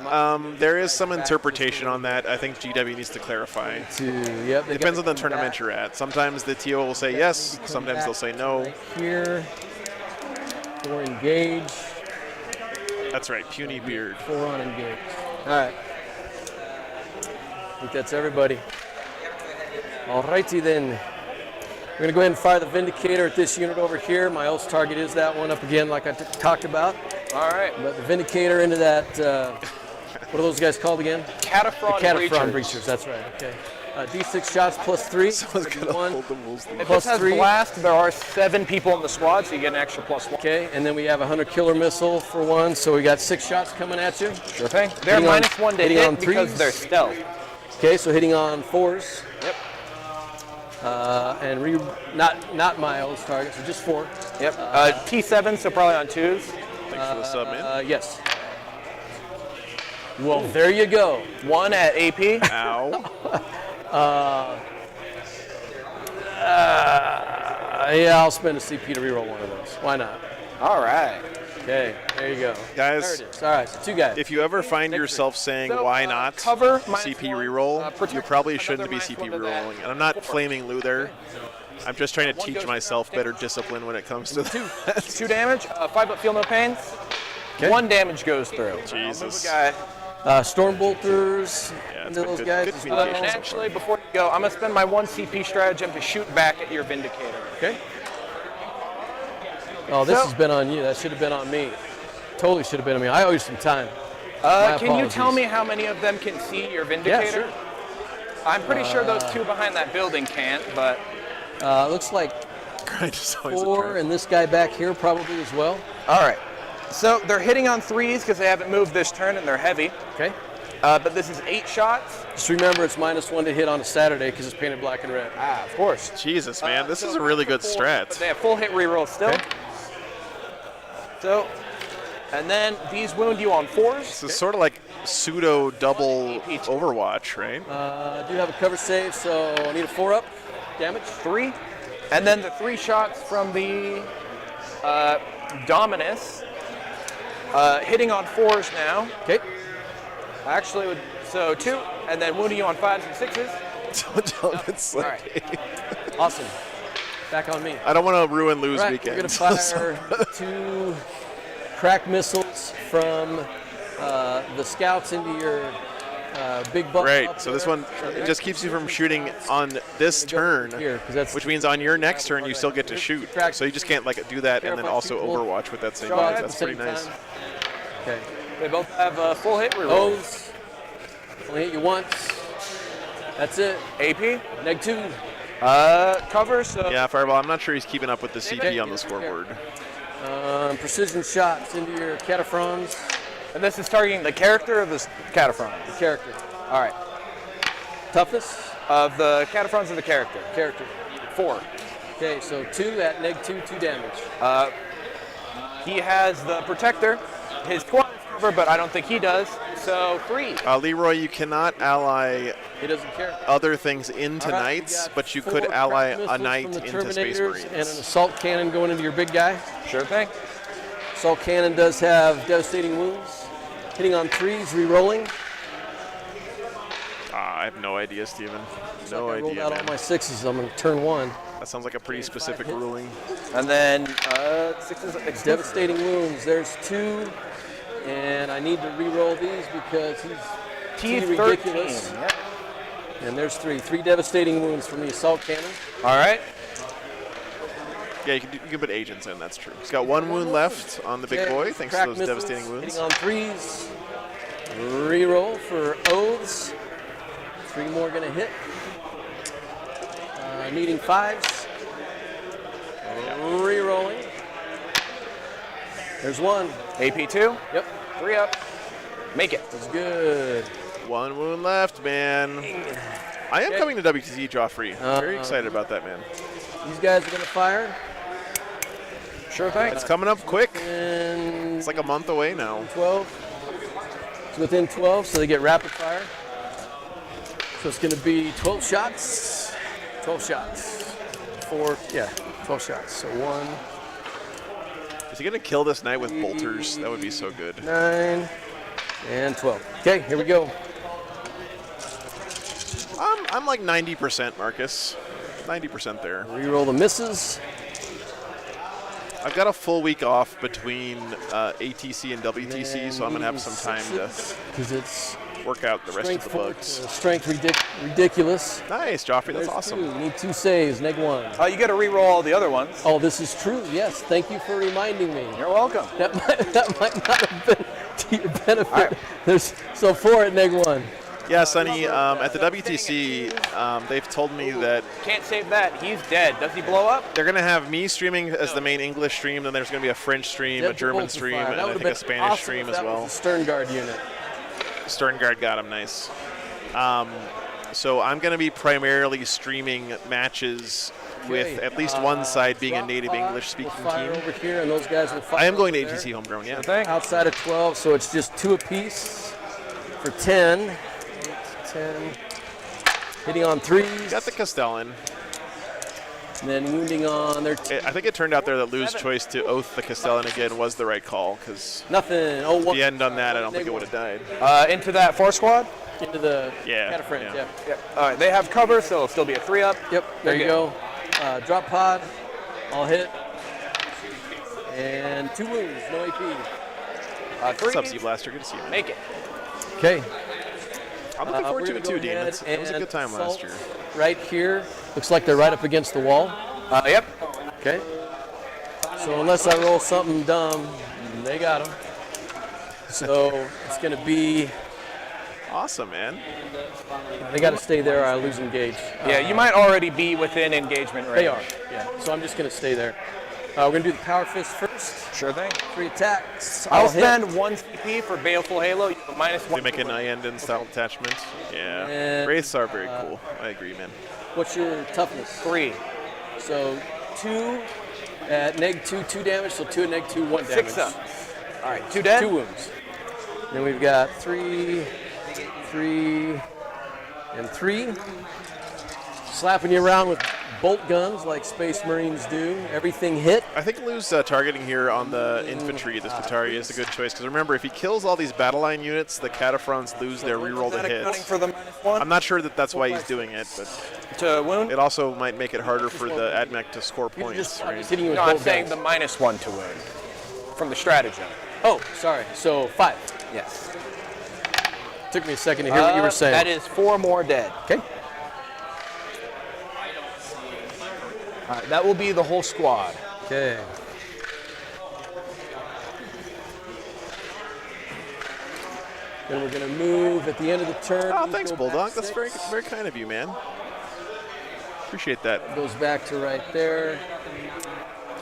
there is some interpretation on that. I think GW needs to clarify.
Yep. they
Depends on
gotta
the
come
tournament
back
you're at. Sometimes the TO will say yes, sometimes they'll say no.
right here. 4 engage.
That's right, puny beard.
4 on engage. All right. I think that's everybody. All righty then. We're going to go ahead and fire the Vindicator at this unit over here. My else target is that one up again, like I talked about.
All right.
But the Vindicator into that, what are those guys called again?
Cataphrone
Cataphrone
breachers.
breachers, that's right, okay. D6 shots plus 3.
Someone's gonna
One.
hold the wolves.
If
Plus
this has
3.
blast, there are 7 people in the squad, so you get an extra +1.
Okay, and then we have a 100 killer missile for 1, so we got 6 shots coming at you.
Sure thing. They're
Hitting on-
-1 to
hitting on
hit because
3s.
they're stealth.
Okay, so hitting on 4s.
Yep.
And not my else target, so just 4.
Yep. T7, so probably on 2s.
Thanks for the sub, man.
Yes. Well, there you go.
1 at AP.
Ow.
Yeah, I'll spend a CP to reroll one of those. Why not?
All right.
Okay, there you go.
Guys,
There it is. All right, so 2 guys.
if you ever find yourself saying,
So,
why not
cover
CP
-1,
reroll,
protect
you probably
another
shouldn't be
-1
CP
to that.
rerolling. And I'm not flaming Lou there. I'm just trying to
One
teach
goes
myself better
downstairs.
discipline when it comes to that.
2 damage, 5 but feel no pains.
Okay.
1 damage goes through.
Jesus.
Guy.
Stormbolters
Yeah, it's
into
been
those
good-
guys.
good
as
communication.
well.
And actually, before you go, I'm going to spend my 1 CP stratagem to shoot back at your Vindicator.
Okay. Oh, this
So-
has been on you. That should have been on me. Totally should have been on me. I owe you some time. My
Can you tell
apologies.
me how many of them can see your Vindicator?
Yeah, sure.
I'm pretty sure those 2 behind that building can't, but
Looks like
Grind is always a
4,
trap.
and this guy back here probably as well.
all right. So they're hitting on 3s because they haven't moved this turn and they're heavy.
Okay.
But this is 8 shots.
Just remember, it's -1 to hit on a Saturday because it's painted black and red.
Ah, of course.
Jesus, man, this
So
is a really good
full- But
strat.
they have full hit reroll still.
Okay.
So, and then these wound you on 4s.
This is sort of like pseudo double Overwatch, right?
I do have a cover save, so I need a 4-up damage.
3. And then the 3 shots from the Dominus. Hitting on 4s now.
Okay.
Actually, so 2. And then wounding you on 5s and 6s.
It's
All
like,
right.
Awesome. Back on me.
I don't want to ruin Lou's
All right,
weekend.
we're going to fire 2 crack missiles from the scouts into your big butt.
Right,
up
so this
there.
one, it just keeps you from shooting on this turn,
Here, 'cause that's
which means on your next turn you still get to shoot. So you just can't like do that and then also Overwatch with that same
Shot
guy.
at
That's
the
pretty
same
nice.
time. Okay.
They both have full hit reroll.
Those only hit you once. That's it.
AP.
-2.
Cover, so
Yeah, Fireball, I'm not sure he's keeping up with the CP on the scoreboard.
Precision shots into your cataphrons.
and this is targeting the character of this Cataphrone.
The character.
All right.
Toughness.
Of the Cataphones of the character.
Character.
4.
Okay, so 2 at -2, 2 damage.
He has the Protector. His squad is cover, but I don't think he does. So 3.
Leroy, you cannot ally
He doesn't care.
other things into
All right,
knights,
you got
but you
4
could
crack
ally
missiles
a knight
from the
into Space
Terminators
Marines.
and an assault cannon going into your big guy.
Sure thing.
Assault cannon does have devastating wounds. Hitting on 3s, re-rolling.
I have no idea, Steven. No
I rolled
idea,
out all
man.
my 6s. I'm going to turn 1.
That sounds like a pretty specific ruling.
And then 6s exclusive.
Devastating wounds. There's 2. And I need to re-roll these because he's
T13.
ridiculous.
Yep.
And there's 3. 3 devastating wounds from the assault cannon.
All right.
Yeah, you can put agents in. That's true. He's got 1 wound left on the big
Okay,
boy, thanks to
crack
those
missiles,
devastating wounds.
Hitting on 3s. Reroll for oaths. 3 more gonna hit. Needing 5s. Rerolling. There's 1.
AP2.
Yep.
3 up. Make it.
That's good.
1 wound left, man. I am coming to WTC, Joffrey. Very excited about that, man.
These guys are gonna fire.
Sure thing.
It's coming up quick.
And
It's like a month away now.
12. It's within 12, so they get rapid fire. So it's going to be 12 shots. 12 shots. 12 shots. So 1,
Is he gonna kill this knight with bolters? That would be so good.
9, and 12. Okay, here we go.
I'm like 90%, Marcus. 90% there.
Reroll the misses.
I've got a full week off between ATC and WTC, so I'm gonna have some time to
Because it's
work out the rest of
strength
the
4
bugs.
strength ridiculous.
Nice, Joffrey. That's
There's
awesome.
2. Need 2 saves. Neg 1.
You got to re-roll all the other ones.
Oh, this is true. Yes. Thank you for reminding me.
You're welcome.
That might not have been to your benefit. There's so 4 at neg 1.
Yeah, Sonny. At the WTC, they've told me that
Can't save that. He's dead. Does he blow up?
they're gonna have me streaming as the main English stream. Then there's gonna be a French stream, a German stream, and I think a Spanish stream as well.
Stern guard unit.
Stern Guard got him, nice. So I'm going to be primarily streaming matches with at least one side being a native English-speaking
fire
team.
over here, and those guys will fire.
I am going to
over
ATC Homegrown, yeah.
there. Outside of 12, so it's just 2 apiece for 10. 10. Hitting on 3s.
Got the Castellan.
And then wounding on their
I think it turned out there that Lou's choice to oath the Castellan again was the right call, because
nothing. Oh,
if
one
he hadn't done that, I don't think it would have died.
Into that 4 squad.
into the
Yeah,
cataphragms.
yeah.
Yeah.
All right, they have cover, so it'll still be a 3 up.
Yep. There you
They're
go. Drop pod. All hit. And 2 wounds. No AP.
3.
What's up, Z Blaster? Good to see you, man.
Make it.
Okay.
I'm looking forward to
we're
it
gonna
too,
go ahead
Demons. It was a
and
good time last
assault
year.
Right here. Looks like they're right up against the wall.
Yep.
Okay. So unless I roll something dumb, they got him. So it's going to be,
Awesome, man.
they got to stay there or I lose engage.
Yeah, you might already be within engagement range.
They are, yeah. So I'm just going to stay there. We're going to do the power fist first.
Sure thing.
3 attacks.
I'll
hit.
spend 1 CP for Baleful Halo. You have a -1.
They make an Ienden style attachment. Yeah.
And,
Wraiths are very cool. I agree, man.
What's your toughness?
3.
So 2 at neg 2, 2 damage. So 2 at neg 2, 1 damage.
6 up. All right, 2 dead.
2 wounds. Then we've got 3, 3, and 3. Slapping you around with bolt guns like Space Marines do. Everything hit.
I think Lou's targeting here on the infantry, this Batari, is a good choice. Because remember, if he kills all these battle line units, the Cataphrons lose their reroll to hit.
For the -1
I'm not sure that that's why he's doing it, but
to wound.
it also might make it harder for the Admech to score
You're
points,
just,
right?
just hitting you with
No, I'm
bolt
saying
guns.
the -1 to wound from the stratagem.
Oh, sorry. So 5.
Yes.
Took me a second to hear what you were saying.
That is 4 more dead.
Okay.
All right, that will be the whole squad.
Okay. Then we're going to move at the end of the turn.
Oh,
we
thanks,
go
Bulldog.
back
That's
6.
very, very kind of you, man. Appreciate that.
Goes back to right there.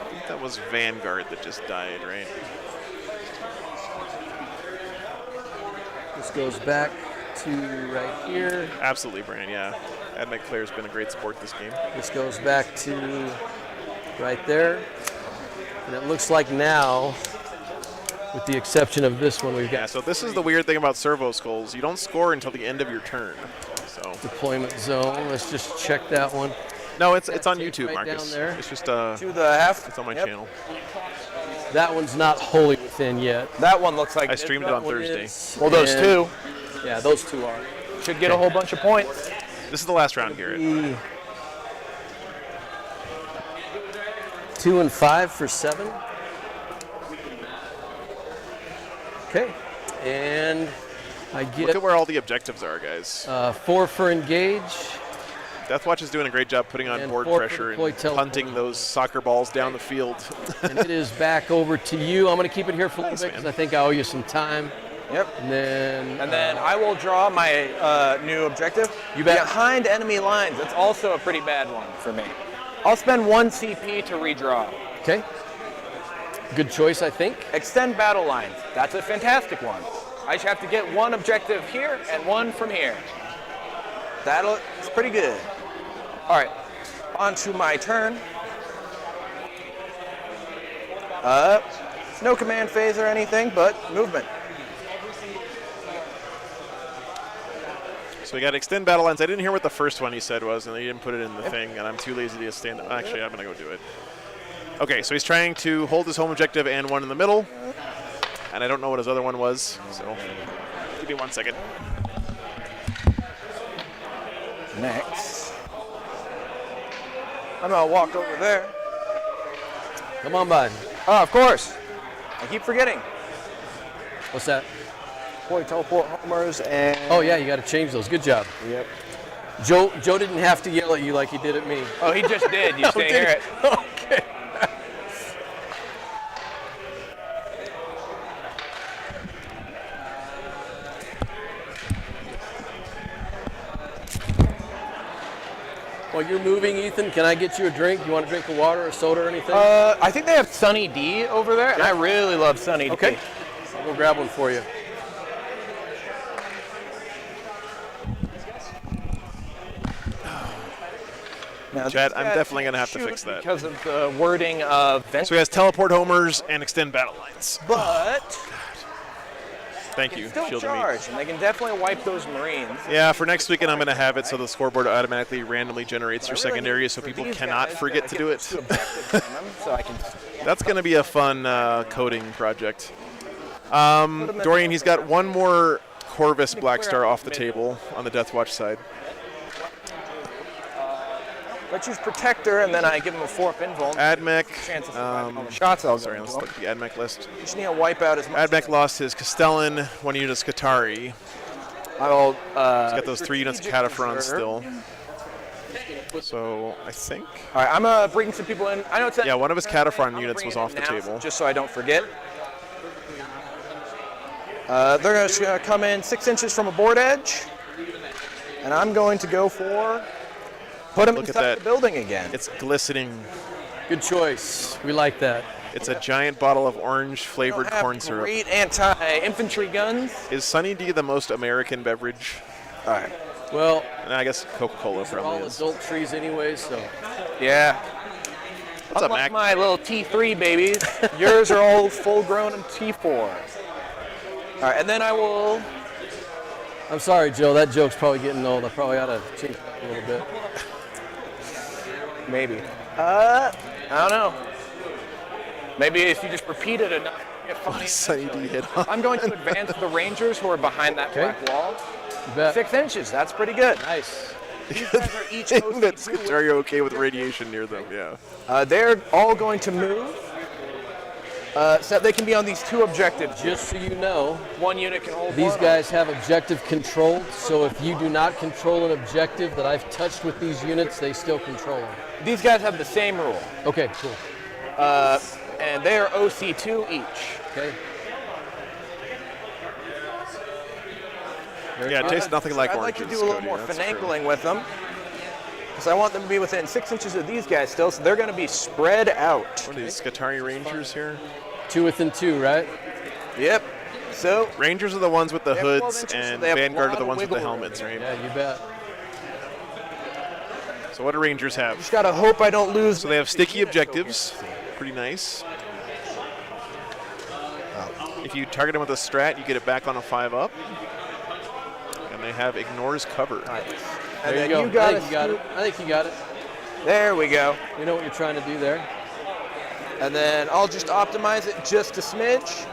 I think that was Vanguard that just died, right?
This goes back to right here.
Absolutely, Brand, yeah. Admech Claire's been a great sport this game.
This goes back to right there. And it looks like now, with the exception of this one, we've
Yeah,
got
so this is the weird thing about servo skulls. You don't score until the end of your turn. So
deployment zone. Let's just check that one.
no, it's on
Tape
YouTube,
right down
Marcus.
there.
It's just
To the half.
it's on my
Yep.
channel.
That one's not wholly within yet.
That one looks like
I streamed it on
That one
Thursday.
is,
Well, those
and-
2
Yeah, those 2 are.
should get a whole bunch of points.
This is the last round, Garrett.
2 and 5 for 7. Okay, and I
Look
get
at where all the objectives are, guys.
4 for engage,
Deathwatch is doing a great job putting on
And
board
4 for
pressure
deploy
and
teleport.
punting those soccer balls down the field.
And it is back over to you. I'm going to keep it here for a little bit because
man.
I think I owe you some time.
Yep.
And then,
And then I will draw my new objective.
You bet.
Behind enemy lines. That's also a pretty bad one for me. I'll spend 1 CP to redraw.
okay. Good choice, I think.
Extend battle lines. That's a fantastic one. I just have to get 1 objective here and 1 from here. It's pretty good. All right, on to my turn. No command phase or anything, but movement.
So we got extend battle lines. I didn't hear what the first one you said was, and you didn't put it in the thing, and I'm too lazy to stand up. Actually, I'm going to go do it. Okay, so he's trying to hold his home objective and 1 in the middle, and I don't know what his other one was, so give me 1 second.
Next, I'm gonna walk over there.
Come on, bud.
Oh, of course. I keep forgetting.
What's that?
Boy, teleport homers and.
Oh, yeah, you got to change those. Good job.
Yep.
Joe didn't have to yell at you like he did at me.
Oh, he just did. You
Oh,
can't
did
hear it.
he? Okay. While you're moving, Ethan, can I get you a drink? You want a drink of water or soda or anything?
I think they have Sunny D over there, and I really love Sunny D.
Okay. We'll grab one for you.
Now,
Chad,
these
I'm
guys
definitely going to have to
shoot
fix that.
because of the wording of
So he has teleport homers and extend battle lines.
but
Thank you,
still
shielding me.
charge, and they can definitely wipe those Marines.
Yeah, for next weekend I'm going to have it so the scoreboard automatically randomly generates your
I really
secondary
need
so
for
people
these
cannot
guys
forget to
get
do it.
2 objectives from them, so I can.
That's going to be a fun coding project. Dorian, he's got 1 more Corvus Blackstar off the table on the Deathwatch side.
I choose Protector, and then I give him a 4-up invuln.
Admech.
Chances of surviving all the shots I'll
Sorry,
go
let's
into
look at the Admech list.
Just need to wipe out as much.
Admech lost his Castellan, 1 unit of Scutari.
I will.
He's got those 3 units of
Strategic
Cataphrons
Reserve.
still. So I think.
All right, I'm bringing some people in. I know it's.
Yeah, one of his Cataphron units
bringing
was
it
off
in
the
now,
table.
just so I don't forget. They're going to come in 6 inches from a board edge, and I'm going to go for put them
Look at
inside
that.
the building again.
It's glistening.
Good choice. We like that.
It's a giant bottle of orange flavored
Don't have
corn syrup.
Great anti-infantry guns.
Is Sunny D the most American beverage?
All right.
Well,
And I guess Coca-Cola
these are all
probably is.
adult trees anyway, so.
Yeah.
What's up,
Unlike
Mac?
my little T3 babies, yours are all full-grown and T4. All right, and then I will.
I'm sorry, Joe. That joke's probably getting old. I probably ought to change it up a little bit.
Maybe. I don't know. Maybe if you just repeat it enough. you get funny.
Sunny D hit on.
I'm going to advance the Rangers who are behind that
Okay.
black wall.
You bet.
6 inches. That's pretty good.
Nice.
These guys are each
Thing that
posted two.
Scutari okay with radiation near them, yeah.
They're all going to move. So they can be on these 2 objectives.
Just so you know,
1 unit can hold
these
one.
guys have objective control, so if you do not control an objective that I've touched with these units, they still control them.
These guys have the same rule.
Okay, cool.
And they are OC2 each.
Okay.
Yeah, it tastes nothing like
I'd like
oranges.
to do a little
Cody,
more
that's true.
finagling with them. Because I want them to be within 6 inches of these guys still, so they're going to be spread out.
What are these Scutari Rangers here?
2 within 2, right?
Yep. So,
Rangers are the ones with the
They have 12
hoods,
inches, so
and
they have a
Vanguard are
lot
the
of
ones with the
wiggle room.
helmets, right?
Yeah, you bet.
So what do Rangers have?
just got to hope I don't lose.
So they have sticky objectives. Pretty nice. If you target them with a strat, you get it back on a 5-up. And they have ignores cover.
And
There
then
you go.
you got
I think you got it. I think you got it.
There we go.
We know what you're trying to do there.
And then I'll just optimize it just a smidge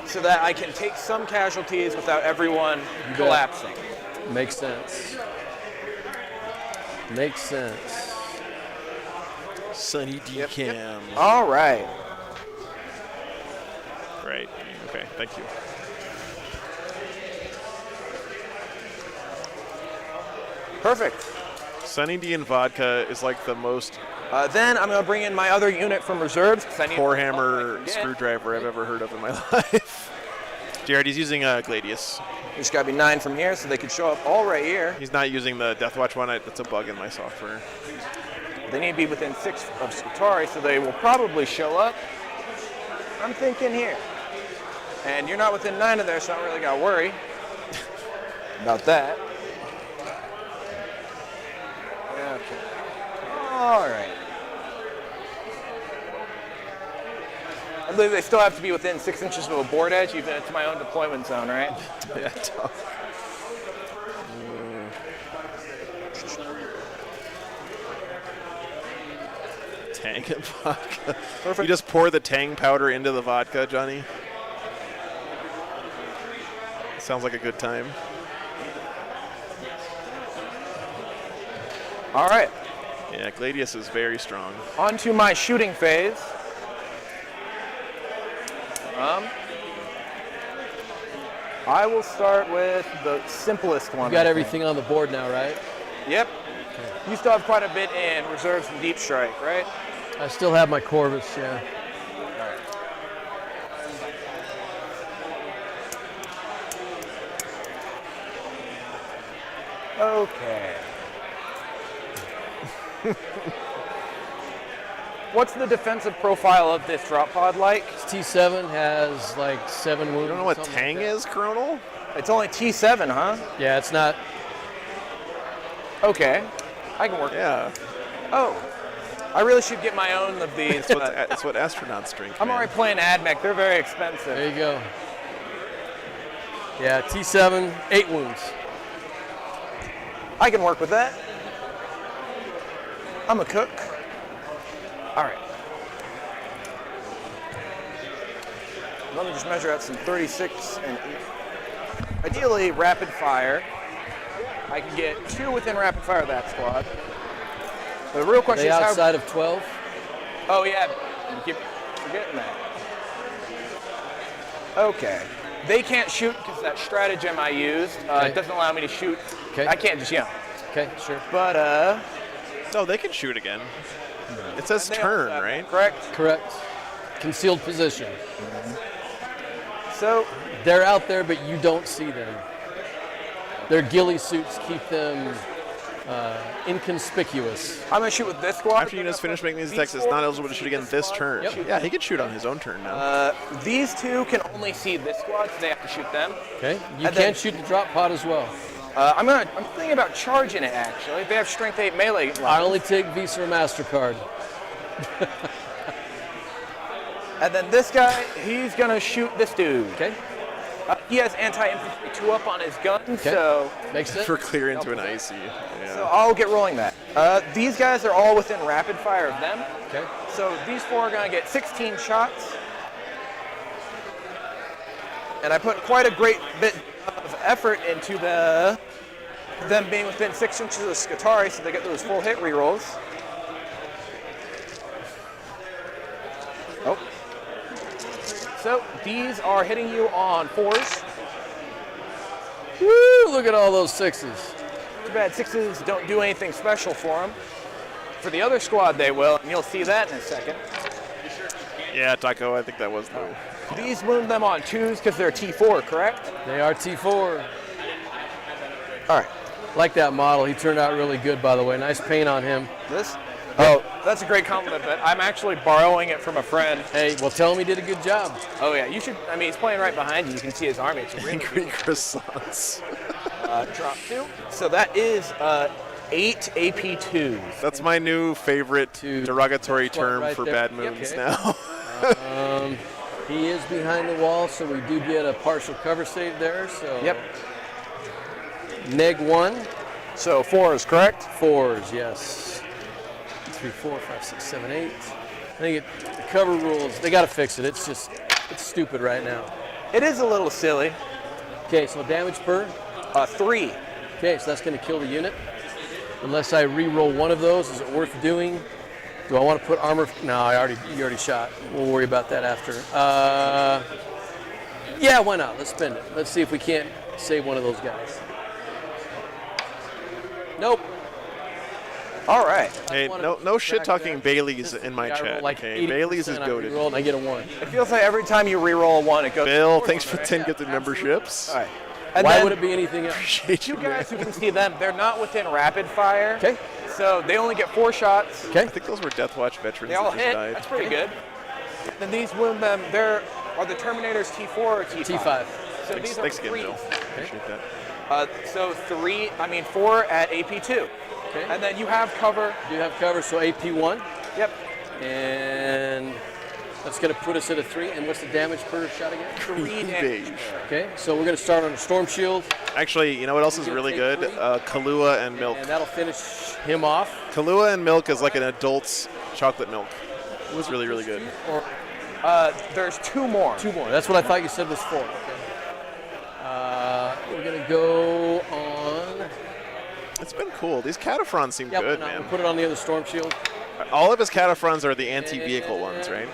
so that I can take some casualties without everyone
bet.
collapsing.
Makes sense. Makes sense.
Sunny D Cam.
All right.
Right. Okay, thank you.
Perfect.
Sunny D and vodka is like the most
Then I'm going to bring in my other unit from reserves. 'Cause I need
poor
all I
hammer
can get.
screwdriver I've ever heard of in my life. Jared, he's using Gladius.
There's got to be 9 from here, so they could show up all right here.
He's not using the Deathwatch one. That's a bug in my software.
They need to be within 6 of Scutari, so they will probably show up. I'm thinking here. And you're not within 9 of there, so I don't really got to worry about that. Okay. All right. I believe they still have to be within 6 inches of a board edge, even if it's my own deployment zone, right?
Yeah, tough. Tang and vodka.
Perfect.
You just pour the Tang powder into the vodka, Johnny. Sounds like a good time.
All right.
Yeah, Gladius is very strong.
On to my shooting phase. I will start with the simplest one.
You got
I think.
everything on the board now, right?
Yep. You still have quite a bit in reserves and deep strike, right?
I still have my Corvus, yeah.
Okay. What's the defensive profile of this drop pod like?
T7 has like 7 wounds.
You don't know what
something
Tang
like that.
is, Colonel?
It's only T7, huh?
Yeah, it's not.
Okay. I can work.
Yeah.
Oh. I really should get my own of these.
It's what astronauts drink.
I'm
man.
already playing Admech. They're very expensive.
There you go. Yeah, T7, 8 wounds.
I can work with that. I'm a cook. All right. Let me just measure out some 36 and 8. Ideally, rapid fire. I can get 2 within rapid fire of that squad. The real
Are
question
they
is
outside of 12?
Oh yeah, you keep forgetting that. Okay. They can't shoot because that stratagem I used it doesn't allow me to shoot.
Okay.
I can't just
Okay, sure.
But
No, they can shoot again. It says
they
turn,
also-
right?
Correct.
Correct. Concealed position.
So
They're out there, but you don't see them. Their ghillie suits keep them inconspicuous.
I'm gonna shoot with this squad.
After units finish making these attacks, it's not eligible to shoot again this turn.
Yep.
Yeah, he can shoot on his own turn now.
These 2 can only see this squad, so they have to shoot them.
Okay. You
And
can
then-
shoot the drop pod as well.
I'm thinking about charging it actually. They have strength 8 melee.
I only take Visa or MasterCard.
And then this guy, he's gonna shoot this dude.
Okay.
He has anti-infantry 2 up on his gun, so
Makes sense.
For clear into an icy. Yeah.
so I'll get rolling that. These guys are all within rapid fire of them.
Okay.
So these 4 are gonna get 16 shots. And I put quite a great bit of effort into them being within 6 inches of Scutari, so they get those full hit rerolls. Oh. So these are hitting you on 4s.
Woo! Look at all those 6s.
Too bad 6s don't do anything special for them. For the other squad, they will, and you'll see that in a second.
Yeah, Taco, I think that was the.
These wound them on 2s because they're T4, correct?
They are T4.
All right.
Like that model. He turned out really good, by the way. Nice paint on him.
This? Oh, that's a great compliment, but I'm actually borrowing it from a friend.
Hey, well, tell him he did a good job.
Oh, yeah, you should. I mean, he's playing right behind you. You can see his army. It's really
Angry croissants.
drop 2. So that is 8 AP2s.
That's my new favorite derogatory
That's one
term
right
for
there.
bad moons
Okay.
now.
He is behind the wall, so we do get a partial cover save there. So
Yep.
Neg 1.
So 4s, correct?
4s, yes. 3, 4, 5, 6, 7, 8. I think the cover rules, they got to fix it. It's stupid right now.
It is a little silly.
Okay, so damage per.
3.
Okay, so that's going to kill the unit. Unless I re-roll one of those, is it worth doing? Do I want to put armor? No, you already shot. We'll worry about that after. Yeah, why not? Let's spend it. Let's see if we can't save one of those guys. Nope.
All right.
Hey, no shit talking Bailey's in my chat. Okay, Bailey's is goated.
And I get a 1.
It feels like every time you re-roll a 1, it goes.
Bill, thanks for 10 gifted memberships.
All right. And
Why
then
would it be anything else?
Appreciate
you
you,
guys who can see them, they're not within rapid fire.
Okay.
So they only get 4 shots.
Okay.
I think those were Deathwatch veterans
They all
that just
hit.
died.
That's pretty good. Then these wound them. Are the Terminators T4 or T5?
T5.
So these are
Thanks again,
threes.
Bill. Appreciate that.
So 4 at AP2.
Okay.
And then you have cover.
Do you have cover? So AP1.
Yep.
And that's going to put us at a 3. And what's the damage per shot again?
3 damage.
Beige.
Okay. So we're going to start on a Storm Shield.
Actually, you know what else is really good? Kahlua and milk.
And that'll finish him off.
Kahlua and milk is like an adult's chocolate milk. It was really, really good.
Or
There's 2 more.
2 more. That's what I thought you said was 4. Okay. We're going to go on.
It's been cool. These cataphrons seem good, man.
We'll put it on the other Storm Shield.
All of his cataphrons are the anti-vehicle ones, right?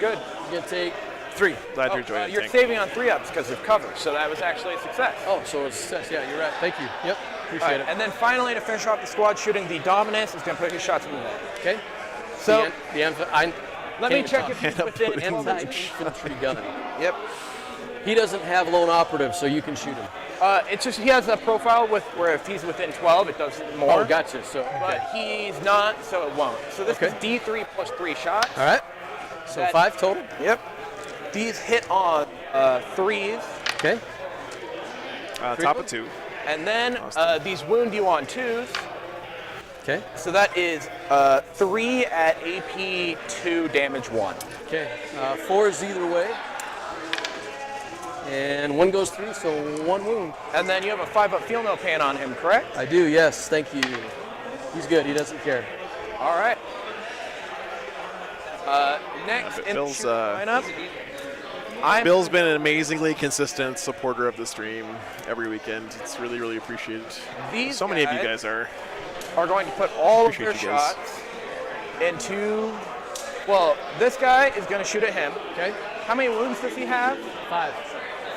Good.
You're going to take 3.
Glad you're enjoying it.
You're
Tank.
saving on 3-ups because of cover, so that was actually a success.
Oh, so it's success. Yeah, you're right. Thank you. Yep. Appreciate
All right,
it.
and then finally, to finish off the squad shooting, the Dominus is going to put his shots in the net.
Okay.
So let me
can't
check
talk.
if he's within
Infantry gun.
Yep.
He doesn't have lone operative, so you can shoot him.
It's just he has a profile where if he's within 12, it does more.
Oh, gotcha. So,
But he's not, so it won't. So this is D3 plus 3 shots.
all right. So 5 total.
Yep. These hit on 3s,
Okay.
Top of 2.
and then these wound you on 2s.
Okay.
So that is 3 at AP2 damage 1.
Okay. 4 is either way. And 1 goes through, so 1 wound.
And then you have a 5-up feel no pain on him, correct?
I do, yes. Thank you. He's good. He doesn't care.
All right. Next in the
Bill's,
shooting lineup.
Bill's been an amazingly consistent supporter of the stream every weekend. It's really, really appreciated.
These
So many of you guys are.
going to put all of their
Appreciate you guys.
shots into. Well, this guy is going to shoot at him.
Okay.
How many wounds does he have?
5.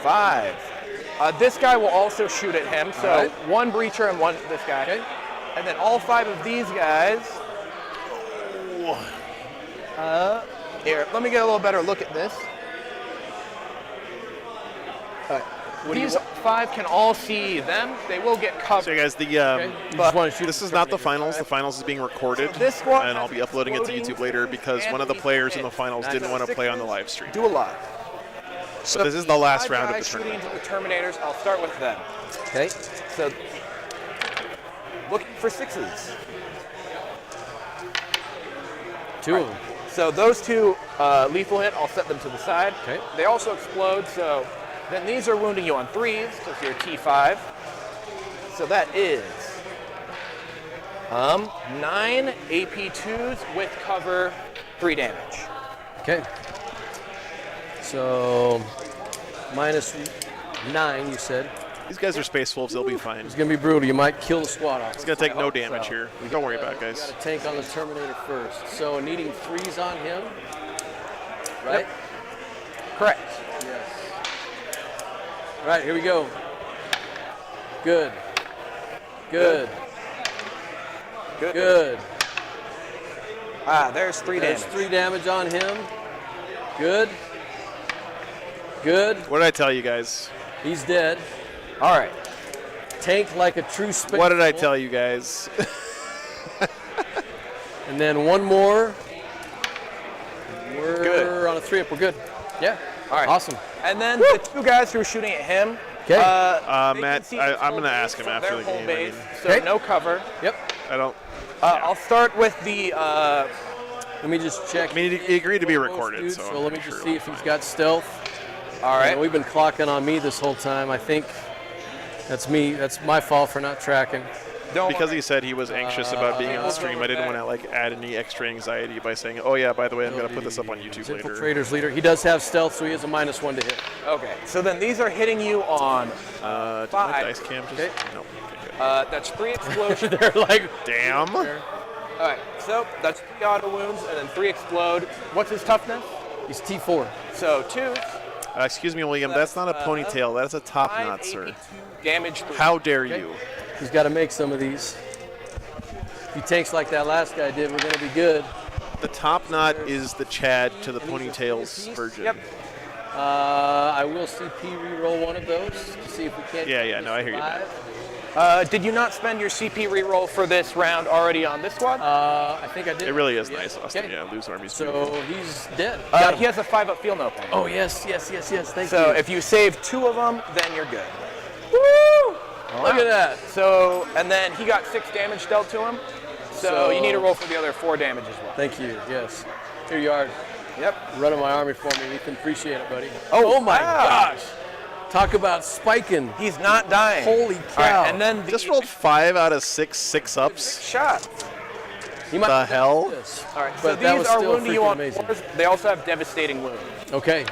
5. This guy will also shoot at him. So
All right.
1 breacher and 1 this guy.
Okay.
And then all 5 of these guys. Here, let me get a little better look at this. These 5 can all see them. They will get covered.
So, guys,
You just want to shoot
this
him
is not the
Terminator.
finals. The finals is being recorded,
This squad
and I'll
has
be uploading it to
exploding
YouTube later because one of the players in the finals didn't want to play on the live stream.
Do a lot.
So this is the last
5
round of
guys
the
shooting
tournament.
into the Terminators. I'll start with them.
Okay.
So, looking for 6s.
2 of them.
So those 2 lethal hit, I'll set them to the side.
Okay.
They also explode, so then these are wounding you on 3s, because you're T5. So that is 9 AP2s with cover, 3 damage.
Okay. So -9, you said.
These guys are space wolves. They'll be fine.
It's gonna be brutal. You might kill the squad off.
It's gonna take no damage here. Don't worry about it, guys.
Got a tank on the Terminator first. So needing 3s on him. Right?
Correct.
Yes. All right, here we go. Good. Good. Good.
There's 3
There's
damage.
3 damage on him. Good. Good.
What did I tell you guys?
He's dead.
All right.
Tank like a true space.
What did I
wolf.
tell you guys?
And then 1 more. We're
Good.
on a 3-up. We're good. Yeah.
All right.
Awesome.
And then the 2 guys who are shooting at him.
Okay.
they can
Matt,
see
I'm
his
gonna
home
ask
base
him
from
after
their
the
home
game, I
base,
mean.
so
Okay.
no cover.
Yep.
I don't.
I'll start with the.
Let me just check.
I mean, he agreed to be
Most
recorded,
dudes,
so.
so
I'm
let me
pretty
just
sure
see
it'll
if
be
he's
fine.
got stealth.
All right.
We've been clocking on me this whole time. I think that's me. That's my fault for not tracking.
Because he said he was anxious about being on the stream, I didn't want to like add any extra anxiety by saying, "Oh yeah, by the way, I'm gonna put this up on YouTube later."
Infiltrator's leader. He does have stealth, so he has a -1 to hit.
Okay. So then these are hitting you on.
Did
5.
my dice cam just?
Okay.
No. Okay, good.
That's 3 explosions.
They're like,
Damn.
All right. So that's 3 auto wounds and then 3 explode. What's his toughness?
he's T4.
So 2.
Excuse me, William. That's not a ponytail. That's a top
5
knot, sir.
AP2 damage 3.
How dare you?
He's got to make some of these. If he tanks like that last guy did, we're going to be good.
The top knot is the Chad to the ponytails version.
Yep.
I will CP reroll one of those to see if we can't.
Yeah, no, I hear you, man.
Did you not spend your CP reroll for this round already on this squad?
I think I did.
It really is nice, Austin.
Okay.
Yeah, lose armies.
So he's dead.
He has a 5-up field no pain.
Oh, yes. Thank you.
So if you save 2 of them, then you're good.
Woo! Look at that.
So, and then he got 6 damage dealt to him. So you need to roll for the other 4 damage as well.
Thank you. Yes. Here you are.
Yep.
Running my army for me, Ethan. Appreciate it, buddy. Oh my gosh. Talk about spiking.
He's not dying.
Holy cow.
All right, and then
Just rolled 5 out of 6 ups.
shot.
He might
The hell?
This.
All right, so
But that
these
was
are
still
wounding you
freaking
on
amazing.
4s. They also have devastating wounds.
Okay.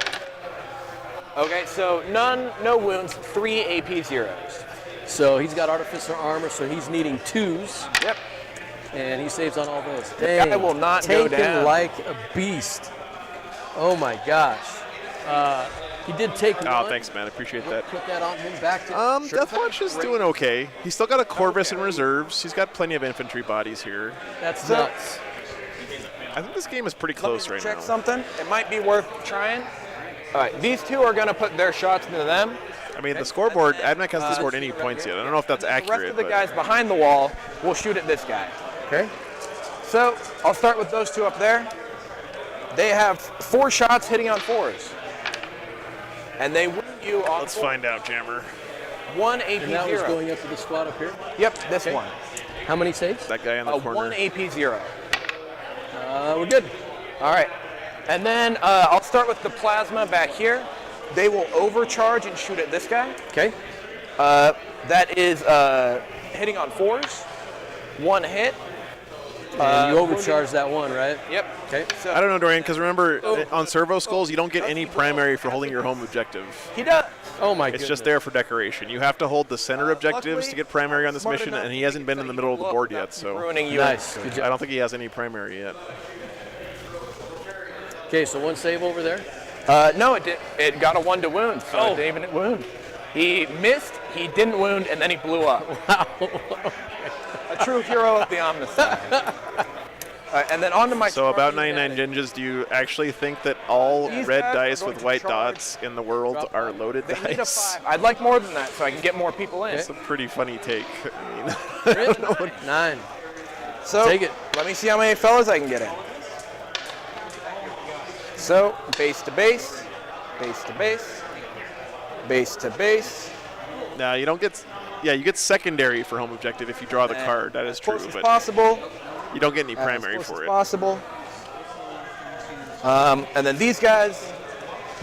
Okay, so no wounds, 3 AP zeros.
So he's got artificer armor, so he's needing 2s.
Yep.
And he saves on all those.
guy
Dang.
will not go
Tanking
down.
like a beast. Oh my gosh. He did take
Oh,
one.
thanks, man. I appreciate that.
Put that on him back to
Deathwatch is doing okay. He's still got a Corvus in reserves. He's got plenty of infantry bodies here.
That's nuts.
I think this game is pretty close right
Check
now.
something. It might be worth trying. All right, these 2 are going to put their shots into them.
I mean, the scoreboard, Admech hasn't scored any points yet. I don't know if that's
The rest
accurate.
of the
but
guys behind the wall will shoot at this guy.
Okay.
So I'll start with those 2 up there. They have 4 shots hitting on 4s. And they wound you on
Let's
4.
find out, Jammer.
1 AP
And that was
0.
going up to the squad up here.
Yep, this one.
How many saves?
That guy in the corner.
1 AP 0.
We're good.
All right. And then I'll start with the plasma back here. They will overcharge and shoot at this guy.
Okay.
That is hitting on 4s. 1 hit.
And you overcharged that one, right?
Yep.
Okay.
So
I don't know, Dorian, because remember, on servo skulls, you don't get any primary for holding your home objective.
he does.
Oh my
It's
goodness.
just there for decoration. You have to hold the center objectives
Luckily,
to get primary on this
smart
mission,
enough
and he hasn't been in the middle of the board yet, so
Ruining you.
Nice. Good
I
job.
don't think he has any primary yet.
Okay, so 1 save over there.
No, it did. It got a 1 to wound, so it didn't even wound. He missed, he didn't wound, and then he blew up.
Wow.
A true hero of the Omnis side. And then on to my
So
charge
about
unit.
99 ninjas, do you actually think that all
These
red
guys are
dice
going
with
to
white
charge.
dots in the world are loaded
They need a
dice?
5. I'd like more than that so I can get more people in.
It's a pretty funny take. I mean,
9.
So
Take it.
let me see how many fellas I can get in. So base to base, base to base, base to base.
no, you don't get. Yeah, you get secondary for home objective if you draw the card. That is
As
true,
close as
but
possible.
you don't get any
As
primary
close
for
as
it.
possible. And then these guys,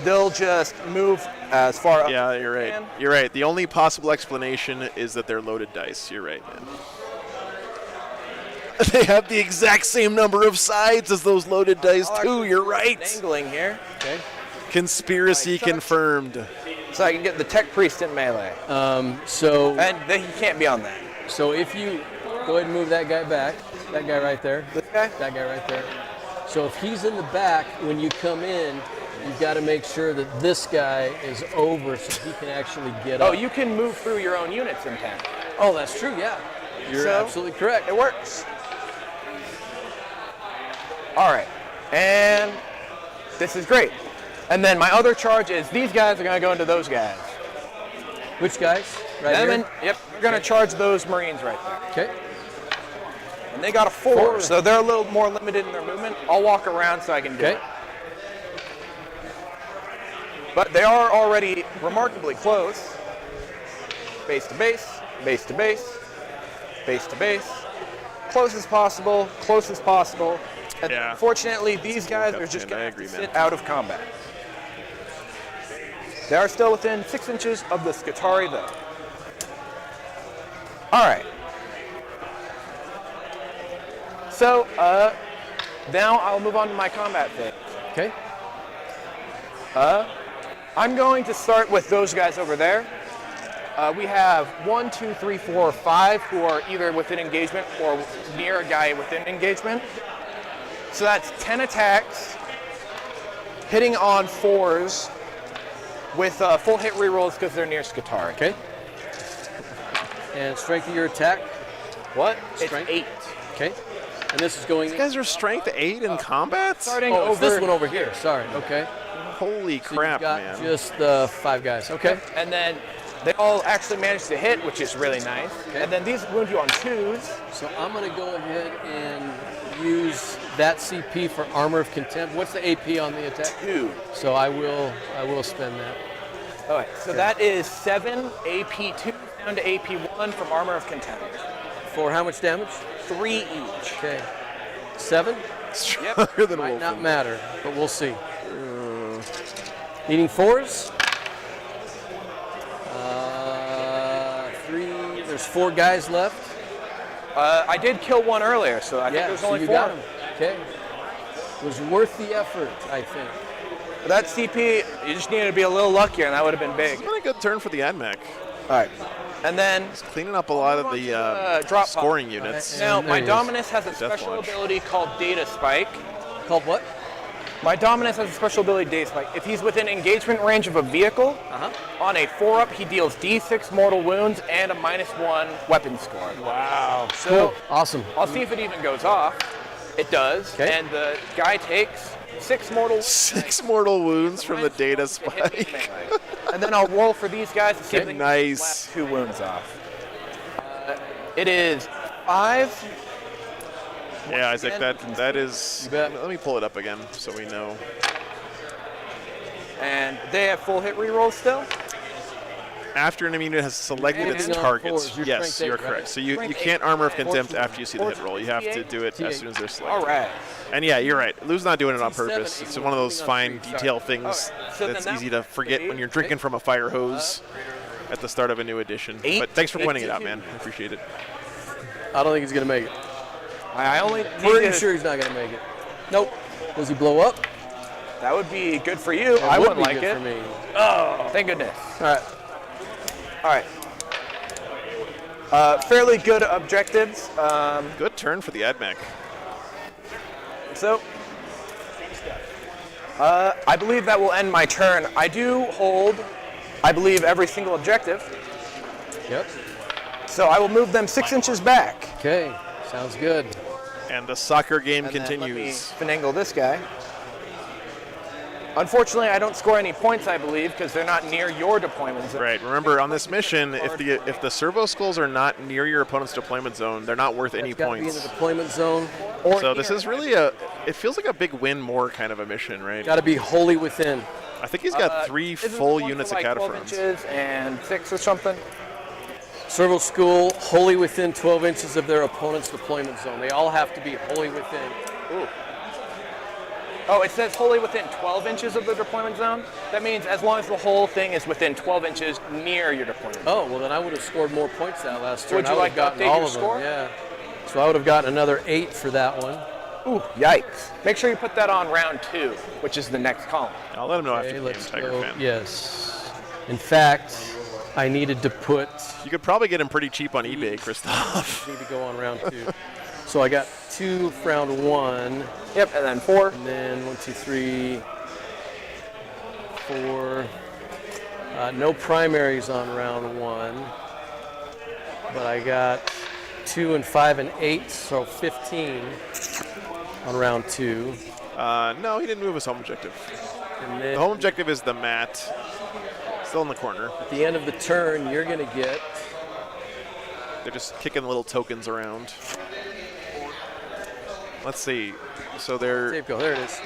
they'll just move as far up.
Yeah,
as they
you're right.
can.
You're right. The only possible explanation is that they're loaded dice. You're right, man. They have the exact same number of sides as those loaded dice,
I'll
too.
actually
You're
do
right.
an Angling here. Okay.
Conspiracy
Right, so-
confirmed.
So I can get the tech priest in melee.
So
And then he can't be on that.
So if you go ahead and move that guy back, that guy right there,
This guy?
that guy right there. So if he's in the back, when you come in, you've got to make sure that this guy is over so he can actually get
Oh,
up.
you can move through your own units in 10.
Oh, that's true, yeah. You're
So-
absolutely correct.
It works. All right, and this is great. And then my other charge is these guys are going to go into those guys.
Which guys? Right
Them
here?
and, yep, you're going to charge those Marines right there.
Okay.
And they got a 4, so they're a little more limited in their movement. I'll walk around so I can do
Okay.
it. But they are already remarkably close. Base to base, base to base, base to base. Close as possible, close as possible. And
Yeah.
unfortunately, these guys are just
I
going to
agree,
sit
man.
out of combat. They are still within 6 inches of the Scutari, though. All right. So, now I'll move on to my combat phase.
Okay.
I'm going to start with those guys over there. We have 1, 2, 3, 4, 5 who are either within engagement or near a guy within engagement. So that's 10 attacks, hitting on 4s with full hit rerolls because they're near Scutari.
Okay. And strength of your attack?
What? It's
Strength?
8.
Okay. And this is going.
These guys are strength 8 in combat?
Starting
Oh, it's
over
this one over here. Sorry. Okay.
Holy
So
crap,
you've got
man.
just the 5 guys. Okay.
And then they all actually manage to hit, which is really nice.
Okay.
And then these wound you on 2s.
So I'm going to go ahead and use that CP for Armor of Contempt. What's the AP on the attack?
2.
So I will spend that.
All right, so that is 7 AP2 down to AP1 from Armor of Contempt.
For how much damage?
3 each.
Okay. 7?
Stronger than
Might
Wolf.
not matter, but we'll see. Needing 4s? 3. There's 4 guys left.
I did kill one earlier, so I think there's
so
only
you
4.
got him. Okay. It was worth the effort, I think.
That CP, you just needed to be a little luckier, and that would have been big.
It's been a good turn for the Admech.
All right. And then
It's cleaning up a lot of the
drop pod.
scoring units.
Now,
There
my
he is.
Dominus has a special
Deathwatch.
ability called Data Spike.
Called what?
My Dominus has a special ability, Data Spike. If he's within engagement range of a vehicle, on a 4-up, he deals D6 mortal wounds and a -1 weapon score.
Wow.
So
Cool. Awesome.
I'll see if it even goes off. It does.
Okay.
And the guy takes 6 mortal
6 mortal wounds from the data
to hit me
spike.
melee. And then I'll roll for these guys to see if they can get the
Nice.
last 2 wounds off. It is 5.
Yeah, Isaac, that is.
You bet.
Let me pull it up again so we know.
And they have full hit reroll still.
After an enemy unit has selected its
Anything on
targets,
4s, you're
yes,
strength 8,
you're
right?
correct. So you
Strength
can't
8.
Armor of Contempt after you see the hit
14,
roll. You have to
T8.
do it as soon as they're selected.
All right.
And yeah, you're right. Lou's not doing it on
T7,
purpose. It's
even
one of those
moving on
fine
3,
detail
sorry.
things
Alright, so
that's
then
easy
that
to forget
would
when
be-
you're drinking from a fire hose at the start of a new edition.
8,
But thanks for pointing it out,
82.
man. I appreciate it.
I don't think he's going to make it.
I only
Pretty
needed-
sure he's not going to make it. Nope. Does he blow up?
That would be good for you.
That
I
would
wouldn't
be
like
good
it.
for me.
Oh, thank goodness.
All right.
All right. Fairly good objectives.
Good turn for the Admech.
So, I believe that will end my turn. I do hold, I believe, every single objective.
Yep.
So I will move them 6 inches back.
Okay. Sounds good.
And the soccer game
And then let me
continues.
finagle this guy. Unfortunately, I don't score any points, I believe, because they're not near your deployment zone.
Right. Remember, on this mission, if the servo skulls are not near your opponent's deployment zone, they're not worth any
It's got to be in
points.
the deployment zone.
Or
So this
here.
is really it feels like a big win more kind of a mission, right?
Got to be wholly within.
I think he's got 3
Isn't
full
the one
units
for
of
like 12
cataphrons.
inches and 6 or something.
Servo school, wholly within 12 inches of their opponent's deployment zone. They all have to be wholly within.
Ooh. Oh, it says wholly within 12 inches of the deployment zone? That means as long as the whole thing is within 12 inches near your deployment zone.
Oh, well then I would have scored more points that last turn.
Would you
I would
like
have
to
gotten
update
all
your
of them.
score?
Yeah. So I would have gotten another 8 for that one.
Ooh, yikes. Make sure you put that on round 2, which is the next column.
I'll let him know
Okay,
after the game,
let's
Tiger
go.
fan.
Yes. In fact, I needed to put.
You could probably get him pretty cheap on eBay, Christoph.
Need to go on round 2. So I got 2 for round 1,
Yep, and then 4.
and then 1, 2, 3, 4. No primaries on round 1, but I got 2 and 5 and 8, so 15 on round 2.
No, he didn't move his home objective.
And
The
then
home objective is the mat. Still in the corner.
at the end of the turn, you're going to get.
They're just kicking little tokens around. Let's see. So they're
Save go. There it is.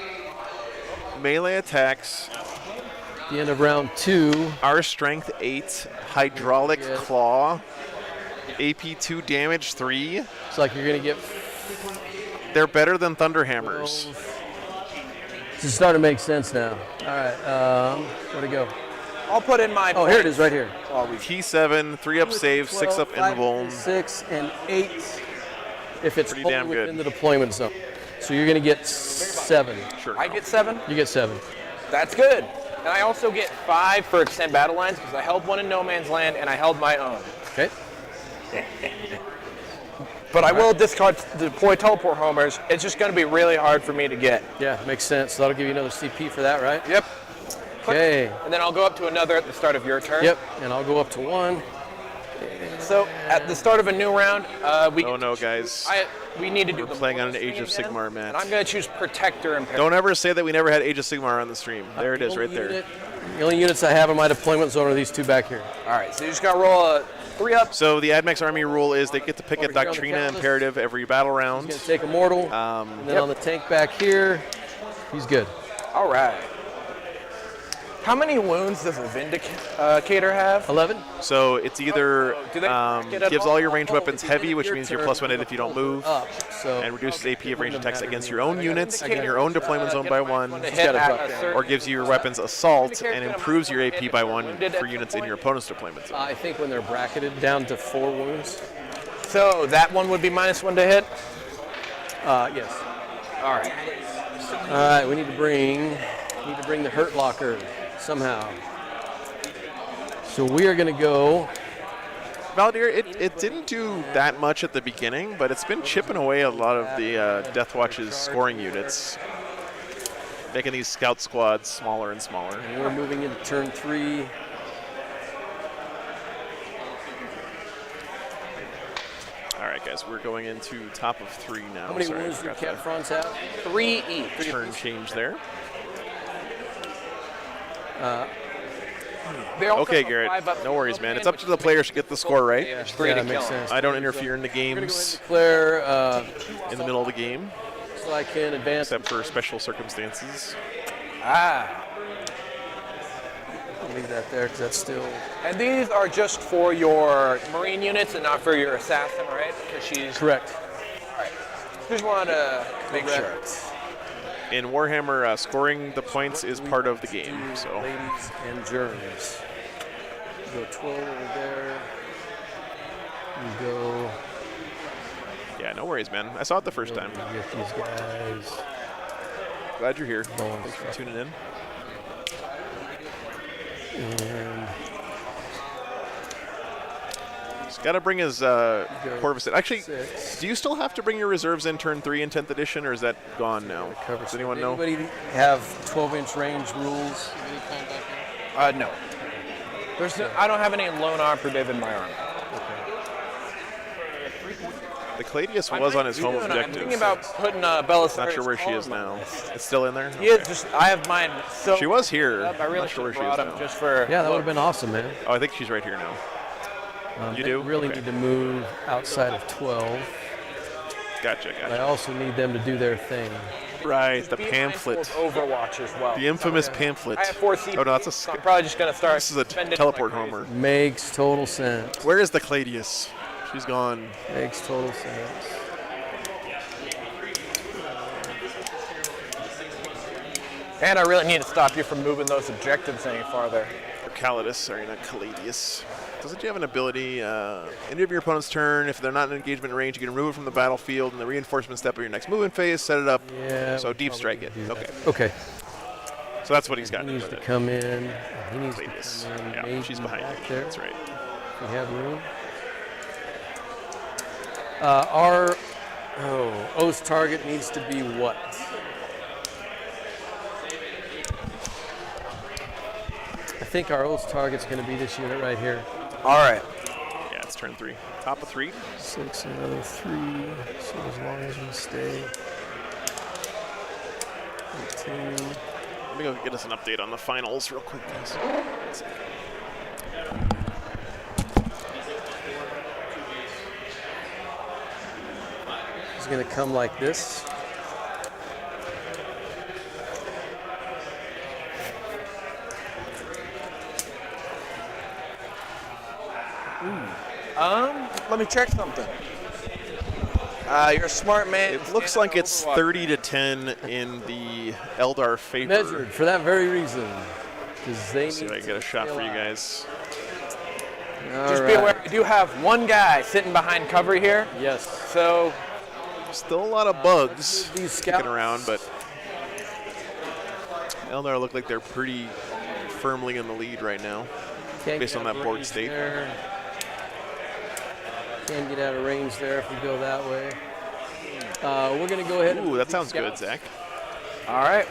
melee attacks
At the end of round 2,
are strength 8, hydraulic
Yeah.
claw, AP 2 damage 3.
it's like you're going to get.
They're better than Thunderhammers.
This is starting to make sense now. All right. Where'd it go?
I'll put in my
Oh, here it is, right here.
T7, 3 up save, 6 up
12,
invuln.
6 and 8 if it's
Pretty
wholly
damn good.
within the deployment zone. So you're going to get 7.
Sure.
I get 7.
You get 7.
That's good. And I also get 5 for extend battle lines because I held one in no man's land and I held my own.
Okay.
But I will discard deploy teleport homers. It's just going to be really hard for me to get.
Yeah, makes sense. So that'll give you another CP for that, right?
Yep.
Okay.
And then I'll go up to another at the start of your turn.
Yep. And I'll go up to 1.
So at the start of a new round, we
Oh no, guys.
we need to do.
We're playing on an Age of Sigmar match.
And I'm going to choose Protector Imperial.
Don't ever say that we never had Age of Sigmar on the stream. There it is, right there.
The only units I have in my deployment zone are these two back here.
All right, so you just got to roll a 3-up.
So the Admech's army rule is they get to pick a
Over here on the
Doctrina
canvas.
Imperative every battle
He's
round.
going to take a mortal. And then on the tank back here, he's good.
All right. How many wounds does a Vindicator have?
11.
So it's either
Do they get
gives
it
all
all?
your ranged weapons
If you hit
heavy, which
your
means you're
turn,
+1 if you don't move,
Up. So
and reduces AP of ranged attacks
matter
against
who.
your own units in your own deployment zone by 1,
To
He's
hit
got a
at
buck
a
down.
certain-
or gives you your weapons assault and improves your AP by 1 for units in your opponent's deployment zone.
I think when they're bracketed down to 4 wounds.
So that one would be -1 to hit.
Yes.
All right.
All right, we need to bring the hurt locker somehow. So we are going to go.
Valdir, it didn't do that much at the beginning, but it's been chipping away a lot of the Deathwatch's scoring units, making these scout squads smaller and smaller.
And we're moving into turn 3.
All right, guys, we're going into top of 3 now.
How many
Sorry, I
wounds do
forgot
Camp
the
Fronts have?
3 each.
turn change there.
They also
Okay,
have a
Garrett,
5-up
no worries, man. It's
which
up to the players to get the score right.
is 3 to
that
kill
makes
him.
sense.
I don't interfere in the
We're going to go ahead
games
and declare
in the middle of the game,
so I can advance.
except for special circumstances.
Ah.
I'll leave that there because that's still.
And these are just for your Marine units and not for your assassin, right? Because she's
Correct.
just wanted to make sure.
In Warhammer, scoring the points is part of the game. So
Ladies and germs. Go 12 over there. We go.
yeah, no worries, man. I saw it the first time.
Get these guys.
Glad you're here.
Going
Thanks for
stuff.
tuning in.
And
He's got to bring his Corvus in. Actually,
6.
do you still have to bring your reserves in turn 3 in 10th edition, or is that gone now? Does anyone know?
Anybody have 12-inch range rules?
No. I don't have any lone operative in my army.
The Cladius was on his home
I'm
objective.
thinking about putting Belisarius.
Not sure where she is now. It's still in there?
He is just. I have mine. So
She was here.
I really
Not sure where
should
she
have
is
brought him
now.
just for.
Yeah, that would have been awesome, man.
Oh, I think she's right here now. You
They
do?
really
Okay.
need to move outside of 12.
Gotcha,
But I
gotcha.
also need them to do their thing.
Right, the
Be mindful
pamphlet.
of Overwatch as well.
The infamous pamphlet.
I have 4 CP.
Oh, no, that's a
so I'm probably just gonna start.
This is a
spending
teleport
like crazy.
homer.
Makes total sense.
Where is the Cladius? She's gone.
Makes total sense.
And I really need to stop you from moving those objectives any farther.
Or Calidus, sorry, not Caladius. Doesn't he have an ability, end of your opponent's turn, if they're not in engagement range, you can remove it from the battlefield in the reinforcement step of your next movement phase, set it up,
Yeah.
so
we
deep
probably
strike it.
could do that.
Okay,
Okay.
so that's what he's got.
He needs
with
to
it.
come in. He needs
Cladius.
to come in.
Yeah,
Maybe
she's behind
back
you.
there.
That's right.
We have room. Our O's target needs to be what? I think our O's target's going to be this unit right here.
All right.
Yeah, it's turn 3. Top of 3.
6, another 3. So as long as we stay. 18.
Let me go get us an update on the finals real quick, guys. One second.
It's going to come like this.
Let me check something. You're a smart man.
It looks like it's 30 to 10 in the Eldar favor.
Measured for that very reason. Because they
Let's see
need
if I can get a shot for you guys.
Just be aware, we do have one guy sitting behind cover here.
Yes.
So
Still a lot of bugs
These
kicking
scouts.
around, but Eldar look like they're pretty firmly in the lead right now.
Can't
based
get
on
out
that
of
board
range
state.
there. Can't get out of range there if we go that way. We're going to go ahead and
Ooh,
move
that
these
sounds good,
scouts.
Zach.
all right.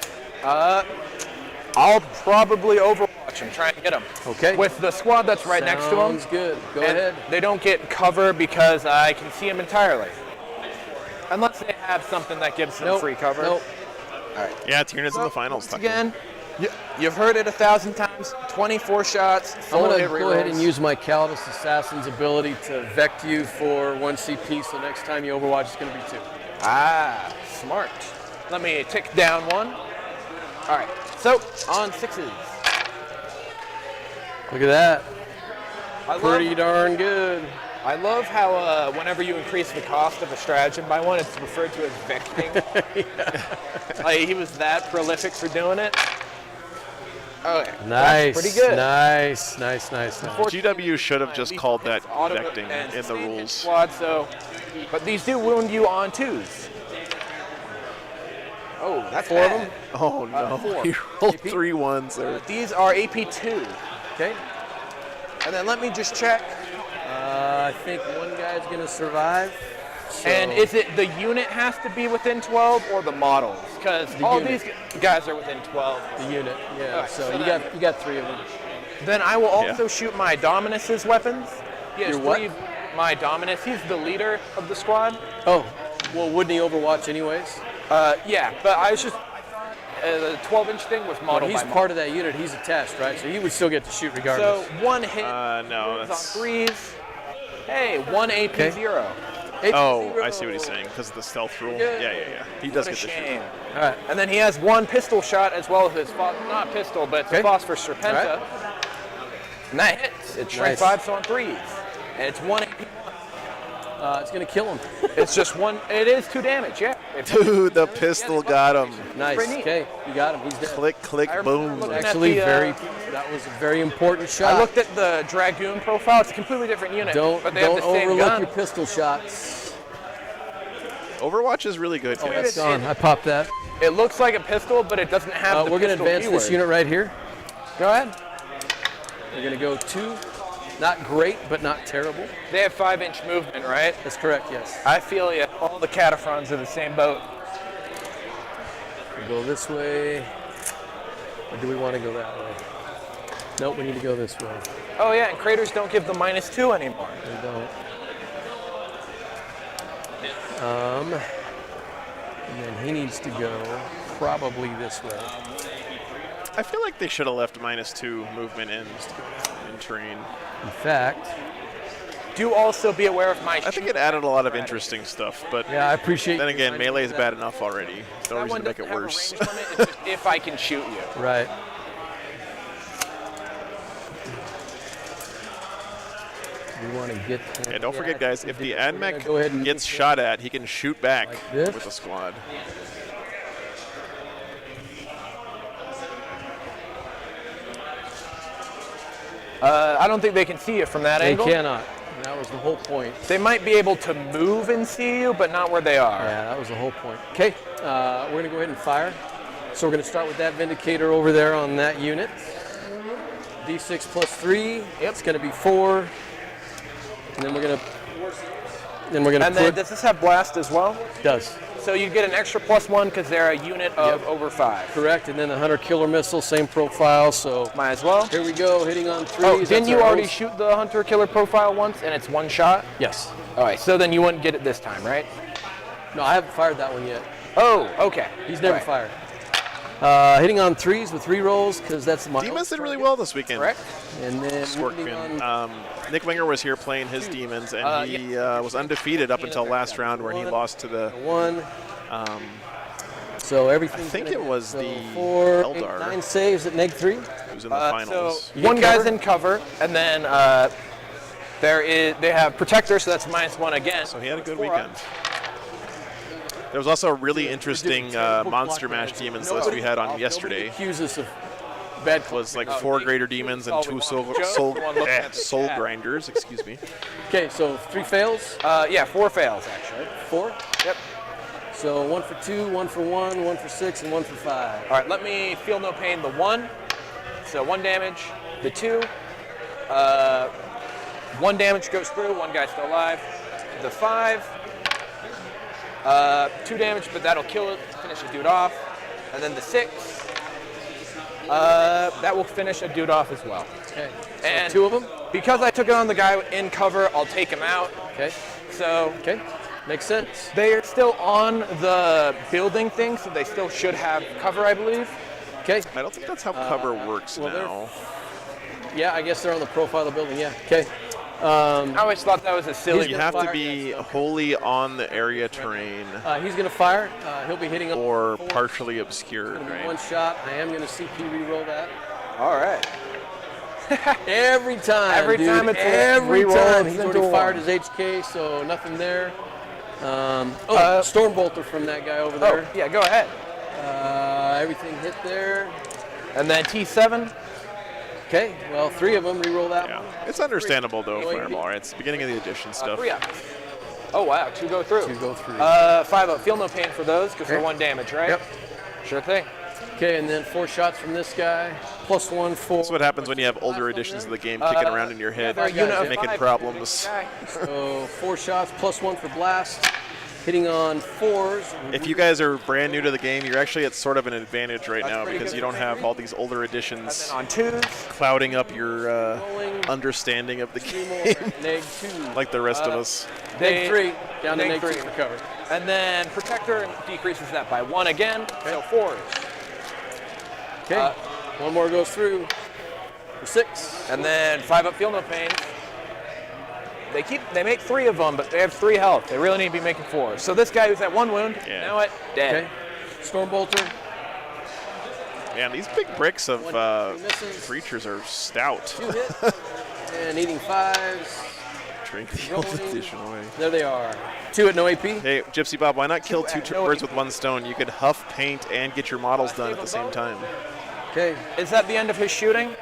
I'll probably Overwatch him, try and get him.
Okay.
With the squad that's right next to him.
Sounds good. Go
and
ahead.
They don't get cover because I can see him entirely. Unless they have something that gives them free cover.
Nope.
Yeah, Tierna's in the finals.
Once again, you've heard it 1,000 times. 24 shots.
I'm
Full
going
hit
to go ahead and
rerolls.
use my Calidus Assassin's ability to vect you for 1 CP, so next time you Overwatch, it's going to be 2.
Ah, smart. Let me tick down 1. All right, so on 6s.
Look at that.
I
Pretty
love,
darn good.
I love how whenever you increase the cost of a stratagem by 1, it's referred to as vecting. Like, he was that prolific for doing it. Okay,
Nice.
that's pretty good.
Nice.
GW should have just called that
Auto-
vecting
and
in the
same
rules.
Squad, so, but these do wound you on 2s. Oh, that's
4 of
bad.
them?
Oh no,
4.
he rolled 3 1s there.
These are AP2.
Okay.
And then let me just check.
I think one guy's going to survive. So
And is it the unit has to be within 12 or the models? Because all
unit.
these guys are within 12.
the unit? Yeah.
Alright,
so
so
you
then-
got 3 of them.
Then I will also shoot my Dominus's weapons. He has
Your what?
3. My Dominus, he's the leader of the squad.
Oh, well, wouldn't he Overwatch anyways?
Yeah, but I was just. The 12-inch thing was
Well,
modeled
he's
by
part of that unit. He's attached, right? So he would still get to shoot regardless.
So 1 hit
No,
on
that's.
3s. Hey, 1 AP0.
Oh, I see what he's saying because of the stealth rule. Yeah. He does
What a
get the shoot.
shame.
All right.
And then he has 1 pistol shot as well as his, not pistol, but it's a
Okay.
phosphorus serpenta.
All
And that hits. It's strength
Nice.
5, so on 3s. And it's 1 AP.
It's going to kill him.
It's just 1. It is 2 damage, yeah.
Dude, the pistol got him.
Nice.
pretty neat.
Okay, you got him. He's dead.
Click, click,
I remember
boom.
looking at
Actually,
the,
that was a very important shot.
I looked at the Dragoon profile. It's a completely different unit.
Don't
but they have the same
overlook
gun.
your pistol shots.
Overwatch is really good.
Oh,
guys.
that's gone. I popped that.
It looks like a pistol, but it doesn't have the
We're going to
pistol
advance
keyword.
this unit right here.
Go ahead.
We're going to go 2. Not great, but not terrible.
They have 5-inch movement, right?
That's correct, yes.
I feel you. All the Cataphrons are the same boat.
We'll go this way. Or do we want to go that way? Nope, we need to go this way.
Oh yeah, and craters don't give the -2 anymore.
We don't. And then he needs to go probably this way.
I feel like they should have left -2 movement in terrain.
In fact,
Do also be aware of my.
I think it added a lot of interesting stuff, but
yeah, I appreciate
then
you
again,
reminding me
melee
of
is
that.
bad enough already. No
That
reason
one
to make it
doesn't have a
worse.
range limit, it's just if I can shoot you.
Right. We want to get.
Yeah, don't forget, guys, if the Admech
go ahead and
gets shot at, he can shoot back
Like this.
with a squad.
I don't think they can see you from that
They
angle.
cannot. That was the whole point.
They might be able to move and see you, but not where they are.
Yeah, that was the whole point. Okay, we're going to go ahead and fire. So we're going to start with that Vindicator over there on that unit. D6 plus 3. Yep. It's going to be 4. And then we're going to. Then we're going to
And
put.
then does this have blast as well?
Does.
So you get an extra +1 because they're a unit of over 5.
Correct. And then the Hunter Killer Missile, same profile. So
Might as well.
here we go, hitting on 3s.
Oh, didn't
That's
you
our
already
host.
shoot the Hunter Killer profile once and it's 1 shot?
Yes.
All right, so then you wouldn't get it this time, right?
No, I haven't fired that one yet.
Oh, okay.
He's never
Right.
fired. Hitting on 3s with 3 rolls because that's my.
Demons did really well this weekend.
Correct.
And then hitting
Scorpion.
on
Nick Winger was here playing his demons, and he was undefeated up until last round where he lost to the.
1. So everything.
I think it was the
4,
Eldar.
9 saves at -3.
Who's in the finals.
So
You
one
get
guy's
cover?
in cover, and then they have protector, so that's -1 again.
So he had a good
4 up.
weekend. There was also a really interesting Monster Mash Demons list we had on yesterday.
Accuse us of bad
It was like
Oh,
4
the-
Greater Demons and 2 Soul Grinders, excuse me.
Okay, so 3 fails,
Yeah, 4 fails actually.
4.
Yep.
So 1 for 2, 1 for 1, 1 for 6, and 1 for 5.
All right, let me feel no pain. The 1, so 1 damage. The 2, 1 damage goes through. 1 guy's still alive. The 5, 2 damage, but that'll kill it. Finish the dude off. And then the 6, That will finish a dude off as well.
Okay. So
And
2 of them?
Because I took it on the guy in cover, I'll take him out.
Okay.
So
Okay. Makes sense.
they are still on the building thing, so they still should have cover, I believe.
Okay.
I don't think that's how cover works
well, they're-
now.
Yeah, I guess they're on the profile of the building. Yeah. Okay.
I always thought that was a silly.
You have to be wholly on the area terrain
He's going to fire. He'll be hitting
or
four.
partially obscured, right?
One shot. I am going to CP reroll that.
All right.
Every time.
Every
dude.
time it's a
every
reroll,
time.
it's
He's
into
already
a
fired
one.
his HK, so nothing there. Storm Bolter from that guy over there.
Oh, yeah, go ahead.
Everything hit there.
And then T7.
Okay, well, 3 of them. Reroll that
Yeah,
one.
it's understandable though,
No,
Fireball. Right? It's the beginning of the edition stuff.
3 up. Oh wow, 2 go through.
2 go through.
5 up. Feel no pain for those because they're 1 damage, right?
Yep.
Sure thing.
Okay, and then 4 shots from this guy. +1 for.
That's what happens when you have older editions of the game kicking around in your head,
they're a unit of
making
5.
problems.
So 4 shots, +1 for blast. Hitting on 4s.
If you guys are brand new to the game, you're actually at sort of an advantage right now
pretty
because
good
you don't
for
have
me.
all these older editions
On 2s.
clouding up your
Rolling.
understanding of the
3 more.
game
-2.
like the rest of us.
Neg 3. Down to
neg
-3
3.
for cover.
And then Protector decreases that by 1 again. So 4s.
Okay. 1 more goes through. For 6.
And then 5 up. Feel no pain. They make 3 of them, but they have 3 health. They really need to be making 4. So this guy who's at 1 wound,
Yeah.
now at dead.
Okay. Storm Bolter.
Man, these big bricks of
misses.
creatures are stout.
2 hit. And eating 5s.
Drink the old
Rolling.
edition away.
There they are. 2 at no AP.
Hey, Gypsy Bob, why not kill 2
no
birds with 1 stone? You could huff, paint, and get your models done at the same time.
Okay.
Is that the end of his shooting?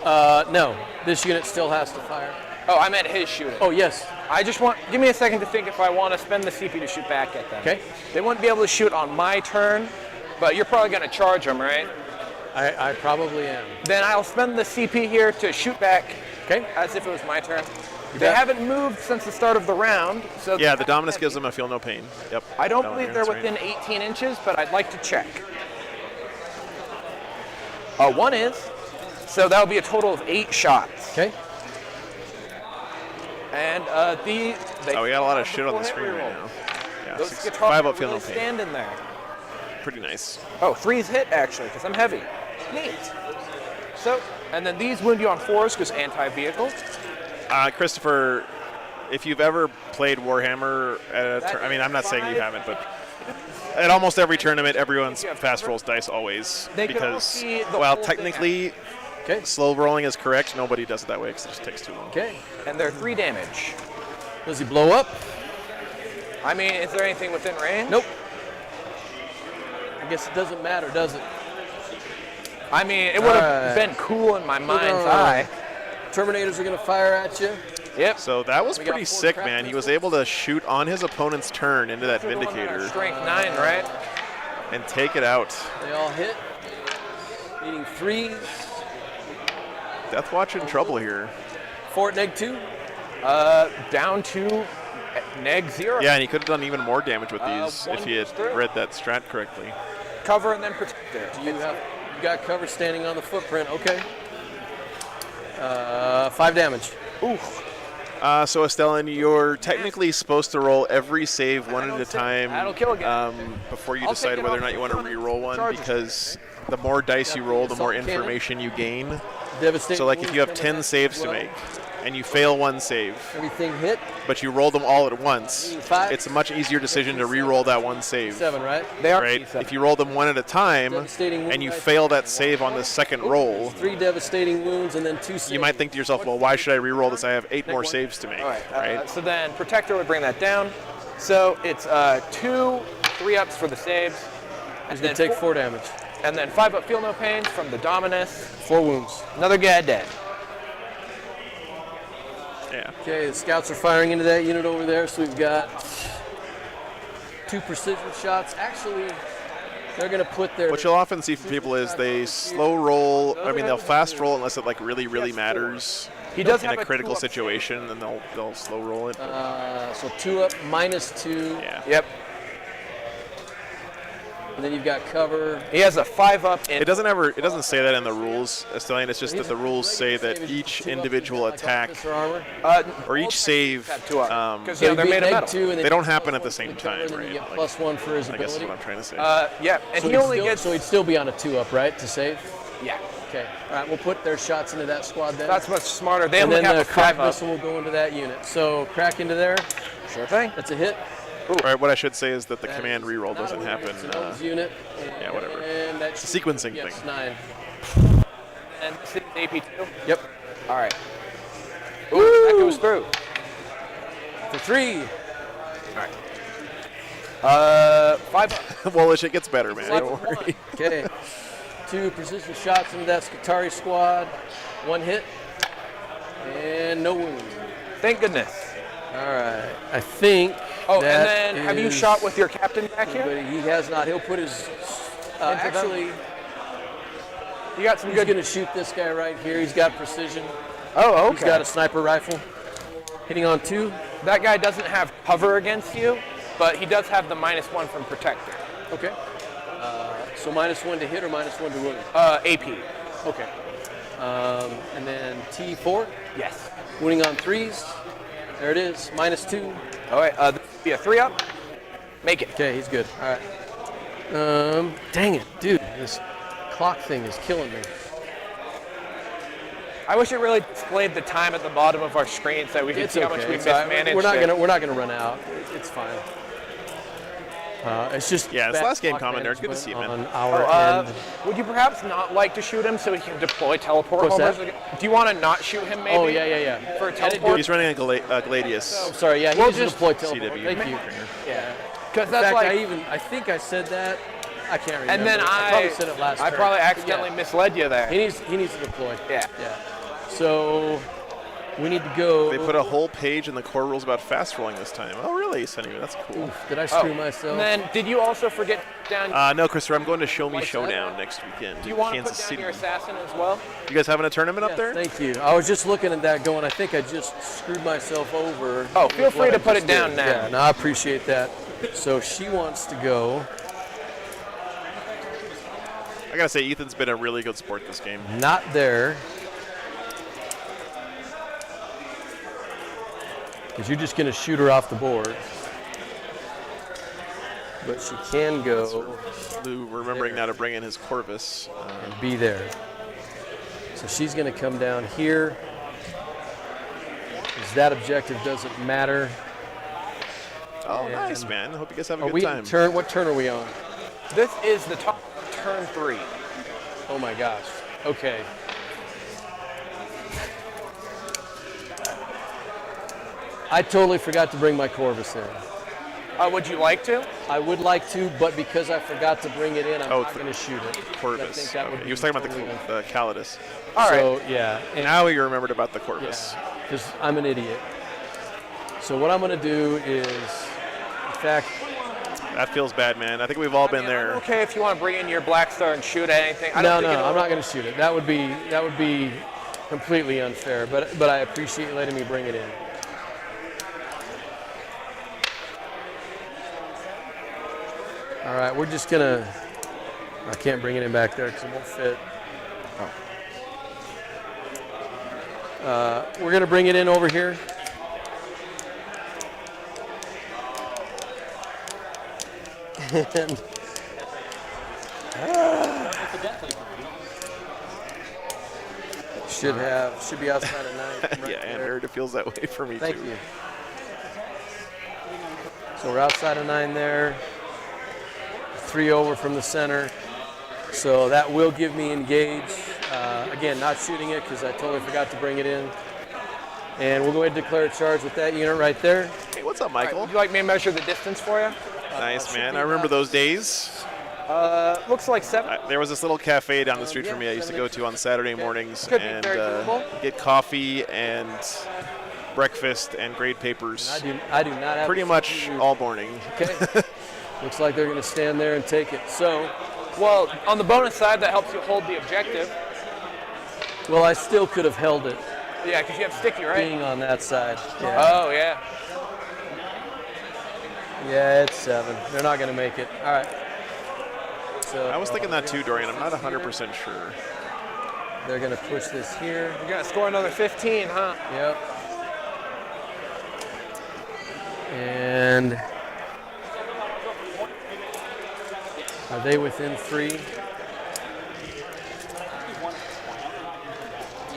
No. This unit still has to fire.
Oh, I meant his shooting.
Oh, yes.
I just want, give me a second to think if I want to spend the CP to shoot back at them.
Okay.
They wouldn't be able to shoot on my turn, but you're probably going to charge them, right?
I probably am.
Then I'll spend the CP here to shoot back
Okay.
as if it was my turn. They
bet.
haven't moved since the start of the round, so
Yeah, the Dominus gives them a feel no pain. Yep.
I don't
Down
believe
here,
they're
that's right.
within 18 inches, but I'd like to check. 1 is, so that'll be a total of 8 shots.
Okay.
And they
Oh, we got a lot of shit on the
full hit
screen right
reroll.
now. Yeah,
Those
6,
guitars
5
are
up, feel no
really
pain.
standing there.
Pretty nice.
Oh, 3's hit actually, because I'm heavy. Neat. So, and then these wound you on 4s because anti-vehicle.
Christopher, if you've ever played Warhammer, I mean, I'm not saying you haven't, but at almost every tournament, everyone's fast rolls dice always.
They can all
Because,
see the
well,
whole thing.
technically,
Okay.
slow rolling is correct. Nobody does it that way because it just takes too long.
Okay.
And they're 3 damage.
Does he blow up?
I mean, is there anything within range?
Nope. I guess it doesn't matter, does it?
I mean, it would have
Alright.
been cool in my mind's
on.
eye.
Terminators are going to fire at you.
Yep.
So that was
We got
pretty
4
sick,
crap
man. He was
pistols.
able to shoot on his opponent's turn into that
They're the one that are
Vindicator
Strength 9, right?
and take it out.
They all hit. Needing 3.
Deathwatch in trouble here.
4 at -2.
Down to neg 0.
Yeah, and he could have done even more damage with these if he had
1 through.
read that strat correctly.
Cover and then protector.
You got cover standing on the footprint. Okay. 5 damage.
So Estellan, you're technically supposed to roll every save one at a time
That'll kill again.
before you
I'll
decide
take it
whether or
off
not you want to
the
re-roll one,
charges.
because the more dice you roll, the more
Assault cannon.
information you gain.
Devastating.
So like if
wounds
you have
coming
10
back
saves
as
to
well.
make and you fail one save,
Everything hit.
but you roll them all at once,
5.
it's a much easier decision to re-roll that one save.
7, right?
They are
Right?
T7.
If you roll them one at a time
Devastating wound
and you
dice.
fail that save on the second roll,
3 devastating wounds and then 2 saves.
you might think to yourself, well, why should I re-roll this? I have 8 more saves to make,
All right.
right?
So then protector would bring that down. So it's 2 3-ups for the saves.
He's going to take 4 damage.
And then 5 up feel no pain from the Dominus.
4 wounds.
Another guy dead.
Yeah.
Okay, the scouts are firing into that unit over there, so we've got 2 precision shots. Actually, they're going to put their...
What you'll often see from people is they slow roll. I mean, they'll fast roll unless it like really matters
He does
in
have
a critical
2-up
situation, and they'll slow roll it.
so 2 up, -2.
Yeah.
Yep.
And then you've got cover.
He has a 5-up.
It doesn't say that in the rules, Estelian. It's just that the rules say that each individual attack or each save,
Because they're made of metal.
they don't happen at the same time,
And then you
right?
get +1 for his
I guess
ability.
is what I'm trying to say.
Yeah, and
So
he only gets.
So he'd still be on a 2-up, right, to save?
Yeah,
Okay. All right, we'll put their shots into that squad then.
that's much smarter. They
and
only
then
have
the
a
crack
5-up.
missile will go into that unit. So crack into there.
Sure thing.
That's a hit.
All right, what I should say is that the
That
command
is
reroll
not
doesn't
a win.
happen.
It's an Owens unit.
yeah, whatever.
And that's
It's a sequencing
yes,
thing.
9.
And this is AP2.
Yep.
All right. Ooh, that goes through.
For 3.
5-up.
Well, it gets better, man. Don't worry.
Okay. 2 precision shots into that Skitarii squad. 1 hit. And no wound.
Thank goodness.
All right. I think.
Oh,
that
and then have you
is-
shot with your captain back here?
But he has not. He'll put his. Actually,
You got some
he's
good.
going to shoot this guy right here. He's got precision.
Oh,
He's got a sniper rifle. Hitting on 2.
That guy doesn't have cover against you, but he does have the -1 from protector.
Okay. So -1 to hit or -1 to wound?
AP.
Okay. And then T4.
Yes.
Wounding on 3s. There it is. -2.
All right. This will be a 3-up. Make it.
Okay, he's good. All right. Dang it, dude. This clock thing is killing me.
I wish it really displayed the time at the bottom of our screen so we could
It's
see how
okay.
much we
It's all right.
mismanaged.
We're not gonna run out. It's fine. It's just
Yeah, it's
bad
last game,
clock
Commander. It's good to see you, man.
on our end.
Would you perhaps not like to shoot him so he can deploy teleport
What's
homers?
that?
Do you want to not shoot him maybe?
Oh yeah.
For a teleport?
He's running a Gladius.
Oh, sorry. Yeah, he
We'll
needs to
just-
deploy teleport.
CW.
Thank you. Yeah.
Because
In
that's
fact,
like.
I think I said that. I can't remember.
And then
I probably said it last
I
turn.
probably
But
accidentally
yeah,
misled you there.
He needs to deploy.
Yeah.
Yeah. So we need to go.
They put a whole page in the core rules about fast rolling this time. Oh, really? Anyway, that's cool.
Oof, did I screw myself?
And then, did you also forget down?
No, Christopher, I'm going to Show Me
What's that?
Showdown next weekend
Do you
in
want to put
Kansas
down
City.
your assassin as well?
You guys having a tournament
Yeah,
up there?
thank you. I was just looking at that going, I think I just screwed myself over.
Oh, feel
with
free
what
to
I
put
just
it down
did.
now.
Yeah, no, I appreciate that. So she wants to go.
I gotta say, Ethan's been a really good sport this game.
Not there. Because you're just going to shoot her off the board. But she can go
Lou remembering now to bring in his Corvus.
and be there. So she's going to come down here. Because that objective doesn't matter.
Oh, nice, man. I hope you guys have a
Are
good
we
time.
turn? What turn are we on?
This is the top turn 3.
Oh my gosh. Okay. I totally forgot to bring my Corvus in.
Would you like to?
I would like to, but because I forgot to bring it in, I'm
Oh,
not going to shoot it. I
Corvus.
think that would
Okay.
be
He was talking about
totally unfair.
the Calidus.
All right.
So, yeah. And
Now you remembered about the Corvus.
because I'm an idiot. So what I'm going to do is, in fact,
That feels bad, man. I think we've all been there.
Okay, if you want to bring in your Black Star and shoot at anything. I
no,
don't think
I'm
it'll-
not going to shoot it. That would be completely unfair. But I appreciate letting me bring it in. All right, we're just gonna. I can't bring it in back there because it won't fit. We're gonna bring it in over here. And should be outside of 9. Right
Yeah, and I
there.
heard it feels that way for me
Thank
too.
you. So we're outside of 9 there. 3 over from the center. So that will give me engage. Again, not shooting it because I totally forgot to bring it in. And we'll go ahead and declare a charge with that unit right there.
Hey, what's up,
All right,
Michael?
would you like me to measure the distance for you?
Nice, man. I remember those days.
Looks like 7.
There was this little cafe down the street from me I used to go to on Saturday mornings
Could be
and
very doable.
get coffee and breakfast and grade papers
I do not have
pretty
a
much
CPU.
all morning.
Okay. Looks like they're going to stand there and take it. So,
Well, on the bonus side, that helps you hold the objective.
well, I still could have held it
Yeah, because you have sticky, right?
being on that side. Yeah,
Oh, yeah.
yeah, it's 7. They're not going to make it. All right. So
I was thinking that too, Dorian. I'm not 100% sure.
they're going to push this here.
You're gonna score another 15, huh?
Yep. And are they within 3?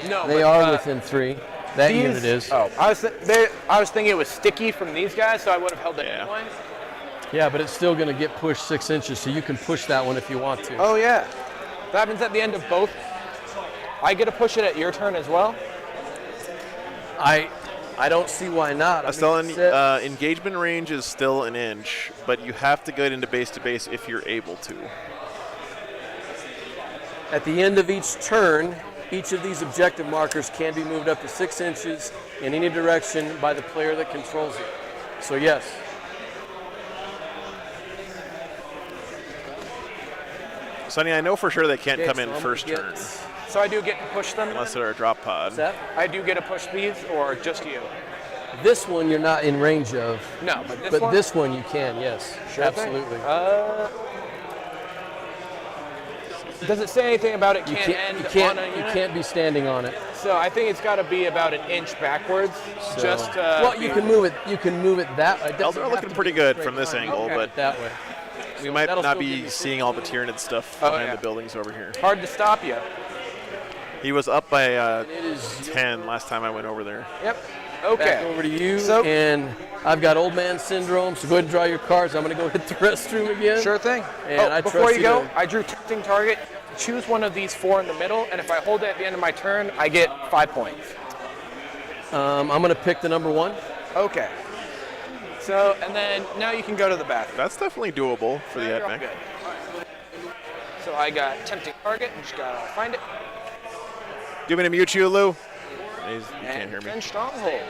No,
They
but,
are within 3. That
these-
unit is.
Oh, I was thinking it was sticky from these guys, so I would have held it anyway.
Yeah, but it's still going to get pushed 6 inches, so you can push that one if you want to.
Oh yeah, that happens at the end of both. I get to push it at your turn as well.
I don't see why not.
Engagement range is still an inch, but you have to get into base to base if you're able to.
At the end of each turn, each of these objective markers can be moved up to 6 inches in any direction by the player that controls it. So yes.
Sonny, I know for sure they can't
Okay,
come
so
in
I'm
first
gonna
turn
get-
So I do get to push them.
unless they're a drop pod.
That,
I do get to push these, or just you?
this one you're not in range of,
No, but this
but
one.
this one you can, yes.
Sure thing.
Absolutely.
Does it say anything about it
You
can't
can't,
end
you can't,
on a
you
unit?
can't be standing on it.
So I think it's got to be about an inch backwards.
So-
Just
well, you can move it. You can move it that way. It
They're
doesn't have
looking
to
pretty
be
good
straight
from this
line.
angle,
Okay.
but
That way.
we might
that'll
not
still give
be
you
seeing all the Tyranid stuff
Oh,
behind
yeah.
the buildings over here.
hard to stop you.
He was up by
It is
10 last time I went over there.
Yep.
back
Okay.
over to you,
So-
and I've got old man syndrome. So go ahead and draw your cards. I'm going to go hit the restroom again.
Sure thing.
And I
before
trust
you
you
go,
to-
I drew tempting target. Choose one of these 4 in the middle, and if I hold it at the end of my turn, I get 5 points.
I'm going to pick the number 1.
Okay. So, and then now you can go to the bathroom.
That's definitely doable for the
You're all
Admech.
good. So I got tempting target. Just gotta find it.
Do you want me to mute you, Lou? You can't hear me.
Defend stronghold.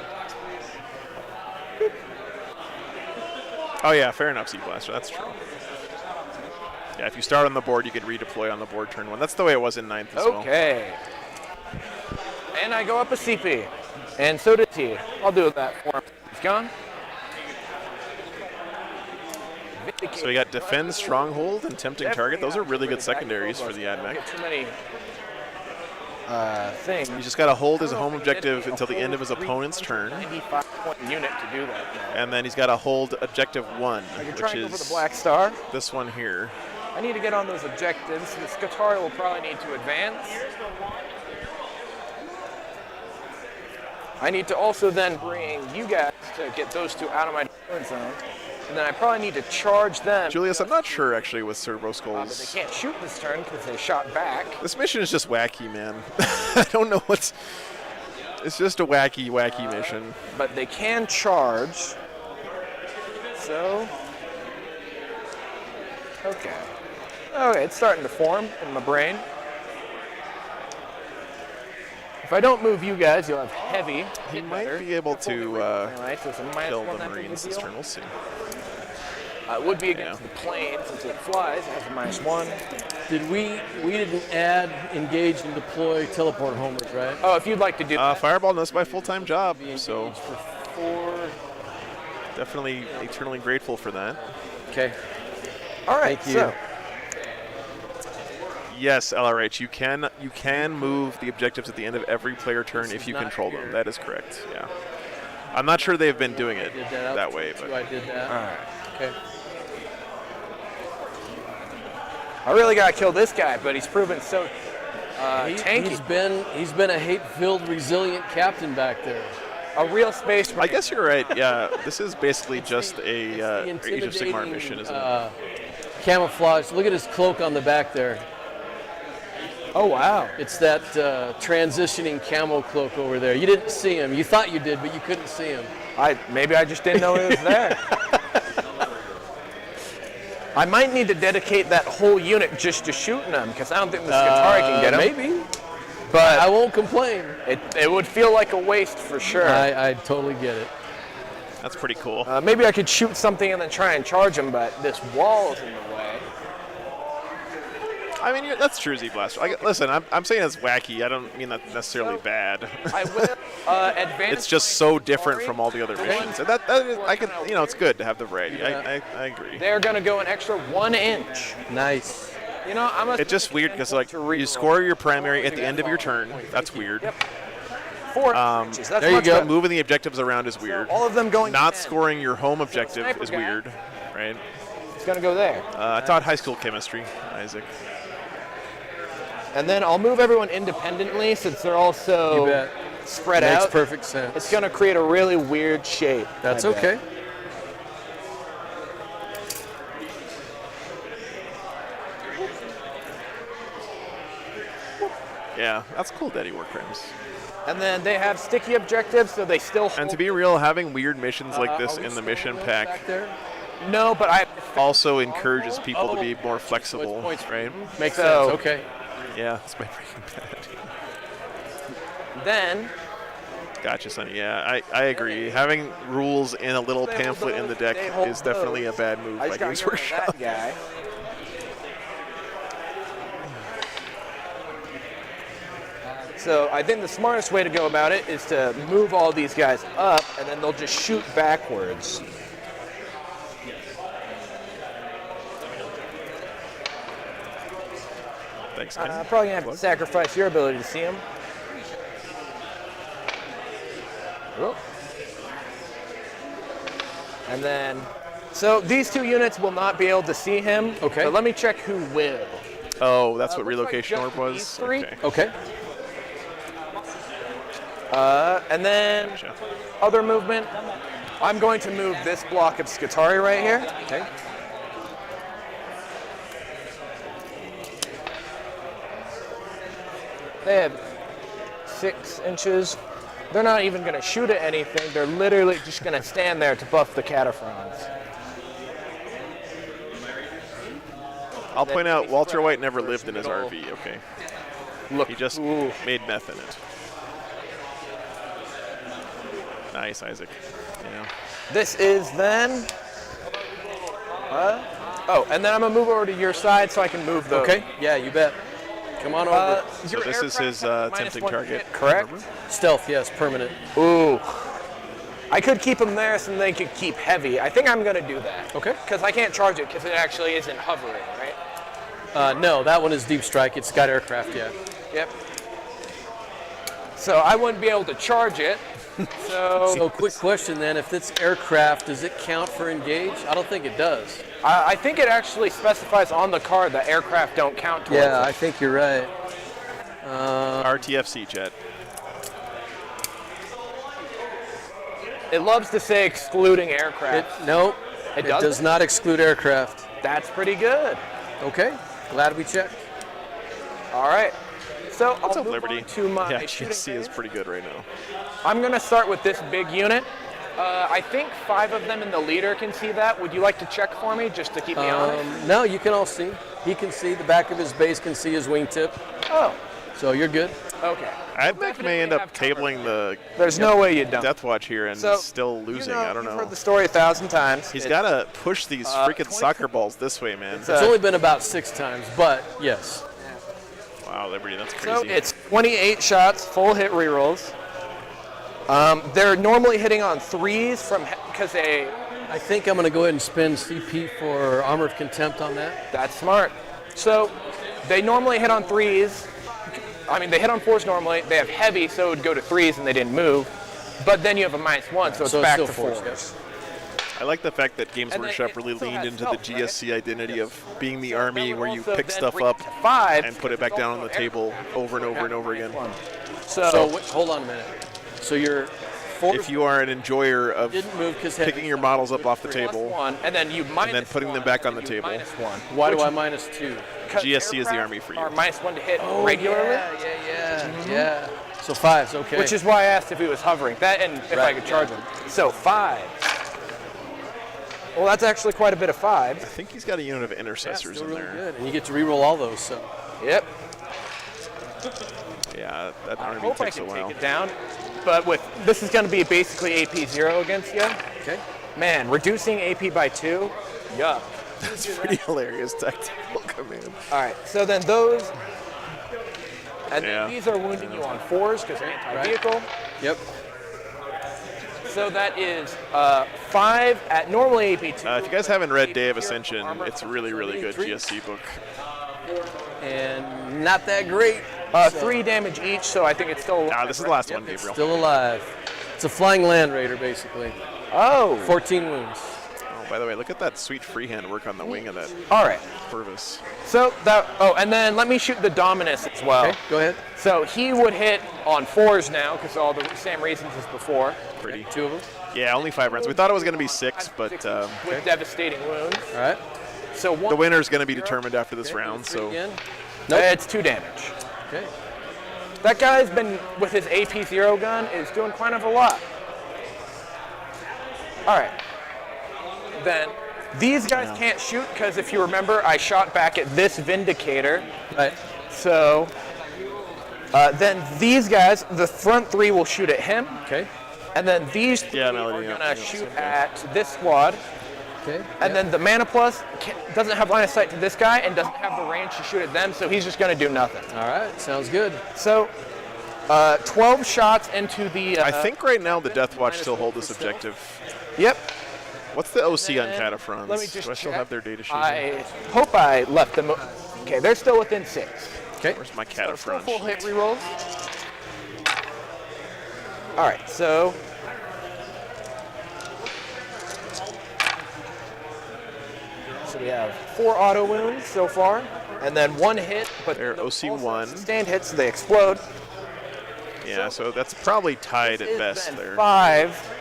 Oh yeah, fair enough, Sea Blaster. That's true. Yeah, if you start on the board, you could redeploy on the board turn 1. That's the way it was in 9th as well.
Okay. And I go up a CP. And so does he. I'll do that for him. He's gone.
So we got Defend Stronghold and Tempting Target. Those are really good secondaries for the
Don't
Admech.
get too many things.
He's just got to hold his home objective until the end of his opponent's turn,
95-point unit to do that.
and then he's got to hold objective 1,
I can
which
try and go for
is
the black star.
this one here.
I need to get on those objectives. The Scutari will probably need to advance. I need to also then bring you guys to get those 2 out of my deployment zone. And then I probably need to charge them.
Julius, I'm not sure actually with Servo
But
Skulls.
they can't shoot this turn because they shot back.
This mission is just wacky, man. I don't know what's. It's just a wacky mission.
But they can charge. So. Okay. Okay, it's starting to form in my brain. If I don't move you guys, you'll have heavy.
He
hit
might
better.
be able to
Anyway, so it's a minus
kill
1
the
after
Marines
the
this
deal.
turn. We'll see.
It would be against the plane since it flies. It has a -1.
Did we didn't add, engage, and deploy teleport homers, right?
Oh, if you'd like to do that.
Fireball, that's my full-time job, so
Engage for 4.
definitely eternally grateful for that.
Okay.
All right,
Thank you.
so
Yes, LRH, you can move the objectives at the end of every player turn
This
if
is
you
not
control
here.
them. That is correct. Yeah. I'm not sure they've been doing it
Did that out
that way,
to
but
I did that.
all right.
Okay.
I really gotta kill this guy, but he's proven so tanky.
He's been a hate-filled, resilient captain back there.
A real space.
I guess you're right. Yeah, this is basically just
The
a Age of Sigmar
intimidating,
mission, isn't it?
Camouflage. Look at his cloak on the back there.
Oh wow.
It's that transitioning camo cloak over there. You didn't see him. You thought you did, but you couldn't see him.
Maybe I just didn't know it was there. I might need to dedicate that whole unit just to shooting them because I don't think the Scutari can get him.
Maybe.
But
I won't complain.
it would feel like a waste for sure.
I totally get it.
That's pretty cool.
Maybe I could shoot something and then try and charge him, but this wall is in the way.
I mean, that's true, Z-Blaster. Listen, I'm saying it's wacky. I don't mean that necessarily bad.
I will advance.
It's just so different from all the other missions. And that is, I can, it's good to have the variety. I agree.
They're going to go an extra 1 inch.
Nice.
You know, I'm
It's just weird because like you score your primary at the end of your turn. That's weird.
Yep. 4 inches. That's
there you
much
go.
better.
Moving the objectives around is weird.
All of them going
Not
10.
scoring your home objective
sniper
is
guy.
weird, right?
It's going to go there.
I taught high school chemistry, Isaac.
And then I'll move everyone independently since they're all
You
so
bet.
spread
Makes
out.
perfect sense.
It's going to create a really weird shape.
That's
I bet.
okay.
Yeah, that's cool, Daddy Warcrames.
And then they have sticky objectives, so they still hold.
And to be real, having weird missions like this
Are we
in the
still
mission
going
pack
back there?
No, but I.
also encourages people to be more flexible, right?
Makes
So-
sense. Okay.
Yeah, that's my Breaking Bad.
Then
Gotcha, Sonny. Yeah, I agree. Having rules in a little pamphlet in the deck is definitely a bad move
I
by
just got
Games
rid of
Workshop.
that guy.
So I think the smartest way to go about it is to move all these guys up, and then they'll just shoot backwards.
Thanks, Kenny.
Probably gonna have to sacrifice your ability to see them. And then, so these two units will not be able to see him.
Okay.
But let me check who will.
Oh, that's what
looks like
relocation
just
orb was?
these three.
Okay.
Okay.
And then
Gotcha.
other movement. I'm going to move this block of Skitarii right here.
Okay.
They have 6 inches. They're not even going to shoot at anything. They're literally just going to stand there to buff the Cataphrons.
I'll point out Walter White never lived in his RV, okay?
Look,
He just
ooh.
made meth in it. Nice, Isaac. Yeah.
This is then. Oh, and then I'm gonna move over to your side so I can move those.
Okay. Yeah, you bet. Come on over.
So this is his tempting target.
Correct.
Stealth, yes, permanent.
Ooh. I could keep them there so they could keep heavy. I think I'm gonna do that.
Okay.
Because I can't charge it because it actually isn't hovering, right?
No, that one is deep strike. It's got aircraft, yeah.
Yep. So I wouldn't be able to charge it.
So quick question then, if it's aircraft, does it count for engage? I don't think it does.
I think it actually specifies on the card that aircraft don't count towards
Yeah,
it.
I think you're right.
RTFC jet.
It loves to say excluding aircraft.
No,
It
it
doesn't?
does not exclude aircraft.
That's pretty good.
Okay, glad we checked.
All right. So
What's
I'll
up,
move
Liberty?
on to my
Yeah,
shooting
GSC is
phase.
pretty good right now.
I'm going to start with this big unit. I think 5 of them in the leader can see that. Would you like to check for me just to keep me honest?
No, you can all see. He can see. The back of his base can see his wingtip.
Oh,
So you're good.
okay.
Admech may end up tabling the
There's no way you don't.
Deathwatch here and
So,
still losing.
You know,
I don't
you've
know.
heard the story 1,000 times.
He's
It-
got to push these freaking soccer balls this way, man.
It's
It's only been about 6 times, but yes.
Wow, Liberty, that's
So
crazy.
it's 28 shots, full hit rerolls. They're normally hitting on 3s from because they.
I think I'm going to go ahead and spend CP for Armor of Contempt on that.
That's smart. So they normally hit on 3s. I mean, they hit on 4s normally. They have heavy, so it would go to 3s and they didn't move. But then you have a -1, so it's
So it's
back
still
to
4s,
4s.
yes.
I like the fact that Games
And then
Workshop
it
really
also
leaned
has
into the
stealth, right?
GSC identity of being the army
That would
where you
also
pick
then
stuff
bring
up
it to 5
and put it back
because
down on the
also
table over and over and over again.
So wait, hold on a minute. So you're 4
If you are an enjoyer of
didn't move because
picking your models up off the table,
+1, and then you minus
and then putting them
one,
back on
and
the
you
table.
-1.
Why do I -2?
Because
GSC is the
aircraft
army for you.
Are -1 to hit regularly,
Yeah. So 5s, okay.
which is why I asked if he was hovering. That and if I
Right.
could charge him. So 5. Well, that's actually quite a bit of 5.
I think he's got a unit of
yeah,
intercessors
still
in
really
there.
good. And you get to reroll all those, so.
Yep.
Yeah, that
I
army
hope I
takes a
can
while.
take it down. But with this is going to be basically AP 0 against you.
Okay.
Man, reducing AP by 2. Yup.
That's pretty hilarious tactical command.
All right. So then those. And
Yeah.
then these are wounding you on 4s because they're anti-vehicle.
Yep.
So that is 5 at normally AP 2.
If you guys haven't read Day of Ascension, it's a really, really good GSC book.
And not that great.
3 damage each, so I think it's still alive.
Nah, this is the last one, Gabriel.
Still alive. It's a flying land raider, basically.
Oh.
14 wounds.
Oh, by the way, look at that sweet freehand work on the wing of that
All right.
Corvus.
So that. Oh, and then let me shoot the Dominus as well.
Okay, go ahead.
So he would hit on 4s now because all the same reasons as before.
Pretty.
2 of them.
Yeah, only 5 rounds. We thought it was going to be 6, but
With devastating wounds.
All right.
So
the winner's going to be determined after this round. So
Again.
It's 2 damage.
Okay.
That guy's been, with his AP0 gun, is doing kind of a lot. All right. Then these guys can't shoot because if you remember, I shot back at this Vindicator.
Right.
So then these guys, the front 3 will shoot at him.
Okay.
And then these 3 are
Melody,
going
yeah.
to shoot at this squad.
Okay.
And then the Mana Plus doesn't have line of sight to this guy and doesn't have the range to shoot at them, so he's just going to do nothing.
All right. Sounds good.
So 12 shots into the...
I think right now the Deathwatch still hold this objective.
Yep.
What's the OC on Cataphrons?
Let me just
Do I still
check.
have their data sheet?
I hope I left them... Okay, they're still within 6.
Okay.
Where's my
So
Cataphront?
full hit rerolls. All right, so... So we have 4 auto wounds so far, and then 1 hit, but
They're OC1.
sustained hits, so they explode.
Yeah, so that's probably tied at best
Then
there.
5.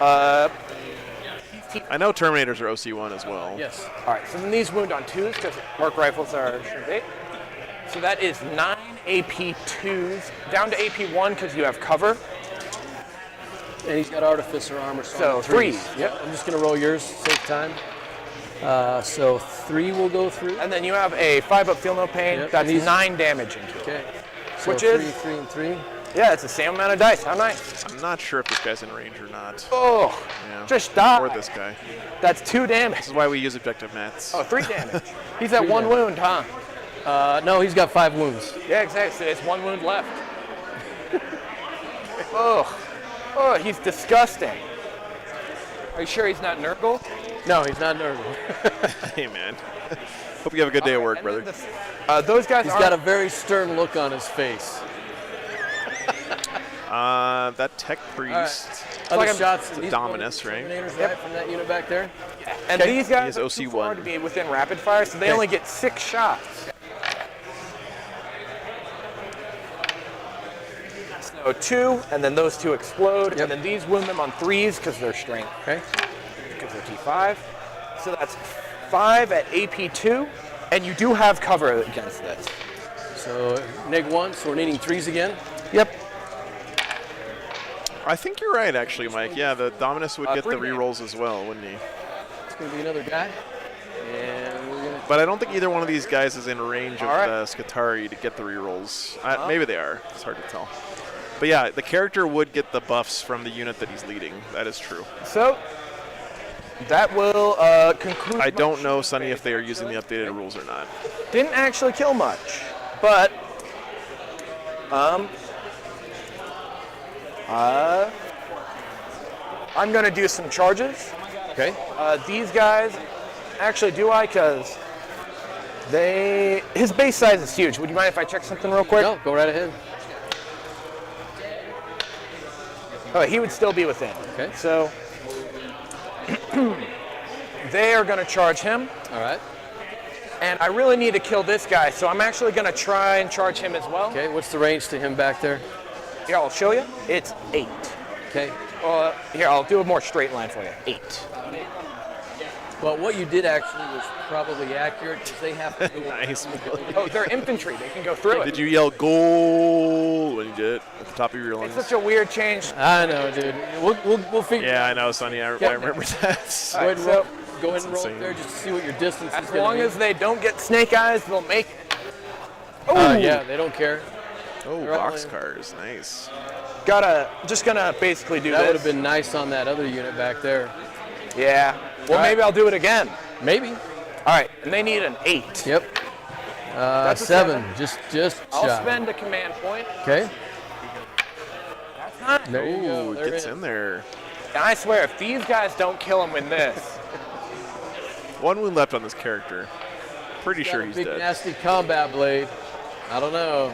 I know Terminators are OC1 as well.
Yes.
All right, so then these wound on 2s because arc rifles are shrink 8. So that is 9 AP2s, down to AP1 because you have cover.
And he's got Artificer armor.
So
on
3s. Yep.
I'm just going to roll yours, save time. So 3 will go through.
And then you have a 5-up feel no pain.
Yep,
That's
and these-
9 damage into it.
Okay. So
Which
3,
is-
3, and 3.
Yeah, it's the same amount of dice. How nice.
I'm not sure if this guy's in range or not.
Oh,
Yeah.
just die.
Or this guy.
That's 2 damage.
This is why we use objective mats.
Oh, 3 damage. He's at
3
1
damage.
wound, huh?
No, he's got 5 wounds.
Yeah, exactly. So it's 1 wound left. Oh, he's disgusting. Are you sure he's not Nurgle?
No, he's not nervous.
Hey, man. Hope you have a good day at work,
And
brother.
then those guys
He's
are
got a very stern look on his face.
That Tech Priest.
Other
like a-
shots.
It's a
these
Dominus,
bonus
right?
Terminators, right, from that unit back there.
And these
He
guys
is
are too far
OC1.
to be within rapid fire, so they
Okay.
only get 6 shots. So 2, and then those 2 explode,
Yep.
and then these wound them on 3s because they're strength,
Okay.
because they're T5. So that's 5 at AP2, and you do have cover against this.
So -1, so we're needing 3s again.
Yep.
I think you're right, actually, Mike. Yeah, the Dominus would get the
3 damage.
rerolls as well, wouldn't he?
It's going to be another guy. And we're going to...
But I don't think either one of these guys is in range of
All right.
Skatari to get the rerolls. Maybe they are. It's hard to tell. But yeah, the character would get the buffs from the unit that he's leading. That is true.
So that will conclude.
I
my
don't know,
shoot
Sonny, if
phase.
they are using the updated rules or not.
Didn't actually kill much, but I'm gonna do some charges.
Okay.
These guys, actually, do I? Because his base size is huge. Would you mind if I check something real quick?
No, go right ahead.
Oh, he would still be within.
Okay.
So they are gonna charge him.
All right.
And I really need to kill this guy, so I'm actually going to try and charge him as well.
Okay, what's the range to him back there?
Here, I'll show you. It's 8.
Okay.
Here, I'll do a more straight line for you. 8.
Well, what you did actually was probably accurate because they have to go
Nice.
Oh, they're infantry. They can go through
Did
it.
you yell goal when you did it at the top of your lungs?
It's such a weird change.
I know, dude. We'll figure
Yeah, I know, Sonny. I remember that.
Go ahead and
so-
roll, go ahead and roll
insane.
up there just to see what your distance
As
is going
long
to be.
as they don't get snake eyes, they'll make it.
Yeah, they don't care.
Oh,
They're all
boxcars. Nice.
Just gonna basically do
That would
this.
have been nice on that other unit back there.
Yeah. Well,
All right.
maybe I'll do it again.
Maybe.
All right, and they need an 8.
Yep.
That's a
7.
7.
Just
I'll
shy.
spend a command point.
Okay.
That's not.
There you go.
Ooh,
They're
gets
in.
in there.
And I swear, if these guys don't kill him in this,
1 wound left on this character. Pretty sure he's
Big
dead.
nasty combat blade. I don't know.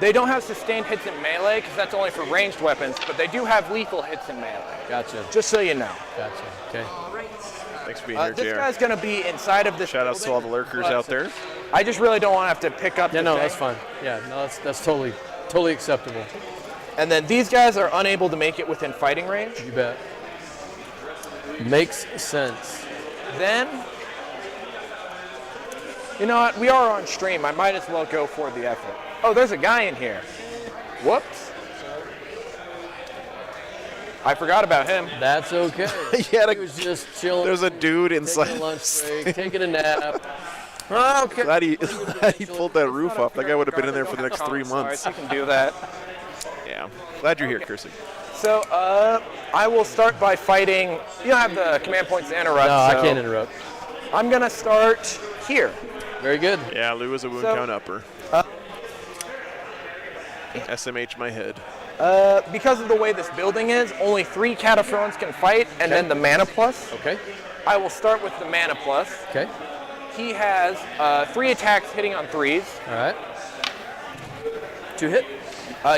They don't have sustained hits in melee because that's only for ranged weapons, but they do have lethal hits in melee.
Gotcha.
Just so you know.
Gotcha. Okay.
Thanks for being here,
This
JR.
guy's going to be inside of this
Shout outs to all the lurkers out there.
I just really don't want to have to pick up
Yeah,
the
no,
thing.
that's fine. Yeah, no, that's totally acceptable.
And then these guys are unable to make it within fighting range.
You bet. Makes sense.
Then, you know what? We are on stream. I might as well go for the effort. Oh, there's a guy in here. Whoops. I forgot about him.
That's okay.
He had
He was just chilling.
There's a dude
taking
inside.
a lunch break, taking a nap. Oh, okay.
Glad he pulled that roof off. That guy would have been in there for the next 3 months.
Sorry, you can do that.
Yeah. Glad you're here, Kirsty.
So, I will start by fighting. You don't have the command points to interrupt.
No, I
so
can't interrupt.
I'm gonna start here.
Very good.
Yeah, Lou is a wound
So,
count upper. SMH my head.
Because of the way this building is, only 3 Cataphrons can fight, and then the mana plus.
Okay.
I will start with the mana plus.
Okay.
He has 3 attacks hitting on 3s.
All right. 2 hit.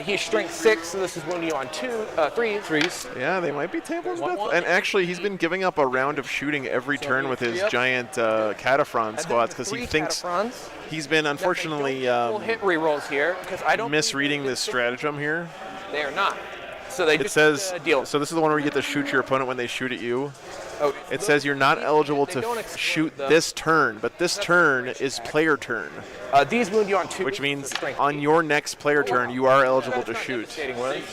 He's strength 6, so this is wounding you on 3s.
3s.
Yeah, they might be tables
One,
with.
one.
And actually, he's been giving up a round of shooting every turn with his
Yep.
giant Cataphron squads because he thinks he's been unfortunately
Full hit rerolls here because I don't
misreading this stratagem here.
They are not. So they
It
just
says,
deal.
so this is the one where you get to shoot your opponent when they shoot at you.
Oh,
It says you're not eligible to shoot this turn, but this turn is player turn,
these wound you on 2,
which means on your next player turn, you are eligible to shoot.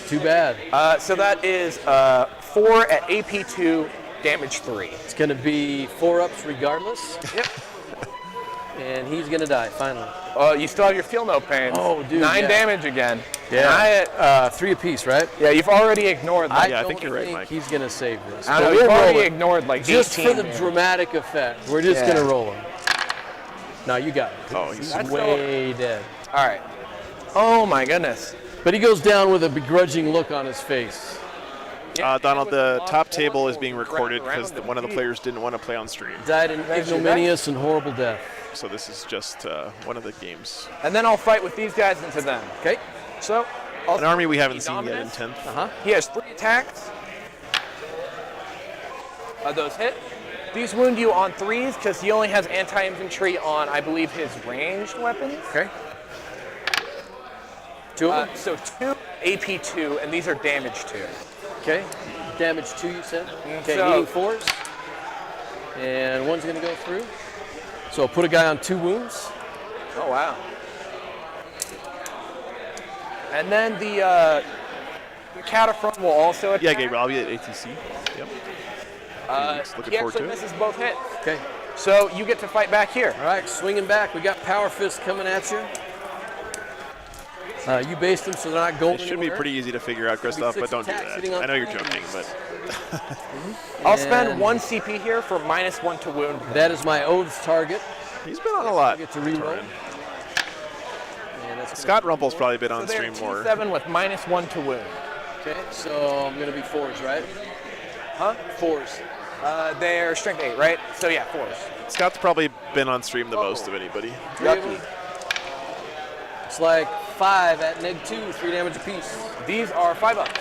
Too bad.
So that is 4 at AP2, damage 3.
It's going to be 4-ups regardless.
Yep.
And he's going to die, finally.
You still have your feel no pain.
Oh, dude,
9
yeah.
damage again.
Yeah. 3 apiece, right?
Yeah, you've already ignored that.
Yeah, I think you're right,
think
Mike.
he's going to save this.
I know,
But
you've
we'll roll
already
it.
ignored like
Just
18
for the
damage.
dramatic effect. We're just
Yeah.
going to roll him. No, you got it.
Oh,
He's
That's
way dead.
All right. Oh my goodness.
But he goes down with a begrudging look on his face.
Donald, the top table is being recorded because one of the players didn't want to play on stream.
Died an ignominious and horrible death.
So this is just one of the games.
And then I'll fight with these guys into them.
Okay.
So,
An army we haven't seen yet in 10th.
he has 3 attacks. Those hit. These wound you on 3s because he only has anti-infantry on, I believe, his ranged weapons.
Okay. 2 of them?
So 2 AP2, and these are damage 2.
Okay. Damage 2, you said? Okay,
So-
hitting 4s. And 1's going to go through. So put a guy on 2 wounds.
Oh, wow. And then the Cataphront will also attack.
Yeah, Gabriel, I'll be at ATC. Yep. Looking
He
forward
actually
to it.
misses both hits.
Okay.
So you get to fight back here.
All right, swinging back. We got Power Fist coming at you. You based them so they're not going
It should be
anywhere.
pretty easy to figure out, Christoph, but don't do
attacks sitting
that.
on
I know you're
3.
joking, but
I'll spend
And
1 CP here for -1 to wound.
That is my Oath's target.
he's been on a lot.
I get to reroll.
Torrin.
And that's
Scott Rumpel's probably been
So
on
they're
stream more.
T7 with -1 to wound.
okay. So I'm gonna be 4s, right?
Huh?
4s.
They're strength 8, right? So yeah, 4s.
Scott's probably been on stream the most of anybody.
3 of them. It's like 5 at -2, 3 damage apiece.
These are 5-ups.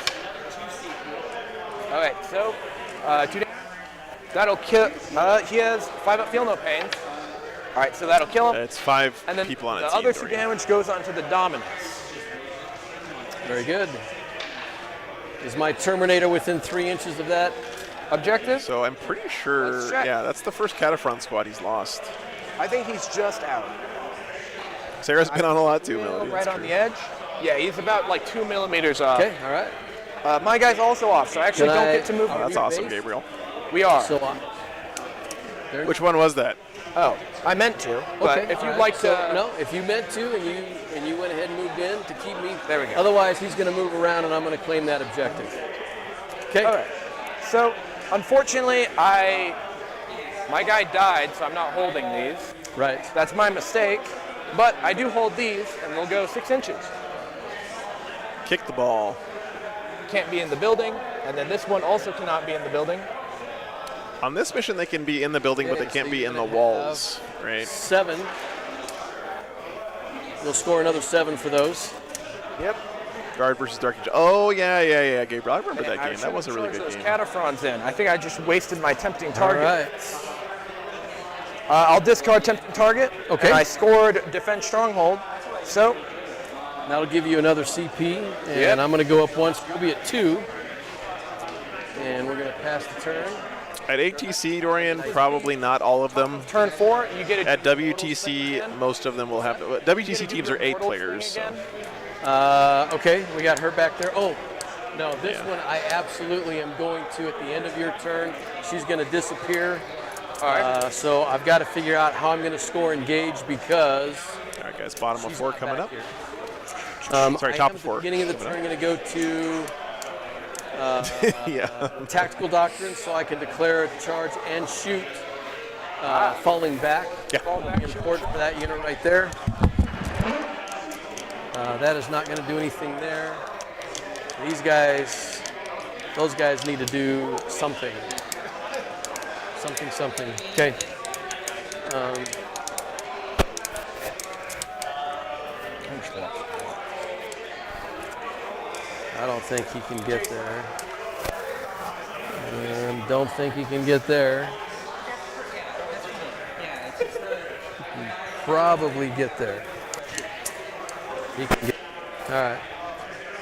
Okay, so 2 damage. That'll kill. He has 5-up feel no pain. All right, so that'll kill him.
It's 5
And then
people on a
the
team.
other 2
Dorian.
damage goes onto the Dominus.
Very good. Is my Terminator within 3 inches of that?
Objective?
So I'm pretty sure,
Let's check.
yeah, that's the first Cataphron squad he's lost.
I think he's just out.
Sarah's been on a lot too,
Feel
Melody.
right
that's
on
true.
the edge. Yeah, he's about like 2 millimeters off.
Okay, all right.
My guy's also off, so I actually
Can
don't
I-
get to move.
Oh,
him.
that's awesome,
base?
Gabriel.
We are.
So there-
Which one was that?
Oh, I meant to. But
okay,
if
all
you'd
right.
like
So,
to,
no, if you meant to and you went ahead and moved in to keep me.
There we go.
Otherwise, he's going to move around and I'm going to claim that objective. Okay.
All right. So, unfortunately, my guy died, so I'm not holding these.
Right.
That's my mistake. But I do hold these, and they'll go 6 inches.
Kick the ball.
Can't be in the building, and then this one also cannot be in the building.
On this mission, they can be in the building, but they can't be in the walls, right?
7. You'll score another 7 for those.
Yep.
Guard versus Dark Angel. Oh, yeah, Gabriel. I remember that game. That was a really good
those
game.
Cataphrons in. I think I just wasted my tempting target.
All right.
I'll discard tempting target.
Okay.
And I scored defense stronghold. So
That'll give you another CP, and
Yep.
I'm going to go up once. You'll be at 2. And we're going to pass the turn.
At ATC, Dorian, probably not all of them.
turn 4, you get a
At WTC, most of them will have. WTC teams are 8 players. So.
Okay, we got her back there. Oh, no, this one I absolutely am going to at the end of your turn. She's going to disappear.
All right.
So I've got to figure out how I'm going to score engage because.
All right, guys, bottom of
she's
4
not
coming
back
up.
here.
Sorry,
I
top
am
of
at the
4.
beginning of the turn, I'm going to go to
Yeah.
tactical doctrine, so I can declare a charge and shoot falling back.
Yeah.
Fall back important for that unit right there. That is not going to do anything there. These guys, those guys need to do something. Something. Okay. I don't think he can get there. Don't think he can get there. He can probably get there. He can get. All right.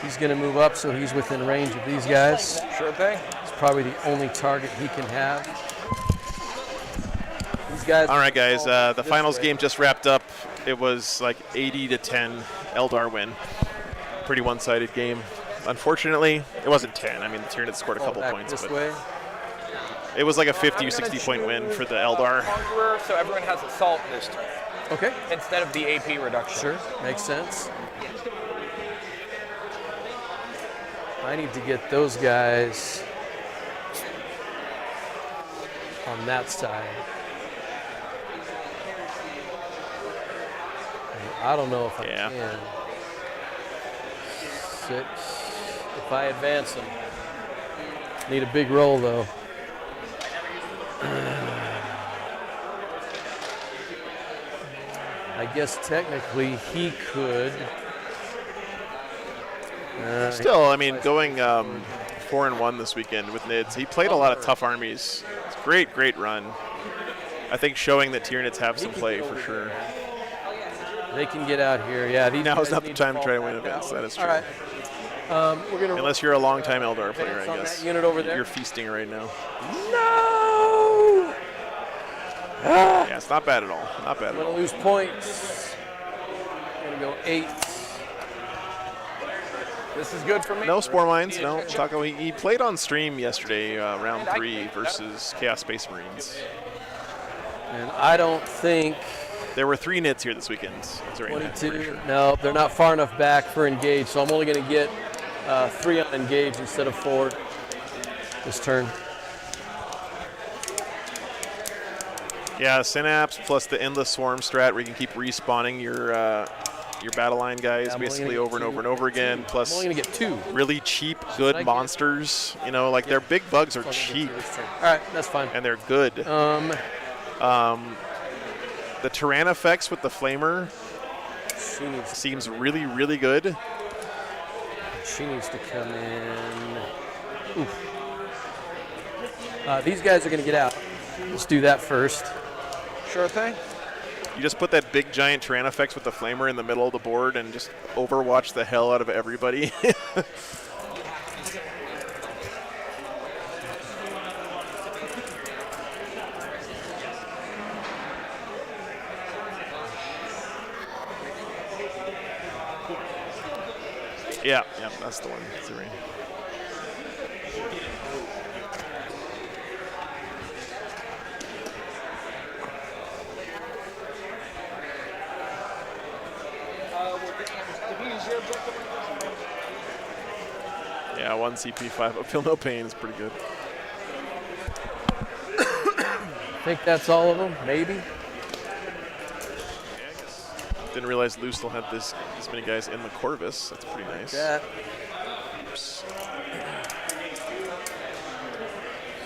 He's going to move up, so he's within range of these guys.
Sure thing.
It's probably the only target he can have. These guys.
All right, guys, the finals game just wrapped up. It was like 80-10 Eldar win. Pretty one-sided game. Unfortunately, it wasn't 10. I mean, the Tyranids scored a couple points,
this
but
way.
it was like a 50 or 60 point win for the Eldar.
Conqueror, so everyone has assault this turn
Okay.
instead of the AP reduction.
Sure, makes sense. I need to get those guys on that side. I don't know if I
Yeah.
can. 6. If I advance them. Need a big roll though. I guess technically he could.
Still, I mean, going 4-1 this weekend with Nids, he played a lot of tough armies. It's a great run. I think showing that Tyranids have some play for sure.
They can get out here. Yeah, these
Now is
guys
not the
need
time to
fall
try to win
back
events.
out.
That is true.
All right. We're gonna
Unless you're a long-time Eldar player,
advance
I
on
guess.
that unit over there.
You're feasting right now.
No!
Yeah, it's not bad at all. Not bad
I'm
at
gonna
all.
lose points. I'm gonna go 8.
This is good for me.
No Spore Mines, no. Taco, he played on stream yesterday, round 3 versus Chaos Space Marines.
And I don't think
There were 3 Nids here this weekend. That's right, I'm pretty
22.
sure.
No, they're not far enough back for engage, so I'm only gonna get 3 on engage instead of 4 this turn.
Yeah, Synapse plus the Endless Swarm strat where you can keep respawning your battle line guys
Yeah, I'm only
basically
gonna
over
get
and over and over again.
I'm
Plus
only gonna get 2.
really cheap,
I
good
get?
monsters. You know, like their big bugs are cheap
All right, that's fine.
and they're good. The Tyran effects with the Flamer
She needs,
seems really good.
she needs to come in. Oof. These guys are gonna get out. Let's do that first.
Sure thing.
You just put that big giant Tyran effects with the Flamer in the middle of the board and just overwatch the hell out of everybody. Yeah, that's the one. That's the ring. Yeah, 1 CP5. Feel no pain is pretty good.
I think that's all of them, maybe.
Didn't realize Lou still had this many guys in the Corvus. That's pretty nice.
That.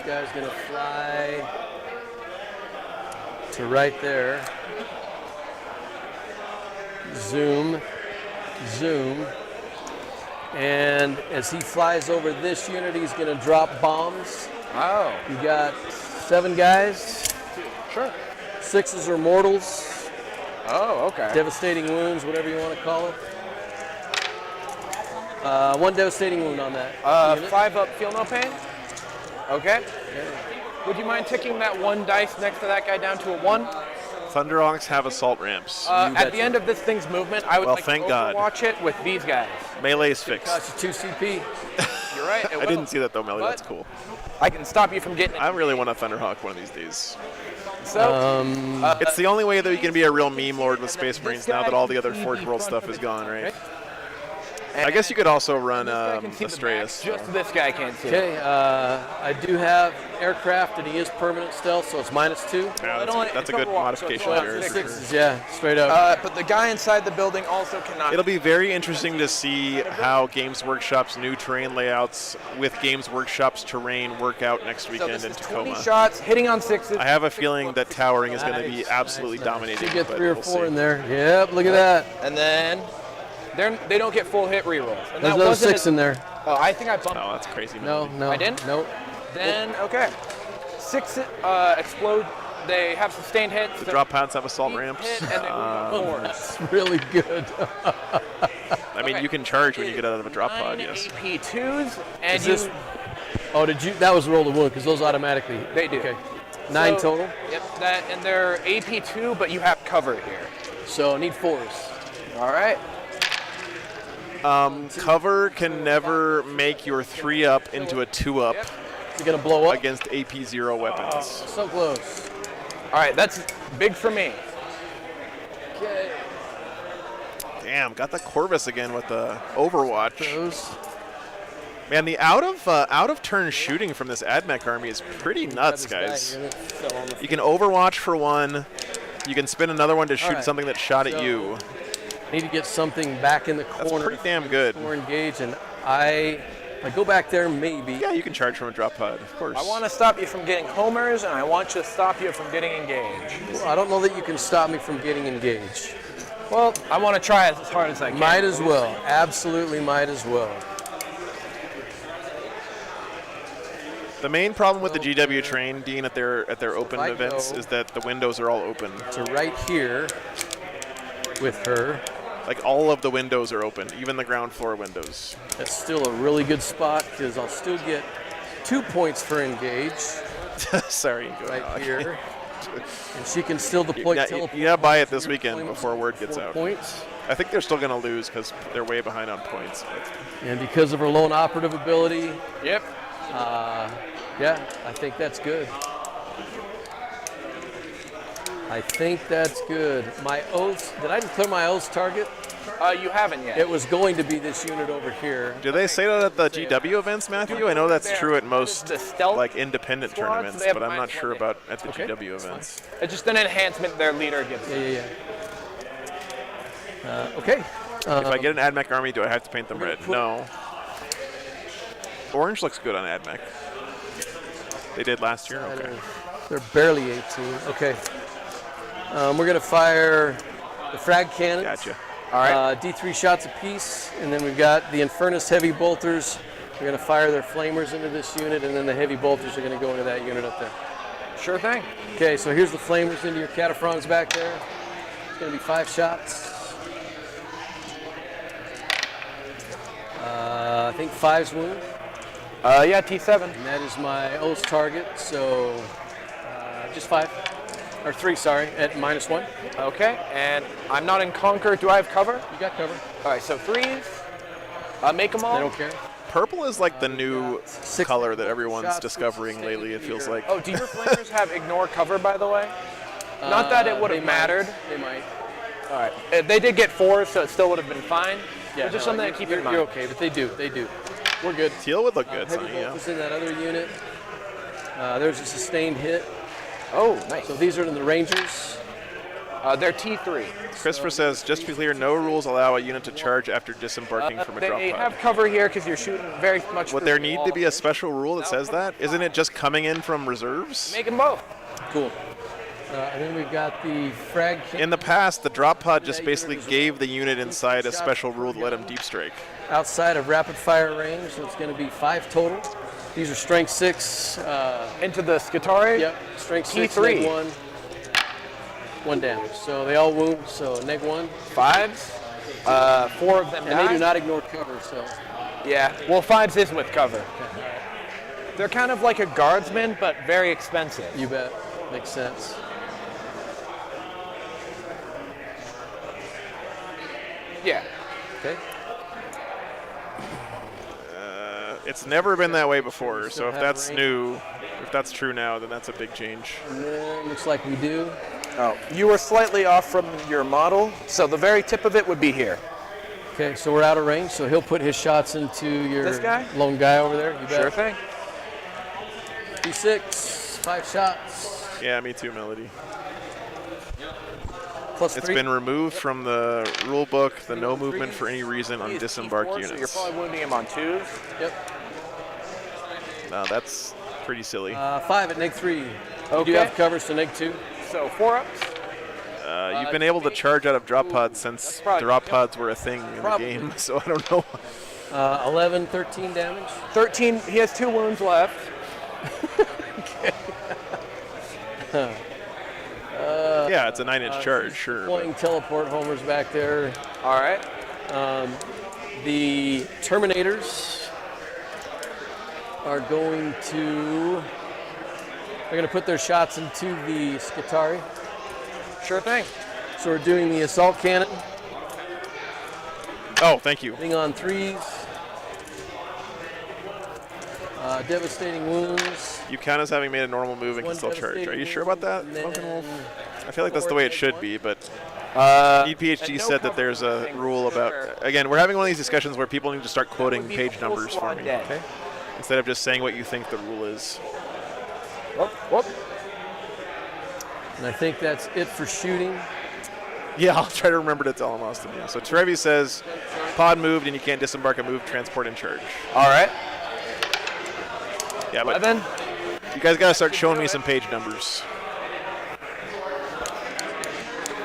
guy's going to fly to right there. Zoom, zoom. And as he flies over this unit, he's going to drop bombs.
Oh.
You got 7 guys.
Sure.
6s are mortals.
Oh, okay.
Devastating wounds, whatever you want to call it. 1 devastating wound on that. unit.
5 up, feel no pain. Okay. Would you mind ticking that 1 dice next to that guy down to a 1?
Thunderhawks have assault ramps.
At the end of this thing's movement, I would
Well,
like
thank
to
God.
overwatch it with these guys.
Melee is fixed.
Cost you 2 CP.
You're right. It
I
will.
didn't see that though, Melee.
But-
That's cool.
I can stop you from getting it.
I really want a Thunderhawk one of these days.
So,
It's the only way that you can be a real meme lord with Space Marines now that all the other Forge World stuff is gone, right? I guess you could also run
I can see the
Astraeus.
back, just this guy can't see. it.
Okay, I do have aircraft, and he is permanent stealth, so it's -2.
Yeah, that's a good
Overwatch,
modification
so it's
there.
all
6s, yeah, straight up.
But the guy inside the building also cannot.
It'll be very interesting to see how Games Workshop's new terrain layouts with Games Workshop's terrain work out next
so
weekend
this
in
is 20
Tacoma.
shots, hitting on 6s.
I have a feeling that towering is going to be absolutely dominating.
You get
but
3 or
we'll
4
see.
in there. Yep, look at that.
And then
They don't get full hit rerolls. And
There's
that
another
wasn't
6 in there.
Oh, I think I bumped.
Oh, that's crazy.
No, no.
I didn't?
Nope.
Then, okay. 6 explode. They have sustained hits.
The drop pods have assault ramps.
Hit, and they move on 4s.
That's really good.
I mean,
Okay.
you can charge when you get out of a drop pod,
9
yes.
AP2s, and
Is
you.
this- Oh, did you? That was roll the wound, because those automatically.
They do.
Okay. 9
So-
total.
Yep, that, and they're AP2, but you have cover here.
So need 4s.
All right.
Cover can never make your 3-up into a 2-up
Yep.
Is it gonna blow up?
against AP0 weapons.
So close.
All right, that's big for me.
Okay.
Damn, got the Corvus again with the Overwatch.
Those.
Man, the out of turn shooting from this Admech army is pretty nuts, guys. You can Overwatch for 1. You can spin another one to shoot
Alright,
something that shot at
so-
you.
Need to get something back in the
That's
corner.
pretty damn good.
Or engage, and I go back there maybe.
Yeah, you can charge from a drop pod, of course.
I want to stop you from getting homers, and I want to stop you from getting engaged.
Well, I don't know that you can stop me from getting engaged.
Well, I want to try as hard as I can.
Might as well. Absolutely might as well.
The main problem with the GW train, Dean, at their open
I
events
go-
is that the windows are all open.
So right here with her,
Like all of the windows are open, even the ground floor windows.
that's still a really good spot because I'll still get 2 points for engage
Sorry, go
right
ahead.
here. And she can still deploy teleport.
You gotta buy it this
your
weekend
deployments
before word gets
4
out.
points.
I think they're still gonna lose because they're way behind on points.
And because of her lone operative ability,
Yep.
yeah, I think that's good. I think that's good. My oaths, did I declare my oaths target?
You haven't yet.
It was going to be this unit over here.
Do they say that at the GW events, Matthew? I know that's true at most
The stealth
like independent
squads,
tournaments,
they have
but I'm not
-1
sure
hit.
about at the
Okay,
GW
that's
events.
It's just an enhancement their leader gives.
Yeah. Okay.
If I get an Admech army, do I have to paint them red?
put-
No. Orange looks good on Admech. They did last year? Okay.
They're barely 18. Okay. We're going to fire the frag cannons.
Gotcha.
All right.
D3 shots apiece. And then we've got the Infernus heavy bolters. We're going to fire their flamers into this unit, and then the heavy bolters are going to go into that unit up there.
Sure thing.
Okay, so here's the flamers into your cataphrons back there. It's going to be 5 shots. I think 5's wound.
Yeah, T7.
And that is my oath target, so just 5. Or 3, sorry, at -1.
Okay, and I'm not in Conquer. Do I have cover?
You got cover.
All right, so 3s. Make them all.
They don't care.
Purple is like the new
6
color that everyone's
shots
discovering
per
lately, it feels like.
Oh, do your flamers have ignore cover, by the way? Not that it would
They
have
might.
mattered.
They might.
All right. They did get 4s, so it still would have been fine.
Yeah,
But just
no,
something to keep in
you're
mind.
okay, but they do. We're good.
Teal would look good,
Heavy
Sonny, yeah.
bolters in that other unit. There's a sustained hit.
Oh, nice.
So these are the Rangers.
They're T3.
Christopher says, just to be clear, no rules allow a unit to charge after disembarking from a drop
They
pod.
have cover here because you're shooting very much.
Would
through
there
the
need
wall.
to be a special rule that says that? Isn't it just coming in from reserves?
Make them both.
Cool. And then we've got the frag.
In the past, the drop pod just basically gave the unit inside a special rule to let them deep strike.
Outside of rapid fire range, so it's going to be 5 total. These are strength 6.
Into the Skitarii?
Yep, strength 6,
T3.
neg 1. 1 damage. So they all wound, so neg 1.
5s. 4 of them
And
die.
they do not ignore cover, so.
Yeah, well, 5s is with cover. They're kind of like a guardsman, but very expensive.
You bet. Makes sense.
Yeah.
Okay.
It's never been that way before, so
still
if
have
that's
range.
new, if that's true now, then that's a big change.
And then looks like we do.
Oh, you were slightly off from your model, so the very tip of it would be here.
Okay, so we're out of range, so he'll put his shots into your
This guy?
lone guy over there. You bet.
Sure thing.
D6, 5 shots.
Yeah, me too, Melody.
Plus
It's
3.
been removed from the rule book, the no movement for any reason on
He's
disembarked
T4, so you're
units.
probably wounding him on 2s.
Yep.
Now that's pretty silly.
5 at neg 3. You do
Okay.
have cover, so neg 2.
So 4 ups.
You've been able to charge out of drop pods since
probably-
drop pods were a thing in
Probably.
the game, so I don't know.
11, 13 damage.
13, he has 2 wounds left.
Yeah, it's a 9-inch charge, sure. but-
Flying teleport homers back there.
All right.
The Terminators are going to. They're going to put their shots into the Skitarii.
Sure thing.
So we're doing the assault cannon.
Oh, thank you.
Hitting on 3s. Devastating wounds.
You count as having made a normal move and can
One
still charge. Are you
devastating
sure about that,
wound, and
Smoking Wolf?
then
I feel like that's the way it should be, but Need PhD
and no
said that
cover
there's a
thing
rule about,
sure.
again, we're having one of these discussions where people need to start quoting
be
page
full
numbers for
squad
me,
dead.
okay? Instead of just saying what you think the rule is.
Whoop, whoop.
And I think that's it for shooting.
Yeah, I'll try to remember to tell him, Austin. Yeah. So Trevi says, pod moved and you can't disembark a move, transport, and charge.
All right.
Yeah, but
11.
you guys got to start showing me some page numbers.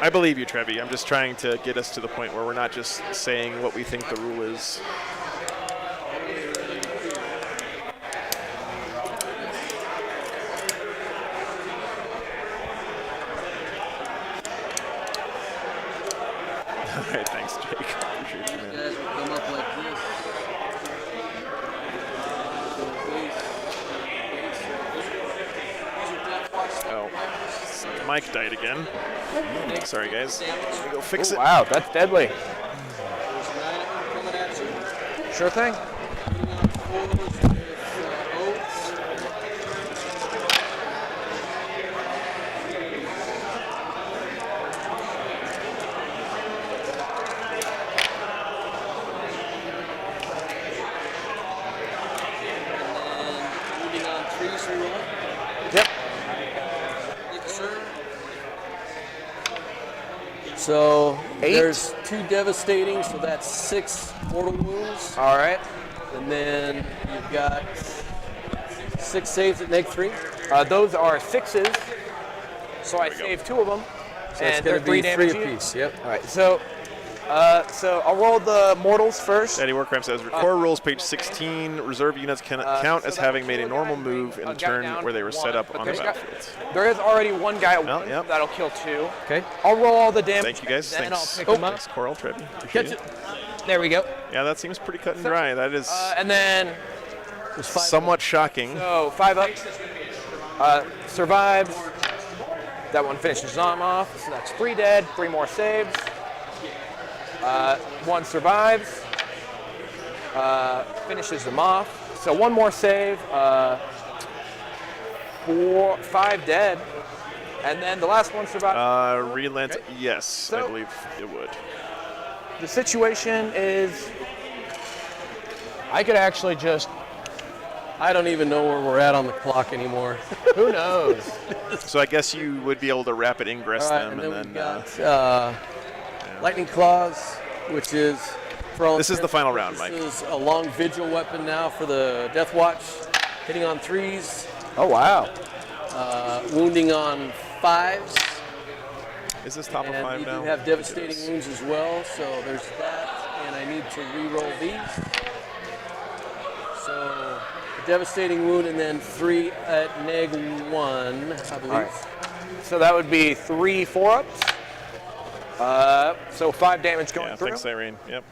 I believe you, Trevi. I'm just trying to get us to the point where we're not just saying what we think the rule is. All right, thanks, Jake. Appreciate you, man.
Guys will come up like this.
Oh, Mike died again. Sorry, guys. Let me go fix it.
Wow, that's deadly. Sure thing. Yep.
So
8.
there's 2 devastating, so that's 6 mortal wounds.
All right.
And then you've got 6 saves at neg 3.
Those are 6s. So I saved 2 of them.
So it's
and
going
they're
to
3
be 3
damage each.
apiece. Yep.
All right. So I'll roll the mortals first.
Eddie Warcraft says, Core Rules, page 16, reserve units can count
so
as
that
having
will
made a
kill
normal
guy,
move in
a
a
guy
turn
down,
where they were set
1,
up
but
on the
there's got-
battlefield.
There is already 1 guy
Well, yep.
that'll kill 2.
Okay.
I'll roll all the damage.
Thank you, guys.
Then
Thanks.
I'll pick them up.
Thanks, Coral, Trevi.
Catch
Appreciate
it.
There we go.
Yeah, that seems pretty cut and dry. That is
And then
There's 5.
somewhat shocking.
so 5 up. Survives. That one finishes them off. So that's 3 dead. 3 more saves. 1 survives. Finishes them off. So 1 more save. 5 dead. And then the last one survives.
Relent, yes, I
So-
believe it would.
The situation is
I could actually just
I don't even know where we're at on the clock anymore.
Who knows?
So I guess you would be able to rapid ingress
All right,
them,
and then
and
we've
then
got Lightning Claws, which is for all
this is the
intents
final
and
round, Mike.
purposes, a long vigil weapon now for the Deathwatch, hitting on 3s,
Oh, wow.
wounding on 5s.
Is this top of
And
5
you
now?
do have devastating wounds as well, so there's that. And I need to re-roll these. So a devastating wound and then 3 at -1, I believe.
All right. So that would be 3 4-ups. So 5 damage going
Yeah,
through.
thanks, Irene. Yep.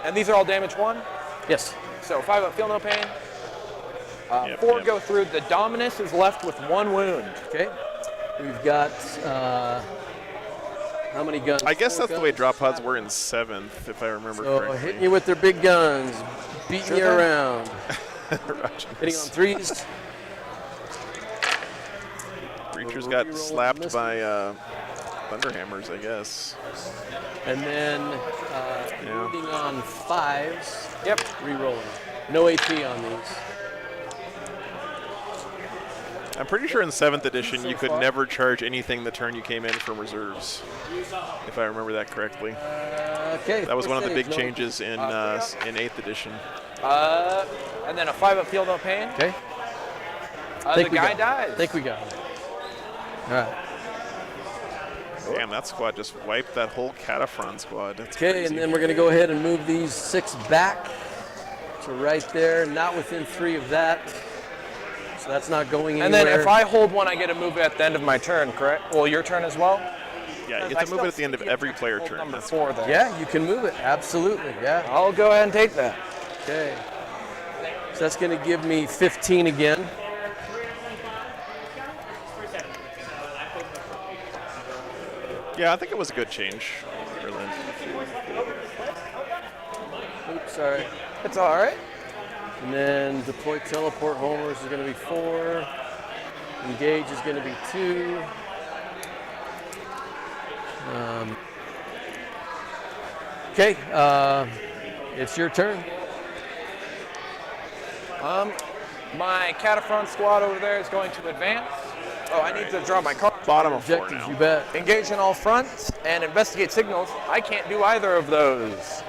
And these are all damage 1.
Yes.
So 5 up, feel no pain.
Yep,
4
yep.
go through. The Dominus is left with 1 wound.
Okay. We've got how many guns?
I guess
4
that's the way
guns.
drop pods were in 7th, if I remember
So
correctly.
hitting you with their big guns, beating you around,
Roger.
hitting on 3s.
Breachers got
Reroll
slapped
misses.
by Thunderhammers, I guess.
And then
Yeah.
wounding on 5s.
Yep.
Rerolling. No AP on these.
I'm pretty sure in 7th edition you could never charge anything the turn you came in from reserves, if I remember that correctly.
Okay.
That was one of the big
No-
changes in 8th edition.
And then a 5 up, feel no pain.
Okay.
The
Think we
guy
got it.
dies.
I think we got it. All right.
Damn, that squad just wiped that whole Cataphren squad. That's
Okay,
crazy.
and then we're going to go ahead and move these 6 back to right there, not within 3 of that. So that's not going
And
anywhere.
then if I hold one, I get to move it at the end of my turn, correct? Well, your turn as well?
Yeah, you
I
get to move
still
it at the end of
think you
every
have to
player
hold
turn.
Number
That's
4 then.
Yeah, you can move it. Absolutely. Yeah.
I'll go ahead and take that.
Okay. So that's going to give me 15 again.
Yeah, I think it was a good change, Berlin.
Oops, sorry.
It's all right.
And then deploy teleport homers is going to be 4. Engage is going to be 2. Okay, it's your turn.
My Cataphren squad over there is going to advance. Oh, I need to draw my card.
Bottom of 4
Objectives,
now.
you bet.
Engage in all fronts and investigate signals. I can't do either of those.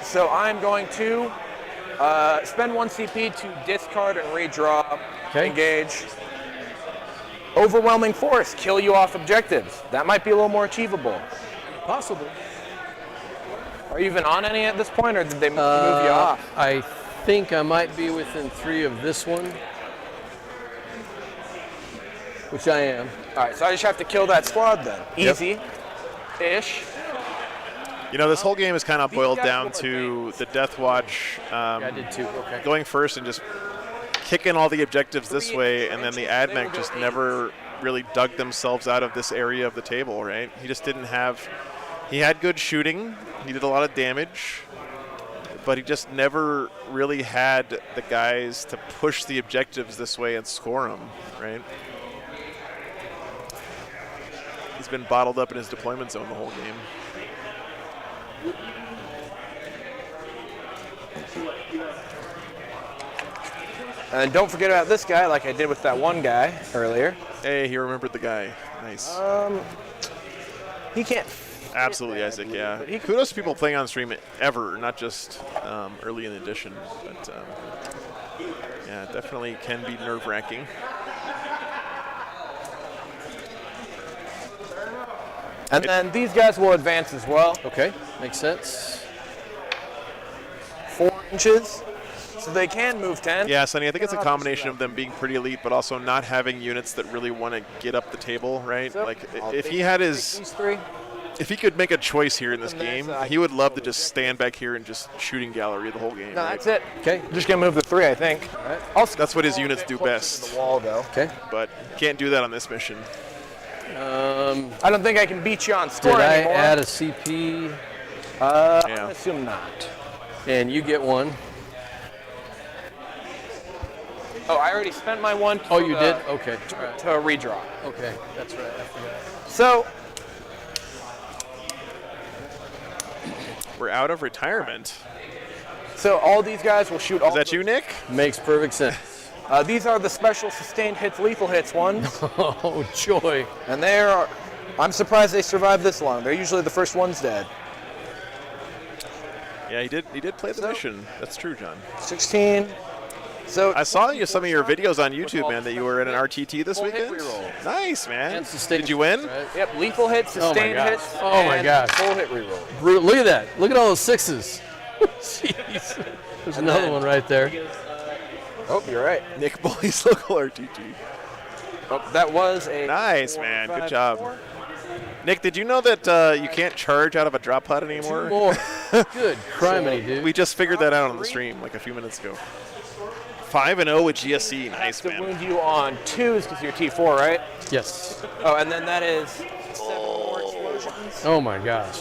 So I'm going to spend 1 CP to discard and redraw.
Okay.
Engage. Overwhelming force, kill you off objectives. That might be a little more achievable.
Possible.
Are you even on any at this point, or did they move you off?
I think I might be within 3 of this one, which I am.
All right, so I just have to kill that squad then. Easy-ish.
You know, this whole game is kind of boiled
guys
down
will
to the Deathwatch
I did 2. Okay.
going first and just kicking all the objectives this way, and then the Admech just never really dug themselves out of this area of the table, right? He just didn't have, he had good shooting, he did a lot of damage, but he just never really had the guys to push the objectives this way and score them, right? He's been bottled up in his deployment zone the whole game.
And don't forget about this guy, like I did with that one guy earlier.
Hey, he remembered the guy. Nice.
He can't.
Absolutely, Isaac, yeah. Kudos to people playing on stream ever, not just early in the edition. But yeah, it definitely can be nerve-wracking.
And then these guys will advance as well.
Okay, makes sense.
4 inches. So they can move 10.
Yeah, Sonny, I think it's a combination of them being pretty elite, but also not having units that really want to get up the table, right?
So
Like,
I'll
if
take-
he had
take
his,
these 3.
if he could make a choice here in this
And there's,
game,
I
he would love to just stand back here and just shooting gallery the whole game.
No,
right?
that's it.
Okay.
Just gonna move the 3, I think.
Right.
That's what his
I'll
units
get
do
closer
best.
To the wall, though.
Okay.
But can't do that on this mission.
I don't think I can beat you on score
Did I
anymore.
add a CP?
I
Yeah.
assume not.
And you get 1.
Oh, I already spent my 1.
Oh, you did? Okay. All right.
To redraw.
Okay, that's right. I forgot.
So
We're out of retirement.
So all these guys will shoot all.
Is that you, Nick?
Makes perfect sense.
These are the special sustained hits, lethal hits ones.
Oh, joy.
And I'm surprised they survived this long. They're usually the first ones dead.
Yeah, he did play the mission. That's true, John.
16. So
I saw some of your videos on YouTube, man, that you were in an RTT this
full hit
weekend.
reroll.
Nice, man.
And sustained
Did you win?
hits, right?
Yep, lethal hits, sustained
gosh.
hits.
Oh my
and
gosh.
Full hit reroll.
Look at that. Look at all those sixes. Jeez. There's another one right there.
Oh, you're right.
Nick Bully's local RTT.
Oh, that was a
Nice,
4,
man.
5,
Good job.
4.
Nick, did you know that you can't charge out of a drop pod anymore?
Two more. Good criminy, dude.
We just figured that out on the stream like a few minutes ago. 5-0 with GSC. Nice,
To
man.
wound you on 2s because you're T4, right?
Yes.
Oh, and then that is 7 more explosions.
Oh my gosh.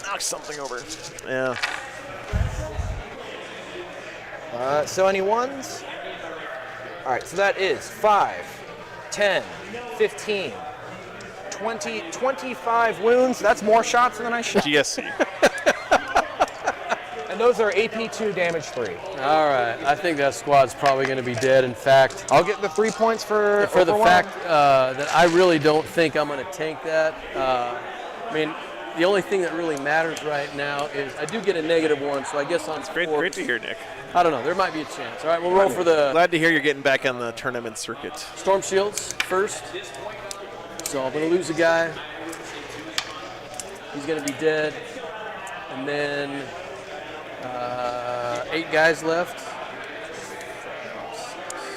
Knock something over. Yeah.
So any ones? All right, so that is 5, 10, 15, 20, 25 wounds. That's more shots than I shot.
GSC.
And those are AP2 damage 3.
All right. I think that squad's probably going to be dead. In fact,
I'll get the 3 points for
the
overwhelm.
fact that I really don't think I'm going to tank that. I mean, the only thing that really matters right now is I do get a -1, so I guess on
Great to hear, Nick.
I don't know. There might be a chance. All right, we'll roll for the
Glad to hear you're getting back on the tournament circuit.
Storm Shields first. So I'm going to lose a guy. He's going to be dead. And then 8 guys left.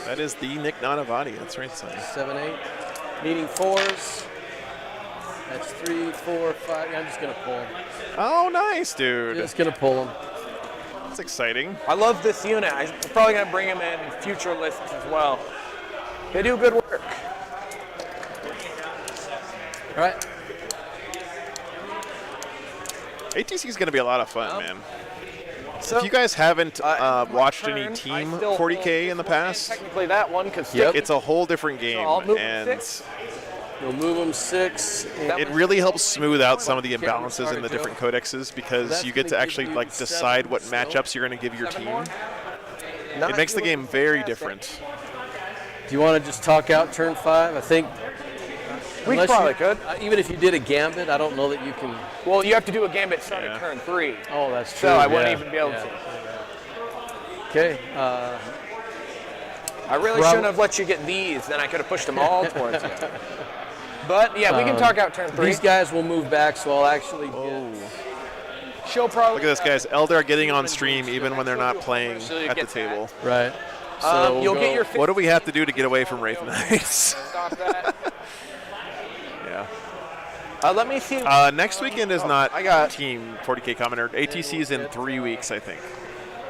That is the Nick Nanavati. That's right, son.
7, 8. Needing 4s. That's 3, 4, 5. I'm just going to pull him.
Oh, nice, dude.
Just going to pull him.
That's exciting.
I love this unit. I'm probably going to bring him in future lists as well. They do good work.
All right.
ATC is going to be a lot of fun, man.
So
If you guys haven't watched
turn,
any
I
Team
still
40K in the
hold
past,
technically that one because
it's a whole different game.
I'll move
And
6.
You'll move him 6.
it really helps smooth out some of the imbalances in the different codexes because you get to actually like decide what matchups you're going to give your team. It makes the game very different.
Do you want to just talk out turn 5? I think.
We
unless
probably
you-
could.
Even if you did a gambit, I don't know that you can.
Well, you have to do a gambit starting
Yeah.
turn 3.
Oh, that's true.
So I wouldn't
yeah,
even be able
yeah.
to.
Okay.
I really shouldn't have let you get these. Then I could have pushed them all towards you. But yeah, we can talk out turn 3.
These guys will move back, so I'll actually get.
She'll probably.
Look at this, guys. Eldar getting on stream even when they're not playing
So you
at the
get
table.
Right. So we'll
you'll
go-
get your.
What do we have to do to get away from Wraith Knights?
Stop that.
Yeah.
Let me see.
Next weekend is not
I got-
Team 40K Commander. ATC is in 3 weeks, I think.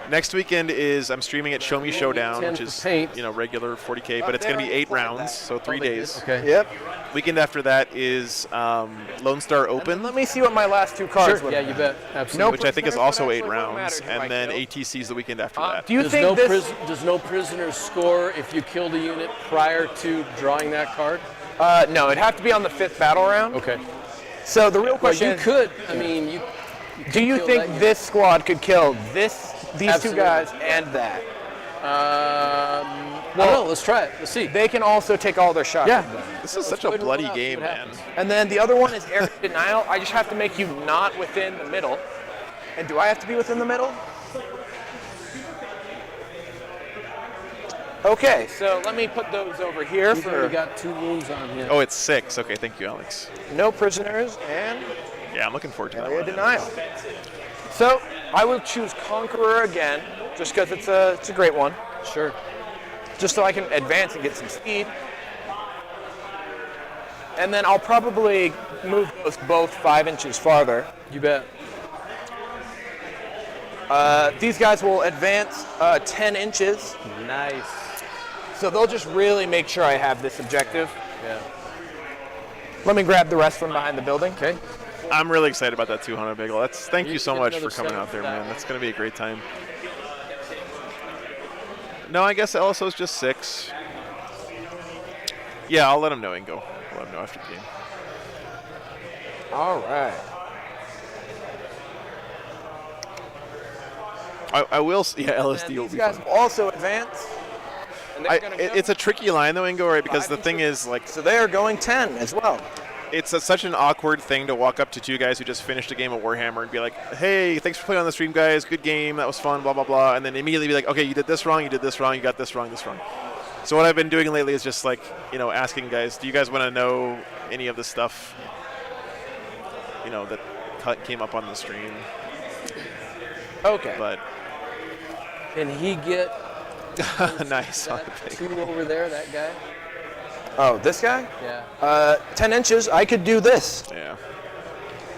Next weekend is I'm streaming at Show Me Showdown,
10
which
for
is
paint.
regular 40K, but it's going to be 8 rounds, so 3 days.
Okay.
Yep.
Weekend after that is Lone Star Open,
Let me see what my last 2 cards
Sure.
would
Yeah,
have
you
been.
bet. Absolutely.
which I think is
prisoners,
also
but
8
actually wouldn't
rounds,
matter who I
and then
killed.
ATC is the weekend after that.
Do you
Does
think this?
does no prisoners score if you killed a unit prior to drawing that card?
No, it'd have to be on the 5th battle round.
Okay.
So the real
Well,
question
you
is,
could. I mean, you.
do you
kill
think
that unit.
this squad could kill these
Absolutely.
2 guys and that?
I don't know. Let's try it. Let's see.
They can also take all their shots.
Yeah.
This is such a
Let's
bloody
roll it out, see
game,
what
man.
happens.
And then the other one is area denial. I just have to make you not within the middle. And do I have to be within the middle? Okay, so let me put those over here
He's already
for
got 2 wounds on him.
Oh, it's 6. Okay, thank you, Alex.
no prisoners and
Yeah, I'm looking forward to that
area
one.
denial. So I will choose Conqueror again, just because it's a great one.
Sure.
Just so I can advance and get some speed. And then I'll probably move those both 5 inches farther.
You bet.
These guys will advance 10 inches.
Nice.
So they'll just really make sure I have this objective.
Yeah.
Let me grab the rest from behind the building.
Okay.
I'm really excited about that 200 bagel. Thank you so
get
much for
another
coming
7
out there,
for that.
man. That's going to be a great time. No, I guess LSO's just 6. Yeah, I'll let him know and go. I'll let him know after the game.
All right.
I will. Yeah, LSD
And
will
these
be
guys
fun.
will also advance. And they're gonna go.
It's a tricky line though, Ingo, right? Because
5
the
and
thing
6.
is, like,
So they are going 10 as well.
it's such an awkward thing to walk up to two guys who just finished a game of Warhammer and be like, "Hey, thanks for playing on the stream, guys. Good game. That was fun. Blah blah blah," and then immediately be like, "Okay, you did this wrong. You did this wrong. You got this wrong. This wrong." So what I've been doing lately is just like, asking guys, "Do you guys want to know any of the stuff, that came up on the stream?"
Okay.
But
Can he get
nice.
that two over there, that guy?
Oh, this guy?
Yeah.
10 inches. I could do this.
Yeah.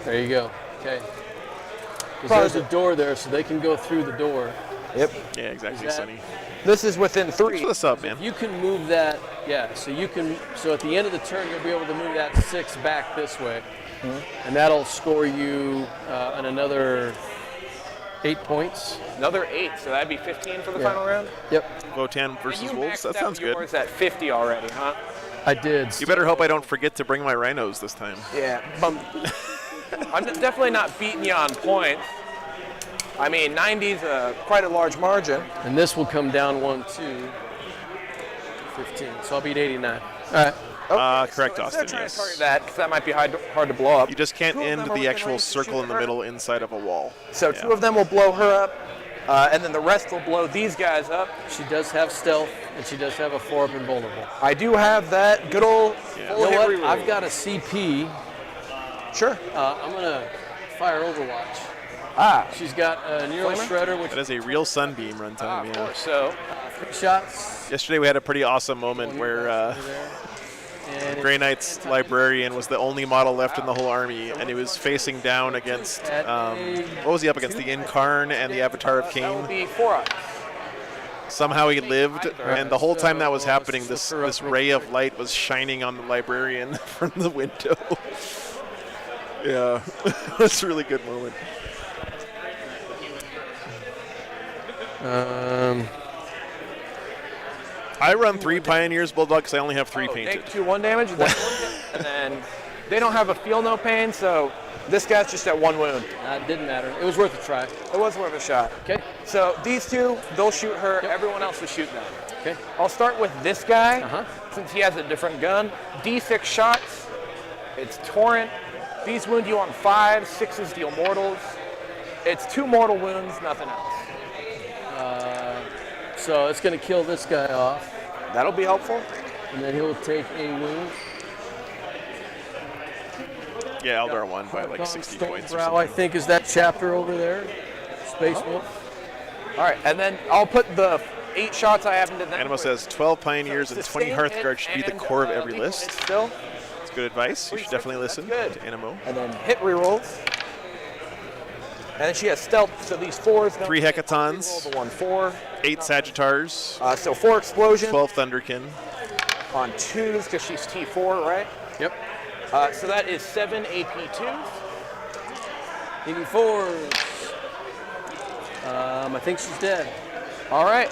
There you go. Okay. 'Cause
Probably
there's a door there, so they can go through the door.
Yep.
Yeah, exactly,
Is that-
Sonny.
This is within
Thanks
3.
for the sub, man.
You can move that, yeah. So so at the end of the turn, you'll be able to move that 6 back this way, and that'll score you on another 8 points.
Another 8, so that'd be 15 for the
Yeah.
final round.
Yep,
Votan versus
You
Wolves.
maxed
That
out
sounds good.
yours at 50 already, huh?
I did.
You better hope I don't forget to bring my rhinos this time.
Yeah.
I'm definitely not beating you on points. I mean, 90's
Quite a large margin.
And this will come down 1, 2, 15. So I'll beat 89. All right.
Correct, Austin.
Trying to
Yes.
target that, because that might be hard to blow up.
You just can't
Two of them
end
are
the
within
actual
range to
circle
shoot
in the
her.
middle inside of a wall.
So
Yeah.
2 of them will blow her up, and then the rest will blow these guys up.
She does have stealth, and she does have a 4-up invulnerable.
I do have that good old
Yeah.
full
You know
hit
what?
reroll.
I've got a CP.
Sure.
I'm going to fire Overwatch.
Ah.
She's got a Neural
Flamer?
Shredder, which
That is a real sunbeam runtime. Yeah.
So,
3 shots.
Yesterday we had a pretty awesome moment where
Over there. And
Grey Knight's librarian was the only model left in the whole army, and he was facing down against what was he up against? The Incarn and the Avatar of
that
Cain.
will be 4 up.
Somehow he lived, and the whole time that was
So,
happening,
let's
this
look her up
this
real
ray of
quick.
light was shining on the librarian from the window. Yeah, that's a really good moment. I run 3 Pioneers Bulldog because I only have 3 painted.
Take 2-1 damage, and then they don't have a feel no pain, so
This guy's just at 1 wound.
it didn't matter. It was worth a try.
It was worth a shot.
Okay.
So these 2, they'll shoot her. Everyone else will shoot them.
Okay.
I'll start with this guy,
Uh-huh.
since he has a different gun. D6 shots. It's Torrent. These wound you on 5, 6s deal mortals. It's 2 mortal wounds, nothing else.
So it's going to kill this guy off,
That'll be helpful.
and then he'll take a wound.
Yeah, Eldar won by like 60 points or
Brow, I
something.
think, is that chapter over there. Space Wolf.
All right, and then I'll put the 8 shots I have into them.
Animo says 12 Pioneers and 20
Sustain
Hearthguards should be the
and,
core of every
lethal
list.
hit Still,
It's good advice. You should definitely listen
good.
to Animo.
and then hit rerolls. And then she has stealth, so these 4s.
3
Roll
Hecatons,
the 1-4.
8 Sagittars,
So 4 explosion
12 Thunderkin.
on 2s because she's T4, right?
Yep.
So that is 7 AP2s.
84s. I think she's dead.
All right.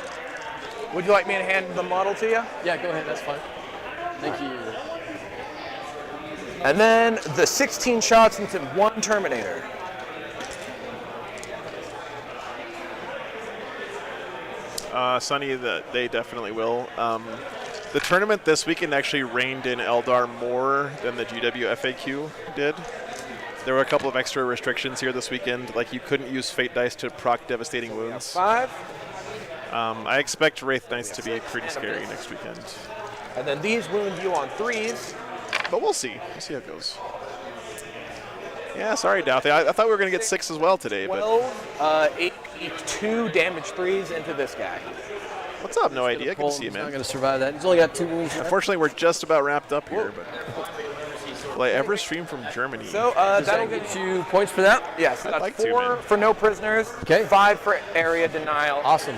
Would you like me to hand the model to you?
Yeah, go ahead. That's fine. Thank you.
And then the 16 shots into 1 Terminator.
Sonny, they definitely will. The tournament this weekend actually reined in Eldar more than the GW FAQ did. There were a couple of extra restrictions here this weekend, like you couldn't use Fate Dice to proc devastating wounds.
5.
I expect Wraith Knights to be pretty scary next weekend.
And then these wound you on 3s.
But we'll see. We'll see how it goes. Yeah, sorry, Douthy. I thought we were going to get 6 as well today, but
12 AP2 damage 3s into this guy.
what's up? No idea. Good to see you,
He's not
man.
going to survive that. He's only got 2 wounds.
Unfortunately, we're just about wrapped up here, but will I ever stream from Germany?
So
Does
that'll
that
get
get you points for that?
Yeah, so
I'd
that's
like to,
4
man.
for no prisoners,
Okay.
5 for area denial.
Awesome.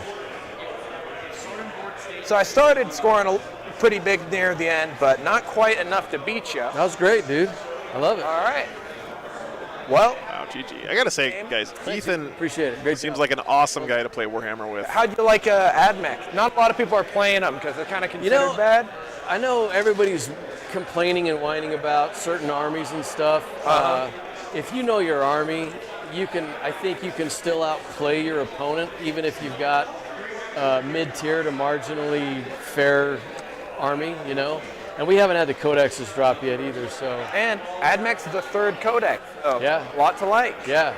So I started scoring a pretty big near the end, but not quite enough to beat you.
That was great, dude. I love it.
All right. Well,
Wow, GG. I gotta say, guys, Ethan
Appreciate it. Great
seems
job.
like an awesome guy to play Warhammer with.
how'd you like Admech? Not a lot of people are playing them because they're kind of considered
know,
bad.
I know everybody's complaining and whining about certain armies and stuff. If you know your army, I think you can still outplay your opponent, even if you've got mid-tier to marginally fair army, you know. And we haven't had the codexes drop yet either, so.
And Admech's the third codex. So
Yeah.
lot to like.
Yeah.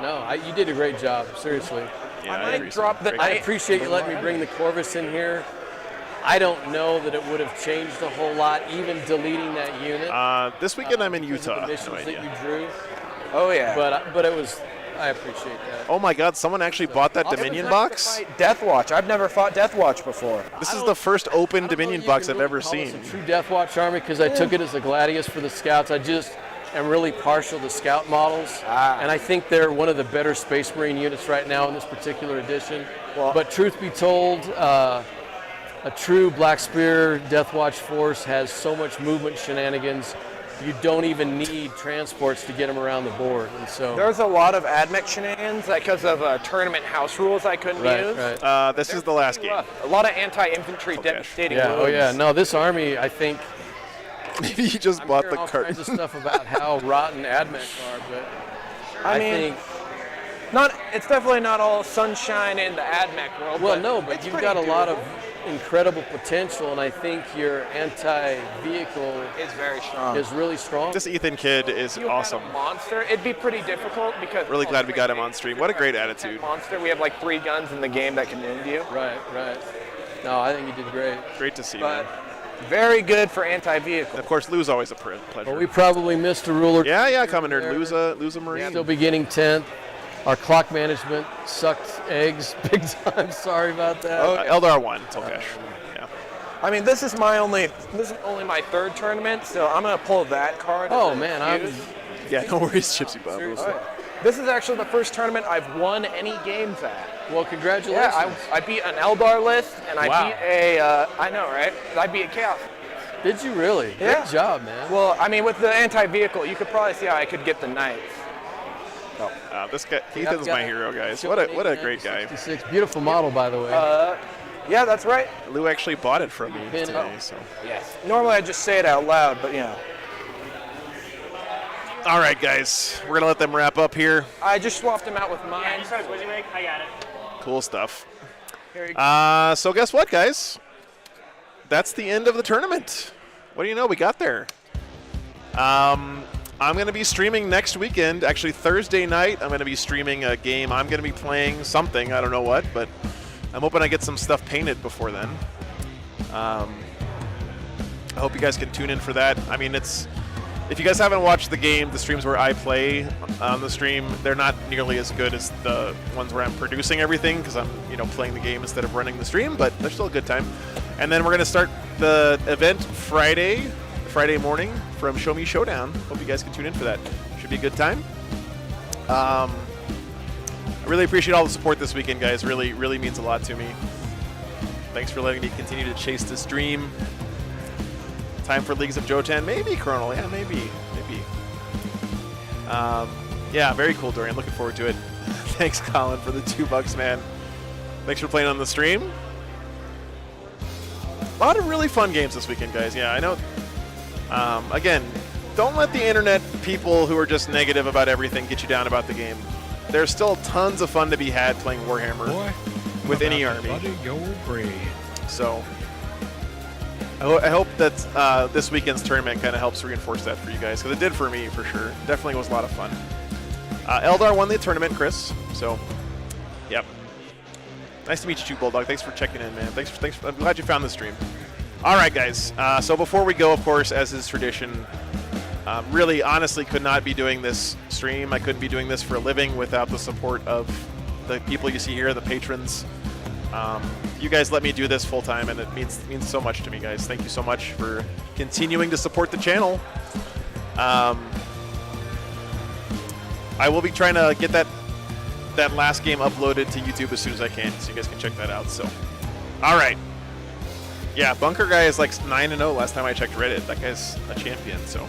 No, you did a great job, seriously.
Yeah,
I might drop the.
I appreciate you letting me bring the Corvus in here. I don't know that it would have changed a whole lot, even deleting that unit.
This weekend I'm in
because of
Utah.
the missions
No
that
idea.
you drew.
Oh yeah.
But it was. I appreciate that.
Oh my God! Someone actually bought that
It was
Dominion
Nice
box.
to fight Deathwatch. I've never fought Deathwatch before.
This is the first open
I don't know
Dominion
if you
box
can
I've
really
ever
call
seen.
this a true Deathwatch army because I took it as a Gladius for the scouts. I just am really partial to scout models, and I think they're one of the better Space Marine units right now in this particular edition. But truth be told, a true Black Spear Deathwatch force has so much movement shenanigans. You don't even need transports to get them around the board, and so.
There's a lot of Admech shenanigans because of tournament house rules I couldn't use.
Right.
This is the last game.
A lot of anti-infantry devastating
Yeah.
wounds.
Oh yeah. No, this army, I think.
Maybe you just
I'm
bought
hearing
the
all
cart.
kinds of stuff about how rotten Admech are, but
I mean,
think.
It's definitely not all sunshine in the Admech world.
Well, no, but
it's
you've
pretty
got a lot of
doable.
incredible potential, and I think your anti-vehicle
It's very strong.
is really strong.
This Ethan kid is
If you
awesome.
had a monster, it'd be pretty difficult because.
Really glad we got him on stream. What a great attitude.
Monster, we have like 3 guns in the game that can wound you.
Right. No, I think you did great.
Great to see,
But
man.
very good for anti-vehicle.
Of course, Lou's always a pleasure.
But we probably missed a ruler.
Yeah, Commander. Lou's a Marine.
Still beginning 10th. Our clock management sucked eggs big time. Sorry about that.
Eldar 1, Tolkesh. Yeah.
I mean, this is only my 3rd tournament, so I'm gonna pull that card.
Oh
as an
man,
excuse.
Yeah, no worries, Gypsy Bob.
Seriously.
This is actually the first tournament I've won any games at.
Well, congratulations.
Yeah, I beat an Eldar list, and I
Wow.
beat a. I know, right? I beat a Chaos.
Did you really?
Yeah.
Good job, man.
Well, I mean, with the anti-vehicle, you could probably see how I could get the Knights.
This guy, Ethan's my hero, guys. What a great guy.
66. Beautiful model, by the way.
Yeah, that's right.
Lou actually bought it from me
Pin it.
today, so.
Yes. Normally I just say it out loud, but you know.
All right, guys, we're gonna let them wrap up here.
I just swapped them out with mine.
Yeah, just what you make. I got it.
Cool stuff.
Here you go.
So guess what, guys? That's the end of the tournament. What do you know? We got there. I'm going to be streaming next weekend. Actually, Thursday night, I'm going to be streaming a game. I'm going to be playing something. I don't know what, but I'm hoping I get some stuff painted before then. I hope you guys can tune in for that. I mean, if you guys haven't watched the game, the streams where I play on the stream, they're not nearly as good as the ones where I'm producing everything because I'm, playing the game instead of running the stream, but they're still a good time. And then we're going to start the event Friday morning from Show Me Showdown. Hope you guys can tune in for that. Should be a good time. I really appreciate all the support this weekend, guys. Really, really means a lot to me. Thanks for letting me continue to chase this dream. Time for Leagues of Jotan. Maybe, Colonel. Yeah, maybe. Yeah, very cool, Dorian. Looking forward to it. Thanks, Colin, for the $2, man. Thanks for playing on the stream. A lot of really fun games this weekend, guys. Yeah, I know. Again, don't let the internet people who are just negative about everything get you down about the game. There's still tons of fun to be had playing Warhammer with any army. So I hope that this weekend's tournament kind of helps reinforce that for you guys, because it did for me, for sure. Definitely was a lot of fun. Eldar won the tournament, Chris. So, yep. Nice to meet you, Bulldog. Thanks for checking in, man. Thanks. I'm glad you found the stream. All right, guys. So before we go, of course, as is tradition, really, honestly, could not be doing this stream. I couldn't be doing this for a living without the support of the people you see here, the patrons. You guys let me do this full time, and it means so much to me, guys. Thank you so much for continuing to support the channel. I will be trying to get that last game uploaded to YouTube as soon as I can, so you guys can check that out. So, all right. Yeah, Bunker Guy is like 9-0 last time I checked Reddit. That guy's a champion, so.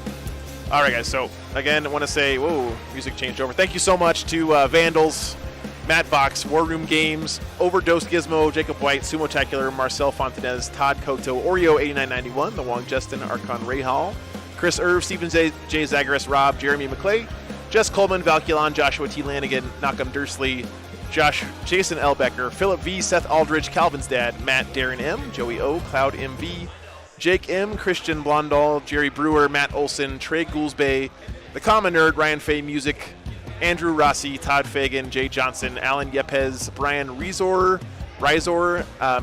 All right, guys. So, again, I want to say, whoa, music changed over. Thank you so much to Vandals, Matt Box, War Room Games, Overdose Gizmo, Jacob White, Sumotacular, Marcel Fontanez, Todd Koto, Oreo8991, The Wong Justin, Archon Rahal, Chris Irv, Stephen J. Zagaris, Rob, Jeremy McClay, Jess Coleman, Valkulon, Joshua T. Lanigan, Malcolm Dursley, Jason L. Becker, Philip V., Seth Aldridge, Calvin's dad, Matt Darren M., Joey O., Cloud MV, Jake M., Christian Blondal, Jerry Brewer, Matt Olson, Trey Goolsbay, The Common Nerd, Ryan Fay Music, Andrew Rossi, Todd Fagan, Jay Johnson, Alan Yepes, Brian Rizor,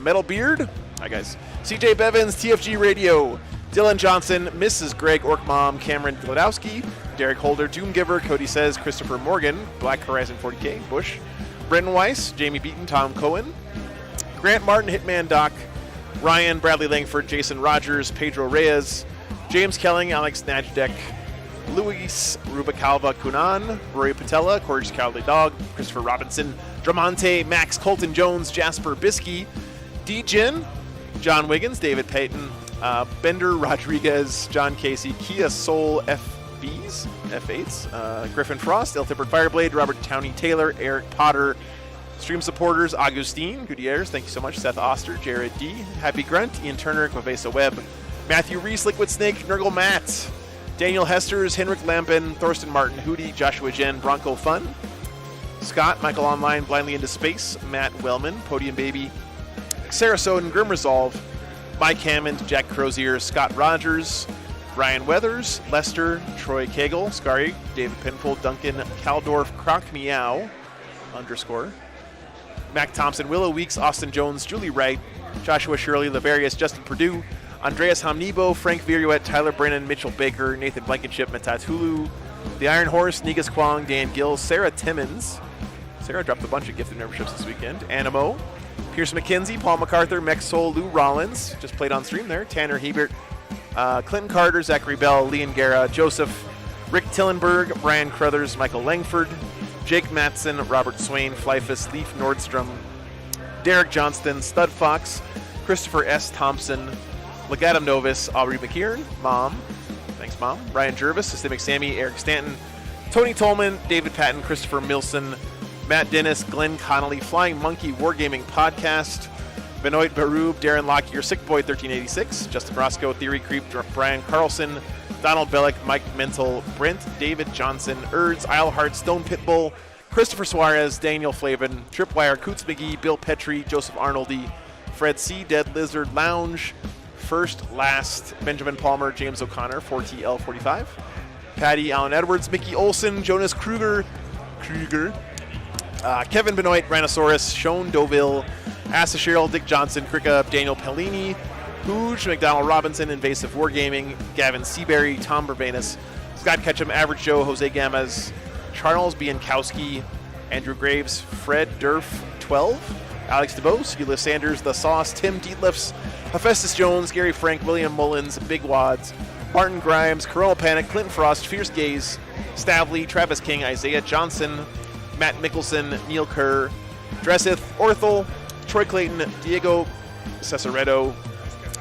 Metal Beard, hi guys, CJ Bevins, TFG Radio, Dylan Johnson, Mrs. Greg Orkmom, Cameron Glodowski, Derek Holder, Doomgiver, Cody Says, Christopher Morgan, Black Horizon 40K, Bush, Brenton Weiss, Jamie Beaton, Tom Cohen, Grant Martin, Hitman Doc, Ryan, Bradley Langford, Jason Rogers, Pedro Reyes, James Kelling, Alex Najdek, Luis Rubicalva Kunan, Rory Patella, Courage Cowardly Dog, Christopher Robinson, Dramonte, Max Colton Jones, Jasper Biskey, D-Jin, John Wiggins, David Payton, Bender Rodriguez, John Casey, Kia Soul F8s, Griffin Frost, El Tipper Fireblade, Robert Towney Taylor, Eric Potter, stream supporters, Augustine Gutierrez, thank you so much, Seth Oster, Jared D, Happy Grunt, Ian Turner, Quavesa Webb, Matthew Reese, Liquid Snake, Nurgle Matt, Daniel Hesters, Henrik Lambin, Thorsten Martin, Hootie, Joshua Jen, Bronco Fun, Scott, Michael Online, Blindly Into Space, Matt Wellman, Podium Baby, Sarah Soden, Grim Resolve, Mike Hammond, Jack Crozier, Scott Rogers, Ryan Weathers, Lester, Troy Cagle, Scary, David Pinpool, Duncan Caldorf, Croc Meow, _ Mac Thompson, Willow Weeks, Austin Jones, Julie Wright, Joshua Shirley, Lavarius, Justin Perdue, Andreas Hamnibo, Frank Viruet, Tyler Brennan, Mitchell Baker, Nathan Blankenship, Metatulu, The Iron Horse, Negus Kwong, Dan Gill, Sarah Timmons. Sarah dropped a bunch of gifted memberships this weekend. Animo, Pierce McKenzie, Paul MacArthur, Mex Soul, Lou Rollins, just played on stream there, Tanner Hebert, Clinton Carter, Zachary Bell, Leon Guerra, Joseph, Rick Tillenberg, Brian Crothers, Michael Langford, Jake Matson, Robert Swain, Flyfus, Leaf Nordstrom, Derek Johnston, Stud Fox, Christopher S. Thompson, Legatum Novus, Aubrey McKeon, Mom, thanks Mom, Ryan Jervis, Systemic Sammy, Eric Stanton, Tony Tolman, David Patton, Christopher Milson, Matt Dennis, Glenn Connolly, Flying Monkey Wargaming Podcast, Benoit Barub, Darren Lockyer, Sick Boy 1386, Justin Roscoe, Theory Creep, Brian Carlson, Donald Bellick, Mike Mental, Brent, David Johnson, Erds, Islehart, Stone Pitbull, Christopher Suarez, Daniel Flavin, Tripwire, Coots McGee, Bill Petrie, Joseph Arnoldy, Fred C., Dead Lizard Lounge, First Last, Benjamin Palmer, James O'Connor, 4TL45, Patty Allen Edwards, Mickey Olson, Jonas Kruger, Kevin Benoit, Rhinosaurus, Sean Doville, Asa Cheryl, Dick Johnson, Kricka, Daniel Pellini, Hooge, McDonald Robinson, Invasive Wargaming, Gavin Seabury, Tom Burbanus, Scott Ketchum, Average Joe, Jose Gamas, Charles Biankowski, Andrew Graves, Fred Durf 12, Alex DeBose, Eula Sanders, The Sauce, Tim Dietlifs, Hephaestus Jones, Gary Frank, William Mullins, Big Wads, Martin Grimes, Corona Panic, Clinton Frost, Fierce Gaze, Stavley, Travis King, Isaiah Johnson, Matt Mickelson, Neil Kerr, Dresseth, Orthel, Troy Clayton, Diego Cesaretto,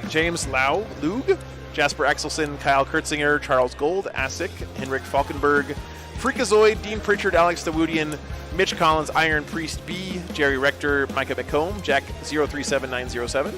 James Lau, Lug, Jasper Axelson, Kyle Kurtzinger, Charles Gold, Asic, Henrik Falkenberg, Freakazoid, Dean Pritchard, Alex Dewudian, Mitch Collins, Iron Priest B, Jerry Rector, Micah McComb, Jack 037907,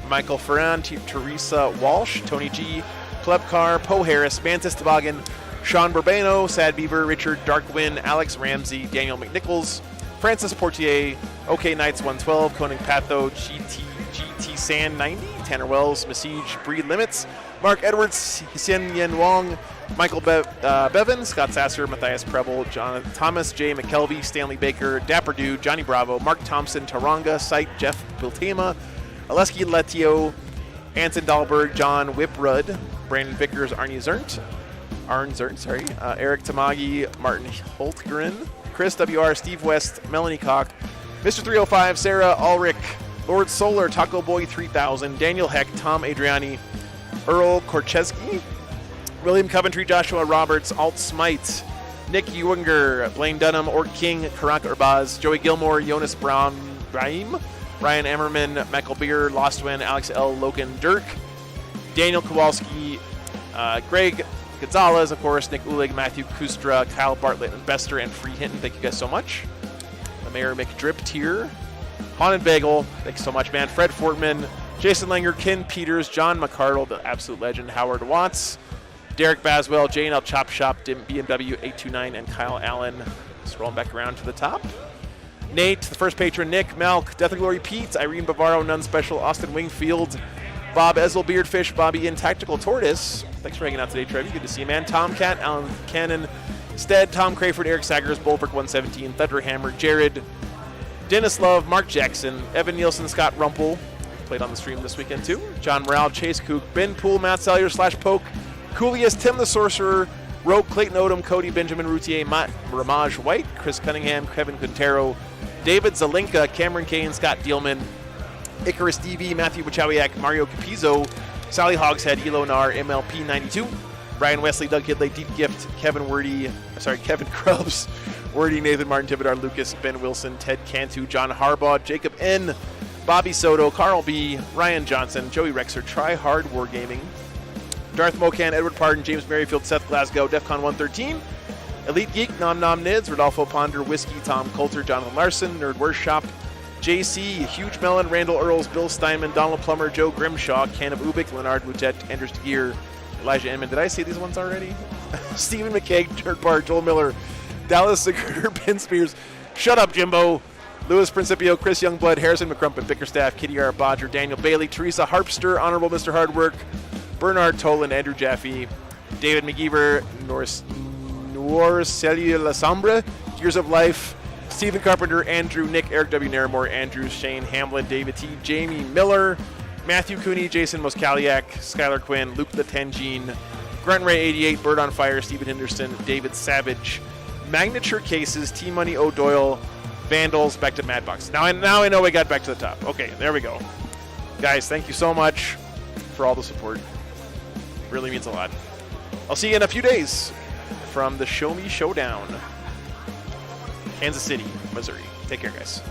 Michael Ferran, Teresa Walsh, Tony G, Plebcar, Poe Harris, Mantis Toboggan, Sean Burbano, Sad Beaver, Richard Darkwin, Alex Ramsey, Daniel McNichols, Francis Portier, OK Knights 112, Conan Patho, GT San 90, Tanner Wells, Message, Breed Limits, Mark Edwards, Hsien Yen Wong, Michael Bevan, Scott Sasser, Matthias Preble, Thomas J. McKelvey, Stanley Baker, Dapper Dude, Johnny Bravo, Mark Thompson, Taranga, Sight, Jeff Biltema, Aleski Letio, Anton Dahlberg, John Whiprud, Brandon Vickers, Arne Zernt, Eric Tamagi, Martin Holtgren, Chris WR, Steve West, Melanie Koch, Mr. 305, Sarah Ulrich, Lord Solar, Taco Boy 3000, Daniel Heck, Tom Adriani, Earl Korcheski, William Coventry, Joshua Roberts, Alt Smite, Nick Ewinger, Blaine Dunham, Orc King, Karak Urbaz, Joey Gilmore, Jonas Brown, Brahim, Ryan Emmerman, Michael Beer, Lostwin, Alex L. Logan Dirk, Daniel Kowalski, Greg Gonzalez, of course, Nick Ulig, Matthew Kustra, Kyle Bartlett, and Bester, and Free Hinton. Thank you guys so much. The Mayor McDrip Tier, Haunted Bagel, thanks so much, man. Fred Fortman, Jason Langer, Ken Peters, John McCardle, the absolute legend, Howard Watts, Derek Baswell, J&L Chop Shop, BMW 829, and Kyle Allen. Scrolling back around to the top. Nate, the first patron, Nick, Malk, Death and Glory Pete, Irene Bavaro, None Special, Austin Wingfield, Bob Ezel, Beardfish, Bobby in Tactical Tortoise. Thanks for hanging out today, Trevi. Good to see you, man. Tomcat, Alan Cannon, Stead, Tom Crayford, Eric Saggers, Bullbrook 117, Thunderhammer, Jared, Dennis Love, Mark Jackson, Evan Nielsen, Scott Rumpel, played on the stream this weekend too. John Morale, Chase Kook, Ben Poole, Matt Salyer / Poke, Coolius, Tim the Sorcerer, Roke, Clayton Odom, Cody Benjamin Routier, Ramaj White, Chris Cunningham, Kevin Quintero, David Zelinka, Cameron Kane, Scott Dielman, Icarus DV, Matthew Wachowiak, Mario Capizzo, Sally Hogshead, Elo Nar, MLP 92, Brian Wesley, Doug Hidley, Deep Gift, Kevin Krubs, Wordy, Nathan Martin, Tibidar, Lucas, Ben Wilson, Ted Cantu, John Harbaugh, Jacob N., Bobby Soto, Carl B., Ryan Johnson, Joey Rexer, Try Hard Wargaming, Darth Mocan, Edward Pardon, James Merrifield, Seth Glasgow, Defcon 113, Elite Geek, Nom Nom Nids, Rodolfo Ponder, Whiskey, Tom Coulter, Jonathan Larson, Nerd Workshop, JC, Huge Melon, Randall Earls, Bill Steinman, Donald Plummer, Joe Grimshaw, Can of Ubik, Leonard Boutet, Andrews DeGear, Elijah Inman. Did I say these ones already? Stephen McKay, Nerd Bar, Joel Miller, Dallas Sigurder, Ben Spears, Shut Up Jimbo, Louis Principio, Chris Youngblood, Harrison McCrumpet, Bickerstaff, Kitty R. Bodger, Daniel Bailey, Teresa Harpster, Honorable Mr. Hardwork, Bernard Tolan, Andrew Jaffe, David McGeever, Norcelia La Sombra, Years of Life, Stephen Carpenter, Andrew, Nick, Eric W. Naramore, Andrew, Shane Hamlin, David T., Jamie Miller, Matthew Cooney, Jason Moskaliak, Skylar Quinn, Luke the Tangine, Grunt Ray 88, Bird on Fire, Stephen Henderson, David Savage, Magnature Cases, T Money O'Doyle, Vandals, back to Madbox. Now I know we got back to the top. Okay, there we go. Guys, thank you so much for all the support. Really means a lot. I'll see you in a few days from the Show Me Showdown, Kansas City, Missouri. Take care, guys.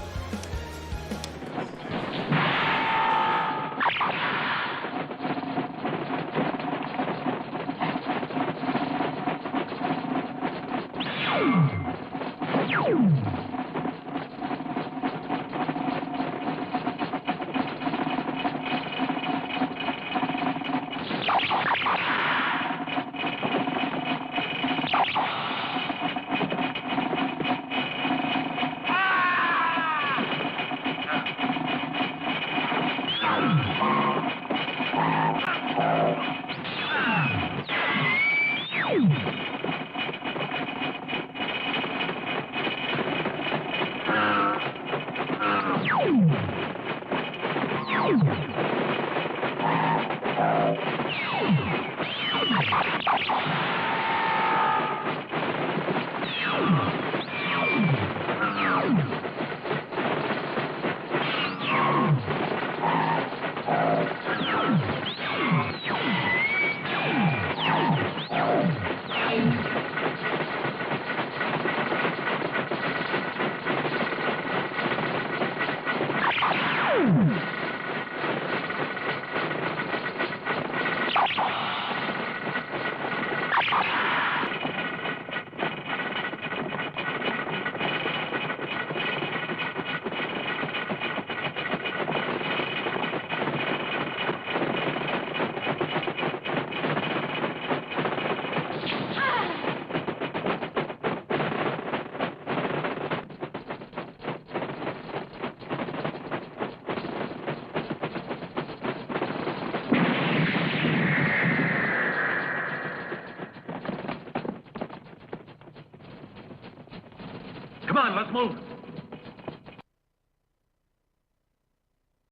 Come on, let's move.